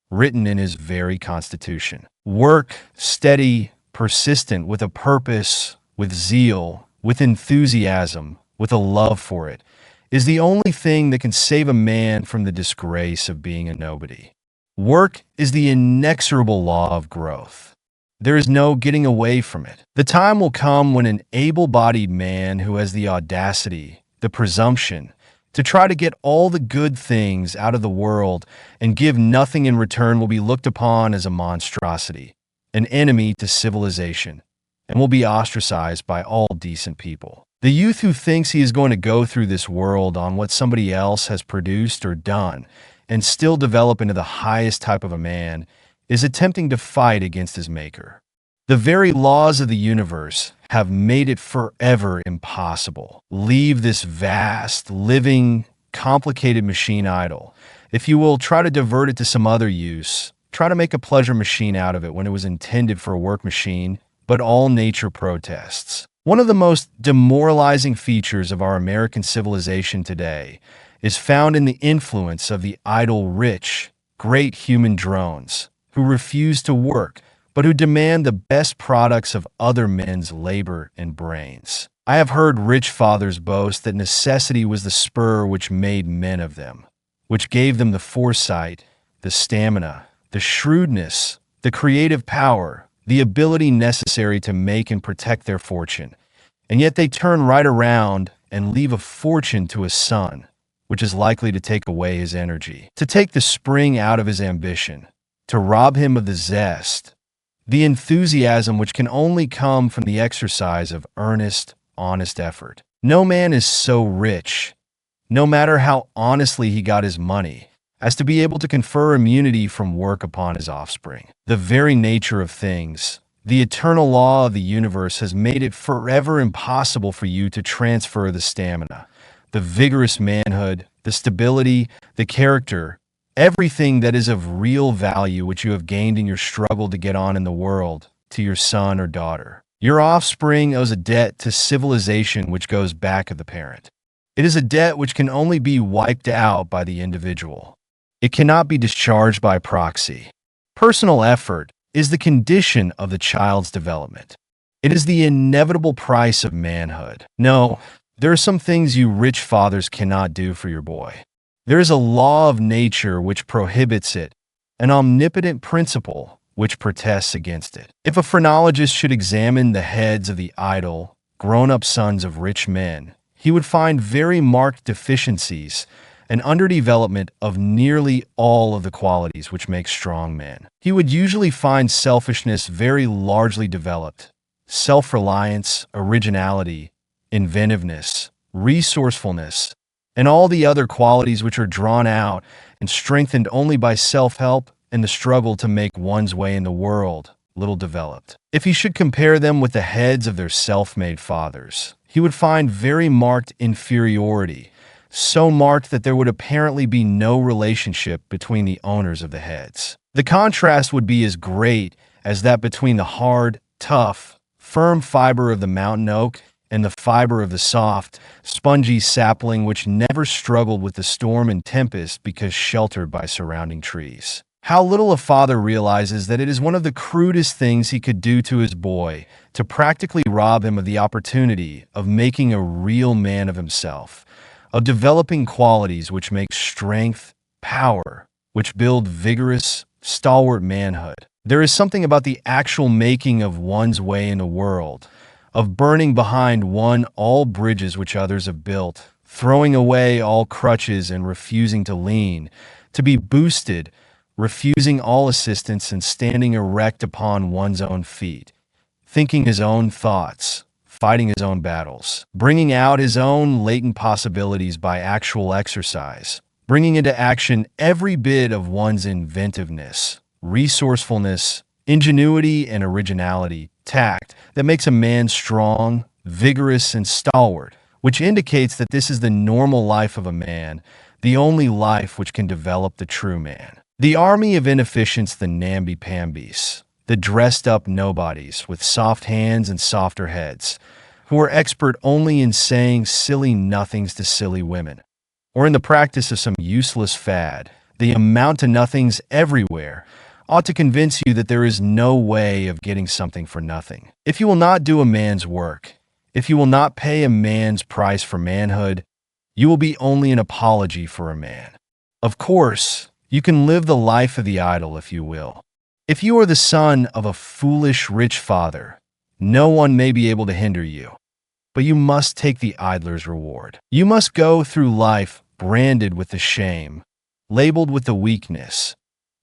written in his very constitution. Work, steady, persistent, with a purpose, with zeal, with enthusiasm, with a love for it, is the only thing that can save a man from the disgrace of being a nobody. Work is the inexorable law of growth. There is no getting away from it. The time will come when an able-bodied man who has the audacity, the presumption, to try to get all the good things out of the world and give nothing in return will be looked upon as a monstrosity, an enemy to civilization, and will be ostracized by all decent people. The youth who thinks he is going to go through this world on what somebody else has produced or done and still develop into the highest type of a man is attempting to fight against his maker. The very laws of the universe have made it forever impossible. Leave this vast, living, complicated machine idle. If you will, try to divert it to some other use. Try to make a pleasure machine out of it when it was intended for a work machine, but all nature protests. One of the most demoralizing features of our American civilization today is found in the influence of the idle rich, great human drones, who refuse to work, but who demand the best products of other men's labor and brains. I have heard rich fathers boast that necessity was the spur which made men of them, which gave them the foresight, the stamina, the shrewdness, the creative power, the ability necessary to make and protect their fortune. And yet they turn right around and leave a fortune to a son, which is likely to take away his energy, to take the spring out of his ambition, to rob him of the zest, the enthusiasm which can only come from the exercise of earnest, honest effort. No man is so rich, no matter how honestly he got his money, as to be able to confer immunity from work upon his offspring. The very nature of things, the eternal law of the universe, has made it forever impossible for you to transfer the stamina, the vigorous manhood, the stability, the character, everything that is of real value which you have gained in your struggle to get on in the world, to your son or daughter. Your offspring owes a debt to civilization which goes back of the parent. It is a debt which can only be wiped out by the individual. It cannot be discharged by proxy. Personal effort is the condition of the child's development. It is the inevitable price of manhood. No, there are some things you rich fathers cannot do for your boy. There is a law of nature which prohibits it, an omnipotent principle which protests against it. If a phrenologist should examine the heads of the idle, grown-up sons of rich men, he would find very marked deficiencies and underdevelopment of nearly all of the qualities which make strong men. He would usually find selfishness very largely developed, self-reliance, originality, inventiveness, resourcefulness, and all the other qualities which are drawn out and strengthened only by self-help and the struggle to make one's way in the world, little developed. If he should compare them with the heads of their self-made fathers, he would find very marked inferiority, so marked that there would apparently be no relationship between the owners of the heads. The contrast would be as great as that between the hard, tough, firm fiber of the mountain oak and the fiber of the soft, spongy sapling which never struggled with the storm and tempest because sheltered by surrounding trees. How little a father realizes that it is one of the crudest things he could do to his boy to practically rob him of the opportunity of making a real man of himself, of developing qualities which make strength, power, which build vigorous, stalwart manhood. There is something about the actual making of one's way in the world, of burning behind one all bridges which others have built, throwing away all crutches and refusing to lean, to be boosted, refusing all assistance and standing erect upon one's own feet, thinking his own thoughts, fighting his own battles, bringing out his own latent possibilities by actual exercise, bringing into action every bit of one's inventiveness, resourcefulness, ingenuity and originality, tact, that makes a man strong, vigorous, and stalwart, which indicates that this is the normal life of a man, the only life which can develop the true man. The army of inefficients, the namby-pambys, the dressed-up nobodies with soft hands and softer heads, who are expert only in saying silly nothings to silly women, or in the practice of some useless fad, the amount to nothings everywhere, ought to convince you that there is no way of getting something for nothing. If you will not do a man's work, if you will not pay a man's price for manhood, you will be only an apology for a man. Of course, you can live the life of the idle if you will. If you are the son of a foolish rich father, no one may be able to hinder you. But you must take the idler's reward. You must go through life branded with the shame, labeled with the weakness,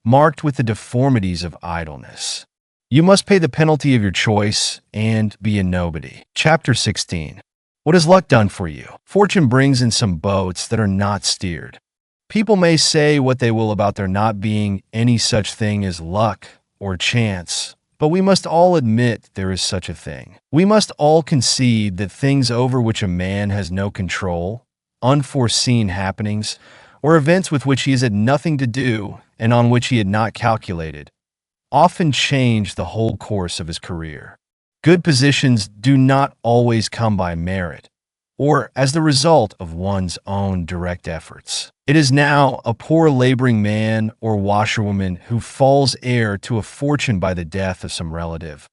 marked with the deformities of idleness. You must pay the penalty of your choice and be a nobody. Chapter 16. What has luck done for you? Fortune brings in some boats that are not steered. People may say what they will about there not being any such thing as luck or chance, but we must all admit there is such a thing. We must all concede that things over which a man has no control, unforeseen happenings, or events with which he has had nothing to do and on which he had not calculated, often change the whole course of his career. Good positions do not always come by merit, or as the result of one's own direct efforts. It is now a poor laboring man or washerwoman who falls heir to a fortune by the death of some relative,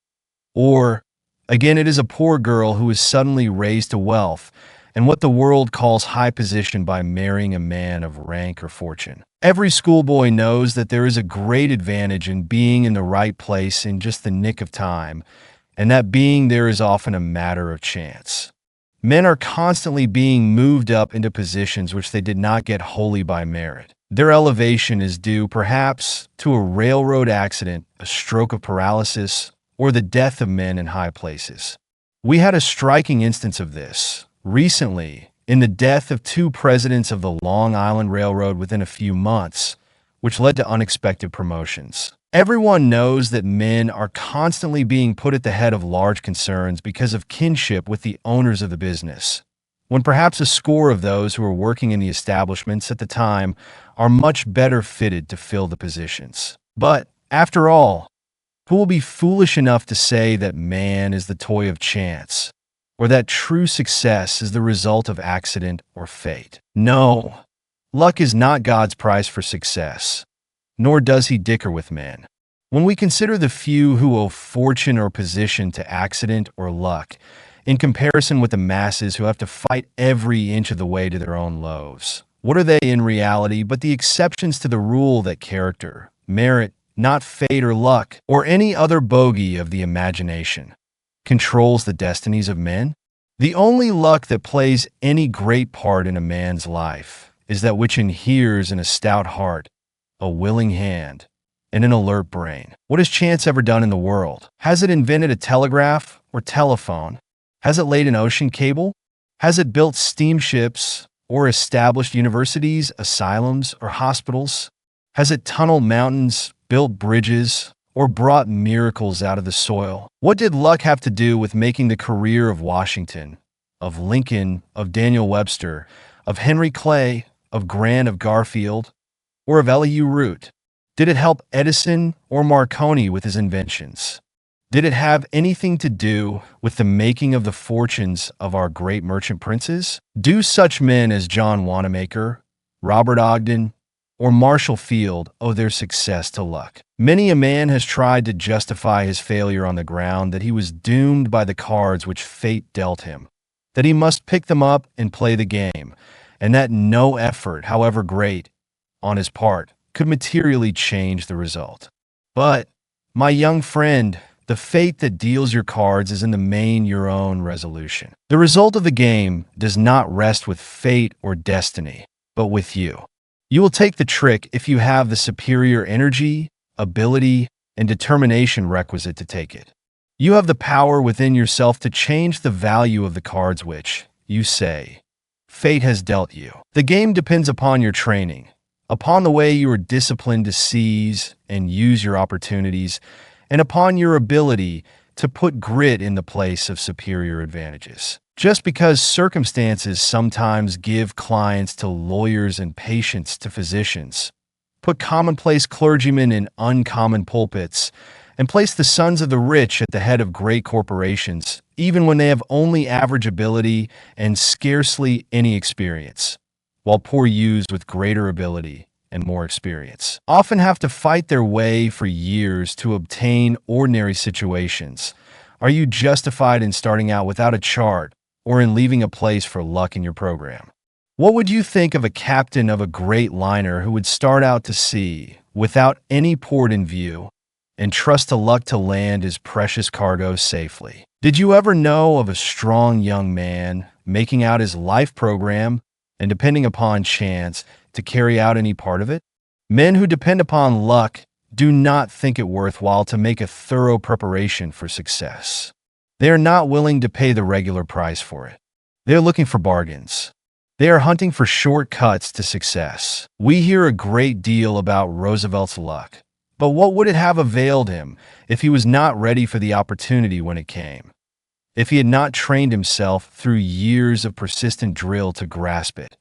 or Again, it is a poor girl who is suddenly raised to wealth and what the world calls high position by marrying a man of rank or fortune. Every schoolboy knows that there is a great advantage in being in the right place in just the nick of time, and that being there is often a matter of chance. Men are constantly being moved up into positions which they did not get wholly by merit. Their elevation is due, perhaps, to a railroad accident, a stroke of paralysis, or the death of men in high places. We had a striking instance of this recently in the death of two presidents of the Long Island Railroad within a few months, which led to unexpected promotions. Everyone knows that men are constantly being put at the head of large concerns because of kinship with the owners of the business, when perhaps a score of those who are working in the establishments at the time are much better fitted to fill the positions. But, after all, who will be foolish enough to say that man is the toy of chance, or that true success is the result of accident or fate? No, luck is not God's price for success, nor does he dicker with men. When we consider the few who owe fortune or position to accident or luck, in comparison with the masses who have to fight every inch of the way to their own loaves, what are they in reality but the exceptions to the rule that character, merit, not fate or luck, or any other bogey of the imagination, controls the destinies of men? The only luck that plays any great part in a man's life is that which inheres in a stout heart, a willing hand, and an alert brain. What has chance ever done in the world? Has it invented a telegraph or telephone? Has it laid an ocean cable? Has it built steamships or established universities, asylums, or hospitals? Has it tunneled mountains, built bridges, or brought miracles out of the soil? What did luck have to do with making the career of Washington, of Lincoln, of Daniel Webster, of Henry Clay, of Grant of Garfield, or of Elihu Root? Did it help Edison or Marconi with his inventions? Did it have anything to do with the making of the fortunes of our great merchant princes? Do such men as John Wanamaker, Robert Ogden, or Marshall Field owe their success to luck? Many a man has tried to justify his failure on the ground that he was doomed by the cards which fate dealt him, that he must pick them up and play the game, and that no effort, however great, on his part, could materially change the result. But, my young friend, the fate that deals your cards is in the main your own resolution. The result of the game does not rest with fate or destiny, but with you. You will take the trick if you have the superior energy, ability, and determination requisite to take it. You have the power within yourself to change the value of the cards which, you say, fate has dealt you. The game depends upon your training, upon the way you are disciplined to seize and use your opportunities, and upon your ability to put grit in the place of superior advantages. Just because circumstances sometimes give clients to lawyers and patients to physicians, put commonplace clergymen in uncommon pulpits, and place the sons of the rich at the head of great corporations, even when they have only average ability and scarcely any experience, while poor youths with greater ability and more experience often have to fight their way for years to obtain ordinary situations. Are you justified in starting out without a chart or in leaving a place for luck in your program? What would you think of a captain of a great liner who would start out to sea without any port in view and trust to luck to land his precious cargo safely? Did you ever know of a strong young man making out his life program and depending upon chance to carry out any part of it? Men who depend upon luck do not think it worthwhile to make a thorough preparation for success. They are not willing to pay the regular price for it. They are looking for bargains. They are hunting for shortcuts to success. We hear a great deal about Roosevelt's luck, but what would it have availed him if he was not ready for the opportunity when it came? If he had not trained himself through years of persistent drill to grasp it?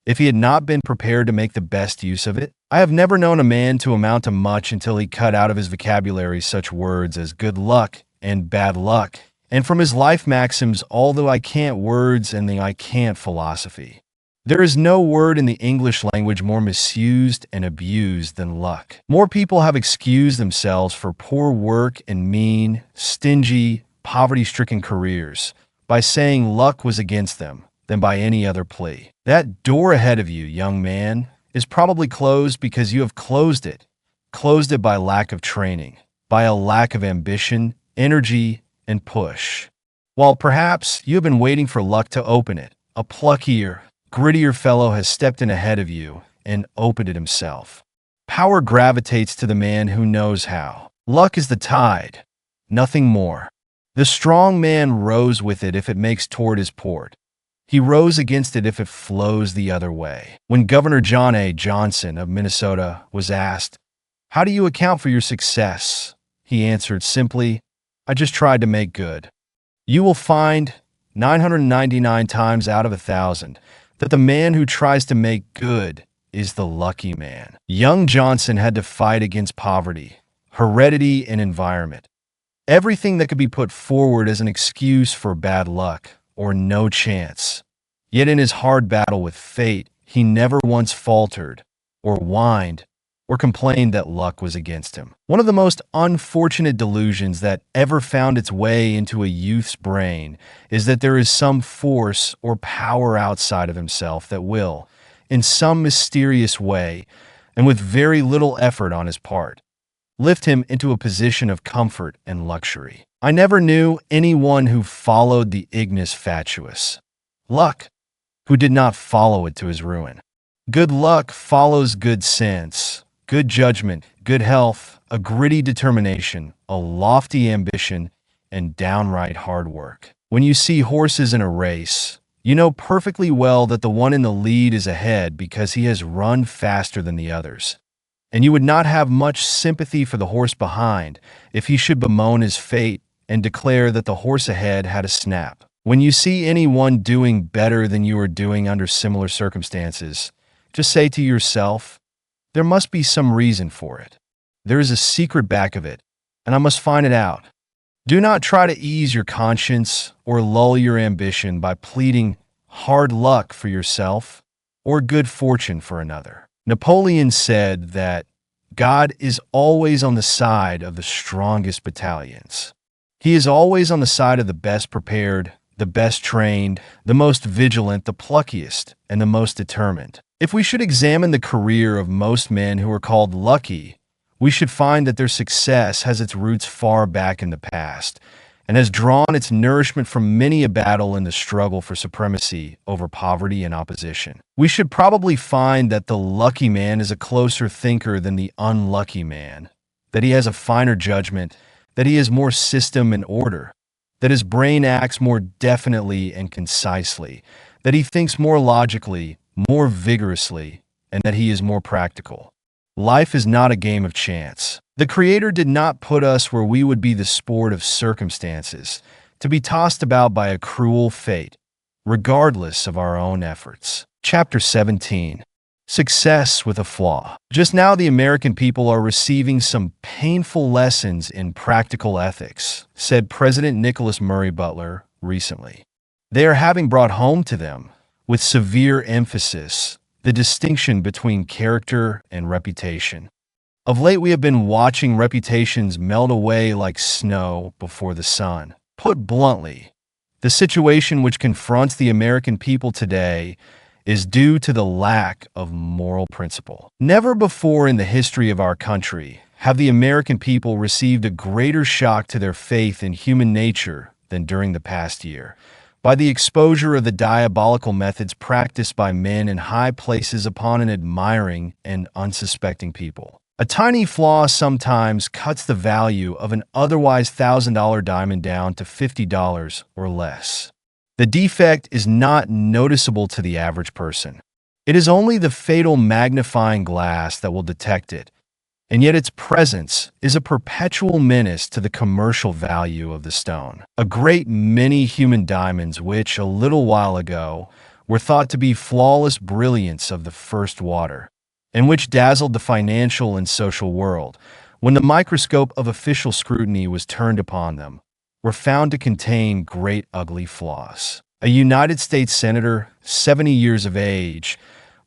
If he had not been prepared to make the best use of it? I have never known a man to amount to much until he cut out of his vocabulary such words as good luck and bad luck, and from his life maxims although I can't words and the I can't philosophy. There is no word in the English language more misused and abused than luck. More people have excused themselves for poor work and mean, stingy, poverty-stricken careers by saying luck was against them than by any other plea. That door ahead of you, young man, is probably closed because you have closed it. Closed it by lack of training, by a lack of ambition, energy, and push. While perhaps you have been waiting for luck to open it, a pluckier, grittier fellow has stepped in ahead of you and opened it himself. Power gravitates to the man who knows how. Luck is the tide, nothing more. The strong man rows with it if it makes toward his port. He rows against it if it flows the other way. When Governor John A. Johnson of Minnesota was asked, "How do you account for your success?" he answered simply, "I just tried to make good." You will find 999 times out of 1,000 that the man who tries to make good is the lucky man. Young Johnson had to fight against poverty, heredity, and environment. Everything that could be put forward as an excuse for bad luck or no chance. Yet in his hard battle with fate, he never once faltered or whined or complained that luck was against him. One of the most unfortunate delusions that ever found its way into a youth's brain is that there is some force or power outside of himself that will, in some mysterious way, and with very little effort on his part, lift him into a position of comfort and luxury. I never knew anyone who followed the ignis fatuus, luck, who did not follow it to his ruin. Good luck follows good sense, good judgment, good health, a gritty determination, a lofty ambition, and downright hard work. When you see horses in a race, you know perfectly well that the one in the lead is ahead because he has run faster than the others. And you would not have much sympathy for the horse behind if he should bemoan his fate and declare that the horse ahead had a snap. When you see anyone doing better than you are doing under similar circumstances, just say to yourself, there must be some reason for it. There is a secret back of it, and I must find it out. Do not try to ease your conscience or lull your ambition by pleading hard luck for yourself or good fortune for another. Napoleon said that God is always on the side of the strongest battalions. He is always on the side of the best prepared, the best trained, the most vigilant, the pluckiest, and the most determined. If we should examine the career of most men who are called lucky, we should find that their success has its roots far back in the past and has drawn its nourishment from many a battle in the struggle for supremacy over poverty and opposition. We should probably find that the lucky man is a closer thinker than the unlucky man, that he has a finer judgment, that he has more system and order, that his brain acts more definitely and concisely, that he thinks more logically, more vigorously, and that he is more practical. Life is not a game of chance. The Creator did not put us where we would be the sport of circumstances, to be tossed about by a cruel fate, regardless of our own efforts. Chapter 17. Success with a flaw. Just now, the American people are receiving some painful lessons in practical ethics, said President Nicholas Murray Butler recently. They are having brought home to them, with severe emphasis, the distinction between character and reputation. Of late, we have been watching reputations melt away like snow before the sun. Put bluntly, the situation which confronts the American people today is due to the lack of moral principle. Never before in the history of our country have the American people received a greater shock to their faith in human nature than during the past year, by the exposure of the diabolical methods practiced by men in high places upon an admiring and unsuspecting people. A tiny flaw sometimes cuts the value of an otherwise $1,000 diamond down to $50 or less. The defect is not noticeable to the average person. It is only the fatal magnifying glass that will detect it, and yet its presence is a perpetual menace to the commercial value of the stone. A great many human diamonds which, a little while ago, were thought to be flawless brilliance of the first water, and which dazzled the financial and social world, when the microscope of official scrutiny was turned upon them, were found to contain great ugly flaws. A United States senator, 70 years of age,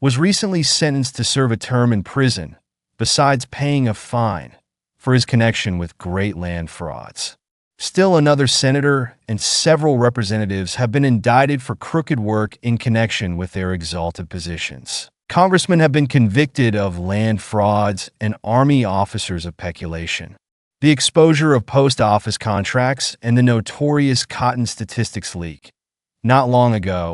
was recently sentenced to serve a term in prison, besides paying a fine, for his connection with great land frauds. Still another senator and several representatives have been indicted for crooked work in connection with their exalted positions. Congressmen have been convicted of land frauds and Army officers of peculation. The exposure of post office contracts and the notorious cotton statistics leak, not long ago,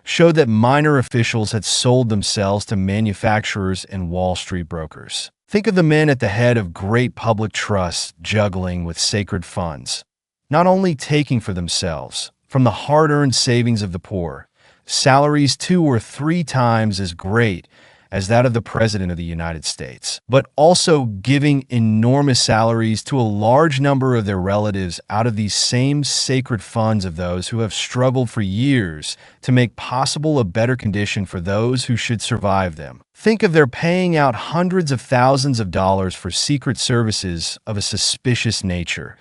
showed that minor officials had sold themselves to manufacturers and Wall Street brokers. Think of the men at the head of great public trusts juggling with sacred funds, not only taking for themselves, from the hard-earned savings of the poor, salaries 2 or 3 times as great as that of the President of the United States, but also giving enormous salaries to a large number of their relatives out of these same sacred funds of those who have struggled for years to make possible a better condition for those who should survive them. Think of their paying out hundreds of thousands of dollars for secret services of a suspicious nature,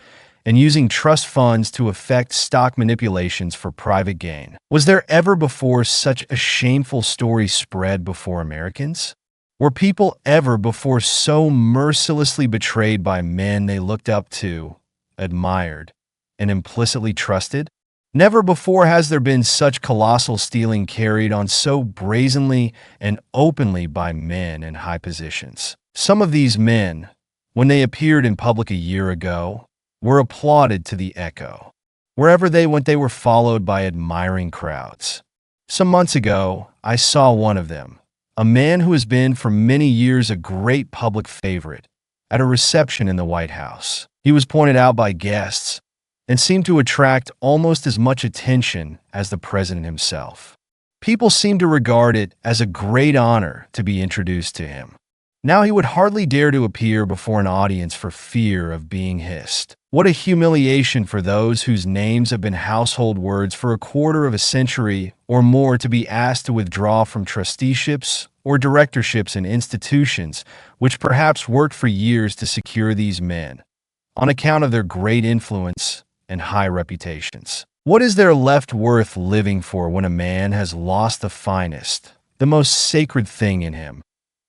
and using trust funds to effect stock manipulations for private gain. Was there ever before such a shameful story spread before Americans? Were people ever before so mercilessly betrayed by men they looked up to, admired, and implicitly trusted? Never before has there been such colossal stealing carried on so brazenly and openly by men in high positions. Some of these men, when they appeared in public a year ago, were applauded to the echo. Wherever they went, they were followed by admiring crowds. Some months ago, I saw one of them, a man who has been for many years a great public favorite, at a reception in the White House. He was pointed out by guests and seemed to attract almost as much attention as the president himself. People seemed to regard it as a great honor to be introduced to him. Now he would hardly dare to appear before an audience for fear of being hissed. What a humiliation for those whose names have been household words for a quarter of a century or more to be asked to withdraw from trusteeships or directorships in institutions which perhaps worked for years to secure these men, on account of their great influence and high reputations. What is there left worth living for when a man has lost the finest, the most sacred thing in him,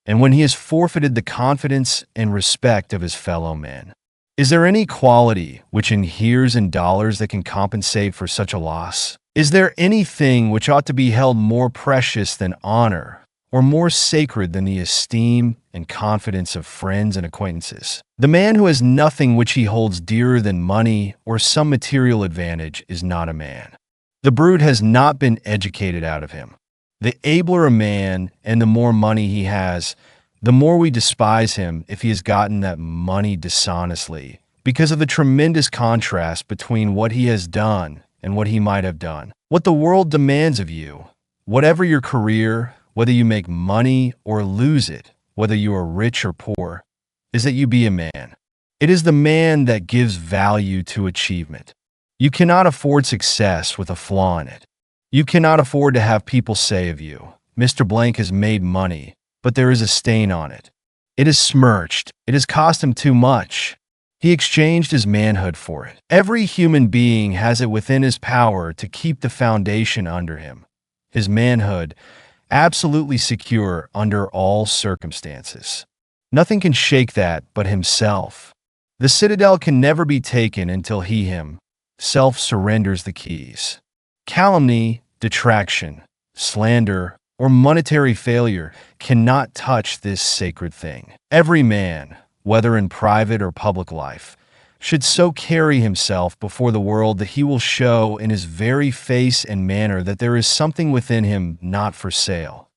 and when he has forfeited the confidence and respect of his fellow men? Is there any quality which inheres in dollars that can compensate for such a loss? Is there anything which ought to be held more precious than honor, or more sacred than the esteem and confidence of friends and acquaintances? The man who has nothing which he holds dearer than money or some material advantage is not a man. The brute has not been educated out of him. The abler a man and the more money he has, the more we despise him if he has gotten that money dishonestly, because of the tremendous contrast between what he has done and what he might have done. What the world demands of you, whatever your career, whether you make money or lose it, whether you are rich or poor, is that you be a man. It is the man that gives value to achievement. You cannot afford success with a flaw in it. You cannot afford to have people say of you, Mr. Blank has made money, but there is a stain on it. It is smirched. It has cost him too much. He exchanged his manhood for it. Every human being has it within his power to keep the foundation under him, his manhood, absolutely secure under all circumstances. Nothing can shake that but himself. The citadel can never be taken until he himself surrenders the keys. Calumny, detraction, slander, or monetary failure cannot touch this sacred thing. Every man, whether in private or public life, should so carry himself before the world that he will show in his very face and manner that there is something within him not for sale,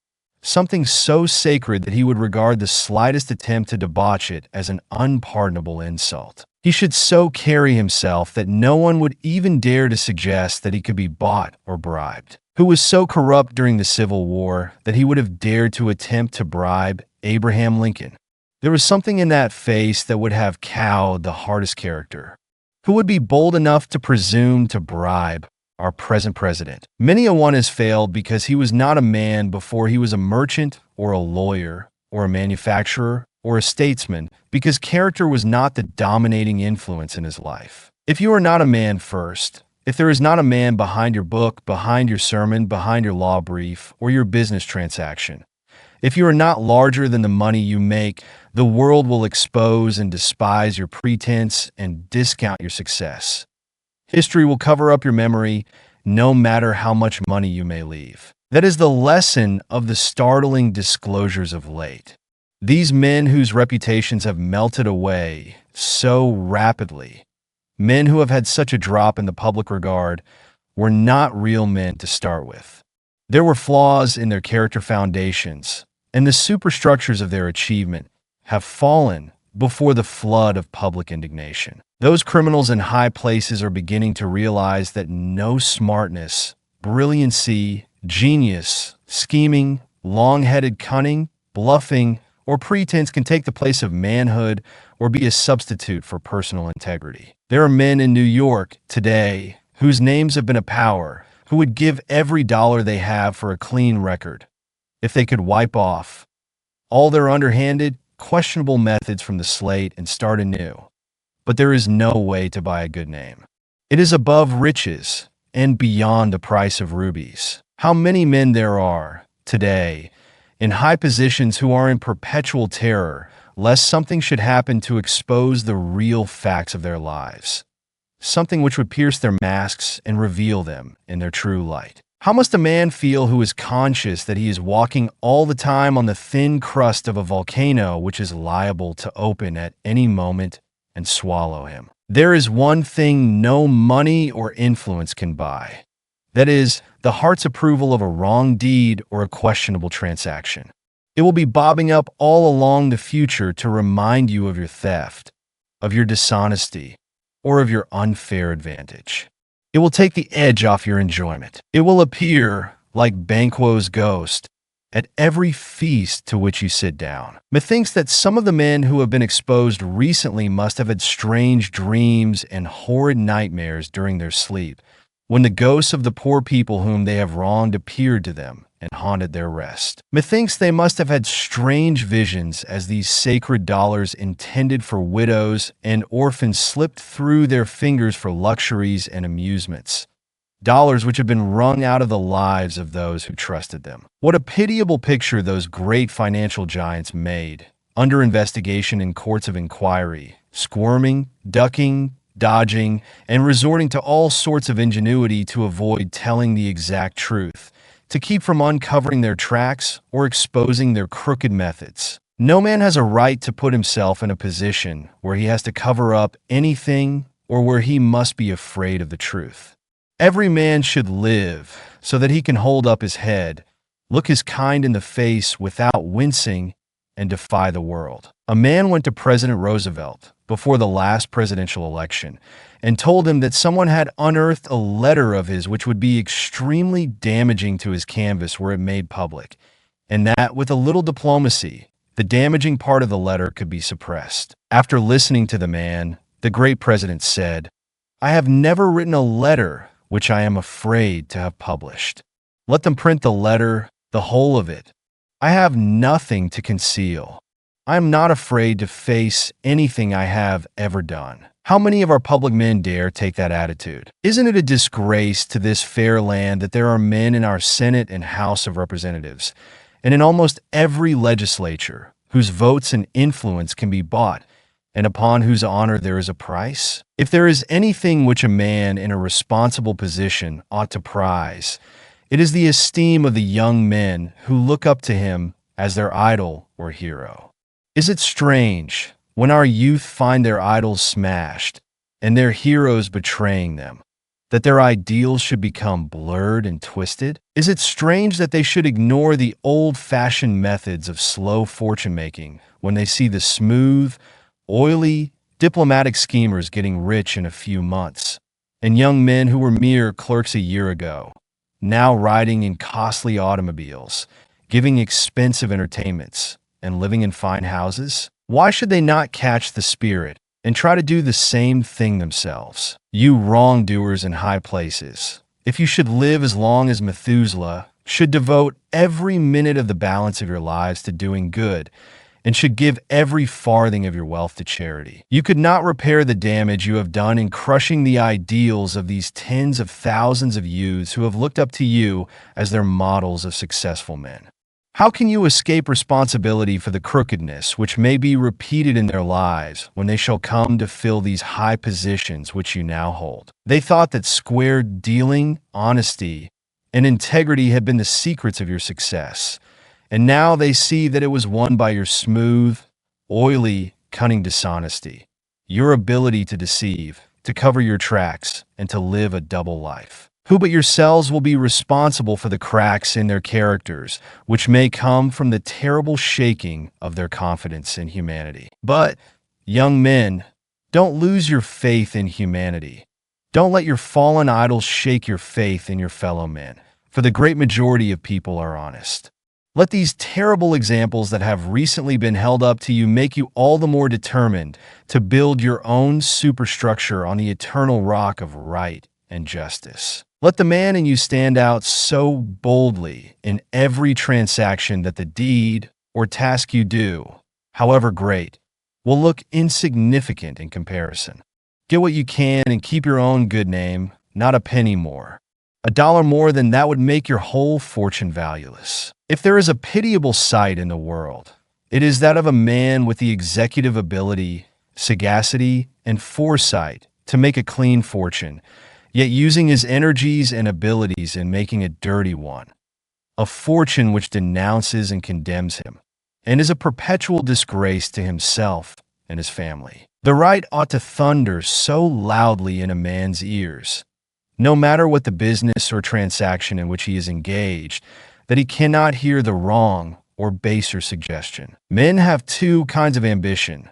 something so sacred that he would regard the slightest attempt to debauch it as an unpardonable insult. He should so carry himself that no one would even dare to suggest that he could be bought or bribed. Who was so corrupt during the Civil War that he would have dared to attempt to bribe Abraham Lincoln? There was something in that face that would have cowed the hardest character. Who would be bold enough to presume to bribe our present president? Many a one has failed because he was not a man before he was a merchant or a lawyer or a manufacturer or a statesman, because character was not the dominating influence in his life. If you are not a man first, if there is not a man behind your book, behind your sermon, behind your law brief, or your business transaction, if you are not larger than the money you make, the world will expose and despise your pretense and discount your success. History will cover up your memory, no matter how much money you may leave. That is the lesson of the startling disclosures of late. These men whose reputations have melted away so rapidly, men who have had such a drop in the public regard, were not real men to start with. There were flaws in their character foundations, and the superstructures of their achievement have fallen before the flood of public indignation. Those criminals in high places are beginning to realize that no smartness, brilliancy, genius, scheming, long-headed cunning, bluffing, or pretense can take the place of manhood or be a substitute for personal integrity. There are men in New York today whose names have been a power, who would give every dollar they have for a clean record if they could wipe off all their underhanded, questionable methods from the slate and start anew. But there is no way to buy a good name. It is above riches and beyond the price of rubies. How many men there are today in high positions who are in perpetual terror lest something should happen to expose the real facts of their lives, something which would pierce their masks and reveal them in their true light. How must a man feel who is conscious that he is walking all the time on the thin crust of a volcano which is liable to open at any moment and swallow him? There is one thing no money or influence can buy. That is, the heart's approval of a wrong deed or a questionable transaction. It will be bobbing up all along the future to remind you of your theft, of your dishonesty, or of your unfair advantage. It will take the edge off your enjoyment. It will appear like Banquo's ghost at every feast to which you sit down. Methinks that some of the men who have been exposed recently must have had strange dreams and horrid nightmares during their sleep, when the ghosts of the poor people whom they have wronged appeared to them and haunted their rest. Methinks they must have had strange visions as these sacred dollars intended for widows and orphans slipped through their fingers for luxuries and amusements, dollars which have been wrung out of the lives of those who trusted them. What a pitiable picture those great financial giants made, under investigation in courts of inquiry, squirming, ducking, dodging, and resorting to all sorts of ingenuity to avoid telling the exact truth, to keep from uncovering their tracks or exposing their crooked methods. No man has a right to put himself in a position where he has to cover up anything or where he must be afraid of the truth. Every man should live so that he can hold up his head, look his kind in the face without wincing, and defy the world. A man went to President Roosevelt before the last presidential election and told him that someone had unearthed a letter of his which would be extremely damaging to his canvass were it made public, and that with a little diplomacy, the damaging part of the letter could be suppressed. After listening to the man, the great president said, "I have never written a letter which I am afraid to have published. Let them print the letter, the whole of it. I have nothing to conceal. I am not afraid to face anything I have ever done." How many of our public men dare take that attitude? Isn't it a disgrace to this fair land that there are men in our Senate and House of Representatives, and in almost every legislature, whose votes and influence can be bought, and upon whose honor there is a price? If there is anything which a man in a responsible position ought to prize, it is the esteem of the young men who look up to him as their idol or hero. Is it strange, when our youth find their idols smashed and their heroes betraying them, that their ideals should become blurred and twisted? Is it strange that they should ignore the old-fashioned methods of slow fortune-making when they see the smooth, oily, diplomatic schemers getting rich in a few months, and young men who were mere clerks a year ago, now riding in costly automobiles, giving expensive entertainments, and living in fine houses? Why should they not catch the spirit and try to do the same thing themselves? You wrongdoers in high places, if you should live as long as Methuselah, should devote every minute of the balance of your lives to doing good, and should give every farthing of your wealth to charity. You could not repair the damage you have done in crushing the ideals of these tens of thousands of youths who have looked up to you as their models of successful men. How can you escape responsibility for the crookedness which may be repeated in their lives when they shall come to fill these high positions which you now hold? They thought that square dealing, honesty, and integrity had been the secrets of your success, and now they see that it was won by your smooth, oily, cunning dishonesty, your ability to deceive, to cover your tracks, and to live a double life. Who but yourselves will be responsible for the cracks in their characters, which may come from the terrible shaking of their confidence in humanity? But, young men, don't lose your faith in humanity. Don't let your fallen idols shake your faith in your fellow men, for the great majority of people are honest. Let these terrible examples that have recently been held up to you make you all the more determined to build your own superstructure on the eternal rock of right and justice. Let the man in you stand out so boldly in every transaction that the deed or task you do, however great, will look insignificant in comparison. Get what you can and keep your own good name, not a penny more. $1 more than that would make your whole fortune valueless. If there is a pitiable sight in the world, it is that of a man with the executive ability, sagacity, and foresight to make a clean fortune, yet using his energies and abilities in making a dirty one, a fortune which denounces and condemns him, and is a perpetual disgrace to himself and his family. The right ought to thunder so loudly in a man's ears, no matter what the business or transaction in which he is engaged, that he cannot hear the wrong or baser suggestion. Men have two kinds of ambition,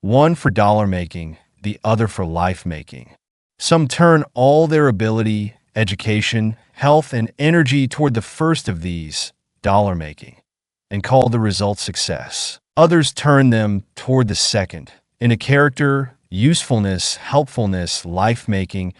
one for dollar making, the other for life making. Some turn all their ability, education, health, and energy toward the first of these, dollar making, and call the result success. Others turn them toward the second, in a character, usefulness, helpfulness, life making,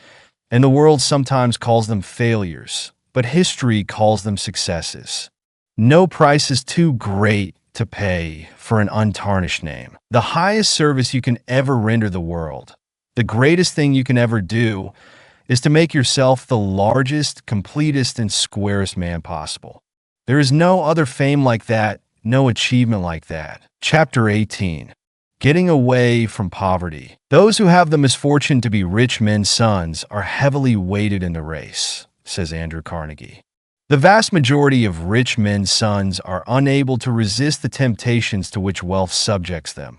and the world sometimes calls them failures, but history calls them successes. No price is too great to pay for an untarnished name. The highest service you can ever render the world, the greatest thing you can ever do, is to make yourself the largest, completest, and squarest man possible. There is no other fame like that, no achievement like that. Chapter 18. Getting away from poverty. Those who have the misfortune to be rich men's sons are heavily weighted in the race, says Andrew Carnegie. The vast majority of rich men's sons are unable to resist the temptations to which wealth subjects them,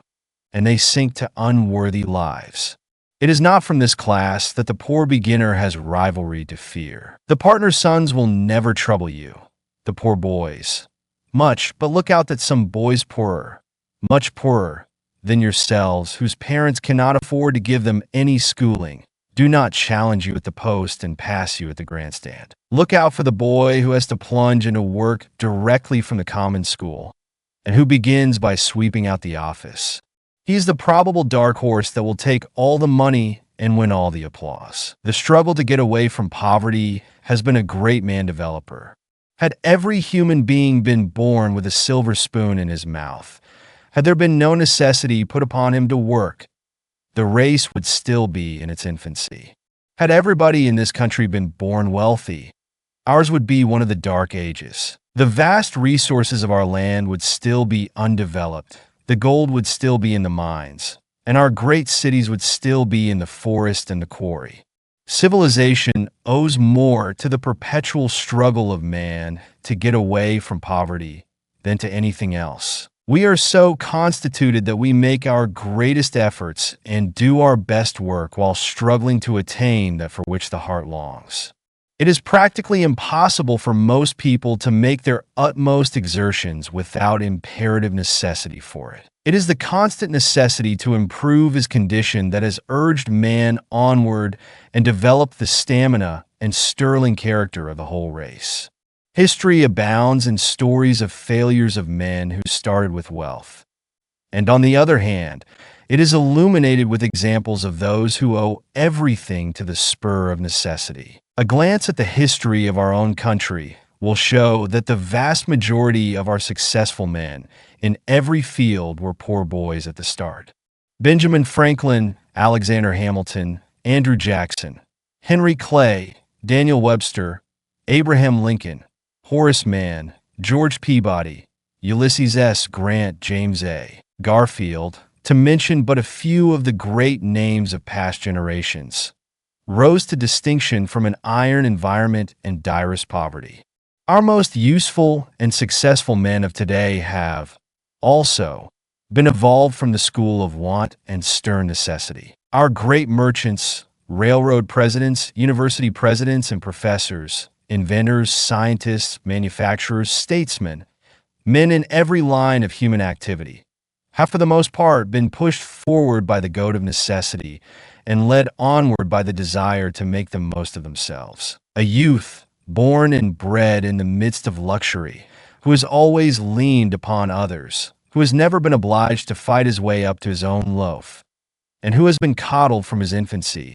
and they sink to unworthy lives. It is not from this class that the poor beginner has rivalry to fear. The partner's sons will never trouble you, the poor boys, much, but look out that some boys poorer, much poorer than yourselves, whose parents cannot afford to give them any schooling, do not challenge you at the post and pass you at the grandstand. Look out for the boy who has to plunge into work directly from the common school, and who begins by sweeping out the office. He is the probable dark horse that will take all the money and win all the applause. The struggle to get away from poverty has been a great man developer. Had every human being been born with a silver spoon in his mouth, had there been no necessity put upon him to work, the race would still be in its infancy. Had everybody in this country been born wealthy, ours would be one of the dark ages. The vast resources of our land would still be undeveloped. The gold would still be in the mines, and our great cities would still be in the forest and the quarry. Civilization owes more to the perpetual struggle of man to get away from poverty than to anything else. We are so constituted that we make our greatest efforts and do our best work while struggling to attain that for which the heart longs. It is practically impossible for most people to make their utmost exertions without imperative necessity for it. It is the constant necessity to improve his condition that has urged man onward and developed the stamina and sterling character of the whole race. History abounds in stories of failures of men who started with wealth. And on the other hand, it is illuminated with examples of those who owe everything to the spur of necessity. A glance at the history of our own country will show that the vast majority of our successful men in every field were poor boys at the start. Benjamin Franklin, Alexander Hamilton, Andrew Jackson, Henry Clay, Daniel Webster, Abraham Lincoln, Horace Mann, George Peabody, Ulysses S. Grant, James A. Garfield, to mention but a few of the great names of past generations, rose to distinction from an iron environment and direst poverty. Our most useful and successful men of today have, also, been evolved from the school of want and stern necessity. Our great merchants, railroad presidents, university presidents and professors, inventors, scientists, manufacturers, statesmen, men in every line of human activity, have for the most part been pushed forward by the goad of necessity and led onward by the desire to make the most of themselves. A youth, born and bred in the midst of luxury, who has always leaned upon others, who has never been obliged to fight his way up to his own loaf, and who has been coddled from his infancy,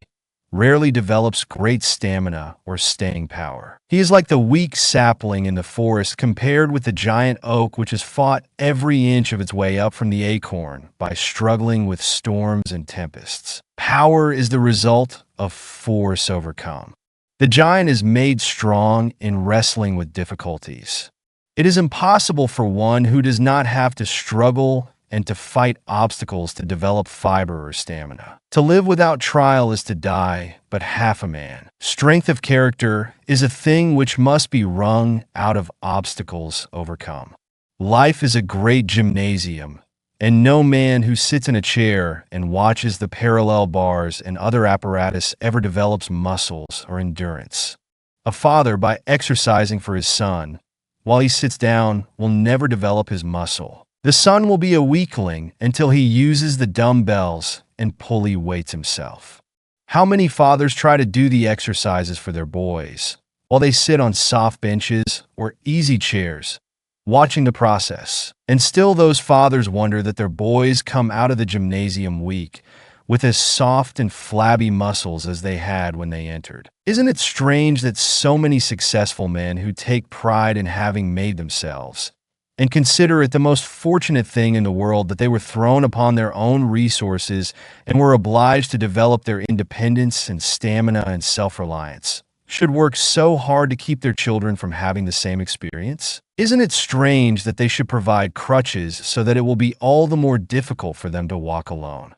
rarely develops great stamina or staying power. He is like the weak sapling in the forest compared with the giant oak which has fought every inch of its way up from the acorn by struggling with storms and tempests. Power is the result of force overcome. The giant is made strong in wrestling with difficulties. It is impossible for one who does not have to struggle and to fight obstacles to develop fiber or stamina. To live without trial is to die but half a man. Strength of character is a thing which must be wrung out of obstacles overcome. Life is a great gymnasium, and no man who sits in a chair and watches the parallel bars and other apparatus ever develops muscles or endurance. A father, by exercising for his son, while he sits down, will never develop his muscle. The son will be a weakling until he uses the dumbbells and pulley weights himself. How many fathers try to do the exercises for their boys while they sit on soft benches or easy chairs, watching the process? And still those fathers wonder that their boys come out of the gymnasium weak, with as soft and flabby muscles as they had when they entered. Isn't it strange that so many successful men who take pride in having made themselves, and consider it the most fortunate thing in the world that they were thrown upon their own resources and were obliged to develop their independence and stamina and self-reliance, should work so hard to keep their children from having the same experience? Isn't it strange that they should provide crutches so that it will be all the more difficult for them to walk alone?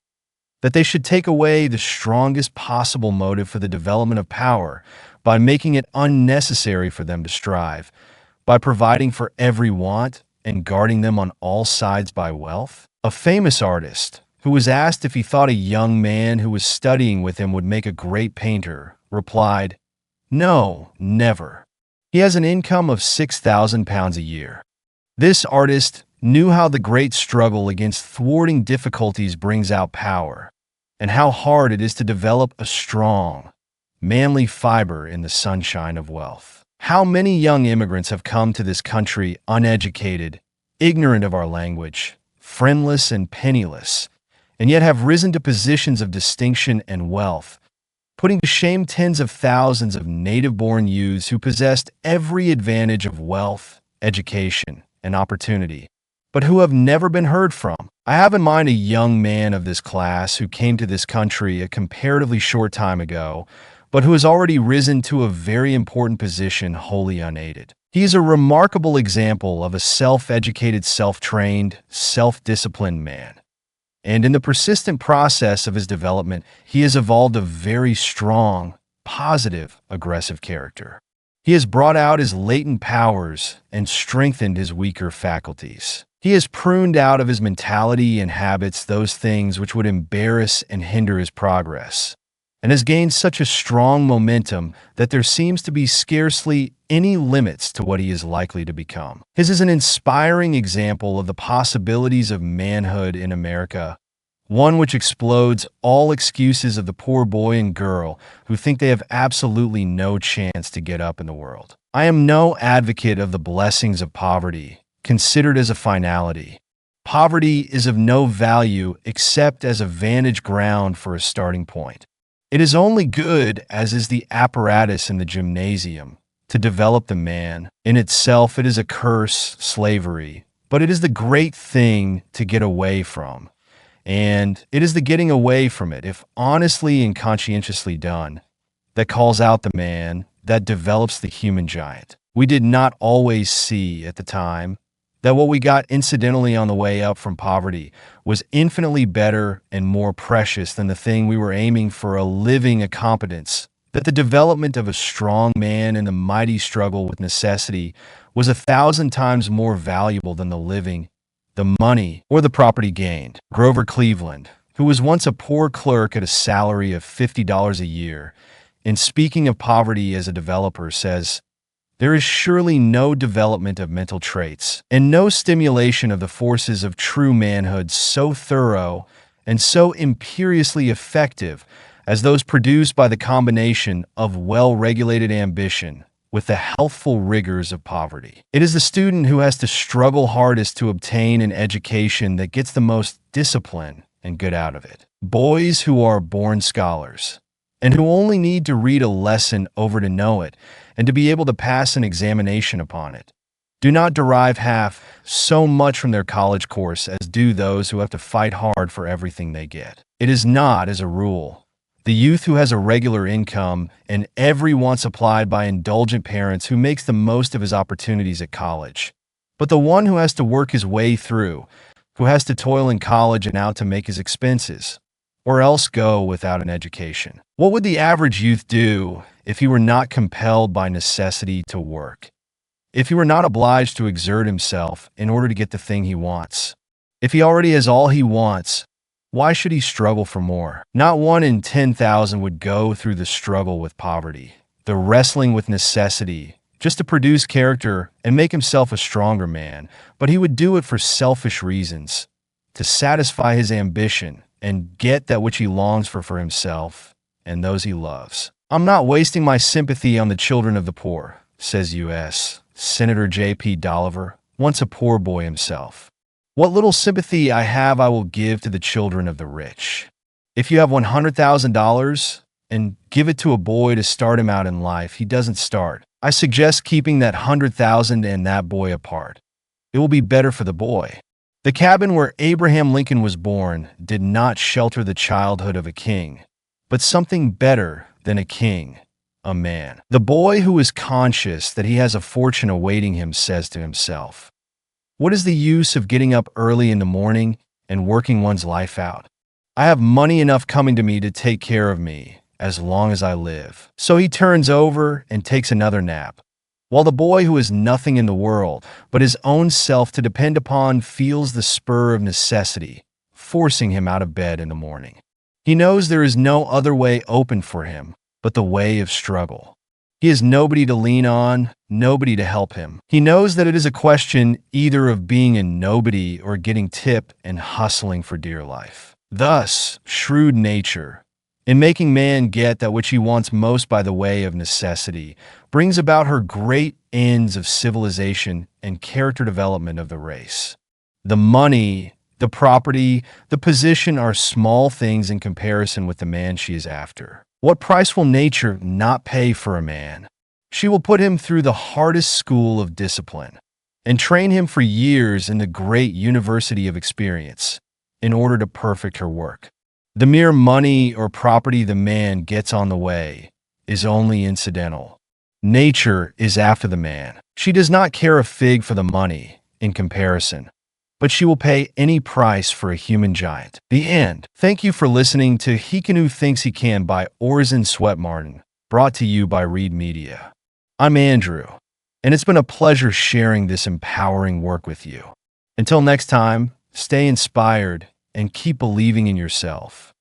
That they should take away the strongest possible motive for the development of power by making it unnecessary for them to strive, by providing for every want and guarding them on all sides by wealth? A famous artist, who was asked if he thought a young man who was studying with him would make a great painter, replied, "No, never. He has an income of £6,000 a year." This artist knew how the great struggle against thwarting difficulties brings out power, and how hard it is to develop a strong, manly fiber in the sunshine of wealth. How many young immigrants have come to this country uneducated, ignorant of our language, friendless and penniless, and yet have risen to positions of distinction and wealth, putting to shame tens of thousands of native-born youths who possessed every advantage of wealth, education, and opportunity, but who have never been heard from. I have in mind a young man of this class who came to this country a comparatively short time ago, but who has already risen to a very important position wholly unaided. He is a remarkable example of a self-educated, self-trained, self-disciplined man. And in the persistent process of his development, he has evolved a very strong, positive, aggressive character. He has brought out his latent powers and strengthened his weaker faculties. He has pruned out of his mentality and habits those things which would embarrass and hinder his progress, and has gained such a strong momentum that there seems to be scarcely any limits to what he is likely to become. His is an inspiring example of the possibilities of manhood in America, one which explodes all excuses of the poor boy and girl who think they have absolutely no chance to get up in the world. I am no advocate of the blessings of poverty, considered as a finality. Poverty is of no value except as a vantage ground for a starting point. It is only good, as is the apparatus in the gymnasium, to develop the man. In itself, it is a curse, slavery, but it is the great thing to get away from. And it is the getting away from it, if honestly and conscientiously done, that calls out the man, that develops the human giant. We did not always see at the time that what we got incidentally on the way up from poverty was infinitely better and more precious than the thing we were aiming for, a living competence, that the development of a strong man in the mighty struggle with necessity was 1,000 times more valuable than the living, the money, or the property gained. Grover Cleveland, who was once a poor clerk at a salary of $50 a year, in speaking of poverty as a developer, says, "There is surely no development of mental traits and no stimulation of the forces of true manhood so thorough and so imperiously effective as those produced by the combination of well-regulated ambition with the healthful rigors of poverty. It is the student who has to struggle hardest to obtain an education that gets the most discipline and good out of it. Boys who are born scholars and who only need to read a lesson over to know it and to be able to pass an examination upon it, do not derive half so much from their college course as do those who have to fight hard for everything they get. It is not, as a rule, the youth who has a regular income and every want supplied by indulgent parents who makes the most of his opportunities at college, but the one who has to work his way through, who has to toil in college and out to make his expenses, or else go without an education. What would the average youth do if he were not compelled by necessity to work? If he were not obliged to exert himself in order to get the thing he wants? If he already has all he wants, why should he struggle for more? Not 1 in 10,000 would go through the struggle with poverty, the wrestling with necessity, just to produce character and make himself a stronger man, but he would do it for selfish reasons, to satisfy his ambition and get that which he longs for himself and those he loves. "I'm not wasting my sympathy on the children of the poor," says U.S. Senator J.P. Dolliver, once a poor boy himself. "What little sympathy I have I will give to the children of the rich. If you have $100,000 and give it to a boy to start him out in life, he doesn't start. I suggest keeping that 100,000 and that boy apart. It will be better for the boy. The cabin where Abraham Lincoln was born did not shelter the childhood of a king, but something better than a king, a man. The boy who is conscious that he has a fortune awaiting him says to himself, 'What is the use of getting up early in the morning and working one's life out? I have money enough coming to me to take care of me as long as I live.' So he turns over and takes another nap, while the boy who has nothing in the world but his own self to depend upon feels the spur of necessity forcing him out of bed in the morning. He knows there is no other way open for him but the way of struggle. He has nobody to lean on, nobody to help him. He knows that it is a question either of being a nobody or getting tipped and hustling for dear life. Thus, shrewd nature, in making man get that which he wants most by the way of necessity, brings about her great ends of civilization and character development of the race. The money, the property, the position are small things in comparison with the man she is after. What price will nature not pay for a man? She will put him through the hardest school of discipline and train him for years in the great university of experience in order to perfect her work. The mere money or property the man gets on the way is only incidental. Nature is after the man. She does not care a fig for the money in comparison, but she will pay any price for a human giant. The end. Thank you for listening to He Can Who Thinks He Can by Orison Swett Marden, brought to you by Read Media. I'm Andrew, and it's been a pleasure sharing this empowering work with you. Until next time, stay inspired and keep believing in yourself.